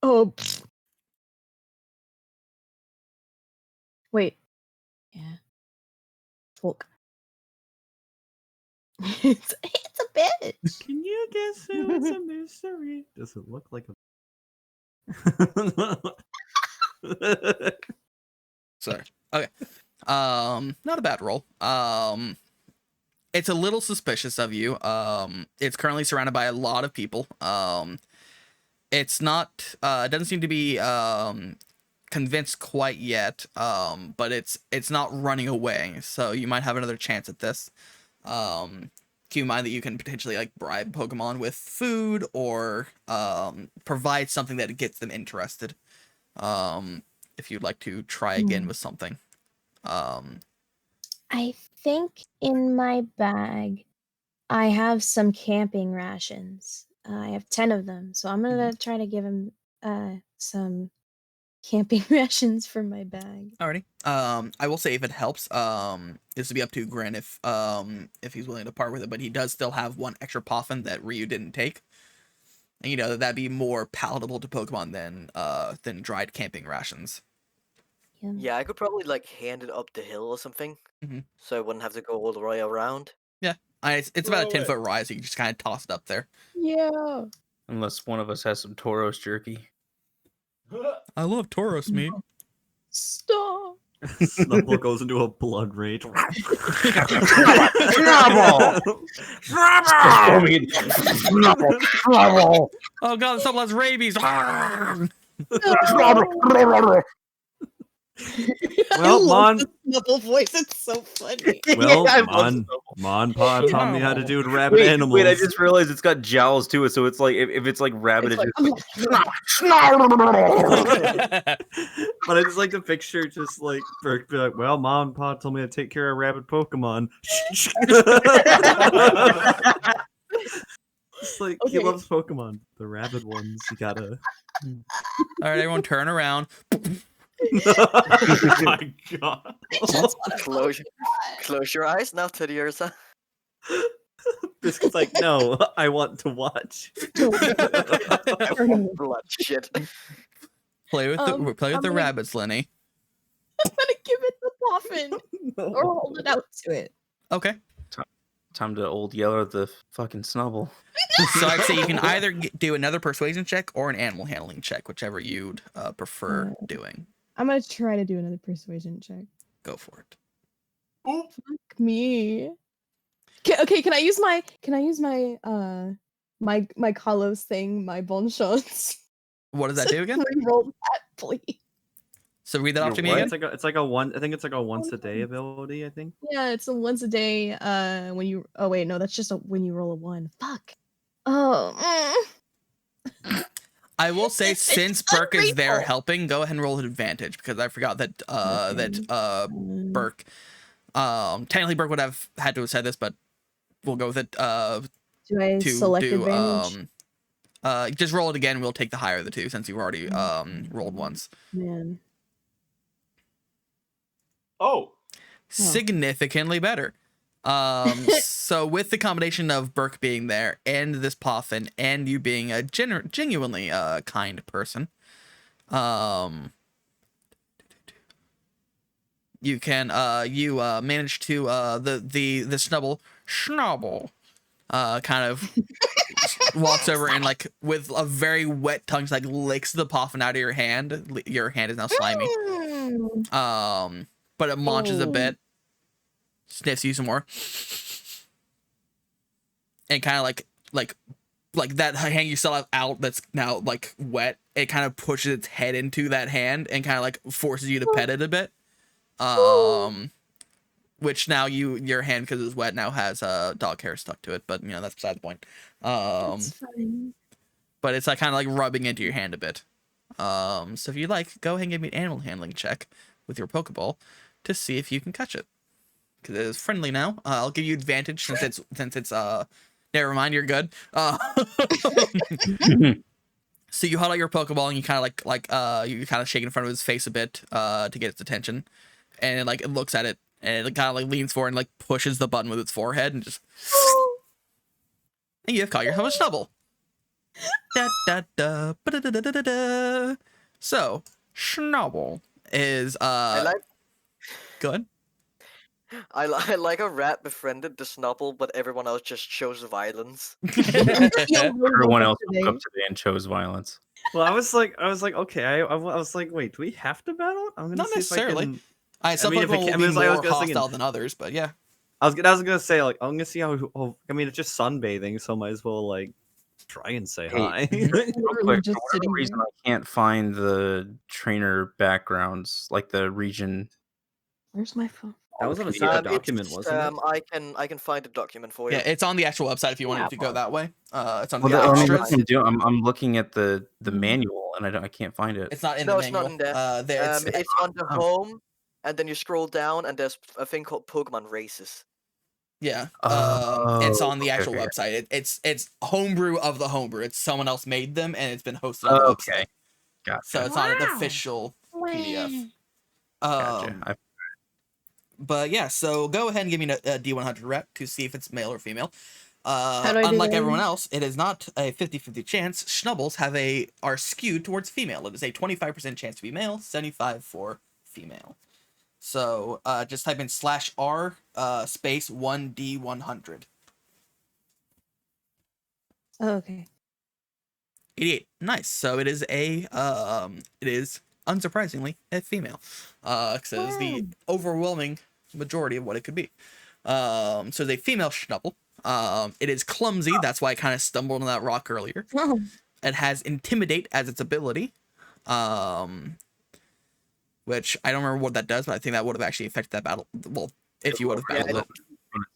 Oh. Wait. Yeah. Fuck. it's a bitch. Can you guess who it's a mystery? Does it look like a Sorry. Okay. Not a bad roll. It's a little suspicious of you. It's currently surrounded by a lot of people. It's not it doesn't seem to be convinced quite yet. But it's not running away, so you might have another chance at this. Keep in mind that you can potentially like bribe Pokemon with food or provide something that gets them interested. If you'd like to try again with something. I think in my bag I have some camping rations. I have 10 of them, so I'm gonna try to give him some camping rations from my bag. Alrighty. I will say if it helps, this would be up to Gren if he's willing to part with it, but he does still have one extra Poffin that Ryu didn't take. And you know that'd be more palatable to Pokemon than dried camping rations. Yeah, I could probably like hand it up the hill or something, Mhm. so I wouldn't have to go all the way around. Yeah, it's about a Throw it. 10-foot rise, so you can just kind of toss it up there. Yeah. Unless one of us has some Tauros jerky. I love Tauros meat. Stop. Snubbull goes into a blood rage. Oh god, Snubbull has rabies. Well, Mon, Snubbull voice. It's so funny. well, I love Mon Pa taught me how to do it rabbit Wait, animals. wait, I just realized it's got jowls to it, so it's like if it's like rabbit, It's it's like, just But I just like the picture, just like Burke be like, "Well, Mom and Pa told me to take care of rabid Pokemon." It's like he Okay. loves Pokemon, the rabid ones. You gotta. All right, everyone, turn around. Oh my god! Close your eyes now, Teddy Ursa. Biscuit's like, no, I want to watch. Blood shit. Play with I'm the gonna- rabbits, Lenny. I'm gonna give it the Poffin or hold it out to it. Okay. time to old yeller the fucking Snubbull. So I'd say you can either do another persuasion check or an animal handling check, whichever you'd prefer doing. I'm gonna try to do another persuasion check. Go for it. Fuck me. Okay, can I use my my Kalos thing, my bon chance? What does that do again? Roll that, please. So read that off to me What? again. It's like a one. I think it's like a once a day ability. I think. Yeah, it's a once a day. When you. Oh wait, no, that's just when you roll a 1. Fuck. Oh. I will say, It's since Burke is there ungrateful. helping, go ahead and roll an advantage because I forgot that Burke. Technically Burke would have had to have said this, but we'll go with it. Do I To select do advantage? just roll it again. We'll take the higher of the two since you've already rolled once. Man. Oh, Significantly better. So with the combination of Burke being there and this Poffin and you being a genuinely kind person, you can manage to the Snubbull kind of walks over and like with a very wet tongue like licks the Poffin out of your hand. Your hand is now slimy. But it launches a bit, sniffs you some more, and kind of like that hand you still have out that's now like wet. It kind of pushes its head into that hand and kind of like forces you to pet it a bit. Which now your hand, because it's wet, now has dog hair stuck to it. But you know that's beside the point. That's fine. But it's like kind of like rubbing into your hand a bit. So if you like, go ahead and give me an animal handling check with your Pokeball to see if you can catch it. Because it is friendly now. I'll give you advantage since it's never mind, you're good. So you hold out your Pokeball and you kind of you kind of shake it in front of his face a bit to get its attention, and it looks at it and it kind of like leans forward and like pushes the button with its forehead and just and you have caught yourself a Schnubble. Da, da, da, ba-da-da-da-da-da. So, Schnubble is good. I like a rat befriended the Snubble, but everyone else just chose violence. Everyone else woke up today and chose violence. Well, I was like, okay. I was like, wait, do we have to battle? I'm gonna Not see if I necessarily. can. Some mean, if Pokemon it will can- be I was more gonna say- hostile than others, but yeah. I was gonna say like I'm gonna see how. I mean, it's just sunbathing, so might as well like try and say Hey, hi. Real quick, just for whatever sitting reason, here. I can't find the trainer backgrounds, like the region. Where's my phone? That was on a It's, secret document, wasn't it? I can find a document for you. Yeah, it's on the actual website if you wanted Yeah, to go that way. It's on Well, the I mean, extras. that's what I'm doing. I'm looking at the manual, and I can't find it. It's not in No, the it's not manual. in there. It's It's under home, and then you scroll down, and there's a thing called Pokemon Races. yeah. It's on the okay, actual okay. website. It's homebrew of the homebrew. It's someone else made them, and it's been hosted on the website. Okay, gotcha. So it's not an Wow. official PDF. Gotcha. But yeah, so go ahead and give me a D100 rep to see if it's male or female. do I do Unlike that? everyone else, it is not a 50-50 chance. Schnubbles are skewed towards female. It is a 25% chance to be male, 75 for female. So just type in /R space 1D100. Oh, okay. 88. Nice. So it is unsurprisingly a female. Because it is the overwhelming majority of what it could be. So it's a female Schnubble. It is clumsy. That's why I kind of stumbled on that rock earlier. Oh. It has Intimidate as its ability. Which I don't remember what that does, but I think that would have actually affected that battle. Well, if you would have battled it.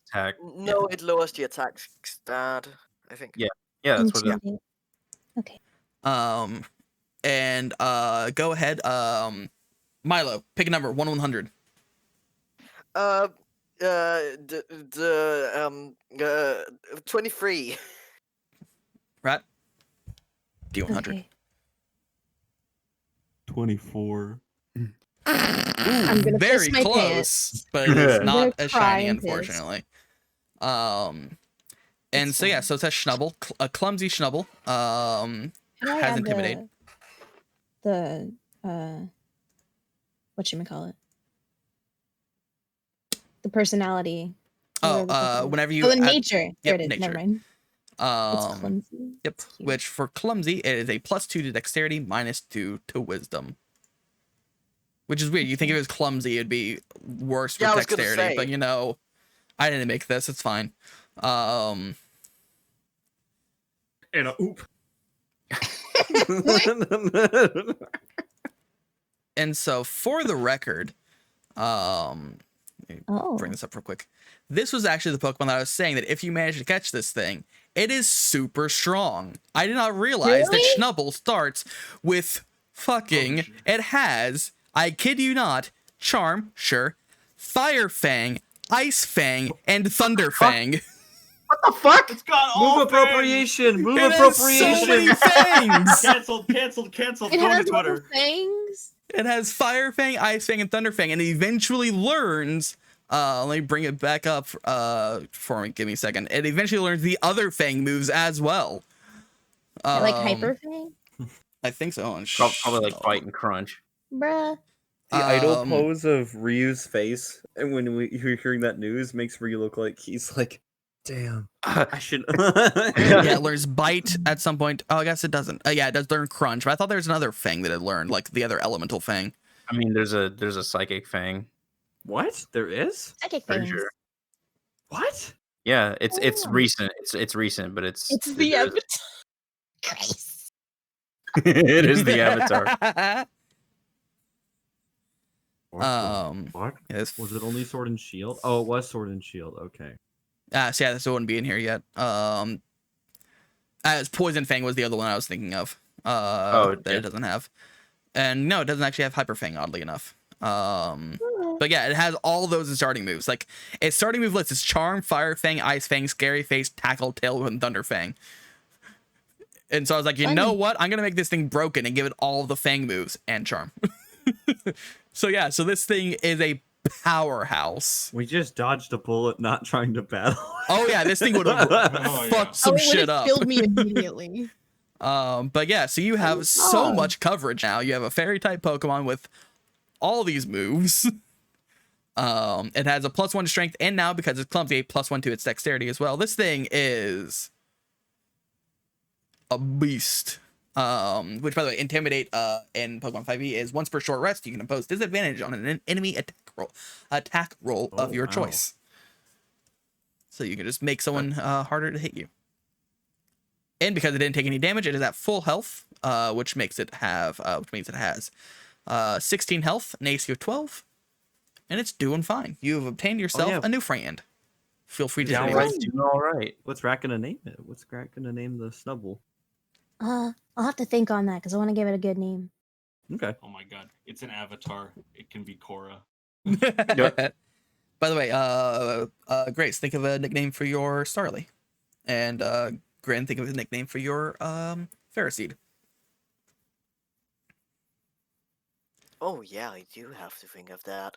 Attack. No, it lowers the attack stat, I think. Yeah, that's what it is. Intimidate. Okay. And go ahead. Milo, pick a number, 1-100. 23. Right? D100. Okay. 24. I'm gonna Very piss my close, pants. but it is I'm not gonna as cry shiny, and piss. unfortunately. And It's so yeah, fine. so it's a Schnubble, a clumsy Schnubble. How do I Has add Intimidate. The whatchamacallit? The personality. whatever the fuck it is. Whenever you Oh, the add- nature. There yep, it is. nature. Never mind. It's um, clumsy. yep. It's cute. Which for clumsy, it is a +2 to dexterity, -2 to wisdom. Which is weird. You think if it was clumsy, it'd be worse Yeah, I with was gonna dexterity, but say. you know, I didn't make this. It's fine. And a oop. And so for the record, let me Oh. bring this up real quick. This was actually the Pokemon that I was saying that if you manage to catch this thing, it is super strong. I did not realize that Really? Schnubble starts with fucking. It has, I kid you not, Charm, sure, Fire Fang, Ice Fang, and Thunder Fang. What the fuck? It's got Move all appropriation. Move It has so appropriation. many fangs. Canceled. It Go on has to little Twitter. fangs. It has Fire Fang, Ice Fang, and Thunder Fang, and it eventually learns. Let me bring it back up for me. Give me a second. It eventually learns the other Fang moves as well. Like hyper fang, I think so. And Probably like Bite and Crunch. bruh. The idle Um, pose of Ryu's face, and when you're hearing that news, makes Ryu look like he's like, damn, I should. Yeah, it learns Bite at some point. Oh, I guess it doesn't. Yeah, it does learn Crunch, but I thought there was another Fang that it learned, like the other Elemental Fang. I mean, there's a Psychic Fang. What? There is? Psychic Pretty fangs. sure. What? Yeah, it's Oh. recent. It's recent, but it's It's the there's- avatar. Christ. it is the Avatar. What? Yes. Was it only Sword and Shield? Oh, it was Sword and Shield. Okay. So yeah, this wouldn't be in here yet. As Poison Fang was the other one I was thinking of. That yeah. it doesn't have, and no, it doesn't actually have Hyper Fang. Oddly enough. But yeah, it has all those in starting moves. Like its starting move list is Charm, Fire Fang, Ice Fang, Scary Face, Tackle, Tail Whip, and Thunder Fang. And so I was like, you know Funny. what? I'm gonna make this thing broken and give it all the Fang moves and Charm. So yeah, so this thing is a powerhouse. We just dodged a bullet, not trying to battle. Oh yeah, this thing would have Oh, yeah. fucked some it shit would've up. killed me immediately. But yeah, so you have so God. much coverage now. You have a fairy type Pokemon with all these moves. It has a +1 strength, and now because it's clumsy, a +1 to its dexterity as well. This thing is a beast. Which by the way, intimidate in Pokemon 5e is once per short rest, you can impose disadvantage on an enemy attack roll of Oh, your wow. choice. So you can just make someone harder to hit you. And because it didn't take any damage, it is at full health, which means it has 16 health, an AC of 12, and it's doing fine. You have obtained yourself yeah. a new friend. Feel free to Downright choose. doing all right. What's Rat gonna name it? What's Rat gonna name the Snubble? I'll have to think on that because I want to give it a good name. Okay. Oh my god, it's an avatar. It can be Korra. By the way, Grace, think of a nickname for your Starly, and Grin, think of a nickname for your Ferroseed. Oh yeah, I do have to think of that.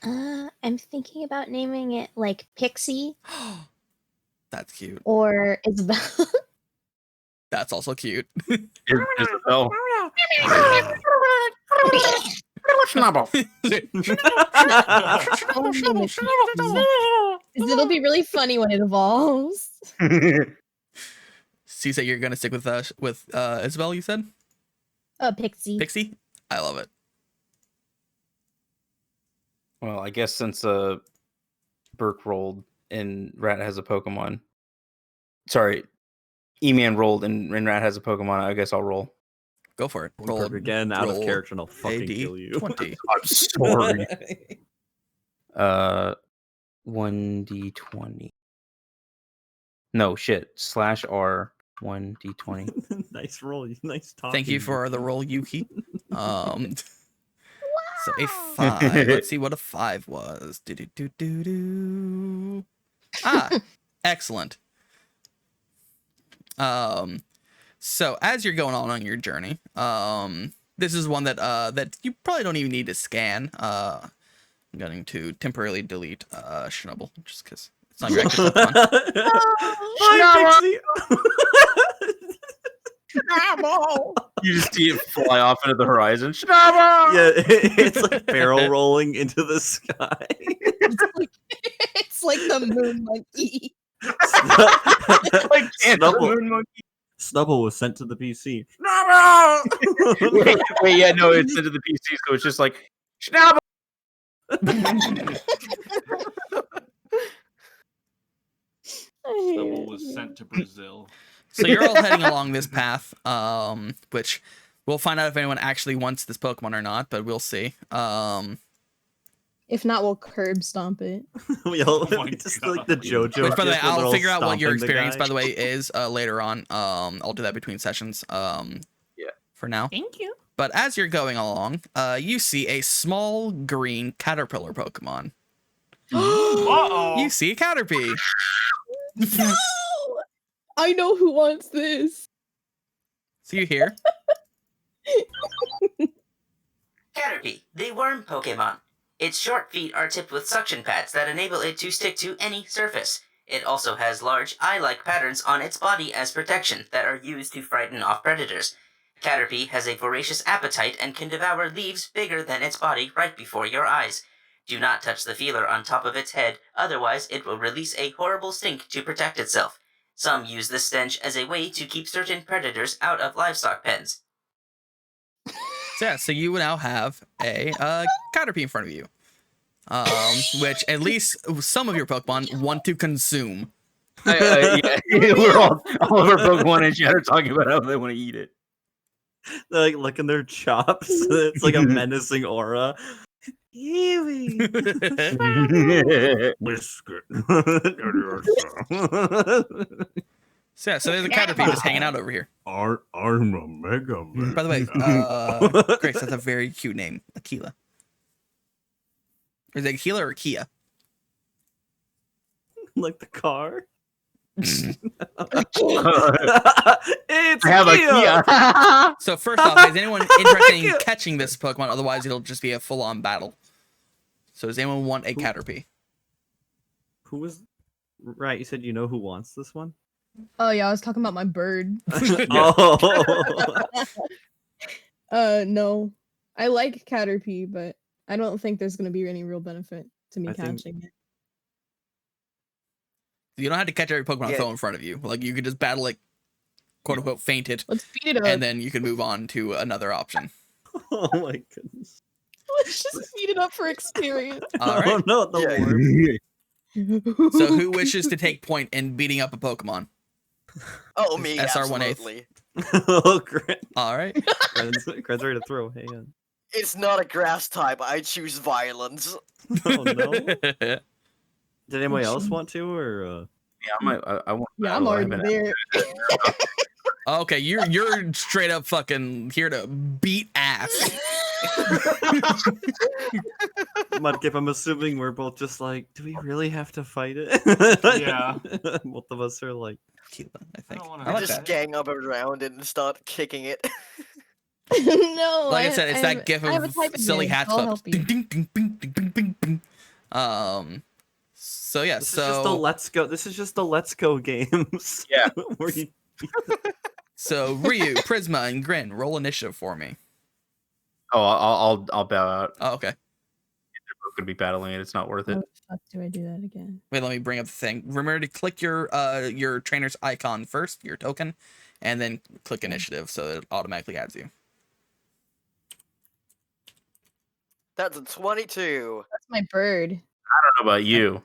I'm thinking about naming it like Pixie That's cute. or Isabel. That's also cute. Isabel. Snubble. It'll be really funny when it evolves. So you say you're gonna stick with Isabel? You said Pixie. Pixie. I love it. Well, I guess since Burke rolled and Rat has a Pokemon. Sorry, E-Man rolled and Rat has a Pokemon. I guess I'll roll. Go for it. Roll again out of roll character, and I'll fucking kill you. 20. I'm sorry. 1d20. No shit. /R 1d20. Nice roll. Nice talk. Thank you for the roll, Yuki. So a 5. Let's see what a 5 was. Do. Ah, excellent. So as you're going on your journey, this is one that that you probably don't even need to scan. I'm going to temporarily delete Schnubble just because it's not your active Pokemon. Bye, Pixie. You just see it fly off into the horizon. Yeah, it's like barrel rolling into the sky. It's like the moon monkey. Like Snubble. Moon Monkey. Snubble was sent to the PC. Wait, yeah, no, it's into the PC, so it's just like Schnabble. Snubble was sent to Brazil. So you're all heading along this path, which we'll find out if anyone actually wants this Pokemon or not, but we'll see. If not, we'll curb stomp it. We all Oh my just God. like the JoJo. Which, by the way, gif where they're I'll all figure out what your stomping the experience, guy. by the way, is later on. I'll do that between sessions. Yeah. For now. Thank you. But as you're going along, you see a small green caterpillar Pokemon. Uh-oh. You see a Caterpie. No! I know who wants this. So you hear. Caterpie, the worm Pokemon. Its short feet are tipped with suction pads that enable it to stick to any surface. It also has large eye-like patterns on its body as protection that are used to frighten off predators. Caterpie has a voracious appetite and can devour leaves bigger than its body right before your eyes. Do not touch the feeler on top of its head, otherwise it will release a horrible stink to protect itself. Some use this stench as a way to keep certain predators out of livestock pens. So yeah, so you now have a Caterpie in front of you. Which at least some of your Pokemon want to consume. Yeah, we're all of our Pokemon and chat are talking about how they want to eat it. They're like licking their chops. It's like a menacing aura. Eevee. Whisker. So yeah, so there's a Caterpie just hanging out over here. I'm a Mega Man. By the way, Grace, that's a very cute name, Aquila. Is it Aquila or Kia? Like the car. It's I have a Kia. Kia. So first off, is anyone interested in catching this Pokemon? Otherwise, it'll just be a full-on battle. So does anyone want a Who- Caterpie? Who was right? You said you know who wants this one? Oh yeah, I was talking about my bird. Oh, No. I like Caterpie, but I don't think there's gonna be any real benefit to me I think- catching it. You don't have to catch every Pokemon Yeah. throw in front of you. Like you could just battle it, quote unquote, faint it, Let's feed it up. and then you can move on to another option. oh my goodness! Let's just feed it up for experience. All right. Oh no, the Yeah. warp. So who wishes to take point in beating up a Pokemon? Oh, me, SR1/8. absolutely. Oh, great! All right. Gren's ready to throw. Hang on. It's not a grass type. I choose violence. Oh no! Did anybody else should- want to, or? Yeah, I want. Yeah, I'm battle, I already haven't- there. Okay, you're straight up fucking here to beat ass. Mudkip, I'm assuming we're both just like, do we really have to fight it? Yeah. Both of us are like, Cute, I I think. don't wanna I like Just that. gang up around it and start kicking it. No, Like I said, it's that gif I have a of type silly advantage, hats I'll club. help you. Ding, ding, ding, bing, ding, bing, bing, bing. So yeah, this is just the let's go. This is just the let's go games. Yeah. Where you so Ryu, Prisma, and Grin, roll initiative for me. Oh, I'll bow out. Oh, okay. They're both gonna be battling it. It's not worth it. How the fuck do I do that again? Wait, let me bring up the thing. Remember to click your trainer's icon first, your token, and then click initiative so it automatically adds you. That's a 22. That's my bird. I don't know about you. make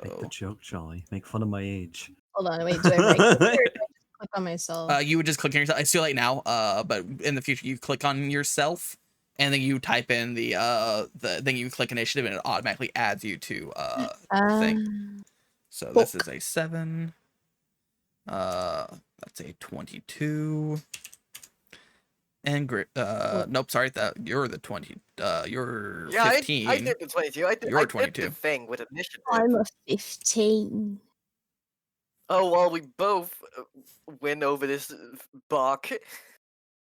the So joke, Jolly. Make fun of my age. Hold on, wait, do I right click or do I just click on myself? you would just click on yourself. It's too late now. But in the future you click on yourself and then you type in the then you click initiative and it automatically adds you to thing. So this is a 7. That's a 22. And nope, sorry, that you're the 20. You're Yeah, 15. I did the 22. I did, You're I did 22. the thing with initiative. I'm a 15. Oh, well, we both win over this bug.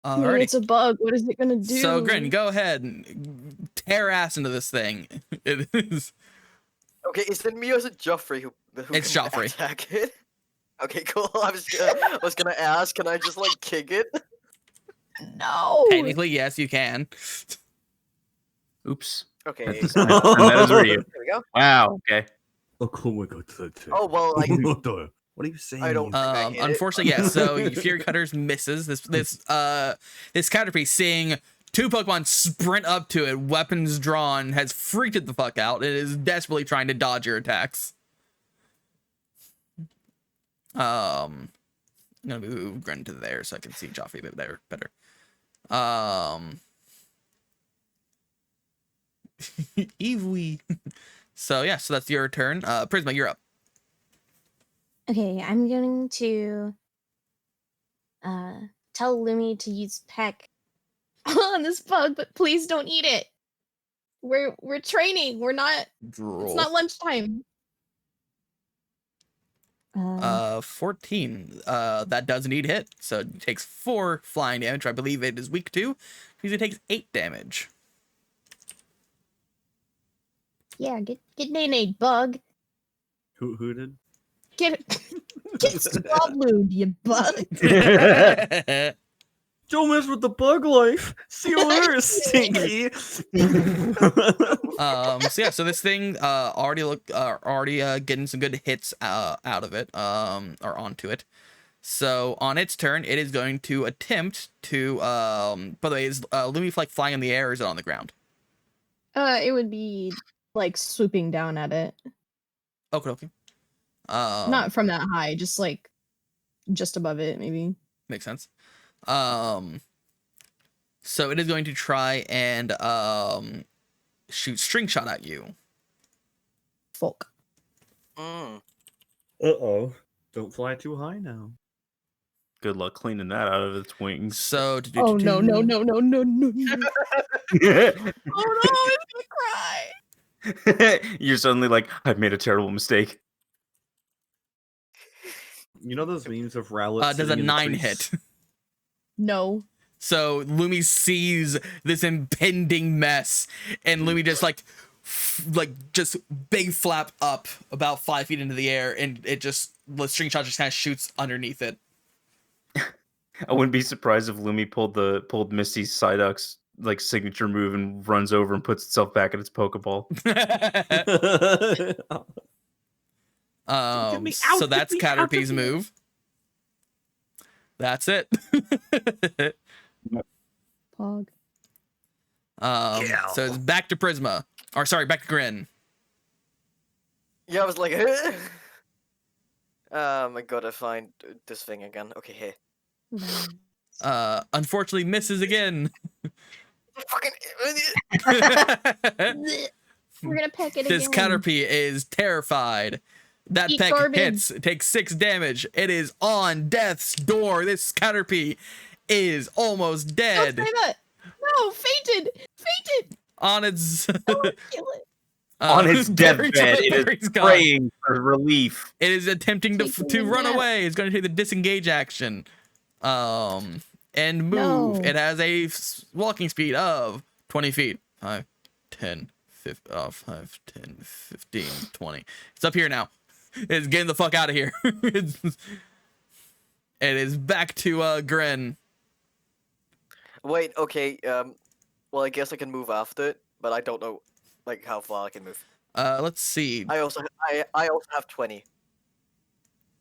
Alrighty. It's a bug. What is it gonna do? So Grin, go ahead and tear ass into this thing. It is. Okay, is it me or is it Joffrey who It's can Joffrey. attack it? Okay, cool. I was gonna ask, can I just like kick it? No. Technically, yes, you can. Oops. Okay. That's and that is Ryu. There we go. Wow. Okay. Oh my god. Oh well, I What are you saying? I don't think I hit it. Unfortunately, yes. So Fury Cutters misses. This Caterpie, seeing 2 Pokemon sprint up to it, weapons drawn, has freaked it the fuck out. It is desperately trying to dodge your attacks. I'm gonna move Grin to there so I can see Joffrey a bit better. Eevee. So yeah, so that's your turn. Prisma, you're up. Okay, I'm going to tell Lumi to use Peck on this bug, but please don't eat it. We're training. We're not. It's not lunchtime. 14. That does indeed hit. So it takes 4 flying damage. I believe it is weak to. Because it takes 8 damage. Yeah, get nay bug. Who did? Get Swablued, you bug. Don't mess with the bug life. See you later, Stinky. So yeah, so this thing already getting some good hits out of it, or onto it. So on its turn, it is going to attempt to by the way, is Lumiflake flying in the air or is it on the ground? It would be like swooping down at it. Okay. Not from that high, just like just above it, maybe. Makes sense. So it is going to try and shoot string shot at you. Folk. Uh-oh. Don't fly too high now. Good luck cleaning that out of its wings. So Oh no. Oh no, it's gonna cry. You're suddenly like, I've made a terrible mistake. You know those memes of Rowlet? Does a sitting in the 9 trees? hit? No. So Lumi sees this impending mess, and Lumi just just big flap up about 5 feet into the air, and the string shot just kind of shoots underneath it. I wouldn't be surprised if Lumi pulled Misty's Psyduck's like signature move and runs over and puts itself back in its Pokeball. So that's Caterpie's move. That's it. Pog. So it's back to Prisma. Or sorry, back to Grin. Yeah, I was like, I gotta find this thing again. Okay, here. Unfortunately misses again. Fucking. We're gonna peck it This again. Caterpie is terrified. That Eat peck garbage. hits. It takes 6 damage. It is on death's door. This Caterpie is almost dead. Don't say that. No, fainted. On its Kill it. On its Barry's deathbed, it Barry's is gone. praying for relief. It is attempting to Taking a run nap. away. It's going to take the disengage action. And move. No. It has a walking speed of 20 feet. 5, 10, 5, 10, 15, 20. It's up here now. It's getting the fuck out of here. It is back to Gren. Wait, okay. Well, I guess I can move after it, but I don't know, like, how far I can move. Let's see. I also have 20.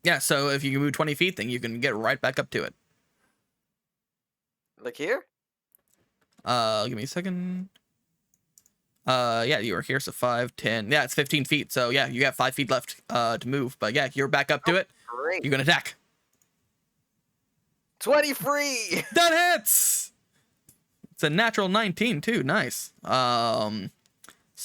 Yeah, so if you can move 20 feet, then you can get right back up to it. Like here? Give me a second. Yeah, you were here, so 5, 10. Yeah, it's 15 feet. So yeah, you got 5 feet left to move. But yeah, you're back up to it. Great. You're gonna attack. 23. That hits. It's a natural 19 too. Nice. So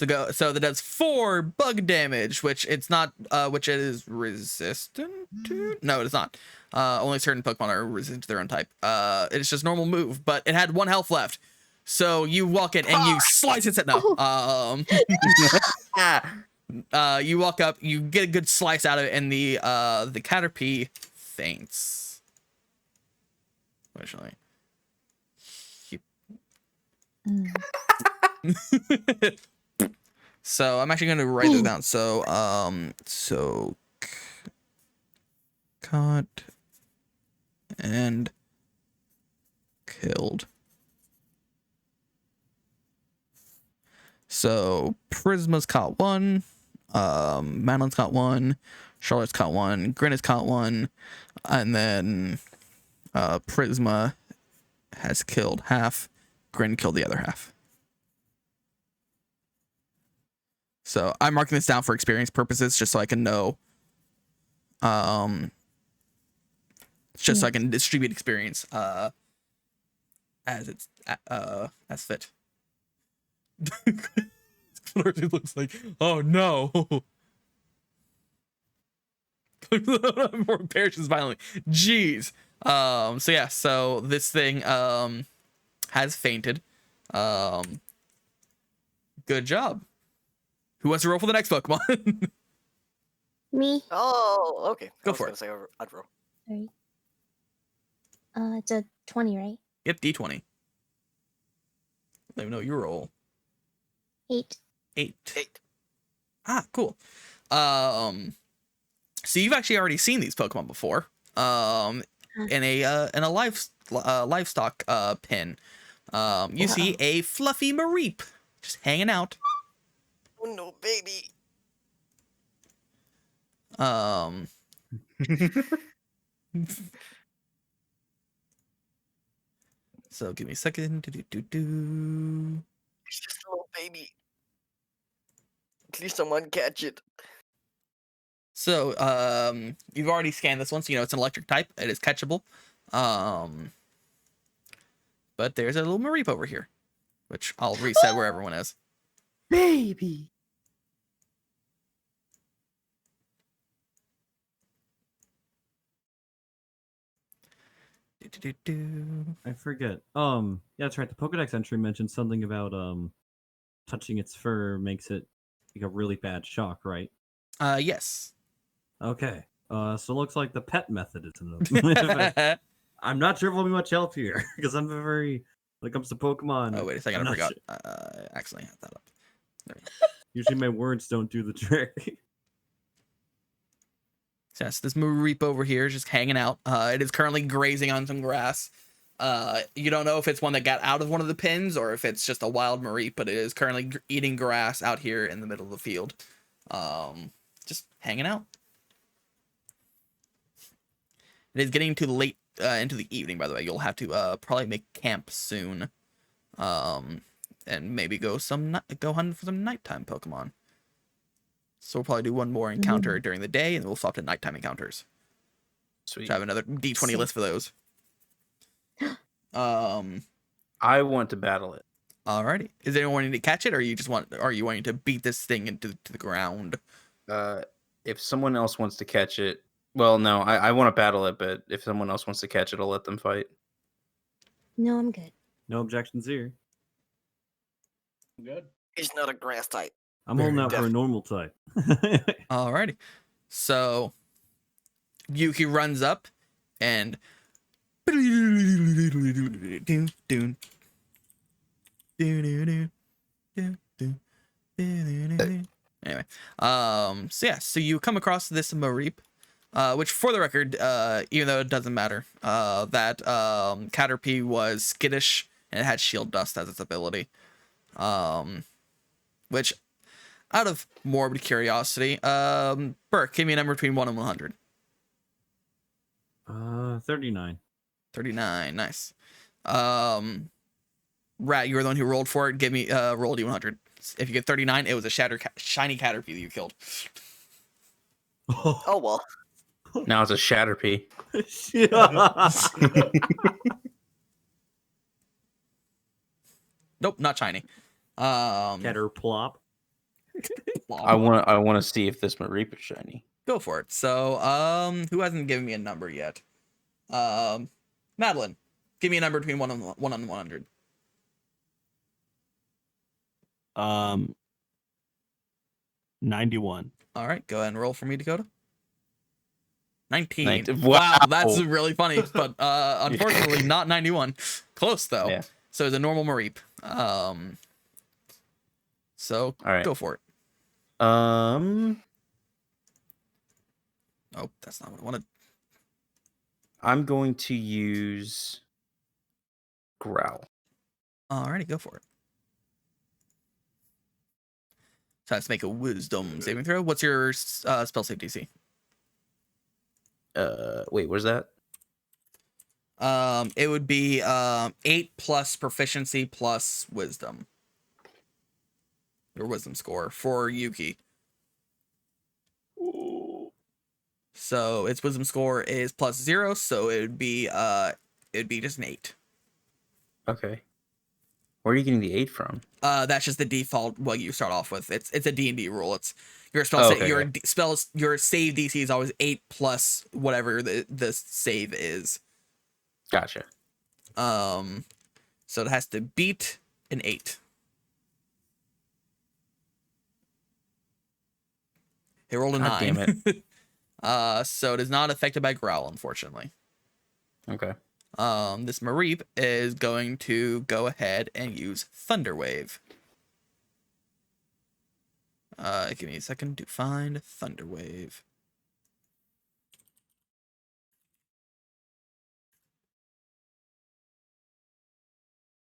that does 4 bug damage, which it's not. Which it is resistant to. No, it is not. Only certain Pokemon are resistant to their own type. It's just normal move, but it had 1 health left. So you walk in and you slice its head. No. You walk up, you get a good slice out of it, and the Caterpie faints. Actually. So I'm actually gonna write this down. So caught and killed. So Prisma's caught 1, Madeline's caught 1, Charlotte's caught 1, Grin has caught 1, and then Prisma has killed half. Grin killed the other half. So I'm marking this down for experience purposes, just so I can know. Just so I can distribute experience as it's as fit. It looks like, oh no. More perishes violently. Jeez. So yeah, so this thing has fainted. Good job. Who wants to roll for the next Pokemon? Me. Oh, okay. Go I was for gonna it. say I'd roll. Sorry. It's a 20, right? Yep, D20. Let me know your roll. 8. 8. 8. Ah, cool. So you've actually already seen these Pokemon before. In a livestock pen. You see a fluffy Mareep just hanging out. Oh no, baby. So give me a second. It's just a little baby. Please, someone catch it. So you've already scanned this one, so you know it's an electric type. It is catchable. But there's a little Mareep over here, which I'll reset where everyone is. Baby. I forget. Yeah, that's right. The Pokedex entry mentioned something about touching its fur makes it like a really bad shock, right? Yes. Okay. So it looks like the pet method is in the I'm not sure if I'll be much help here because I'm very when it comes to Pokemon. Oh wait a second, I'm I not forgot. sure. I accidentally had that up. There we go. Usually my words don't do the trick. So yes, this Mareep over here is just hanging out. It is currently grazing on some grass. You don't know if it's one that got out of one of the pins or if it's just a wild Mareep, but it is currently eating grass out here in the middle of the field. Just hanging out. It is getting to late into the evening, by the way. You'll have to probably make camp soon. And maybe go hunt for some nighttime Pokemon. So we'll probably do one more encounter during the day, and then we'll swap to nighttime encounters. Sweet. So I have another D20 list for those. I want to battle it. Alrighty. Is anyone wanting to catch it, or are you wanting to beat this thing into the ground? If someone else wants to catch it, well, no, I want to battle it, but if someone else wants to catch it, I'll let them fight. No, I'm good. No objections here. Good. He's not a grass type. I'm holding out for a normal type. Alrighty. So Yuki runs up and anyway, so you come across this Mareep, which for the record, even though it doesn't matter, that Caterpie was skittish and it had shield dust as its ability. Which, out of morbid curiosity, Burke, give me a number between 1 and 100. 39. 39, nice. Rat, you were the one who rolled for it. Give me roll D100. If you get 39, it was a shiny Caterpie that you killed. Oh well. Now it's a Shatterpie. Nope, not shiny. Caterplop. I want to see if this Mareep is shiny. Go for it. So, who hasn't given me a number yet? Madeline, give me a number between 1 and 100. 91. All right, go ahead and roll for me, Dakota. 19. 19. Wow, Wow. that's really funny, but unfortunately not 91. Close though. Yeah. So it's a normal Mareep. So All right. go for it. Um, Oh, that's not what I wanted. I'm going to use Growl. Alrighty, go for it. So let's make a Wisdom saving throw. What's your spell save DC? Wait, where's that? It would be 8 plus proficiency plus Wisdom. Your Wisdom score for Yuki. So its Wisdom score is plus 0, so it'd be just an 8. Okay. Where are you getting the 8 from? That's just the default what you start off with. It's a D&D rule. It's your spell your save DC is always 8 plus whatever the save is. Gotcha. So it has to beat an 8. It rolled a 9. Damn it. So it is not affected by Growl, unfortunately. Okay. This Mareep is going to go ahead and use Thunder Wave. Give me a second to find Thunder Wave.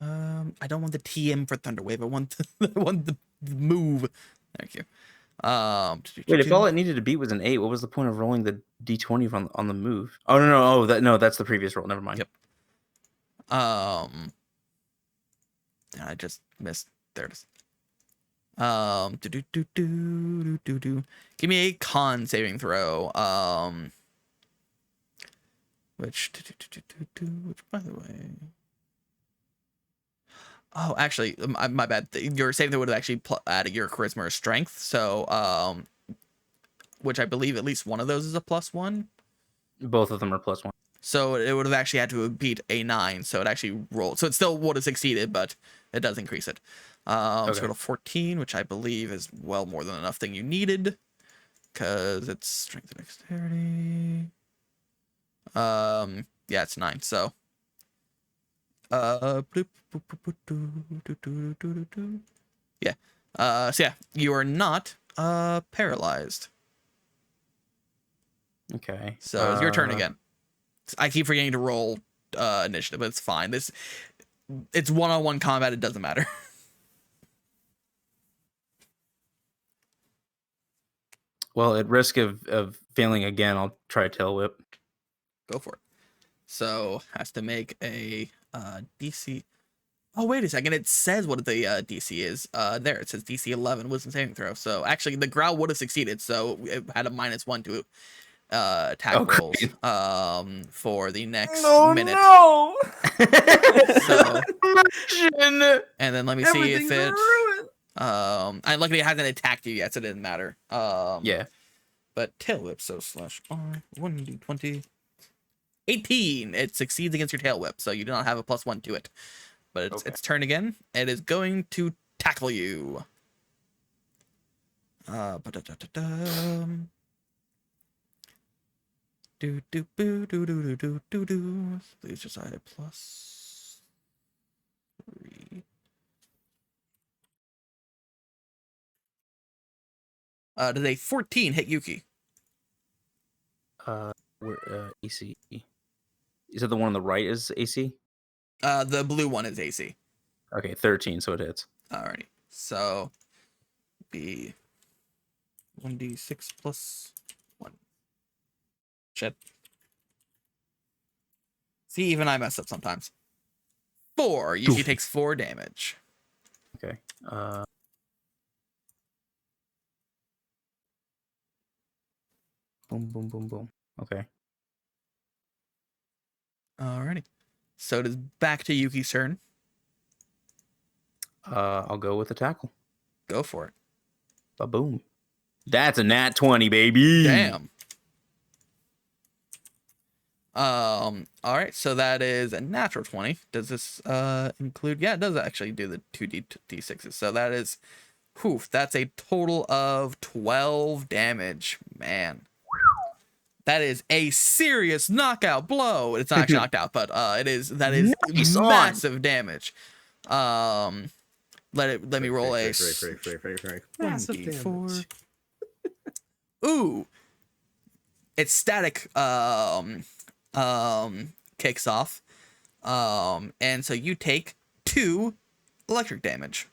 I don't want the TM for Thunder Wave. I want the move. Thank you. Wait, if all it needed to beat was an 8, what was the point of rolling the D20 on the move? Oh no, that's the previous roll. Never mind. Yep. I just missed. There it is. Give me a con saving throw. Which by the way. Oh, actually, my bad. Your saving throw would have actually added your charisma or strength. So, which I believe at least one of those is a +1. Both of them are +1. So it would have actually had to beat a 9. So it actually rolled. So it still would have succeeded, but it does increase it. Okay. So go to 14, which I believe is well more than enough thing you needed, because it's strength and dexterity. Yeah, it's 9. So, yeah. So yeah, you are not paralyzed. Okay. So it's your turn again. I keep forgetting to roll initiative, but it's fine. It's one-on-one combat. It doesn't matter. Well, at risk of failing again, I'll try tail whip. Go for it. So has to make a DC. Oh, wait a second. It says what the DC is. There, it says DC 11 wisdom saving throw. So actually, the growl would have succeeded. So it had a -1 to attack rolls for the next minute. No! So, and then let me see if it. And luckily it hasn't attacked you yet, so it didn't matter. Yeah. But tail whip, so /R 1d20. 18. It succeeds against your tail whip, so you do not have a +1 to it. But it's its turn again. It is going to tackle you. Please just add a +3. Does a 14 hit Yuki? AC. Is it the one on the right is AC? The blue one is AC. Okay, 13, so it hits. Alrighty. So be 1d6 plus 1. Shit. See, even I mess up sometimes. 4. Yuki takes 4 damage. Okay. Boom, boom, boom, boom. Okay. Alrighty. So it is back to Yuki's turn. I'll go with the tackle. Go for it. Ba-boom. That's a nat 20, baby. Damn. All right, so that is a natural 20. Does this include? Yeah, it does actually do the 2d6s. So that is, that's a total of 12 damage. Man, that is a serious knockout blow. It's not actually knocked out, but that is Nice massive damage. Let me roll a Massive 1d4. damage. Ooh, it's static. Kicks off. And so you take 2 electric damage.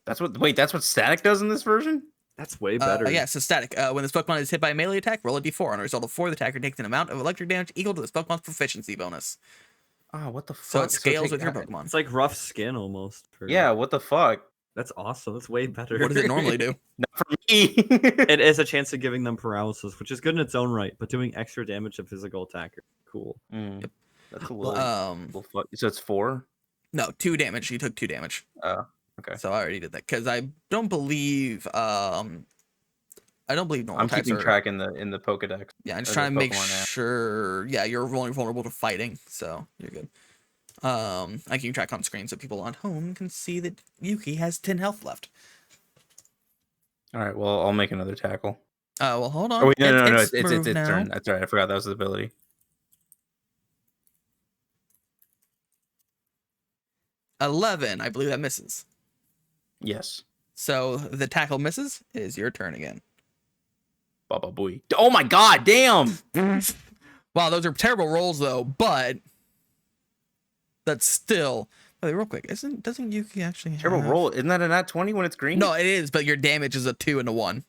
That's what static does in this version? That's way better. Yeah, so static. When this Pokemon is hit by a melee attack, roll a d4. On a result of 4, the attacker takes an amount of electric damage equal to this Pokemon's proficiency bonus. Oh, what the fuck? So it scales with your Pokemon. It's like rough skin almost. Yeah, what the fuck? That's awesome. That's way better. What does it normally do? Not for me. It is a chance of giving them paralysis, which is good in its own right, but doing extra damage to physical attacker, cool. Yep. That's a little fuck. So it's 4? No, 2 damage. You took 2 damage. Oh, okay. So I already did that because I don't believe normal I'm types keeping are... track in the Pokedex. Yeah, I'm just trying to make sure. Yeah, you're only vulnerable to fighting, so you're good. I keep track on screen so people at home can see that Yuki has 10 health left. All right, well, I'll make another tackle. Well, hold on. Oh, wait, no, it's its turn. That's right. I forgot that was the ability. 11. I believe that misses. Yes. So the tackle misses. It is your turn again. Baba booey. Oh my god, damn! Wow, those are terrible rolls though, but that's still... Wait, real quick, doesn't Yuki actually Terrible roll. Isn't that a nat 20 when it's green? No, it is, but your damage is a 2 and a 1.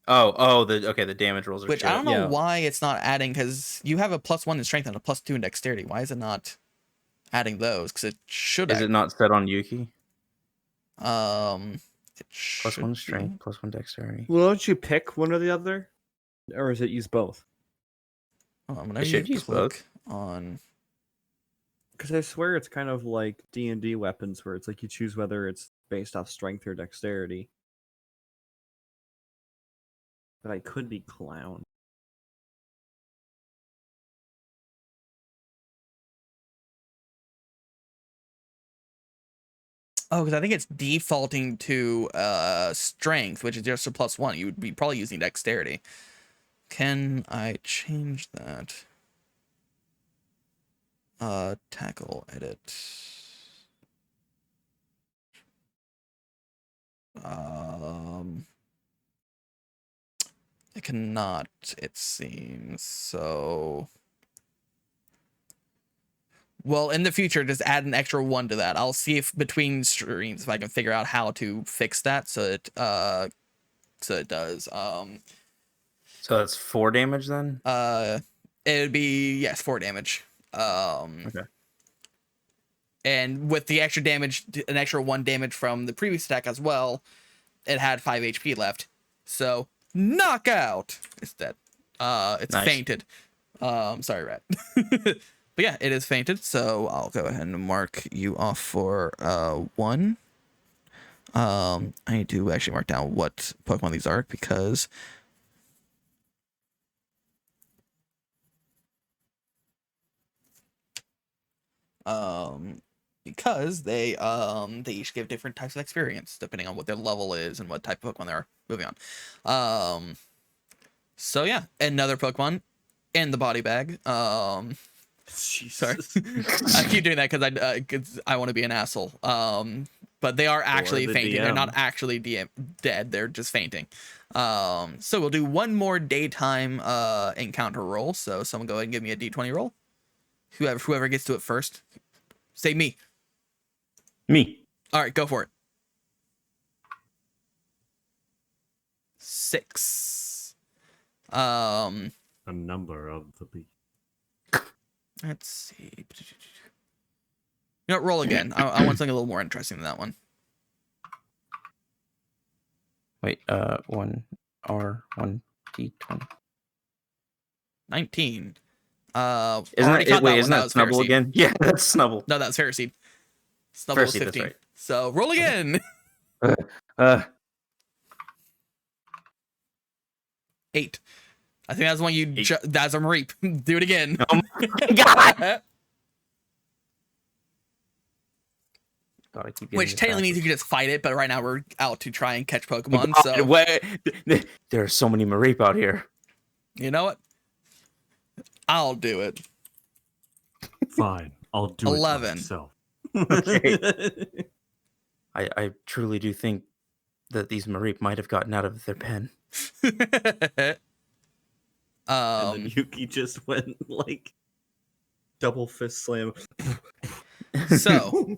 The damage rolls are Which shit. I don't know why it's not adding, because you have a +1 in strength and a +2 in dexterity. Why is it not adding those? Because it should. Is it not set on Yuki? It +1 strength, +1 dexterity. Well, don't you pick one or the other, or is it use both? I should use both on. Because I swear it's kind of like D&D weapons, where it's like you choose whether it's based off strength or dexterity. But I could be clown. Oh, because I think it's defaulting to strength, which is just a +1. You would be probably using dexterity. Can I change that? Tackle, edit. I cannot, it seems. So, well, in the future, just add an extra 1 to that. I'll see if between streams if I can figure out how to fix that so it does. So that's 4 damage then. It would be, yes, 4 damage. Okay. And with the extra damage, an extra 1 damage from the previous attack as well, it had 5 HP left. So knockout. It's dead. It's Nice. fainted. Sorry, Rat. But yeah, it is fainted. So I'll go ahead and mark you off for 1. I need to actually mark down what Pokemon these are because they each give different types of experience depending on what their level is and what type of Pokemon they are. Moving on. So yeah, another Pokemon in the body bag. Sorry, I keep doing that because I want to be an asshole. But they are actually the fainting. They're DM. not actually dead. They're just fainting. So we'll do one more daytime encounter roll. So someone go ahead and give me a D20 roll. Whoever gets to it first. Say me. Me. All right, go for it. 6. A number of the beast. Let's see. You know what, roll again. I want something a little more interesting than that one. Wait, 1 R 1 D20. 19. Isn't already that caught wait? that Isn't one. that was Snubble Fairseed. again? Yeah, that's Snubble. No, that was Fairseed. Snubble was Fairseed, that's 15. right. So roll again. 8. I think that's the one you. That's a reap. Do it again. Oh my god! God, I keep getting Which this technically means you backwards. can just fight it, but right now we're out to try and catch Pokemon. God, So wait, there are so many Mareep out here. you know what? I'll do it. Fine, I'll do 11. it myself. Okay. I truly do think that these Mareep might have gotten out of their pen. And then Yuki just went like double fist slam. So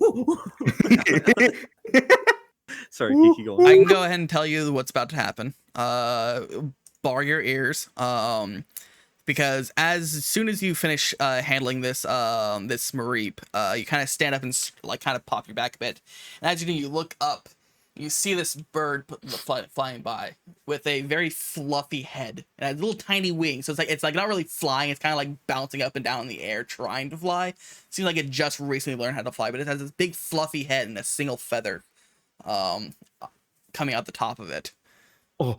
sorry, Geeky, go on. I can go ahead and tell you what's about to happen. Bar your ears. Because as soon as you finish handling this this Mareep, you kind of stand up and like kind of pop your back a bit. And as you do, you look up. You see this bird flying by with a very fluffy head and a little tiny wing. So it's like not really flying. It's kind of like bouncing up and down in the air, trying to fly. Seems like it just recently learned how to fly, but it has this big fluffy head and a single feather coming out the top of it. Oh,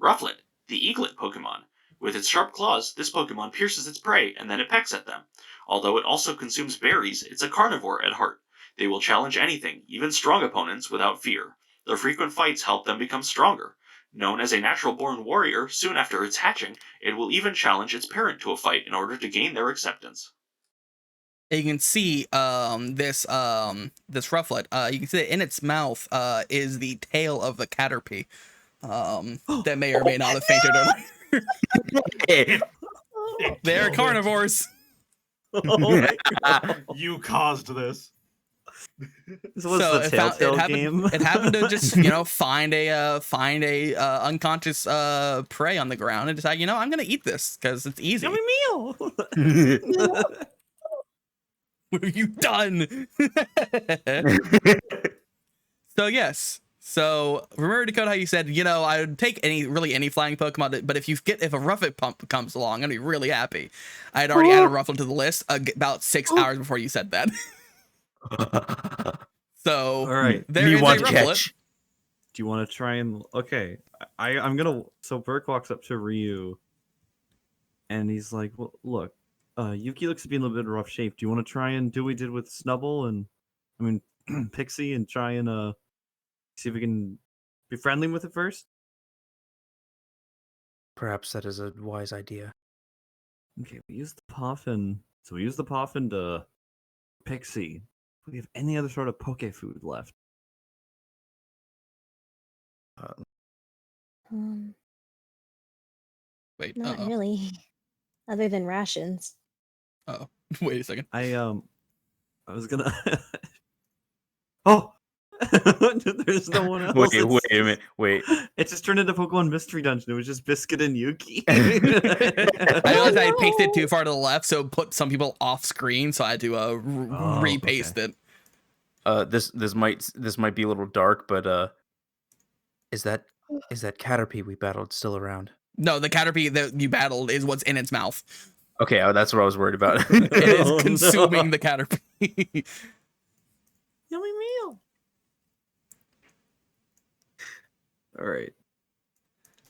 Rufflet, the eaglet Pokemon. With its sharp claws, this Pokemon pierces its prey and then it pecks at them. Although it also consumes berries, it's a carnivore at heart. They will challenge anything, even strong opponents, without fear. Their frequent fights help them become stronger. Known as a natural-born warrior, soon after its hatching, it will even challenge its parent to a fight in order to gain their acceptance. You can see this Rufflet. You can see that in its mouth is the tail of the Caterpie. That may or may not have fainted earlier. They're carnivores. Oh my God. You caused this. So what's the Telltale game? It happened to just find a unconscious prey on the ground and decide I'm gonna eat this because it's easy. Yummy meal. What have you done? So yes. So remember, Dakota, how you said, I would take any flying Pokemon, but if a Rufflet pump comes along, I'm gonna be really happy. I had already added Rufflet to the list about 6 hours before you said that. So All right. there is a Rufflet. catch. Do you want to try and okay? I'm gonna. So Burke walks up to Ryu, and he's like, "Well, look, Yuki looks to be in a little bit of rough shape. Do you want to try and do what we did with Snubble and Pixie and try and See if we can be friendly with it first. Perhaps that is a wise idea. Okay, we use the Poffin. So we use the Poffin to Pixie. Do we have any other sort of poke food left? Wait. Not really, other than rations. Oh, wait a second. I was gonna. Oh, there's no one else. Wait a minute. Wait. It just turned into Pokemon Mystery Dungeon. It was just Biscuit and Yuki. I realized I pasted it no. too far to the left, so it put some people off screen. So I had to repaste it. This might be a little dark, but is that Caterpie we battled still around? No, the Caterpie that you battled is what's in its mouth. Okay, that's what I was worried about. It is Oh, no. consuming the Caterpie. Yummy meal. All right.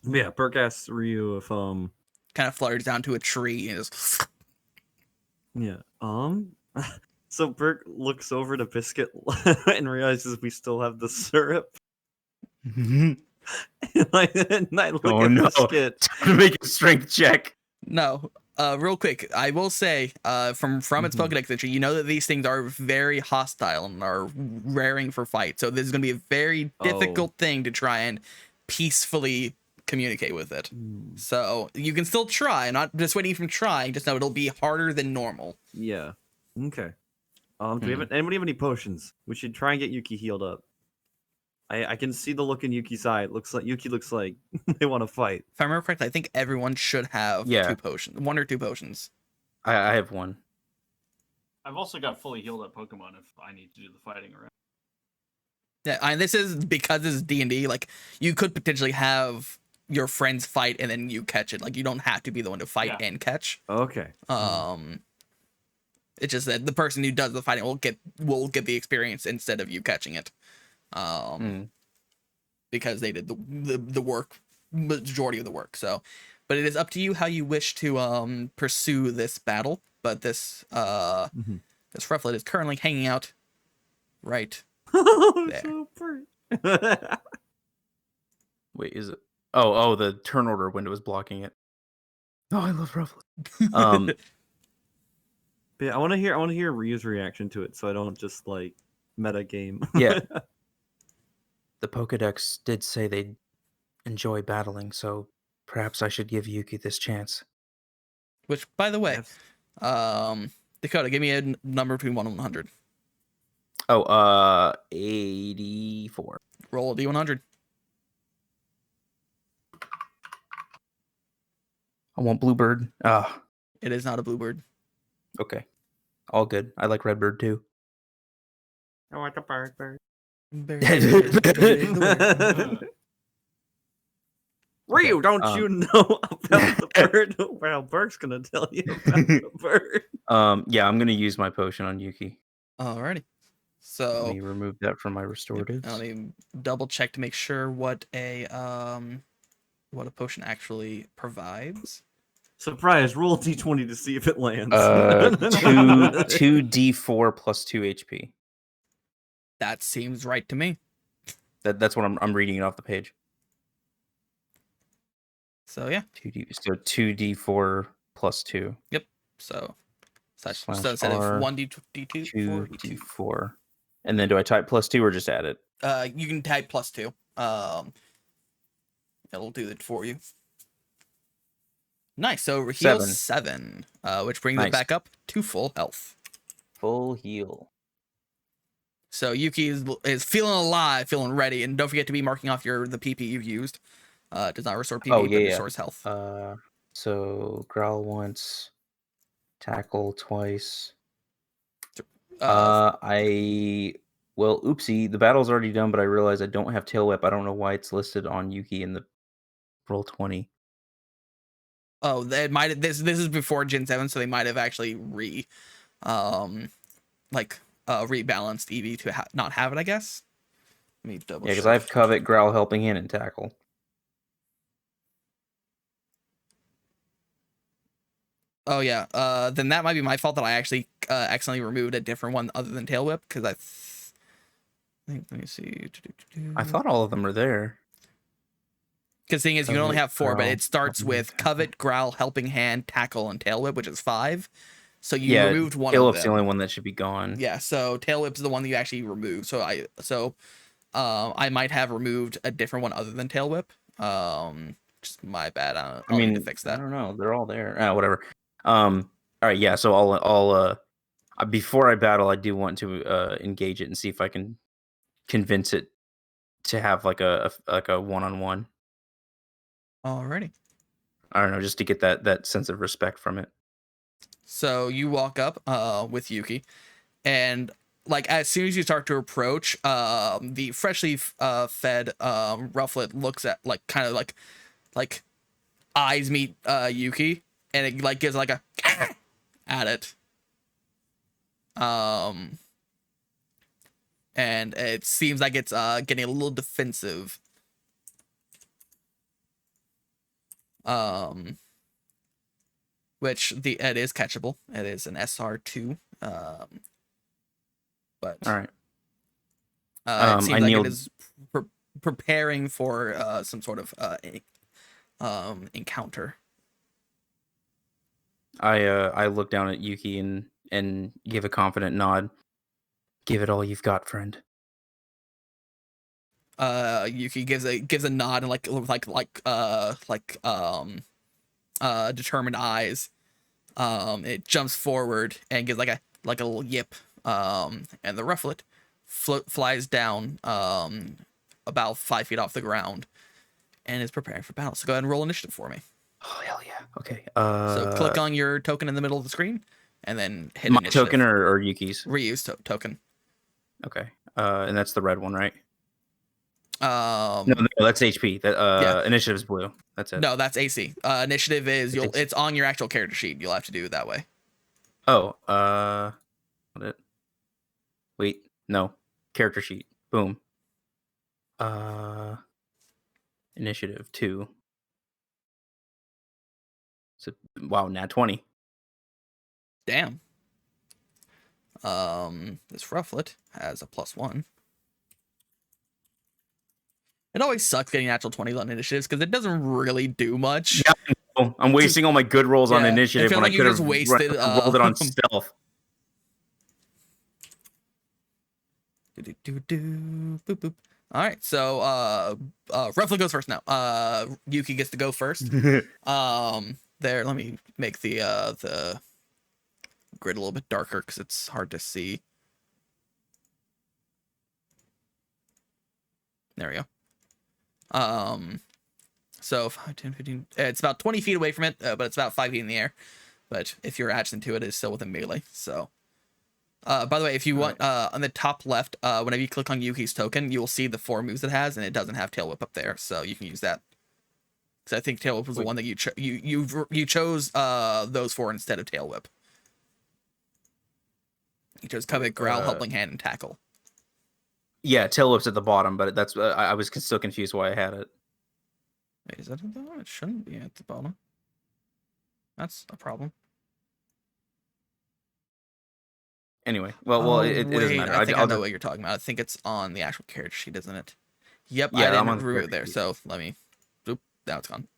Yeah, Burke asks Ryu if Kind of flutters down to a tree and just. yeah. So Burke looks over to Biscuit and realizes we still have the syrup. and I look Oh, at no. Biscuit. Time to make a strength check. No. Real quick, I will say, from its Pokedex entry, you know that these things are very hostile and are raring for fight. So this is going to be a very difficult thing to try and peacefully communicate with it. So you can still try. I'm not dissuading you from trying. Just know it'll be harder than normal. Yeah. Okay. Do we have anybody have any potions? We should try and get Yuki healed up. I can see the look in Yuki's eye. Yuki looks like they want to fight. If I remember correctly, I think everyone should have 2 potions, 1 or 2 potions. I have 1. I've also got fully healed up Pokemon if I need to do the fighting around. Yeah, and this is because this is D&D. Like, you could potentially have your friends fight and then you catch it. Like, you don't have to be the one to fight and catch. Okay. It's just that the person who does the fighting will get the experience instead of you catching it. Because they did the work, majority of the work. So, but it is up to you how you wish to pursue this battle. But this this Rufflet is currently hanging out right there. So pretty. Wait, is it? Oh, the turn order window is blocking it. Oh, I love Rufflet. But yeah, I want to hear Ryu's reaction to it, so I don't just like meta game. Yeah. The Pokedex did say they'd enjoy battling, so perhaps I should give Yuki this chance. Which, by the way, Dakota, give me a number between 1 and 100. Oh, 84. Roll a D100. I want Bluebird. It is not a Bluebird. Okay. All good. I like Redbird too. I want the bird. Ryu, don't you know about the bird? Well, Burke's gonna tell you about the bird. Yeah, I'm gonna use my potion on Yuki. Alrighty. So let me remove that from my restoratives. Let me double check to make sure what a potion actually provides. Surprise! Roll d20 to see if it lands. 2d4 plus 2 HP. That seems right to me. That's what I'm reading it off the page. So yeah. 2d4 plus 2. Yep. So instead of 1d2, 2d4. And then do I type plus 2 or just add it? You can type plus 2. It'll do it for you. Nice. So heal 7, which brings it back up to full health. Full heal. So Yuki is feeling alive, feeling ready, and don't forget to be marking off the PP you've used. It does not restore PP, but restores health. So growl once, tackle twice. Oopsie, the battle's already done, but I realized I don't have Tail Whip. I don't know why it's listed on Yuki in the roll 20. Oh, they might have, this is before Gen 7, so they might have actually rebalanced Eevee to not have it, I guess. Let me double check. Yeah, because I have Covet, Growl, Helping Hand, and Tackle. Oh yeah, then that might be my fault that I actually accidentally removed a different one other than Tail Whip, because Let me see. I thought all of them were there. Because thing is, you can only Covet, have 4, but Growl, it starts Helping Hand, with Tackle. Covet, Growl, Helping Hand, Tackle, and Tail Whip, which is 5. So you Yeah, removed one Tail of Whip's them. the only one that should be gone. Yeah, so Tail Whip's the one that you actually removed. So I might have removed a different one other than Tail Whip. Just my bad. I'll need to fix I that. don't know. They're all there. Whatever. All right. Yeah. So I'll before I battle, I do want to engage it and see if I can convince it to have like a one-on-one. Alrighty. I don't know, just to get that sense of respect from it. So you walk up with Yuki, and like as soon as you start to approach, the freshly fed Rufflet looks at like kind of like eyes meet Yuki, and it like gives like a at it. And it seems like it's getting a little defensive. Which it is catchable. It is an SR2. But All right. it seems I like kneeled- it is preparing for some sort of encounter. I look down at Yuki and give a confident nod. Give it all you've got, friend. Yuki gives a nod and determined eyes. It jumps forward and gives like a little yip. And the Rufflet flies down about 5 feet off the ground and is preparing for battle. So go ahead and roll initiative for me. Oh hell yeah. Okay. So click on your token in the middle of the screen and then hit my initiative. token or Yuki's. Reuse token. Okay. And that's the red one, right? No, that's HP. That initiative's blue. That's it. No, that's AC. Initiative is it's on your actual character sheet. You'll have to do it that way. Oh, wait, no. Character sheet. Boom. Initiative 2. So wow, nat 20. Damn. This Rufflet has a +1. It always sucks getting natural 20s on initiatives because it doesn't really do much. Yeah, I'm wasting all my good rolls on initiative when I could have wasted rolled it on stealth. Boop, boop. All right, so Rufflet goes first now. Yuki gets to go first. There, let me make the grid a little bit darker because it's hard to see. There we go. So 5, 10, 15. It's about 20 feet away from it, but it's about 5 feet in the air. But if you're attached to it, it's still within melee. So, by the way, if you want, on the top left, whenever you click on Yuki's token, you will see the 4 moves it has, and it doesn't have Tail Whip up there, so you can use that. Because I think Tail Whip was the one that you chose those 4 instead of Tail Whip. You chose Covet, Growl, Helping Hand, and Tackle. Yeah, Tail Whip's at the bottom, but that's I was still confused why I had it. Wait, is that at the bottom? It shouldn't be at the bottom. That's a problem. Anyway, well, it doesn't matter. I think I know what you're talking about. I think it's on the actual character sheet, isn't it? Yep, yeah, I I'm on didn't the remove it character there, sheet. so let me... Oop, now it's gone.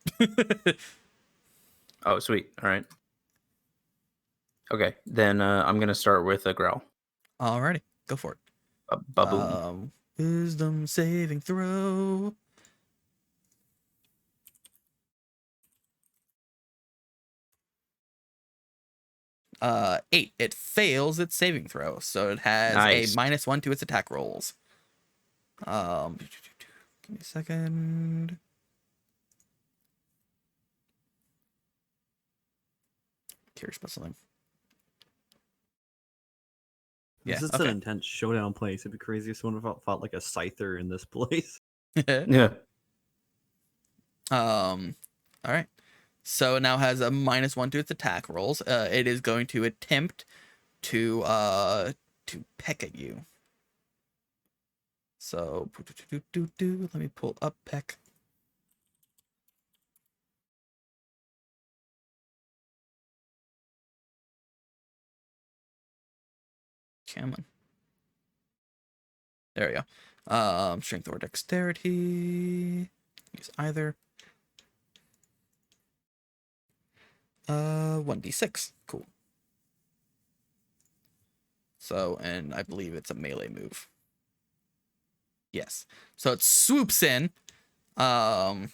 Oh, sweet. All right. Okay, then I'm going to start with a Growl. Alrighty, go for it. Baboon. Wisdom saving throw. Uh, 8. It fails its saving throw, so it has Nice. a -1 to its attack rolls. Give me a second. Curious about something. This Yeah, is okay. an intense showdown place. It'd be crazy if someone fought like a scyther in this place. Yeah. All right. So it now has a -1 to its attack rolls. It is going to attempt to peck at you. So let me pull up peck. Come on. There we go. Strength or dexterity. Use either. 1d6. Cool. So, and I believe it's a melee move. Yes. So it swoops in. Actually,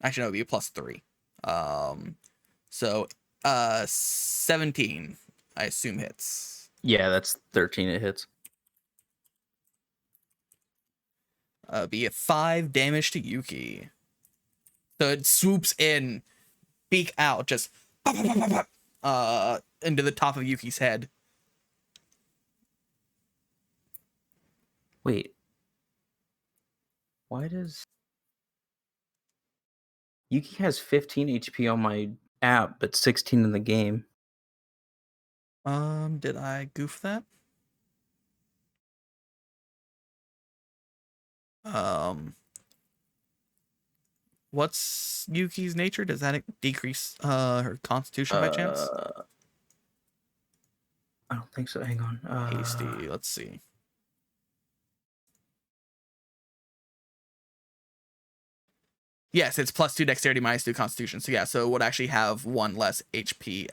no, it'd be a +3. So 17, I assume hits. Yeah, that's 13. It hits. Be a 5 damage to Yuki. So it swoops in, beak out, just into the top of Yuki's head. Wait. Why does Yuki has 15 HP on my app, but 16 in the game? Did I goof that? What's Yuki's nature? Does that decrease her constitution by chance? I don't think so. Hang on. Hasty. Let's see. Yes, it's +2 dexterity, -2 constitution. So yeah, so it would actually have 1 less HP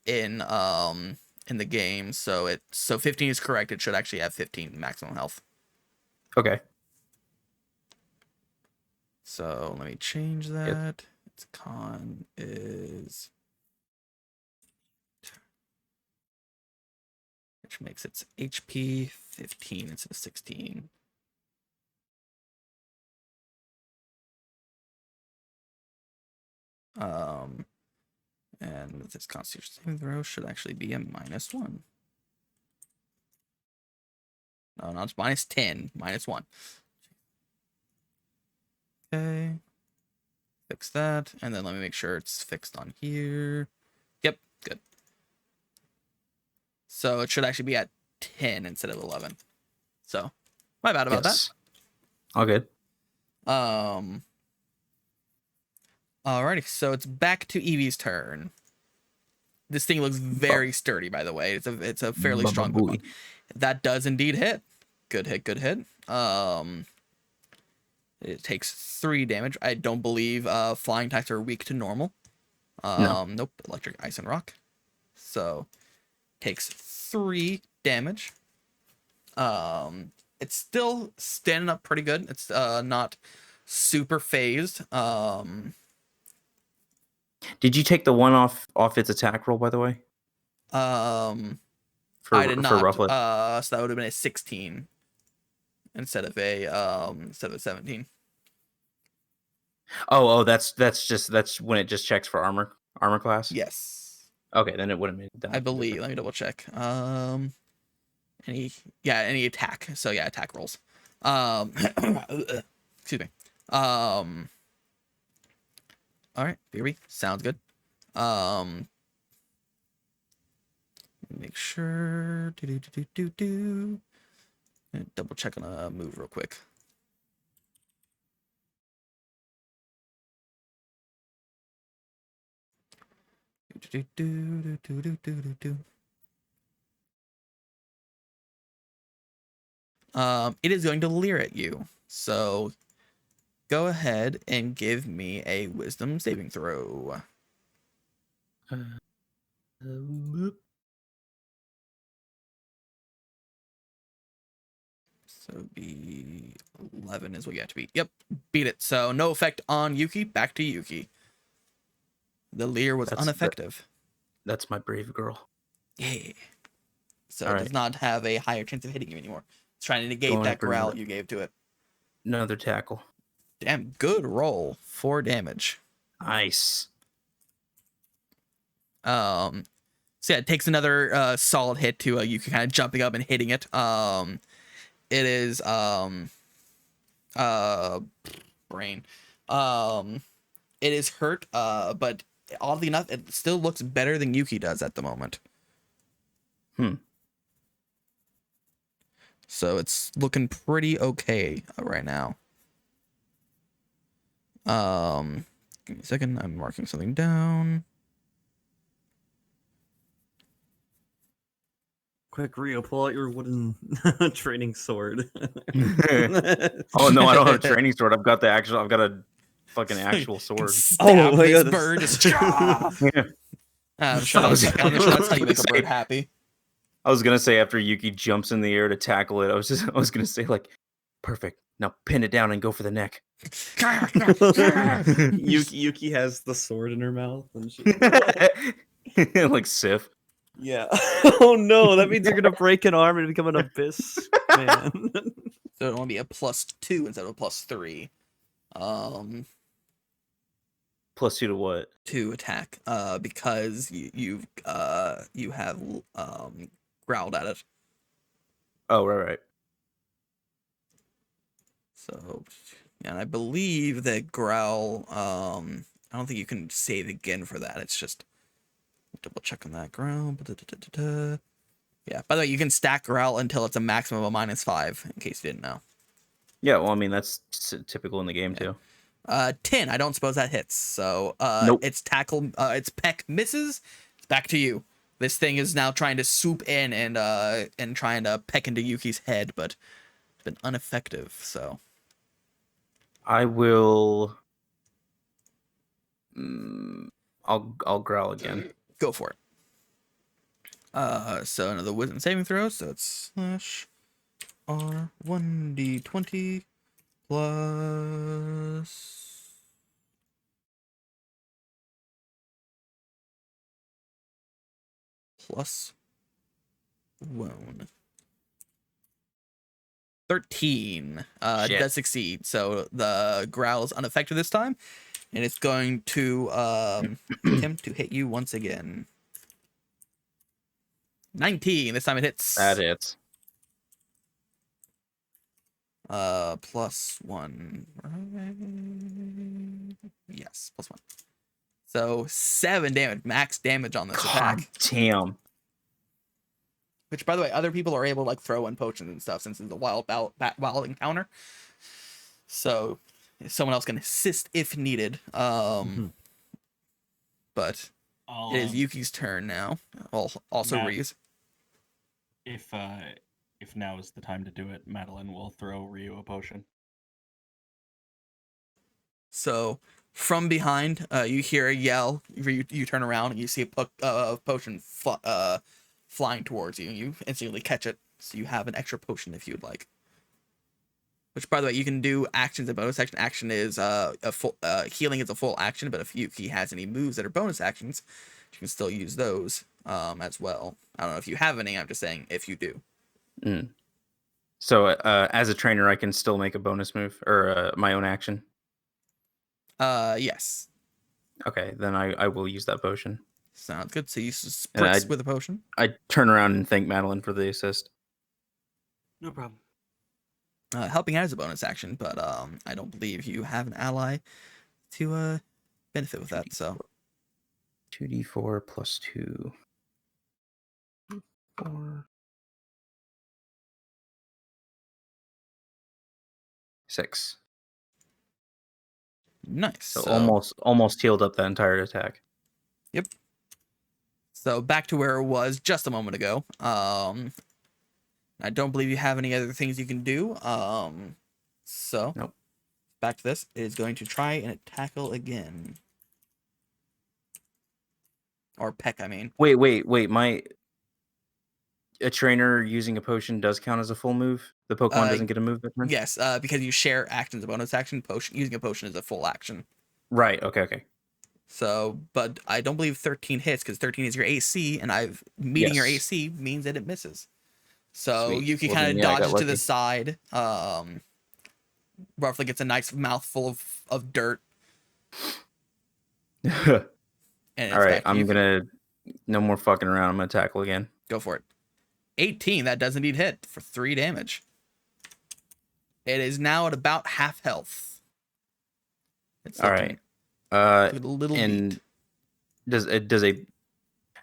in the game. So 15 is correct. It should actually have 15 maximum health. Okay. So let me change that. Its con is, which makes its HP 15 instead of 16. And this constitution saving throw should actually be a -1. No, it's -10, -1. Okay. Fix that, and then let me make sure it's fixed on here. Yep, good. So it should actually be at 10 instead of 11. So, my bad about that. All good. Alrighty, so it's back to Eevee's turn. This thing looks very sturdy, by the way. It's a fairly strong Pokemon. That does indeed hit. Good hit, good hit. It takes 3 damage. I don't believe flying types are weak to normal. No. Nope, electric, ice, and rock. So takes 3 damage. It's still standing up pretty good. It's not super phased. Did you take the one off its attack roll, by the way? I did not. For Rufflet? So that would have been a 16 instead of a 17. Oh, that's when it just checks for armor class. Yes. Okay, then it wouldn't have made that. I believe. Let me double check. Any attack. So yeah, attack rolls. Excuse me. All right, BRB, sounds good. Make sure. Double check on a move real quick. It is going to leer at you. So go ahead and give me a wisdom saving throw. So be 11 is what you have to beat. Yep, beat it. So no effect on Yuki. Back to Yuki. The leer was ineffective. That's my brave girl. Yeah. So it does not have a higher chance of hitting you anymore. It's trying to negate that growl you gave to it. Another tackle. Damn, good roll. 4 damage. Nice. So yeah, it takes another solid hit to Yuki, kind of jumping up and hitting it. It is brain. It is hurt, but oddly enough, it still looks better than Yuki does at the moment. So it's looking pretty okay right now. Give me a second. I'm marking something down. Quick, Rio, pull out your wooden training sword. Oh no, I don't have a training sword. I've got a fucking actual sword. Stab my this God, bird. that's- Just Yeah. I'm sure that's how you make a bird happy. I was gonna say after Yuki jumps in the air to tackle it, I was gonna say like, perfect. Now pin it down and go for the neck. Yuki has the sword in her mouth, and she. Like Sif. Yeah. Oh no, that means you're gonna break an arm and become an abyss man. So it'll only be a +2 instead of a +3. +2 to what? To attack. Because you have growled at it. Oh, right. So, and I believe that growl. I don't think you can save again for that. It's just double check on that growl. Yeah. By the way, you can stack growl until it's a maximum of -5. In case you didn't know. Yeah, well, I mean that's typical in the game too. 10. I don't suppose that hits. So Nope. Its tackle. Its peck misses. It's back to you. This thing is now trying to swoop in and trying to peck into Yuki's head, but it's been ineffective. So I will. I'll growl again. go for it. So another wisdom saving throw. So it's /R1d20 plus wound. 13 Shit. does succeed. So the growl is unaffected this time, and it's going to attempt to hit you once again. 19. This time it hits. That hits. +1. Yes, +1. So 7 damage, max damage on this God attack. damn. Which, by the way, other people are able to like throw in potions and stuff since it's a wild encounter. So someone else can assist if needed. But it is Yuki's turn now. Also Matt, Reese. If now is the time to do it, Madeline will throw Ryu a potion. So from behind, you hear a yell. You turn around and you see a potion flying towards you. You instantly catch it, so you have an extra potion if you'd like. Which, by the way, you can do actions and bonus action. Action is a full healing is a full action, but if Yuki has any moves that are bonus actions, you can still use those as well. I don't know if you have any. I'm just saying if you do. So as a trainer, I can still make a bonus move or my own action. Yes. Okay, then I will use that potion. Sounds good. So you spritz with a potion. I turn around and thank Madeline for the assist. No problem. Helping out is a bonus action, but I don't believe you have an ally to benefit with that. So 2d4 plus 2. 4. 6. nice. So almost healed up that entire attack. Yep. So back to where it was just a moment ago. I don't believe you have any other things you can do. So nope. Back to this. It is going to try and tackle again. Or peck, I mean. Wait. A trainer using a potion does count as a full move? The Pokemon doesn't get a move that turn? Yes, because you share actions, a bonus action. Using a potion is a full action. Right, okay. So, but I don't believe 13 hits, because 13 is your AC, and meeting your AC means that it misses. So Sweet. Yuki kind of dodges to the side. Roughly gets a nice mouthful of dirt. All right, I'm gonna no more fucking around. I'm gonna tackle again. Go for it. 18. That does indeed hit for 3 damage. It is now at about half health. All right. A little and beat. Does a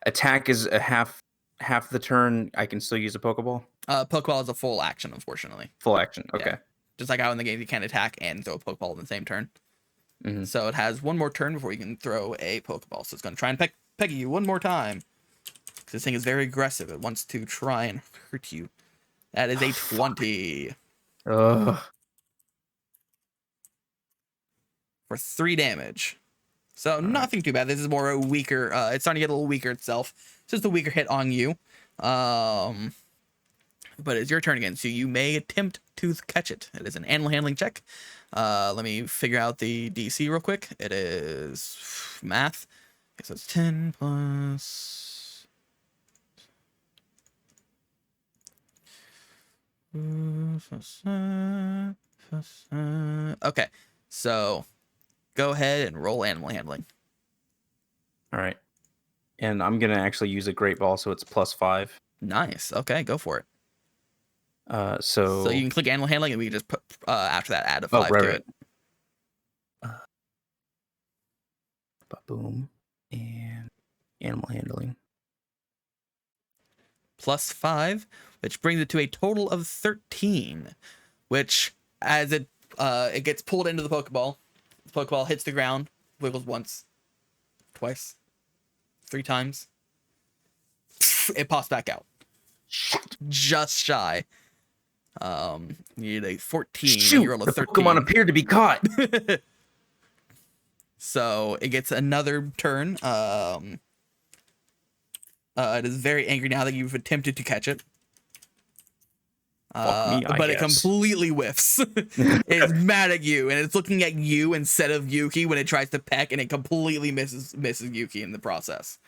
attack is a half the turn? I can still use a Pokeball. Pokeball is a full action, unfortunately. Full action. Okay. Yeah. Just like how in the game you can attack and throw a Pokeball in the same turn. Mm-hmm. So it has one more turn before you can throw a Pokeball. So it's going to try and peck you one more time. This thing is very aggressive. It wants to try and hurt you. That is a 20 Ugh. for 3 damage. So nothing too bad. This is more a weaker. It's starting to get a little weaker itself. It's just a weaker hit on you. But it's your turn again, so you may attempt to catch it. It is an animal handling check. Let me figure out the DC real quick. It is math. Okay, so it's 10 plus. Okay, so go ahead and roll animal handling. All right. And I'm going to actually use a great ball, so it's +5. Nice. Okay, go for it. So you can click animal handling, and we can just put after that add a 5 right, to right. it. Boom. And animal handling. +5, which brings it to a total of 13. Which, as it gets pulled into the Pokeball hits the ground, wiggles once, twice, 3 times. It pops back out. Just shy. You need a 14. Shoot, you roll a the 13. Pokemon appeared to be caught. So it gets another turn. It is very angry now that you've attempted to catch it. Fuck me, I but it guess. completely whiffs. It's mad at you, and it's looking at you instead of Yuki when it tries to peck, and it completely misses Yuki in the process.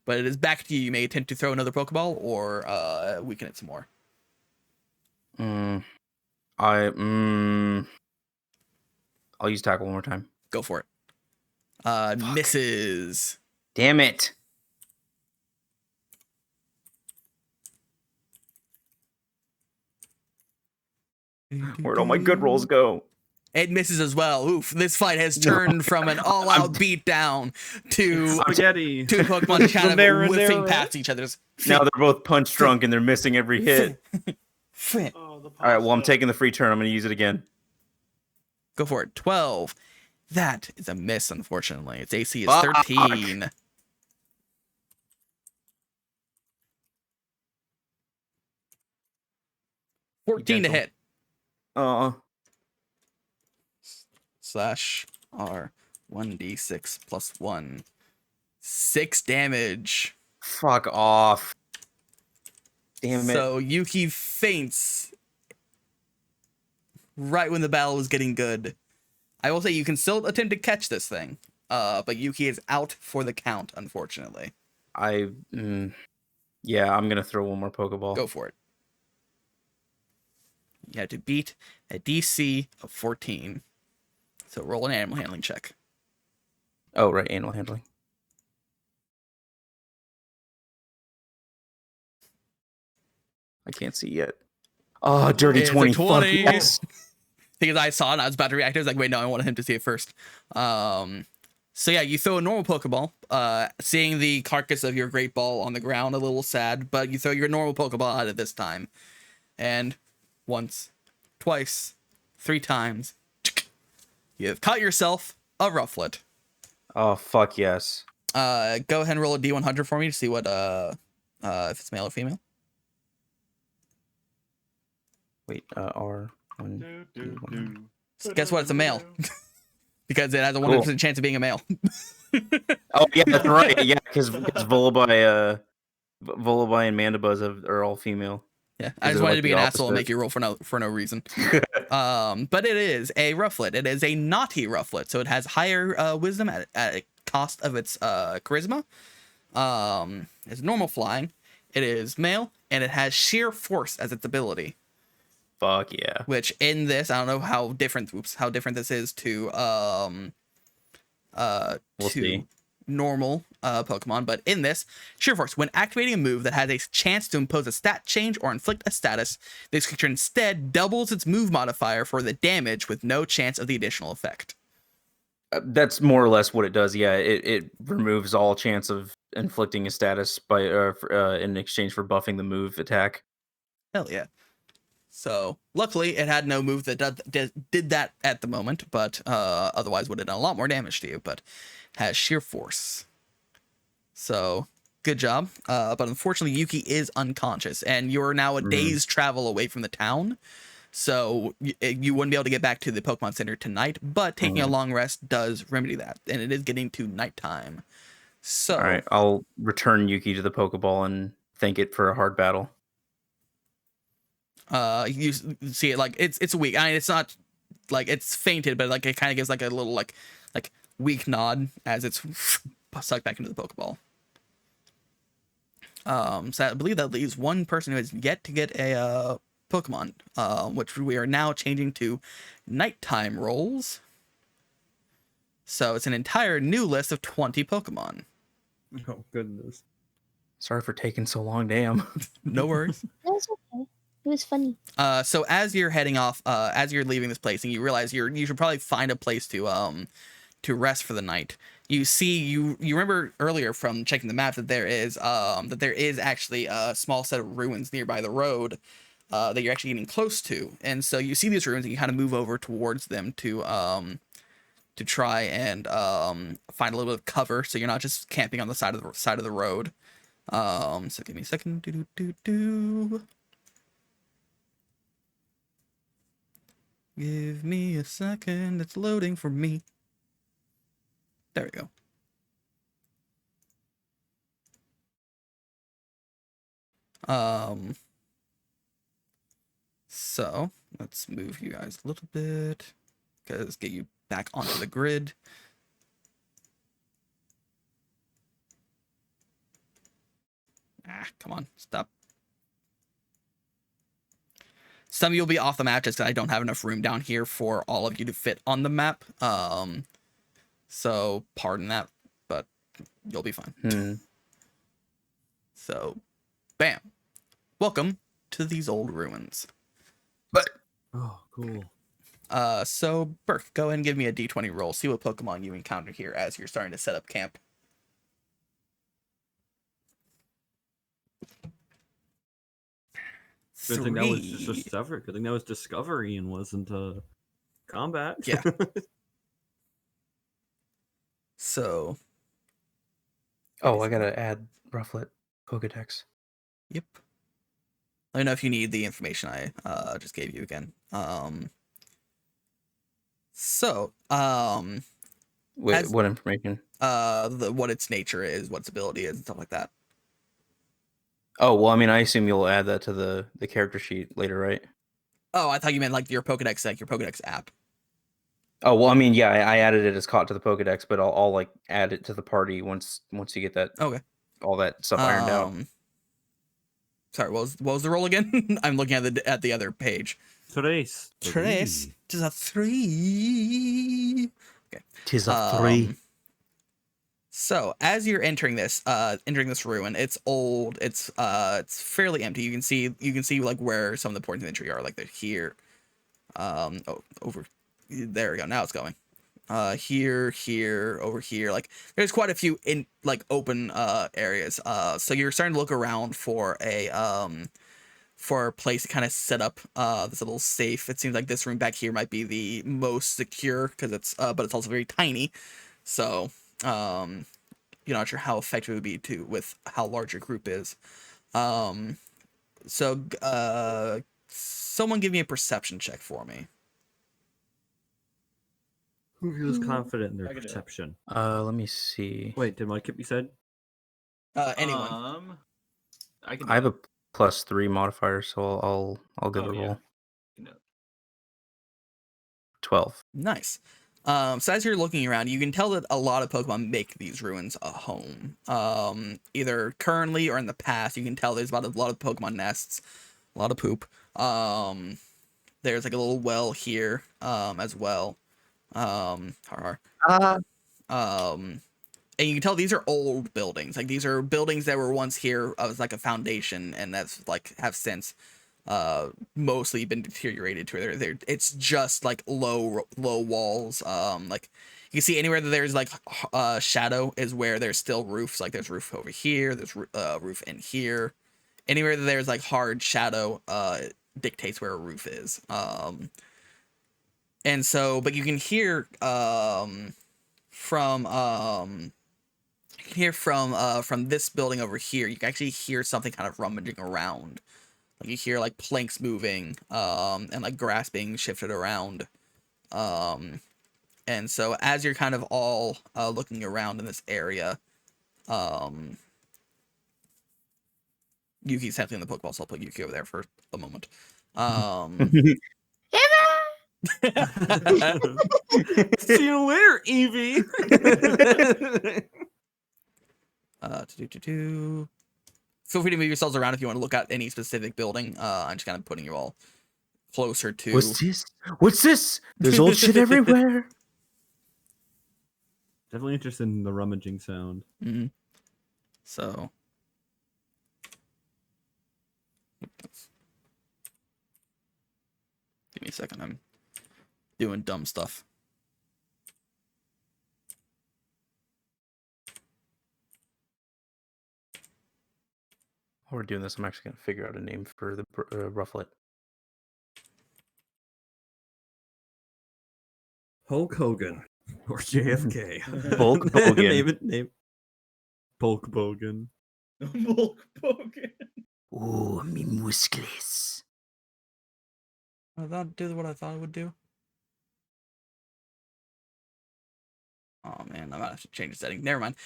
But it is back to you. You may attempt to throw another Pokeball or weaken it some more. I'll use tackle one more time. Go for it. Misses. Damn it. Where'd all my good rolls go? It misses as well. Oof, this fight has turned from an all-out beatdown to Spaghetti. two Pokemon kind of whiffing past each other's Now they're both punch drunk and they're missing every hit. feet. All right, well, I'm taking the free turn. I'm going to use it again. Go for it. 12. That is a miss, unfortunately. Its AC is Fuck. 13. $14 to hit. Slash R 1d6 plus 1. 6 damage. Fuck off. Damn it. So Yuki faints right when the battle was getting good. I will say you can still attempt to catch this thing, but Yuki is out for the count, unfortunately. Yeah, I'm gonna throw one more Pokeball. Go for it. You have to beat a DC of 14. So roll an animal handling check. Oh, right, animal handling. I can't see yet. Oh, dirty It's a 20. 20. Fuck yes. Because I saw it and I was about to react. I was like, wait, no, I wanted him to see it first. So yeah, you throw a normal Pokeball, seeing the carcass of your Great Ball on the ground, a little sad, but you throw your normal Pokeball at it this time. And once, twice, 3 times, you have caught yourself a Rufflet. Oh, fuck yes. Go ahead and roll a D100 for me to see what if it's male or female. Wait, R1. Guess what? It's a male. Because it has a 100% chance of being a male. Oh, yeah, that's right. Yeah, because Volibye and Mandibuzz are all female. Yeah, I just wanted to be an asshole and make you roll for no reason. But it is a Rufflet. It is a naughty Rufflet, so it has higher wisdom at a cost of its charisma. It's normal flying. It is male, and it has sheer force as its ability. Fuck yeah. Which in this, I don't know how different this is to see. normal Pokemon, but in this, Sheer Force, when activating a move that has a chance to impose a stat change or inflict a status, this creature instead doubles its move modifier for the damage with no chance of the additional effect. That's more or less what it does. Yeah, it removes all chance of inflicting a status by in exchange for buffing the move attack. Hell yeah. So luckily it had no move that did that at the moment, but otherwise would have done a lot more damage to you, but has sheer force. So good job. But unfortunately, Yuki is unconscious, and you're now a day's travel away from the town. So you wouldn't be able to get back to the Pokemon Center tonight, but taking a long rest does remedy that, and it is getting to nighttime. So All right, I'll return Yuki to the Pokeball and thank it for a hard battle. you see it like it's weak. I mean, it's not like it's fainted, but like it kind of gives like a little like weak nod as it's sucked back into the Pokeball. So I believe that leaves one person who has yet to get a Pokemon, which we are now changing to nighttime rolls. So it's an entire new list of 20 Pokemon. Oh goodness. Sorry for taking so long, damn. No worries. That was okay. It was funny. So as you're heading off, as you're leaving this place, and you realize you should probably find a place to rest for the night. You see, you remember earlier from checking the map that there is actually a small set of ruins nearby the road that you're actually getting close to, and so you see these ruins and you kind of move over towards them to try and find a little bit of cover, so you're not just camping on the side of the road. So give me a second. Give me a second. It's loading for me. There we go. So let's move you guys a little bit, because get you back onto the grid. Come on, stop. Some of you will be off the map just because I don't have enough room down here for all of you to fit on the map. So pardon that, but you'll be fine. So, bam. Welcome to these old ruins. But Oh, cool. So Burke, go ahead and give me a D20 roll. See what Pokemon you encounter here as you're starting to set up camp. Good thing that was just discovery. Good thing that was discovery and wasn't combat. Yeah. So. oh, I gotta add Rufflet Pokedex. Yep. Let me know if you need the information I just gave you again. Wait, what information? What its nature is, what its ability is, and stuff like that. Oh, well, I mean, I assume you'll add that to the character sheet later, right? Oh, I thought you meant like your Pokedex app. Oh, well, I mean, yeah, I added it as caught to the Pokedex, but I'll like add it to the party once you get that. Okay. All that stuff ironed out. Sorry, what was the roll again? I'm looking at the other page. Tres. Tis a 3. Okay. Tis a 3. So as you're entering this ruin, it's old. It's fairly empty. You can see like where some of the points of entry are. Like they're here. Over there we go. Now it's going. Here, over here. Like there's quite a few in like open areas. So you're starting to look around for a place to kind of set up this little safe. It seems like this room back here might be the most secure because it's but it's also very tiny. So you're not sure how effective it would be with how large your group is. So someone give me a perception check for me. Who feels confident in their I can do it. perception? Let me see. Wait, did Mike be said? Anyone. I have a +3 modifier, so I'll give it a roll. 12. Nice. So as you're looking around, you can tell that a lot of Pokemon make these ruins a home. Either currently or in the past, you can tell there's a lot of Pokemon nests, a lot of poop. There's like a little well here, as well. And you can tell these are old buildings. Like these are buildings that were once here as like a foundation, and that's like have since mostly been deteriorated to where it's just like low walls. Like you can see anywhere that there's like shadow is where there's still roofs. Like there's roof over here, there's roof in here. Anywhere that there's like hard shadow dictates where a roof is. And so, but you can hear from can hear from this building over here, you can actually hear something kind of rummaging around. Like you hear like planks moving, and like grass being shifted around. And so as you're kind of all looking around in this area, Yuki's tapping the Pokeball, so I'll put Yuki over there for a moment. See you later, Evie. Feel free to move yourselves around if you want to look at any specific building. I'm just kind of putting you all closer to. What's this? What's this? There's old shit everywhere. Definitely interested in the rummaging sound. Mm-hmm. So. Give me a second. I'm doing dumb stuff. While we're doing this, I'm actually going to figure out a name for the Rufflet. Hulk Hogan or JFK. Bulk Bogan. name Bulk Bogan. Bulk Pokémon. Ooh, me muscles. That do what I thought it would do. Oh man, I might have to change the setting. Never mind.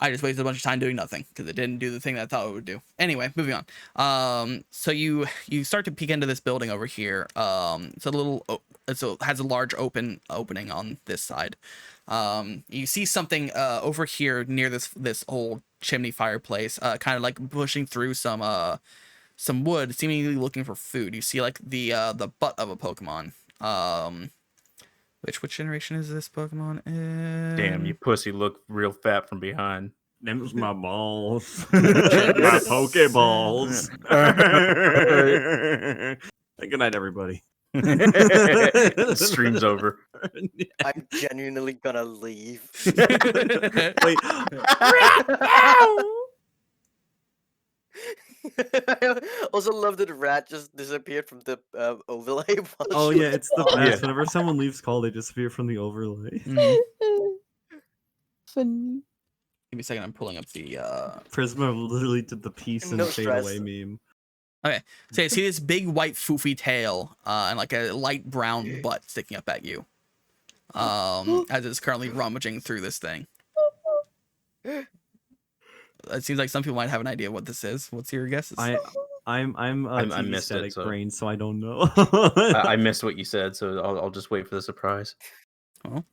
I just wasted a bunch of time doing nothing because it didn't do the thing that I thought it would do. Anyway, moving on. So you start to peek into this building over here. It's a little, so it has a large opening on this side. You see something over here near this old chimney fireplace, kind of like pushing through some wood, seemingly looking for food. You see like the butt of a Pokemon. Which generation is this Pokemon in? Damn, you pussy look real fat from behind. Them's my balls. My Pokeballs. Good night, everybody. Stream's over. I'm genuinely gonna leave. Wait. I also love that Rat just disappeared from the overlay. Oh yeah, it's the best. Yeah. Whenever someone leaves call, they disappear from the overlay. Funny. Give me a second. I'm pulling up the. Prisma literally did the peace and No fade stress. away meme. Okay, so you see this big white foofy tail, and like a light brown butt sticking up at you, as it's currently rummaging through this thing. It seems like some people might have an idea what this is. What's your guesses? I'm I a missed it, static so- brain, so I don't know. I missed what you said, so I'll just wait for the surprise.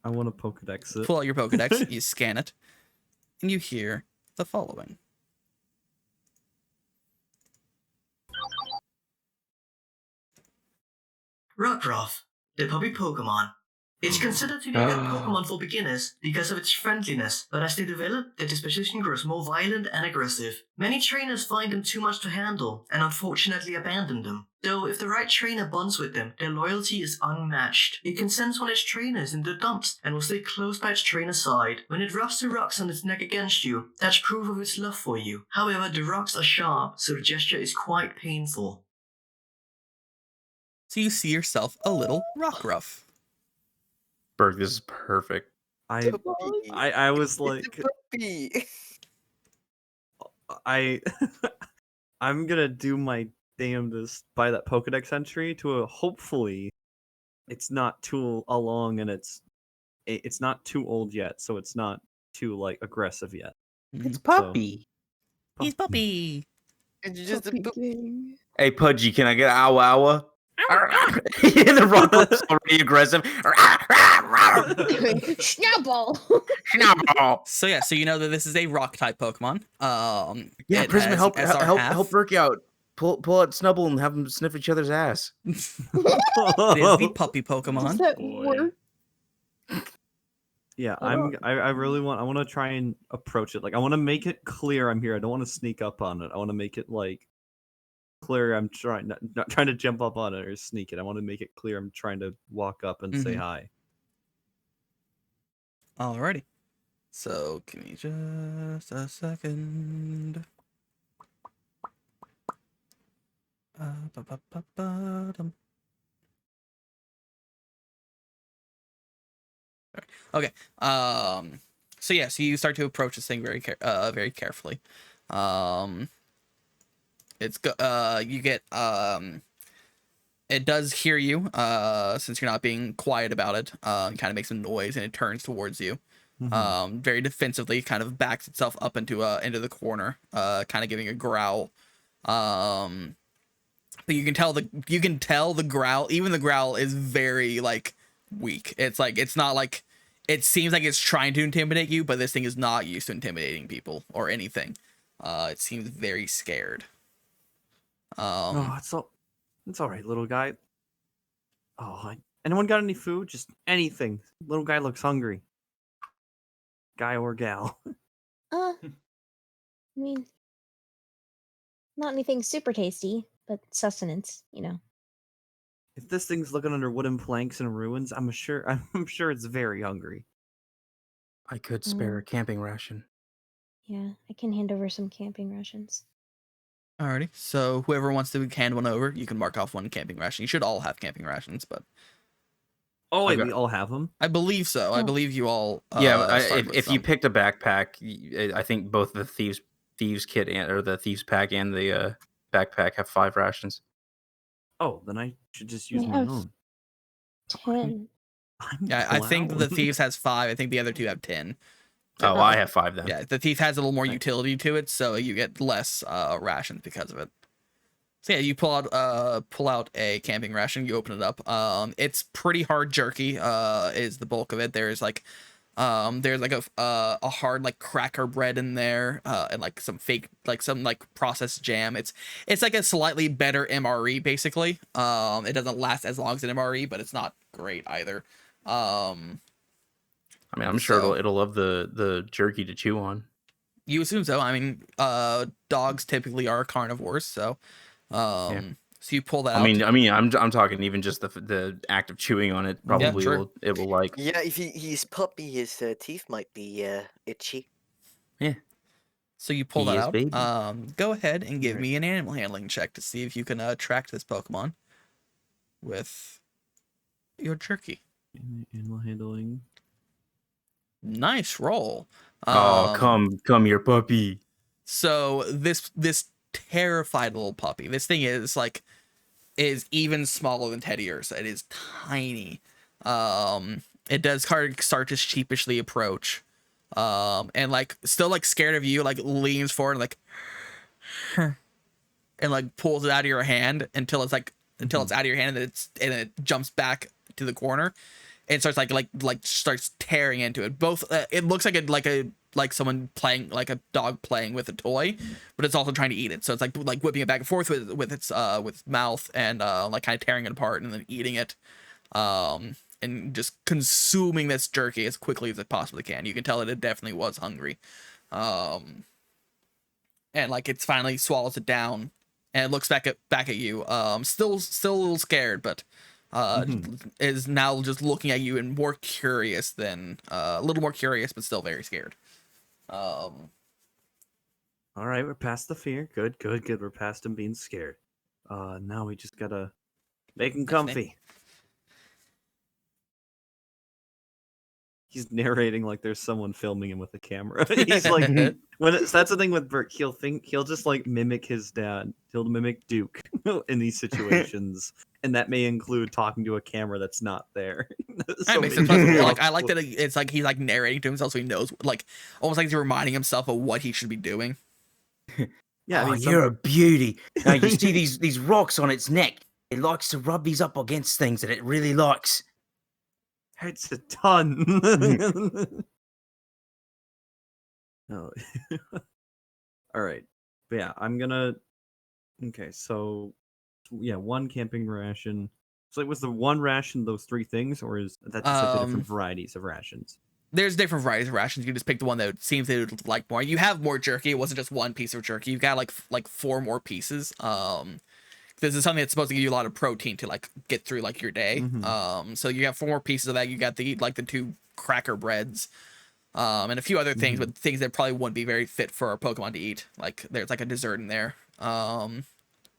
I want to Pokedex it. Pull out your Pokedex, you scan it, and you hear the following. Rockruff, the puppy Pokemon. It's considered to be a Pokemon for beginners because of its friendliness, but as they develop, their disposition grows more violent and aggressive. Many trainers find them too much to handle, and unfortunately abandon them. Though if the right trainer bonds with them, their loyalty is unmatched. It can sense when its trainer is in the dumps, and will stay close by its trainer's side. When it rubs the rocks on its neck against you, that's proof of its love for you. However, the rocks are sharp, so the gesture is quite painful. So you see yourself a little Rockruff. Berg, this is perfect. I was like, I'm gonna do my damnedest by that Pokedex entry to a hopefully it's not too long and it's not too old yet, so it's not too like aggressive yet. It's Puppy. He's Puppy. And you just Hey, Pudgy, can I get Ow Owa? The Rockruff's already aggressive. Snowball. Snowball. So yeah, so you know that this is a rock type Pokemon. Yeah, it Prisma, has help SR Berkey out. Pull out Snubble and have them sniff each other's ass. It is the puppy Pokemon. Does that work? Yeah, I want to try and approach it. Like, I want to make it clear I'm here. I don't want to sneak up on it. I want to make it like clear I'm trying not trying to jump up on it or sneak it. I want to make it clear I'm trying to walk up and say hi. Alrighty. So give me just a second. Okay. So yeah, so you start to approach this thing very very carefully. It's you get it does hear you since you're not being quiet about it. It kind of makes a noise and it turns towards you. Very defensively, kind of backs itself up into the corner, kind of giving a growl. But you can tell the growl, even the growl is very like weak. It's like it's not like it seems like it's trying to intimidate you, but this thing is not used to intimidating people or anything. It seems very scared. Oh, it's all right, little guy. Oh, anyone got any food? Just anything. Little guy looks hungry. Guy or gal. I mean, not anything super tasty, but sustenance, you know. If this thing's looking under wooden planks and ruins, I'm sure it's very hungry. I could spare a camping ration. Yeah, I can hand over some camping rations. Alrighty. So whoever wants to hand one over, you can mark off one camping ration. You should all have camping rations, but oh wait, we all have them. I believe so. I believe you all. Yeah, started with if you some. picked a backpack, I think both the thieves kit or the thieves pack and the backpack have 5 rations. Oh, then I should just use I my have own. 10. Yeah, I think the Clown. thieves has 5. I think the other 2 have 10. Oh, well, I have 5 then. Yeah, the thief has a little more Nice. utility to it, so you get less rations because of it. So yeah, you pull out a camping ration. You open it up. It's pretty hard jerky. Is the bulk of it. There's like a hard like cracker bread in there, and like some fake like some like processed jam. It's like a slightly better MRE basically. It doesn't last as long as an MRE, but it's not great either. I mean, I'm sure it'll love the jerky to chew on. You assume so. I mean, dogs typically are carnivores, so Yeah. so you pull that out. I mean, I'm talking even just the act of chewing on it probably true. will like. Yeah, if he's puppy, his teeth might be itchy. Yeah. So you pull He that is out. baby. Go ahead and give Right. me an animal handling check to see if you can track this Pokemon with your jerky. Animal handling. Nice roll. Oh, come your puppy. So this terrified little puppy. This thing is even smaller than Teddy Ursa. It is tiny. It does start to sheepishly approach. And like still like scared of you, like leans forward and like and like pulls it out of your hand until it's out of your hand and then it jumps back to the corner and starts starts tearing into it. Both it looks like someone playing, like a dog playing with a toy, but it's also trying to eat it. So it's like whipping it back and forth with its mouth and like kind of tearing it apart and then eating it, and just consuming this jerky as quickly as it possibly can. You can tell that it definitely was hungry, and like it's finally swallows it down and it looks back at you. Still a little scared, but is now just looking at you and more curious than a little more curious, but still very scared. All right, we're past the fear. Good. We're past him being scared. Now we just gotta make him comfy. He's narrating like there's someone filming him with a camera. He's like, that's the thing with Bert. He'll just like mimic his dad. He'll mimic Duke in these situations, and that may include talking to a camera that's not there. That makes sense. Like I like that it's like he's like narrating to himself, so he knows, like almost like he's reminding himself of what he should be doing. Yeah, oh, you're a beauty. Now you see these rocks on its neck. It likes to rub these up against things that it really likes. It's a ton. No. All right. But yeah, I'm gonna. Okay, so yeah, one camping ration. So was the one ration those 3 things, or is that just like the different varieties of rations? There's different varieties of rations. You just pick the one that seems to like more. You have more jerky. It wasn't just one piece of jerky. You've got like 4 more pieces. This is something that's supposed to give you a lot of protein to like get through like your day. So you have 4 more pieces of that. You got the 2 cracker breads, and a few other things, but things that probably wouldn't be very fit for our Pokemon to eat. Like there's like a dessert in there.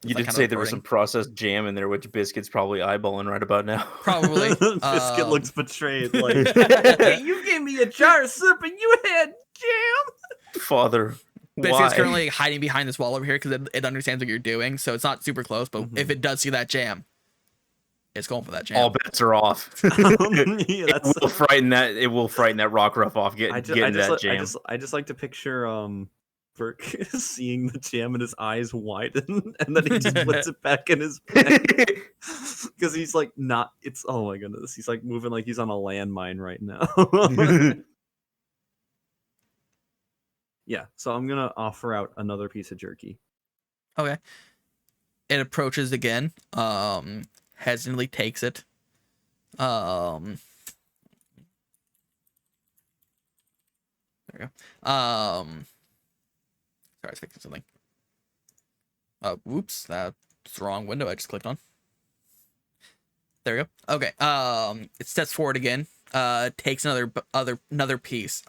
You like, did kinda say there was some recording. processed jam in there, which Biscuit's probably eyeballing right about now. Probably. Biscuit looks betrayed. Like, Hey, hey, you gave me a jar of soup and you had jam. Father, Biscuit's why? currently hiding behind this wall over here because it understands what you're doing, so it's not super close. But if Mhm. it does see that jam, it's going for that jam. All bets are off. Yeah, It will frighten that. It will frighten that rock ruff off. Getting that jam. I just like to picture Burke seeing the jam and his eyes widen, and then he just puts it back in his bag because he's like not. It's oh my goodness, he's like moving like he's on a landmine right now. Yeah, so I'm gonna offer out another piece of jerky. Okay. It approaches again. Hesitantly takes it. There we go. Sorry, I was fixing something. Whoops, that's the wrong window I just clicked on. There we go. Okay. It steps forward again. Takes another piece.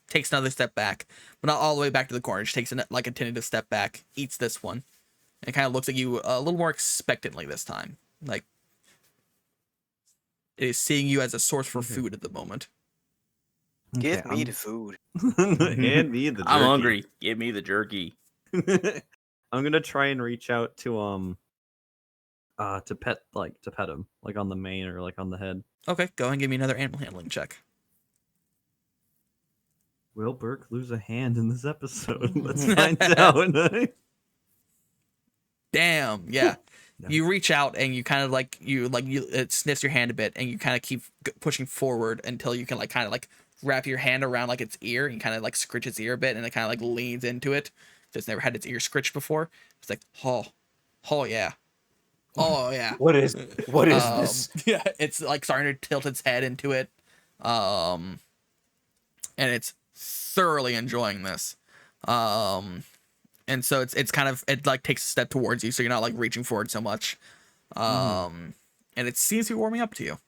Takes another step back, but not all the way back to the corner. Just takes like a tentative step back. Eats this one, and kind of looks at you a little more expectantly this time. Like it is seeing you as a source for food at the moment. Give me the food. Hand me the jerky. I'm hungry. Give me the jerky. I'm gonna try and reach out to pet him, like on the mane or like on the head. Okay, go and give me another animal handling check. Will Burke lose a hand in this episode? Let's find out. Damn, yeah. No. You reach out and you kind of it sniffs your hand a bit, and you kind of keep pushing forward until you can kind of wrap your hand around like its ear and kind of scritch its ear a bit, and it kind of leans into it. It's never had its ear scritched before. It's like, oh yeah. Oh yeah. What is this? Yeah, it's starting to tilt its head into it. And it's thoroughly enjoying this. And so it's kind of takes a step towards you, so you're not reaching forward so much. And it seems to be warming up to you.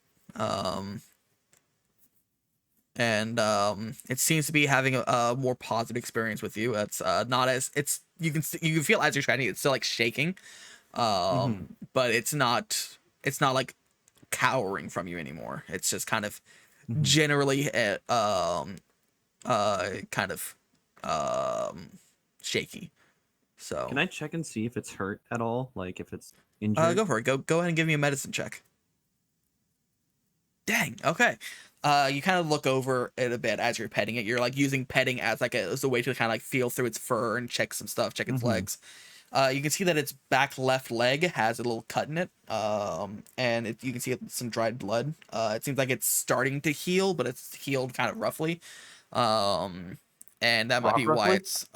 And it seems to be having a more positive experience with you. It's not as you can feel as you're trying it's still shaking. But it's not cowering from you anymore. It's just kind of generally shaky. So Can I check and see if it's hurt at all? Like if it's injured? go for it. Go ahead and give me a medicine check. Dang. Okay. You kind of look over it a bit as you're petting it. You're using petting as as a way to kind of feel through its fur and check some stuff, check its legs. You can see that its back left leg has a little cut in it. And you can see some dried blood. It seems like it's starting to heal, but it's healed kind of roughly. And that might be why it's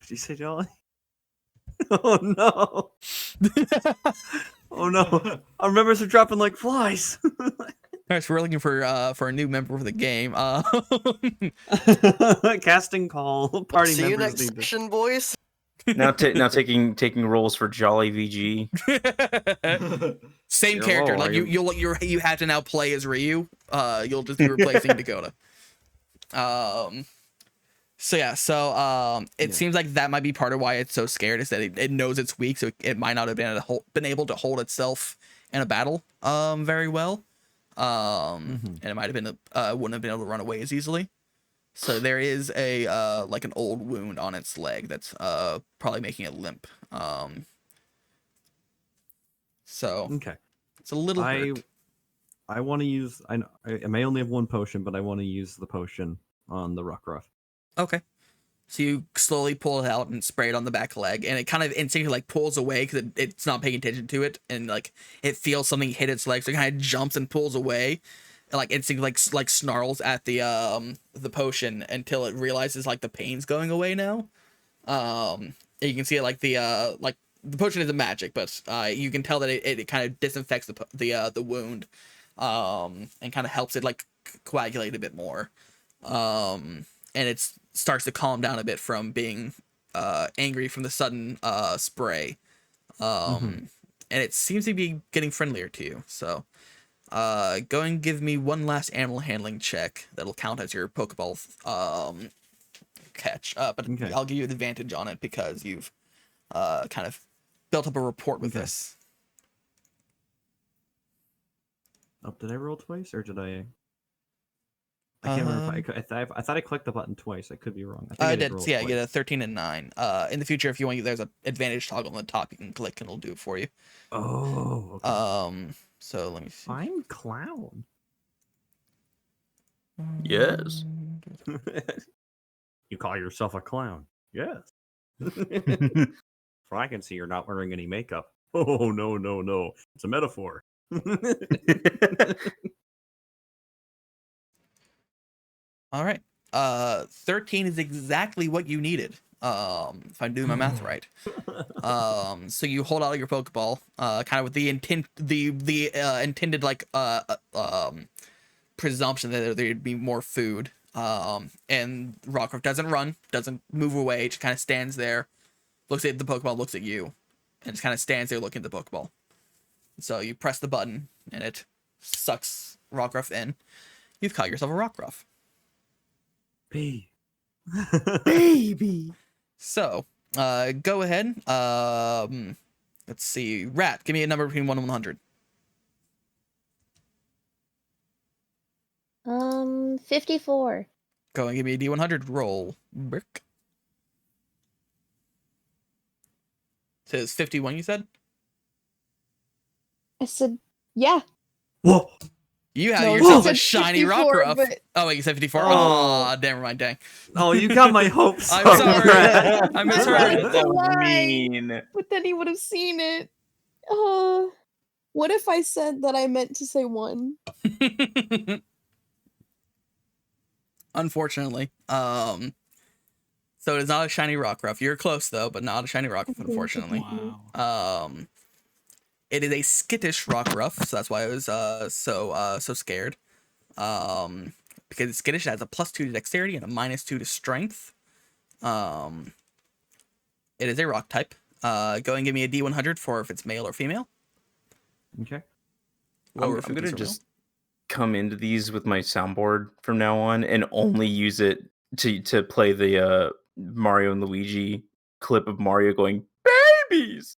Did you say Jolly? Oh no. Oh no. Our members are dropping like flies. Alright, so we're looking for a new member for the game. Casting call. Party See you members next need to- session, boys. Now taking roles for Jolly VG. Same Your character. role, You have to now play as Ryu. You'll just be replacing Dakota. It seems like that might be part of why it's so scared, is that it knows it's weak, so it might not have been able to hold itself in a battle very well. And it might have been wouldn't have been able to run away as easily. So there is a an old wound on its leg that's probably making it limp. So Okay. it's a little hurt. I want to use. I may only have one potion, but I want to use the potion on the Ruckruff. Okay. So you slowly pull it out and spray it on the back leg, and it kind of instinctively pulls away because it's not paying attention to it, and it feels something hit its leg, so it kind of jumps and pulls away, and instinctively snarls at the potion until it realizes the pain's going away now. And you can see it the potion isn't magic, but you can tell that it kind of disinfects the wound, and kind of helps it coagulate a bit more. And it starts to calm down a bit from being angry from the sudden spray. And it seems to be getting friendlier to you. So go and give me one last animal handling check. That'll count as your Pokeball catch. But Okay. I'll give you an advantage on it because you've kind of built up a rapport with Okay. this. Oh, did I roll twice or did I? I can't remember. I thought I clicked the button twice. I could be wrong. I think I did roll Yeah, twice. you get a 13 and 9. In the future, if you want, there's an advantage toggle on the top. You can click and it'll do it for you. Oh. Okay. So let me see. I'm clown. Yes. You call yourself a clown? Yes. For I can see you're not wearing any makeup. Oh no! It's a metaphor. All right. 13 is exactly what you needed. If I'm doing my math right. So you hold out your Pokeball, kind of with the intended like presumption that there'd be more food. And Rockruff doesn't run, doesn't move away, just kind of stands there, looks at the Pokeball, looks at you, and just kind of stands there looking at the Pokeball. So you press the button, and it sucks Rockruff in. You've caught yourself a Rockruff. Baby. So, go ahead. Let's see. Rat, give me a number between 1 and 100. 54. Go and give me a D100 roll. Brick. Says 51, you said? I said, yeah. Whoa. You have No, yourself I a said shiny 54, Rockruff. but- Oh, wait, you said 54? Oh. Oh, never mind, dang. Oh, you got my hopes. I'm up. sorry. I misheard. That's a lie. mean. But then he would have seen it. What if I said that I meant to say 1? Unfortunately. So it is not a shiny Rockruff. You're close though, but not a shiny Rockruff, unfortunately. Wow. It is a skittish Rockruff, so that's why I was so scared. Because it's skittish, it has a +2 to dexterity and a -2 to strength. It is a rock type. Go and give me a D100 for if it's male or female. Okay. Lower I'm 50s gonna or just come into these with my soundboard from now on and only use it to play the Mario and Luigi clip of Mario going babies.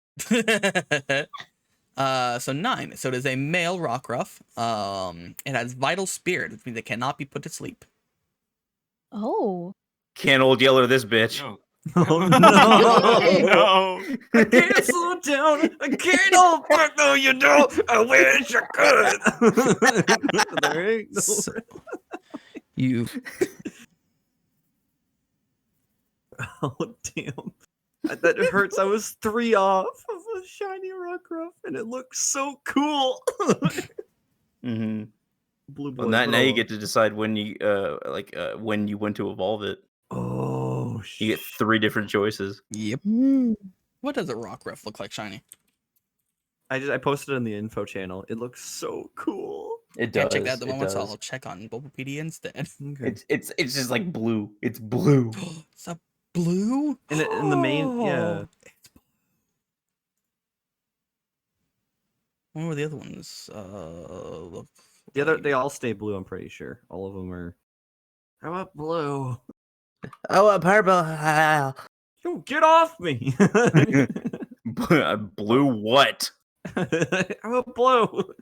male. So 9. So it is a male Rockruff. It has vital spirit, which means it cannot be put to sleep. Oh. Can't old yeller this bitch. No. Oh no! No. I can't slow down. I can't hold back. No, you don't. I wish I could. There ain't no. So, you Oh damn! That hurts. I was 3 off of a shiny Rockruff, and it looks so cool. Mm-hmm. Blue boy. Well, now grow you up. get to decide when you when you want to evolve it. Oh You get 3 different choices. Yep. Hmm. What does a Rockruff look like shiny? I posted it in the info channel. It looks so cool. It Yeah, does. check that at the it moment, so does. I'll check on Bulbapedia instead. Okay. It's just like blue. It's blue. It's a blue? In the main, yeah. What were the other ones? Look. The other, they all stay blue. I'm pretty sure. All of them are. How about blue? Oh, purple. Yo, get off me! Blue what? How about blue?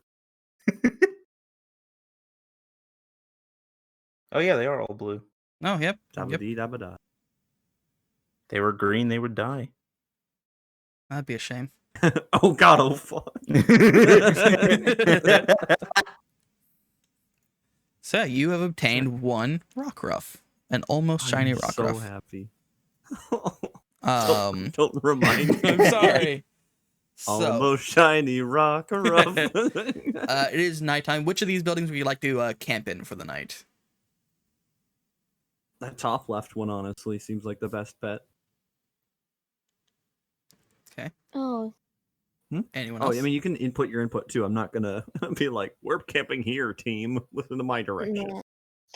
Oh yeah, they are all blue. Oh, yep. Dabba Yep. dee dabba da. They were green, they would die. That'd be a shame. Oh god, oh fuck. So you have obtained 1 Rockruff, an almost shiny I'm Rockruff. so happy. Don't remind me. I'm sorry. So, Almost shiny Rockruff. it is nighttime. Which of these buildings would you like to camp in for the night? That top left one honestly seems like the best bet. Okay. Oh. Anyone Oh, else? I mean, you can input your input too. I'm not gonna be like, we're camping here, team. Listen to my direction. No.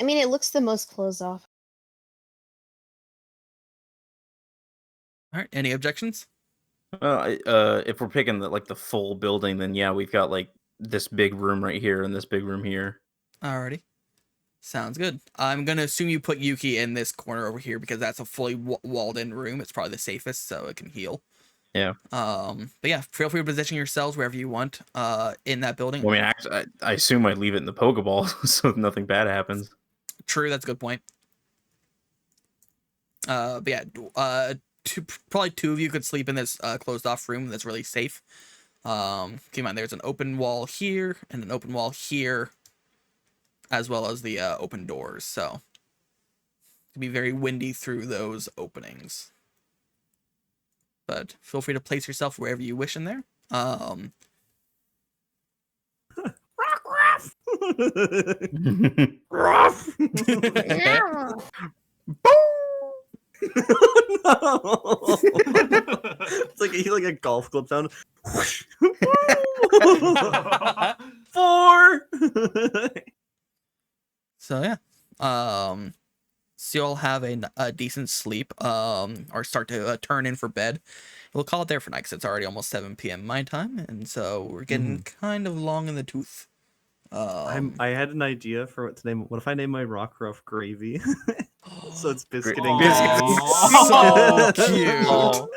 I mean, it looks the most closed off. All right. Any objections? If we're picking the full building, then yeah, we've got like this big room right here and this big room here. Alrighty. Sounds good. I'm gonna assume you put Yuki in this corner over here because that's a fully walled-in room. It's probably the safest, so it can heal. Yeah. But yeah, feel free to position yourselves wherever you want. In that building. Well, I mean, actually, I assume I leave it in the Pokeball so nothing bad happens. True, that's a good point. But yeah, probably two of you could sleep in this closed-off room that's really safe. Keep in mind, there's an open wall here and an open wall here, as well as the open doors. So it can be very windy through those openings. But feel free to place yourself wherever you wish in there. Ruff! No. It's like a golf club sound. 4. So yeah, so you'll have a decent sleep, or start to turn in for bed. We'll call it there for night because it's already almost 7 p.m. my time, and so we're getting kind of long in the tooth. I had an idea for what to name. What if I name my Rockruff Gravy? So it's biscuiting. So cute.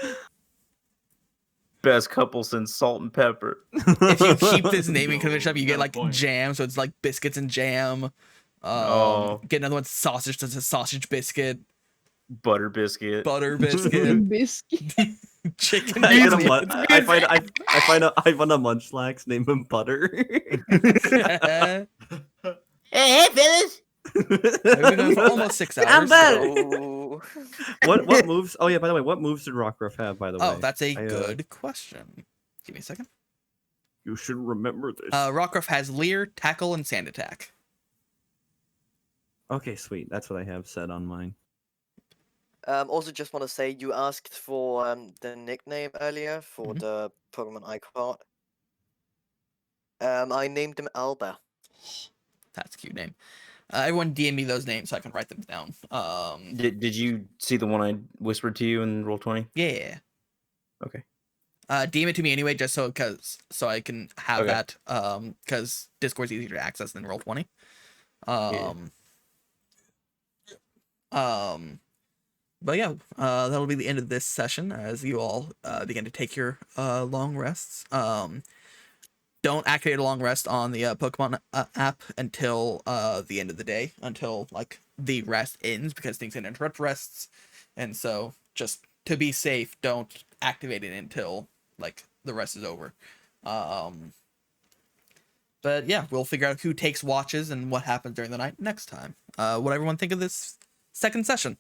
Best couple since Salt and Pepper. If you keep this naming convention up, you get like jam, so it's like biscuits and jam. Get another one, sausage, so it's a sausage biscuit. Butter biscuit. Butter biscuit. Biscuit. Chicken. I find a Munchlax, name him Butter. Hey, fellas. We've been going for almost 6 hours. I'm Butter. Oh. What moves? Oh yeah, by the way, what moves did Rockruff have? By the way. Oh, that's a good question. Give me a second. You should remember this. Rockruff has Leer, Tackle, and Sand Attack. Okay, sweet. That's what I have set on mine. Also, just want to say you asked for the nickname earlier for the Pokemon icon. I named him Alba. That's a cute name. Everyone DM me those names so I can write them down. Did you see the one I whispered to you in Roll20? Yeah. Okay. DM it to me anyway, just so I can have that. Because Discord's easier to access than Roll20. But yeah, that'll be the end of this session as you all begin to take your long rests. Don't activate a long rest on the Pokemon app until the end of the day, until like the rest ends, because things can interrupt rests. And so just to be safe, don't activate it until like the rest is over. But yeah, we'll figure out who takes watches and what happens during the night next time. What everyone think of this second session?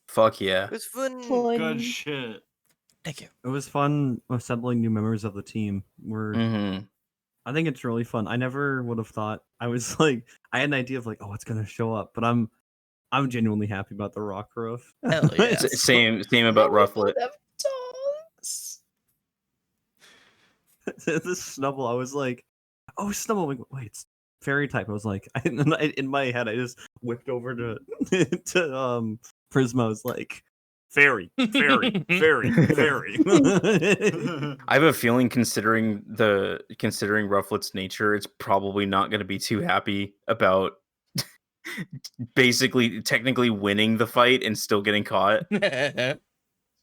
Fuck yeah. It was fun. Good shit. Thank you. It was fun assembling new members of the team. I think it's really fun. I never would have thought. I was like, I had an idea of like, oh, it's gonna show up, but I'm genuinely happy about the Rockruff. Hell yeah. Same about Rufflet. This Snubble, I was like, oh, Snubble, wait, it's fairy type. I was like, in my head, I just whipped over to Prisma. I was like, fairy. I have a feeling, considering Rufflet's nature, it's probably not going to be too happy about basically technically winning the fight and still getting caught.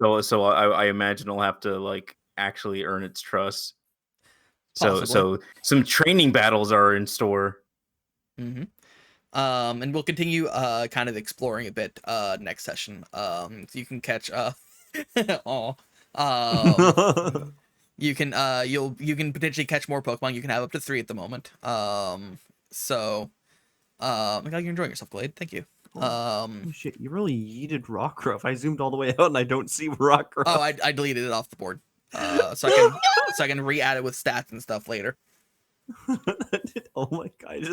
So I imagine it'll have to like actually earn its trust. So some training battles are in store. And we'll continue kind of exploring a bit next session. So you can catch you can potentially catch more Pokemon. You can have up to 3 at the moment. So I'm glad you're enjoying yourself, Glade. Thank you. Holy shit, you really yeeted Rockruff. I zoomed all the way out and I don't see Rockruff. Oh, I deleted it off the board. So I can re-add it with stats and stuff later. Oh my god,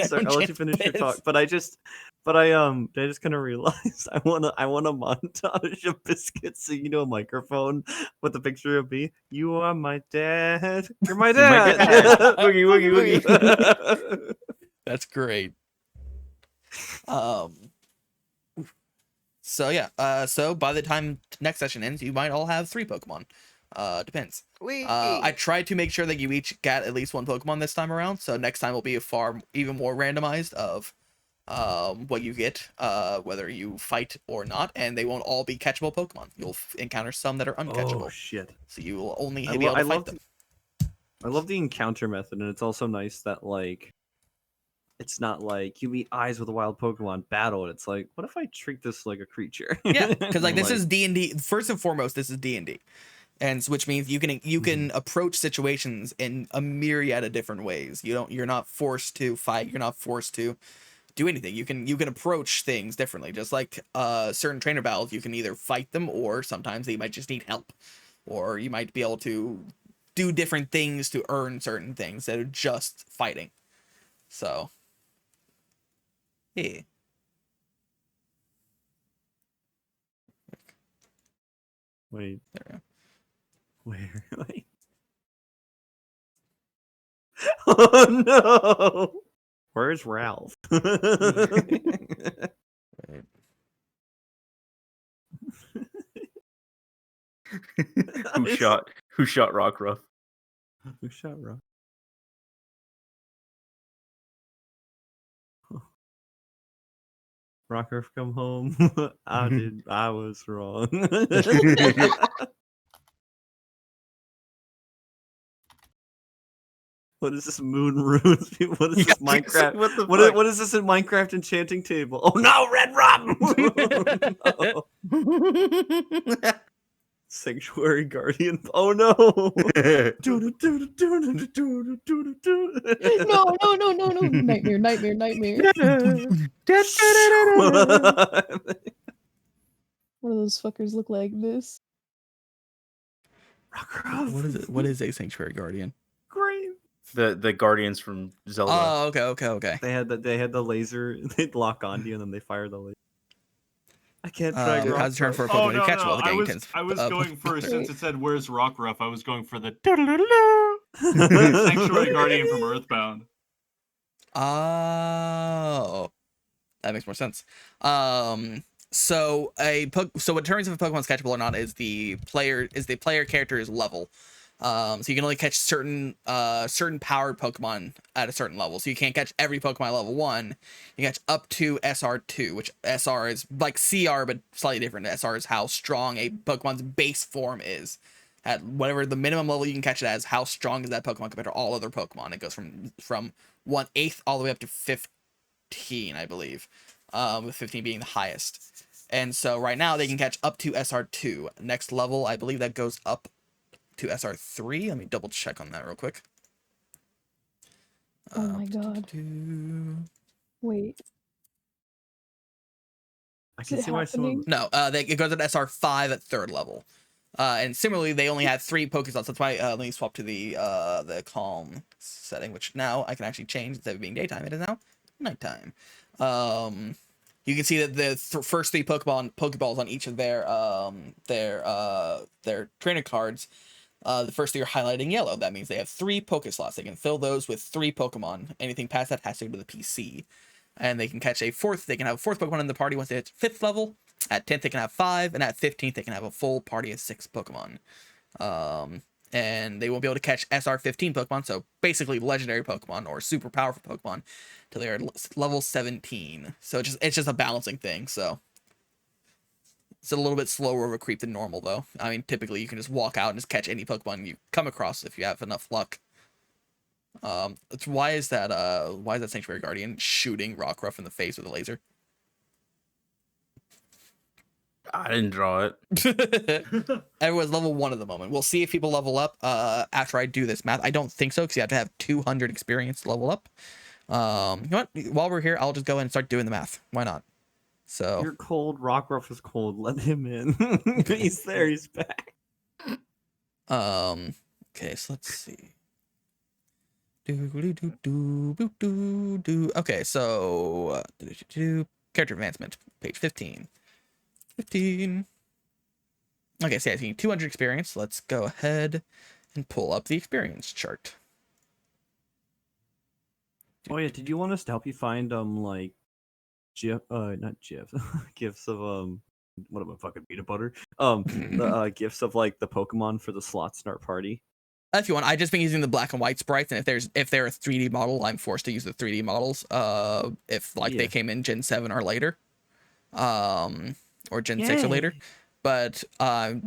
sorry, I'll let you finish your talk. But I just kind of realized I want a montage of Biscuit singing to a microphone with a picture of me. You are my dad. You're my dad. Woogie woogie woogie. That's great. So yeah. So by the time next session ends, you might all have 3 Pokemon. Depends. I tried to make sure that you each got at least 1 Pokemon this time around, so next time will be even more randomized of what you get, whether you fight or not, and they won't all be catchable Pokemon. You'll encounter some that are uncatchable. Oh shit! So you will only I be able to fight love them. I love the encounter method, and it's also nice that like it's not like you meet eyes with a wild Pokemon battle, and it's like, what if I treat this like a creature? Yeah, because like this is D&D. First and foremost, this is D&D, and which means you can approach situations in a myriad of different ways. You're not forced to fight. You're not forced to do anything. You can approach things differently. Just like certain trainer battles, you can either fight them, or sometimes they might just need help, or you might be able to do different things to earn certain things that are just fighting. So, yeah. Wait. There Where? Wait. Oh no! Where's Ralph? Who shot Rockruff? Who shot Rock? Rockruff, come home. I was wrong. What is this moon runes? What is this Minecraft? What is this in Minecraft enchanting table? Oh no, Red Rock! No. Sanctuary Guardian. Oh no! No, nightmare. One of those fuckers look like this. What is a Sanctuary Guardian? Great. The Guardians from Zelda. Oh, okay. They had the laser. They'd lock onto you and then they fire the laser. I can't try. How's it turn for a Pokemon? You catch all the I game was, tins. I was going for, since it said "Where's Rockruff," I was going for the Sanctuary Guardian from Earthbound. Oh, that makes more sense. So what determines if a Pokemon's catchable or not is the player character's level. So you can only catch certain powered Pokemon at a certain level. So you can't catch every Pokemon at level 1. You can catch up to SR2, which SR is like CR but slightly different. SR is how strong a Pokemon's base form is. At whatever the minimum level you can catch it as, how strong is that Pokemon compared to all other Pokemon? It goes from 1/8 all the way up to 15, I believe. With 15 being the highest. And so right now they can catch up to SR2. Next level, I believe that goes up to SR3. Let me double check on that real quick. Oh my god. Wait. I can see why someone. No, it goes to SR5 at 3rd level. And similarly, they only had 3 Pokeslots. That's why let me swap to the calm setting, which now I can actually change. Instead of being daytime, it is now nighttime. You can see that the first 3 Pokeballs on each of their trainer cards, the first 3 are highlighted in yellow. That means they have 3 Pokeslots. They can fill those with 3 Pokemon. Anything past that has to go to the PC. And they can catch they can have a 4th Pokemon in the party once they hit 5th level. At 10th, they can have 5, and at 15th, they can have a full party of 6 Pokemon. And they won't be able to catch SR15 Pokemon, so basically legendary Pokemon or super powerful Pokemon, till they're level 17. So it's just a balancing thing. So it's a little bit slower of a creep than normal, though. I mean, typically you can just walk out and just catch any Pokemon you come across if you have enough luck. Why is that Sanctuary Guardian shooting Rockruff in the face with a laser? I didn't draw it. Everyone's level 1 at the moment. We'll see if people level up after I do this math. I don't think so, because you have to have 200 experience to level up. You know what? While we're here, I'll just go in and start doing the math. Why not? So You're cold. Rockruff is cold. Let him in. He's there. He's back. Okay, so let's see. Okay, so character advancement, page 15. 15. Okay, so yeah, I 200 experience. Let's go ahead and pull up the experience chart. Oh yeah, did you want us to help you find like not GIF gifs of what am I fucking peanut butter? The gifs of like the Pokemon for the slots in our party? If you want, I've just been using the black and white sprites, and if they're a 3D model, I'm forced to use the 3D models. If they came in Gen 7 or later, or Gen 6 or later. But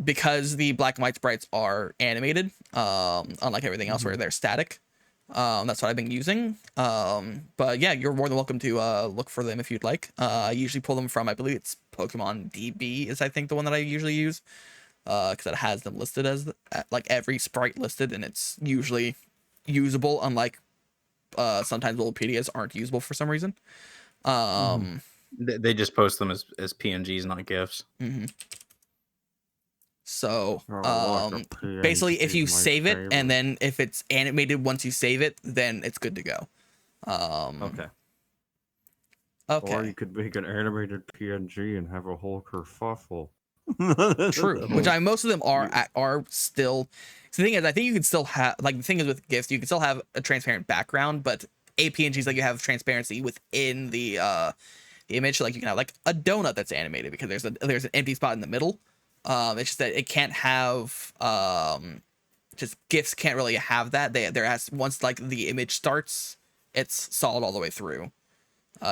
because the black and white sprites are animated, unlike everything else where they're static, that's what I've been using. But yeah, you're more than welcome to look for them if you'd like. I usually pull them from, I believe it's Pokemon DB is I think the one that I usually use. Because it has them listed as like every sprite listed, and it's usually usable, unlike sometimes Wikipedias aren't usable for some reason. They just post them as PNGs, not GIFs. So basically, if you save it, and then if it's animated once you save it, then it's good to go. Okay. Or you could make an animated PNG and have a whole kerfuffle. True, which most of them are still. So the thing is, I think you can still have, like, the thing is with GIFs, you can still have a transparent background, but APNGs, like, you have transparency within the image. Like, you can have like a donut that's animated because there's an empty spot in the middle. It's just that it can't have just GIFs can't really have that. Once like the image starts, it's solid all the way through.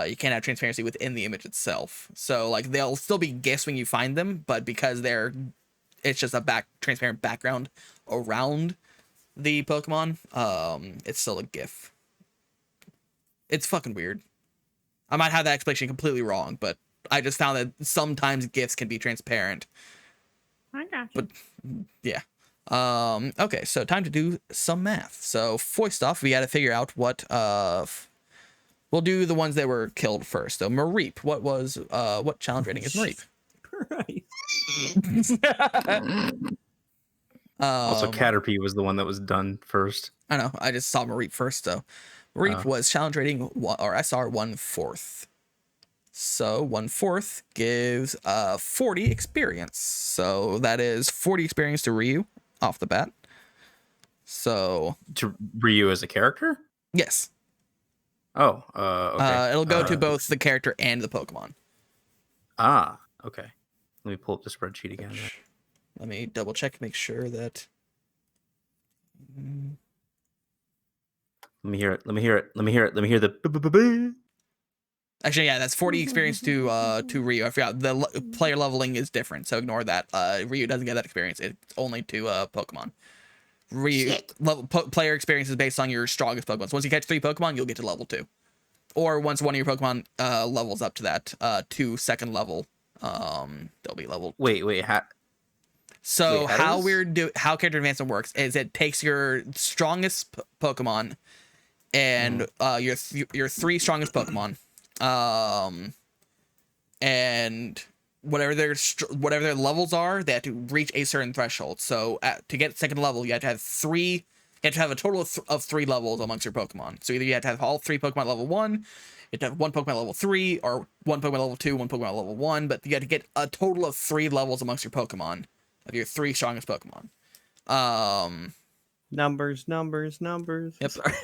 You can't have transparency within the image itself. So like they'll still be GIFs when you find them, but because it's just a transparent background around the Pokemon, it's still a GIF. It's fucking weird. I might have that explanation completely wrong, but I just found that sometimes GIFs can be transparent. I got you. But yeah. Okay, so time to do some math. So first off, we got to figure out what we'll do the ones that were killed first. So Mareep, what challenge rating is Mareep? Also, Caterpie was the one that was done first. I know. I just saw Mareep first, though. Mareep was challenge rating or SR 1/4. So 1/4 gives 40 experience. So that is 40 experience to Ryu off the bat. So to Ryu as a character? Yes. Oh, okay. It'll go to both the character and the Pokemon. Okay. Let me pull up the spreadsheet again. Let me double check, make sure that. Let me hear it. Let me hear it. Let me hear it. Let me hear the. Actually, yeah, that's 40 experience to Ryu. I forgot the player leveling is different, so ignore that. Ryu doesn't get that experience. It's only to Pokemon. Ryu player experience is based on your strongest Pokemon. So once you catch 3 Pokemon, you'll get to level 2, or once one of your Pokemon levels up to that to second level, they'll be leveled. Wait. How character advancement works is it takes your strongest Pokemon and your 3 strongest Pokemon, and whatever their levels are, they have to reach a certain threshold. So to get second level, you have to have 3. You have to have a total of 3 levels amongst your Pokemon. So either you have to have all 3 Pokemon level 1, you have to have 1 Pokemon level 3, or 1 Pokemon level 2, 1 Pokemon level 1. But you have to get a total of 3 levels amongst your Pokemon of your 3 strongest Pokemon. Numbers. Yep. Sorry.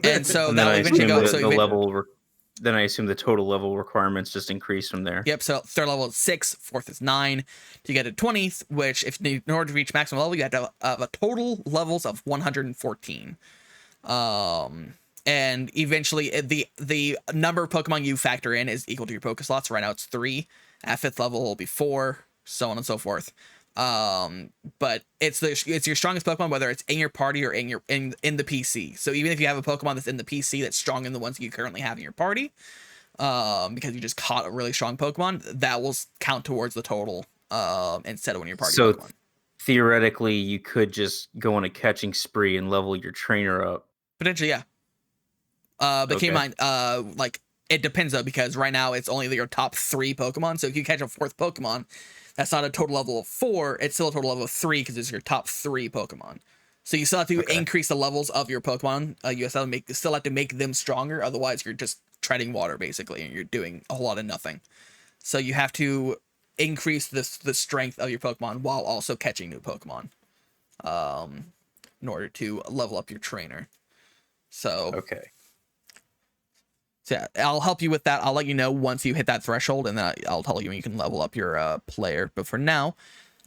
And so that will eventually go. So the level. Then I assume the total level requirements just increase from there. Yep. So third level is 6, fourth is 9. To get to 20th, which in order to reach maximum level, you have to have a total levels of 114. And eventually the number of Pokemon you factor in is equal to your Pokeslots. Right now it's 3. At 5th level will be 4, so on and so forth. But it's your strongest Pokemon, whether it's in your party or in the PC. So even if you have a Pokemon that's in the PC that's stronger than the ones you currently have in your party, because you just caught a really strong Pokemon, that will count towards the total instead of when your party Pokemon. Theoretically, you could just go on a catching spree and level your trainer up. Potentially, yeah. But keep in mind, like, it depends though, because right now it's only your top 3 Pokemon. So if you catch a 4th Pokemon, that's not a total level of 4. It's still a total level of 3 because it's your top 3 Pokemon. So you still have to increase the levels of your Pokemon. You still have to make them stronger. Otherwise, you're just treading water basically, and you're doing a whole lot of nothing. So you have to increase the strength of your Pokemon while also catching new Pokemon, in order to level up your trainer. So So yeah, I'll help you with that. I'll let you know once you hit that threshold, and then I'll tell you when you can level up your player. But for now,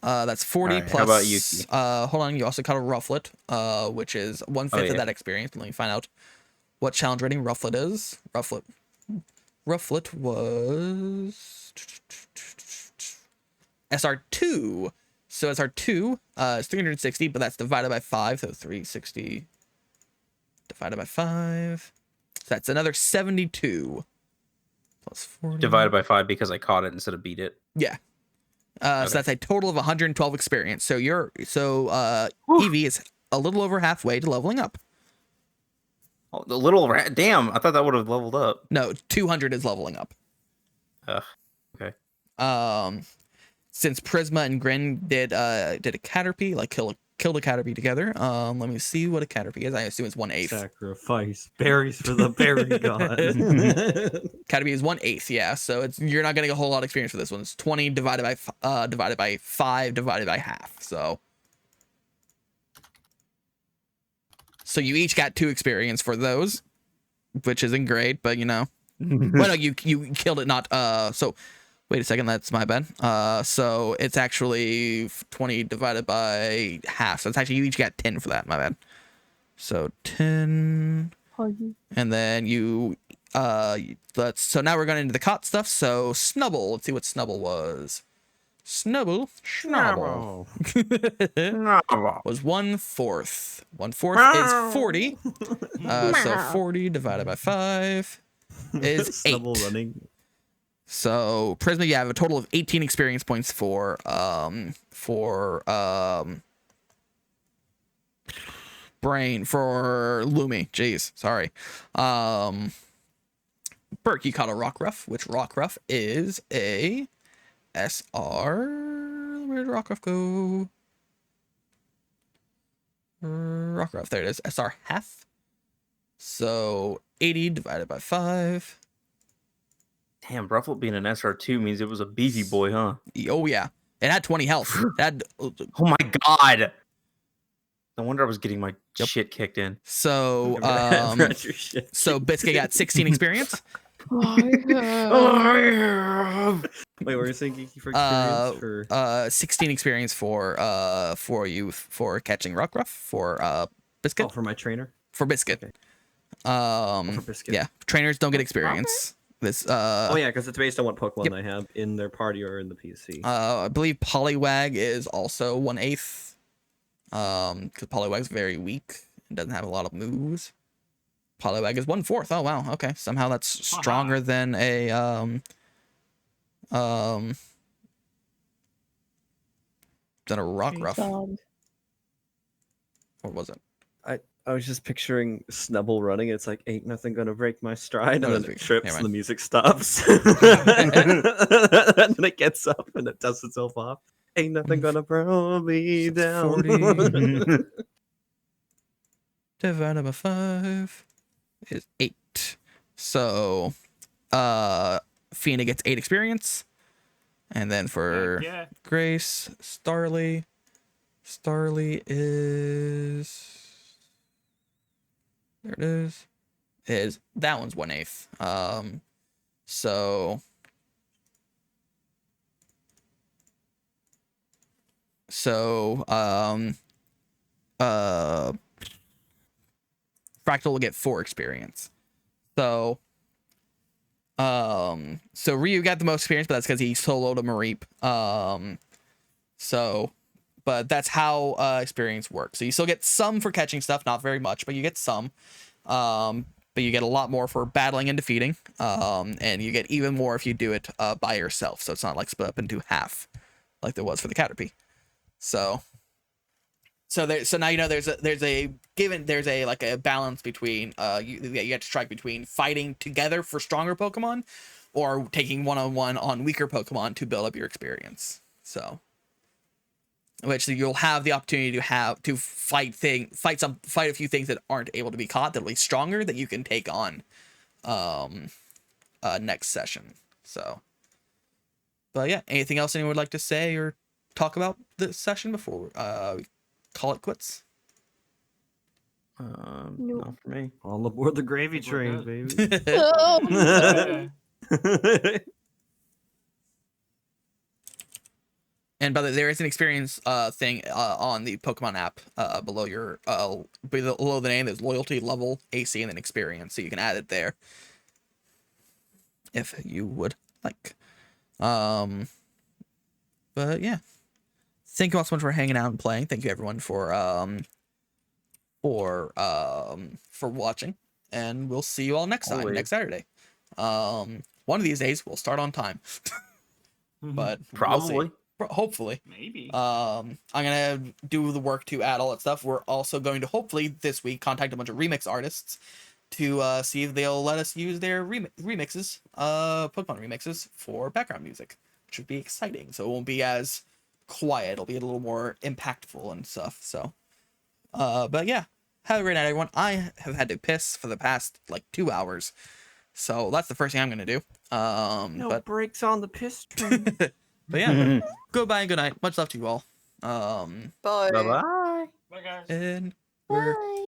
That's 40 Alright, plus. how about Yuki? Hold on. You also caught a Rufflet, which is 1/5 yeah. of that experience. Let me find out what challenge rating Rufflet is. Rufflet was SR2. So SR2 is 360, but that's divided by 5. So 360 divided by 5. So that's another 72. Plus 40. Divided by 5 because I caught it instead of beat it. Yeah. Okay. So that's a total of 112 experience. So Evie is a little over halfway to leveling up. Oh, a little damn, I thought that would have leveled up. No, 200 is leveling up. Okay. Since Prisma and Grin did a Caterpie, like killed a Caterpie together. Let me see what a Caterpie is. I assume it's 1/8. Sacrifice berries for the berry god. Caterpie is 1/8. Yeah, so you're not getting a whole lot of experience for this one. It's 20 divided by 5 divided by half. So you each got 2 experience for those, which isn't great, but well, no, you killed it. Not so. Wait a second, that's my bad. So it's actually 20 divided by half. So it's actually you each got 10 for that. My bad. So 10, and then so now we're going into the caught stuff. So Snubble, let's see what Snubble was. Snubble was 1/4. 1/4 is 40. So 40 divided by 5 is 8. Snubble running. So Prisma, you have a total of 18 experience points for Brain for Lumi. Jeez, sorry. Burke, you caught a Rockruff, which Rockruff is a SR. Where did Rockruff go? Rockruff, there it is. SR half. So 80 divided by 5. Damn, Rufflet being an SR2 means it was a beefy boy, huh? Oh yeah, it had 20 health. It had, oh my god! No wonder I was getting my shit kicked in. So so Biscuit got 16 experience. Wait, what were you saying, Geeky, for experience? 16 experience for you for catching Rockruff for Biscuit. Oh, for my trainer. For Biscuit. Okay. For Biscuit. Yeah, trainers don't get experience. This oh yeah, because it's based on what Pokemon they have in their party or in the PC. I believe Poliwag is also 1/8. Because Poliwag's very weak and doesn't have a lot of moves. Poliwag is 1/4. Oh wow, okay. Somehow that's stronger than a Rockruff. What was it? I was just picturing Snubble running. It's like, ain't nothing gonna break my stride, and then it trips, and the music stops. And then it gets up, and it dusts itself off. Ain't nothing gonna throw me down. 40 divided by 5 is 8. So, Fina gets 8 experience. And then for Grace, Starly is... There it is. That one's 1/8. So Fractal will get 4 experience. So Ryu got the most experience, but that's because he soloed a Mareep. But that's how experience works. So you still get some for catching stuff, not very much, but you get some. But you get a lot more for battling and defeating. And you get even more if you do it by yourself. So it's not like split up into half like there was for the Caterpie. So now you know there's a balance between you have to strike between fighting together for stronger Pokemon or taking one-on-one on weaker Pokemon to build up your experience. So which you'll have the opportunity to fight a few things that aren't able to be caught that'll be stronger that you can take on next session. So but yeah, anything else anyone would like to say or talk about this session before we call it quits? Not for me. All aboard the gravy train, baby. And by the way, there is an experience thing on the Pokemon app below your below the name. There's loyalty, level, AC, and then experience, so you can add it there if you would like. But yeah, thank you all so much for hanging out and playing. Thank you everyone for watching, and we'll see you all next time, next Saturday. One of these days we'll start on time, but Probably. we'll see. Hopefully. Maybe. I'm gonna do the work to add all that stuff. We're also going to hopefully this week contact a bunch of remix artists to see if they'll let us use their remixes, Pokemon remixes for background music, which would be exciting. So it won't be as quiet. It'll be a little more impactful and stuff. So, but yeah, have a great night, everyone. I have had to piss for the past like 2 hours, so that's the first thing I'm gonna do. No brakes on the piss train. But yeah, goodbye and good night. Much love to you all. Bye. Bye-bye. Bye, guys. And we're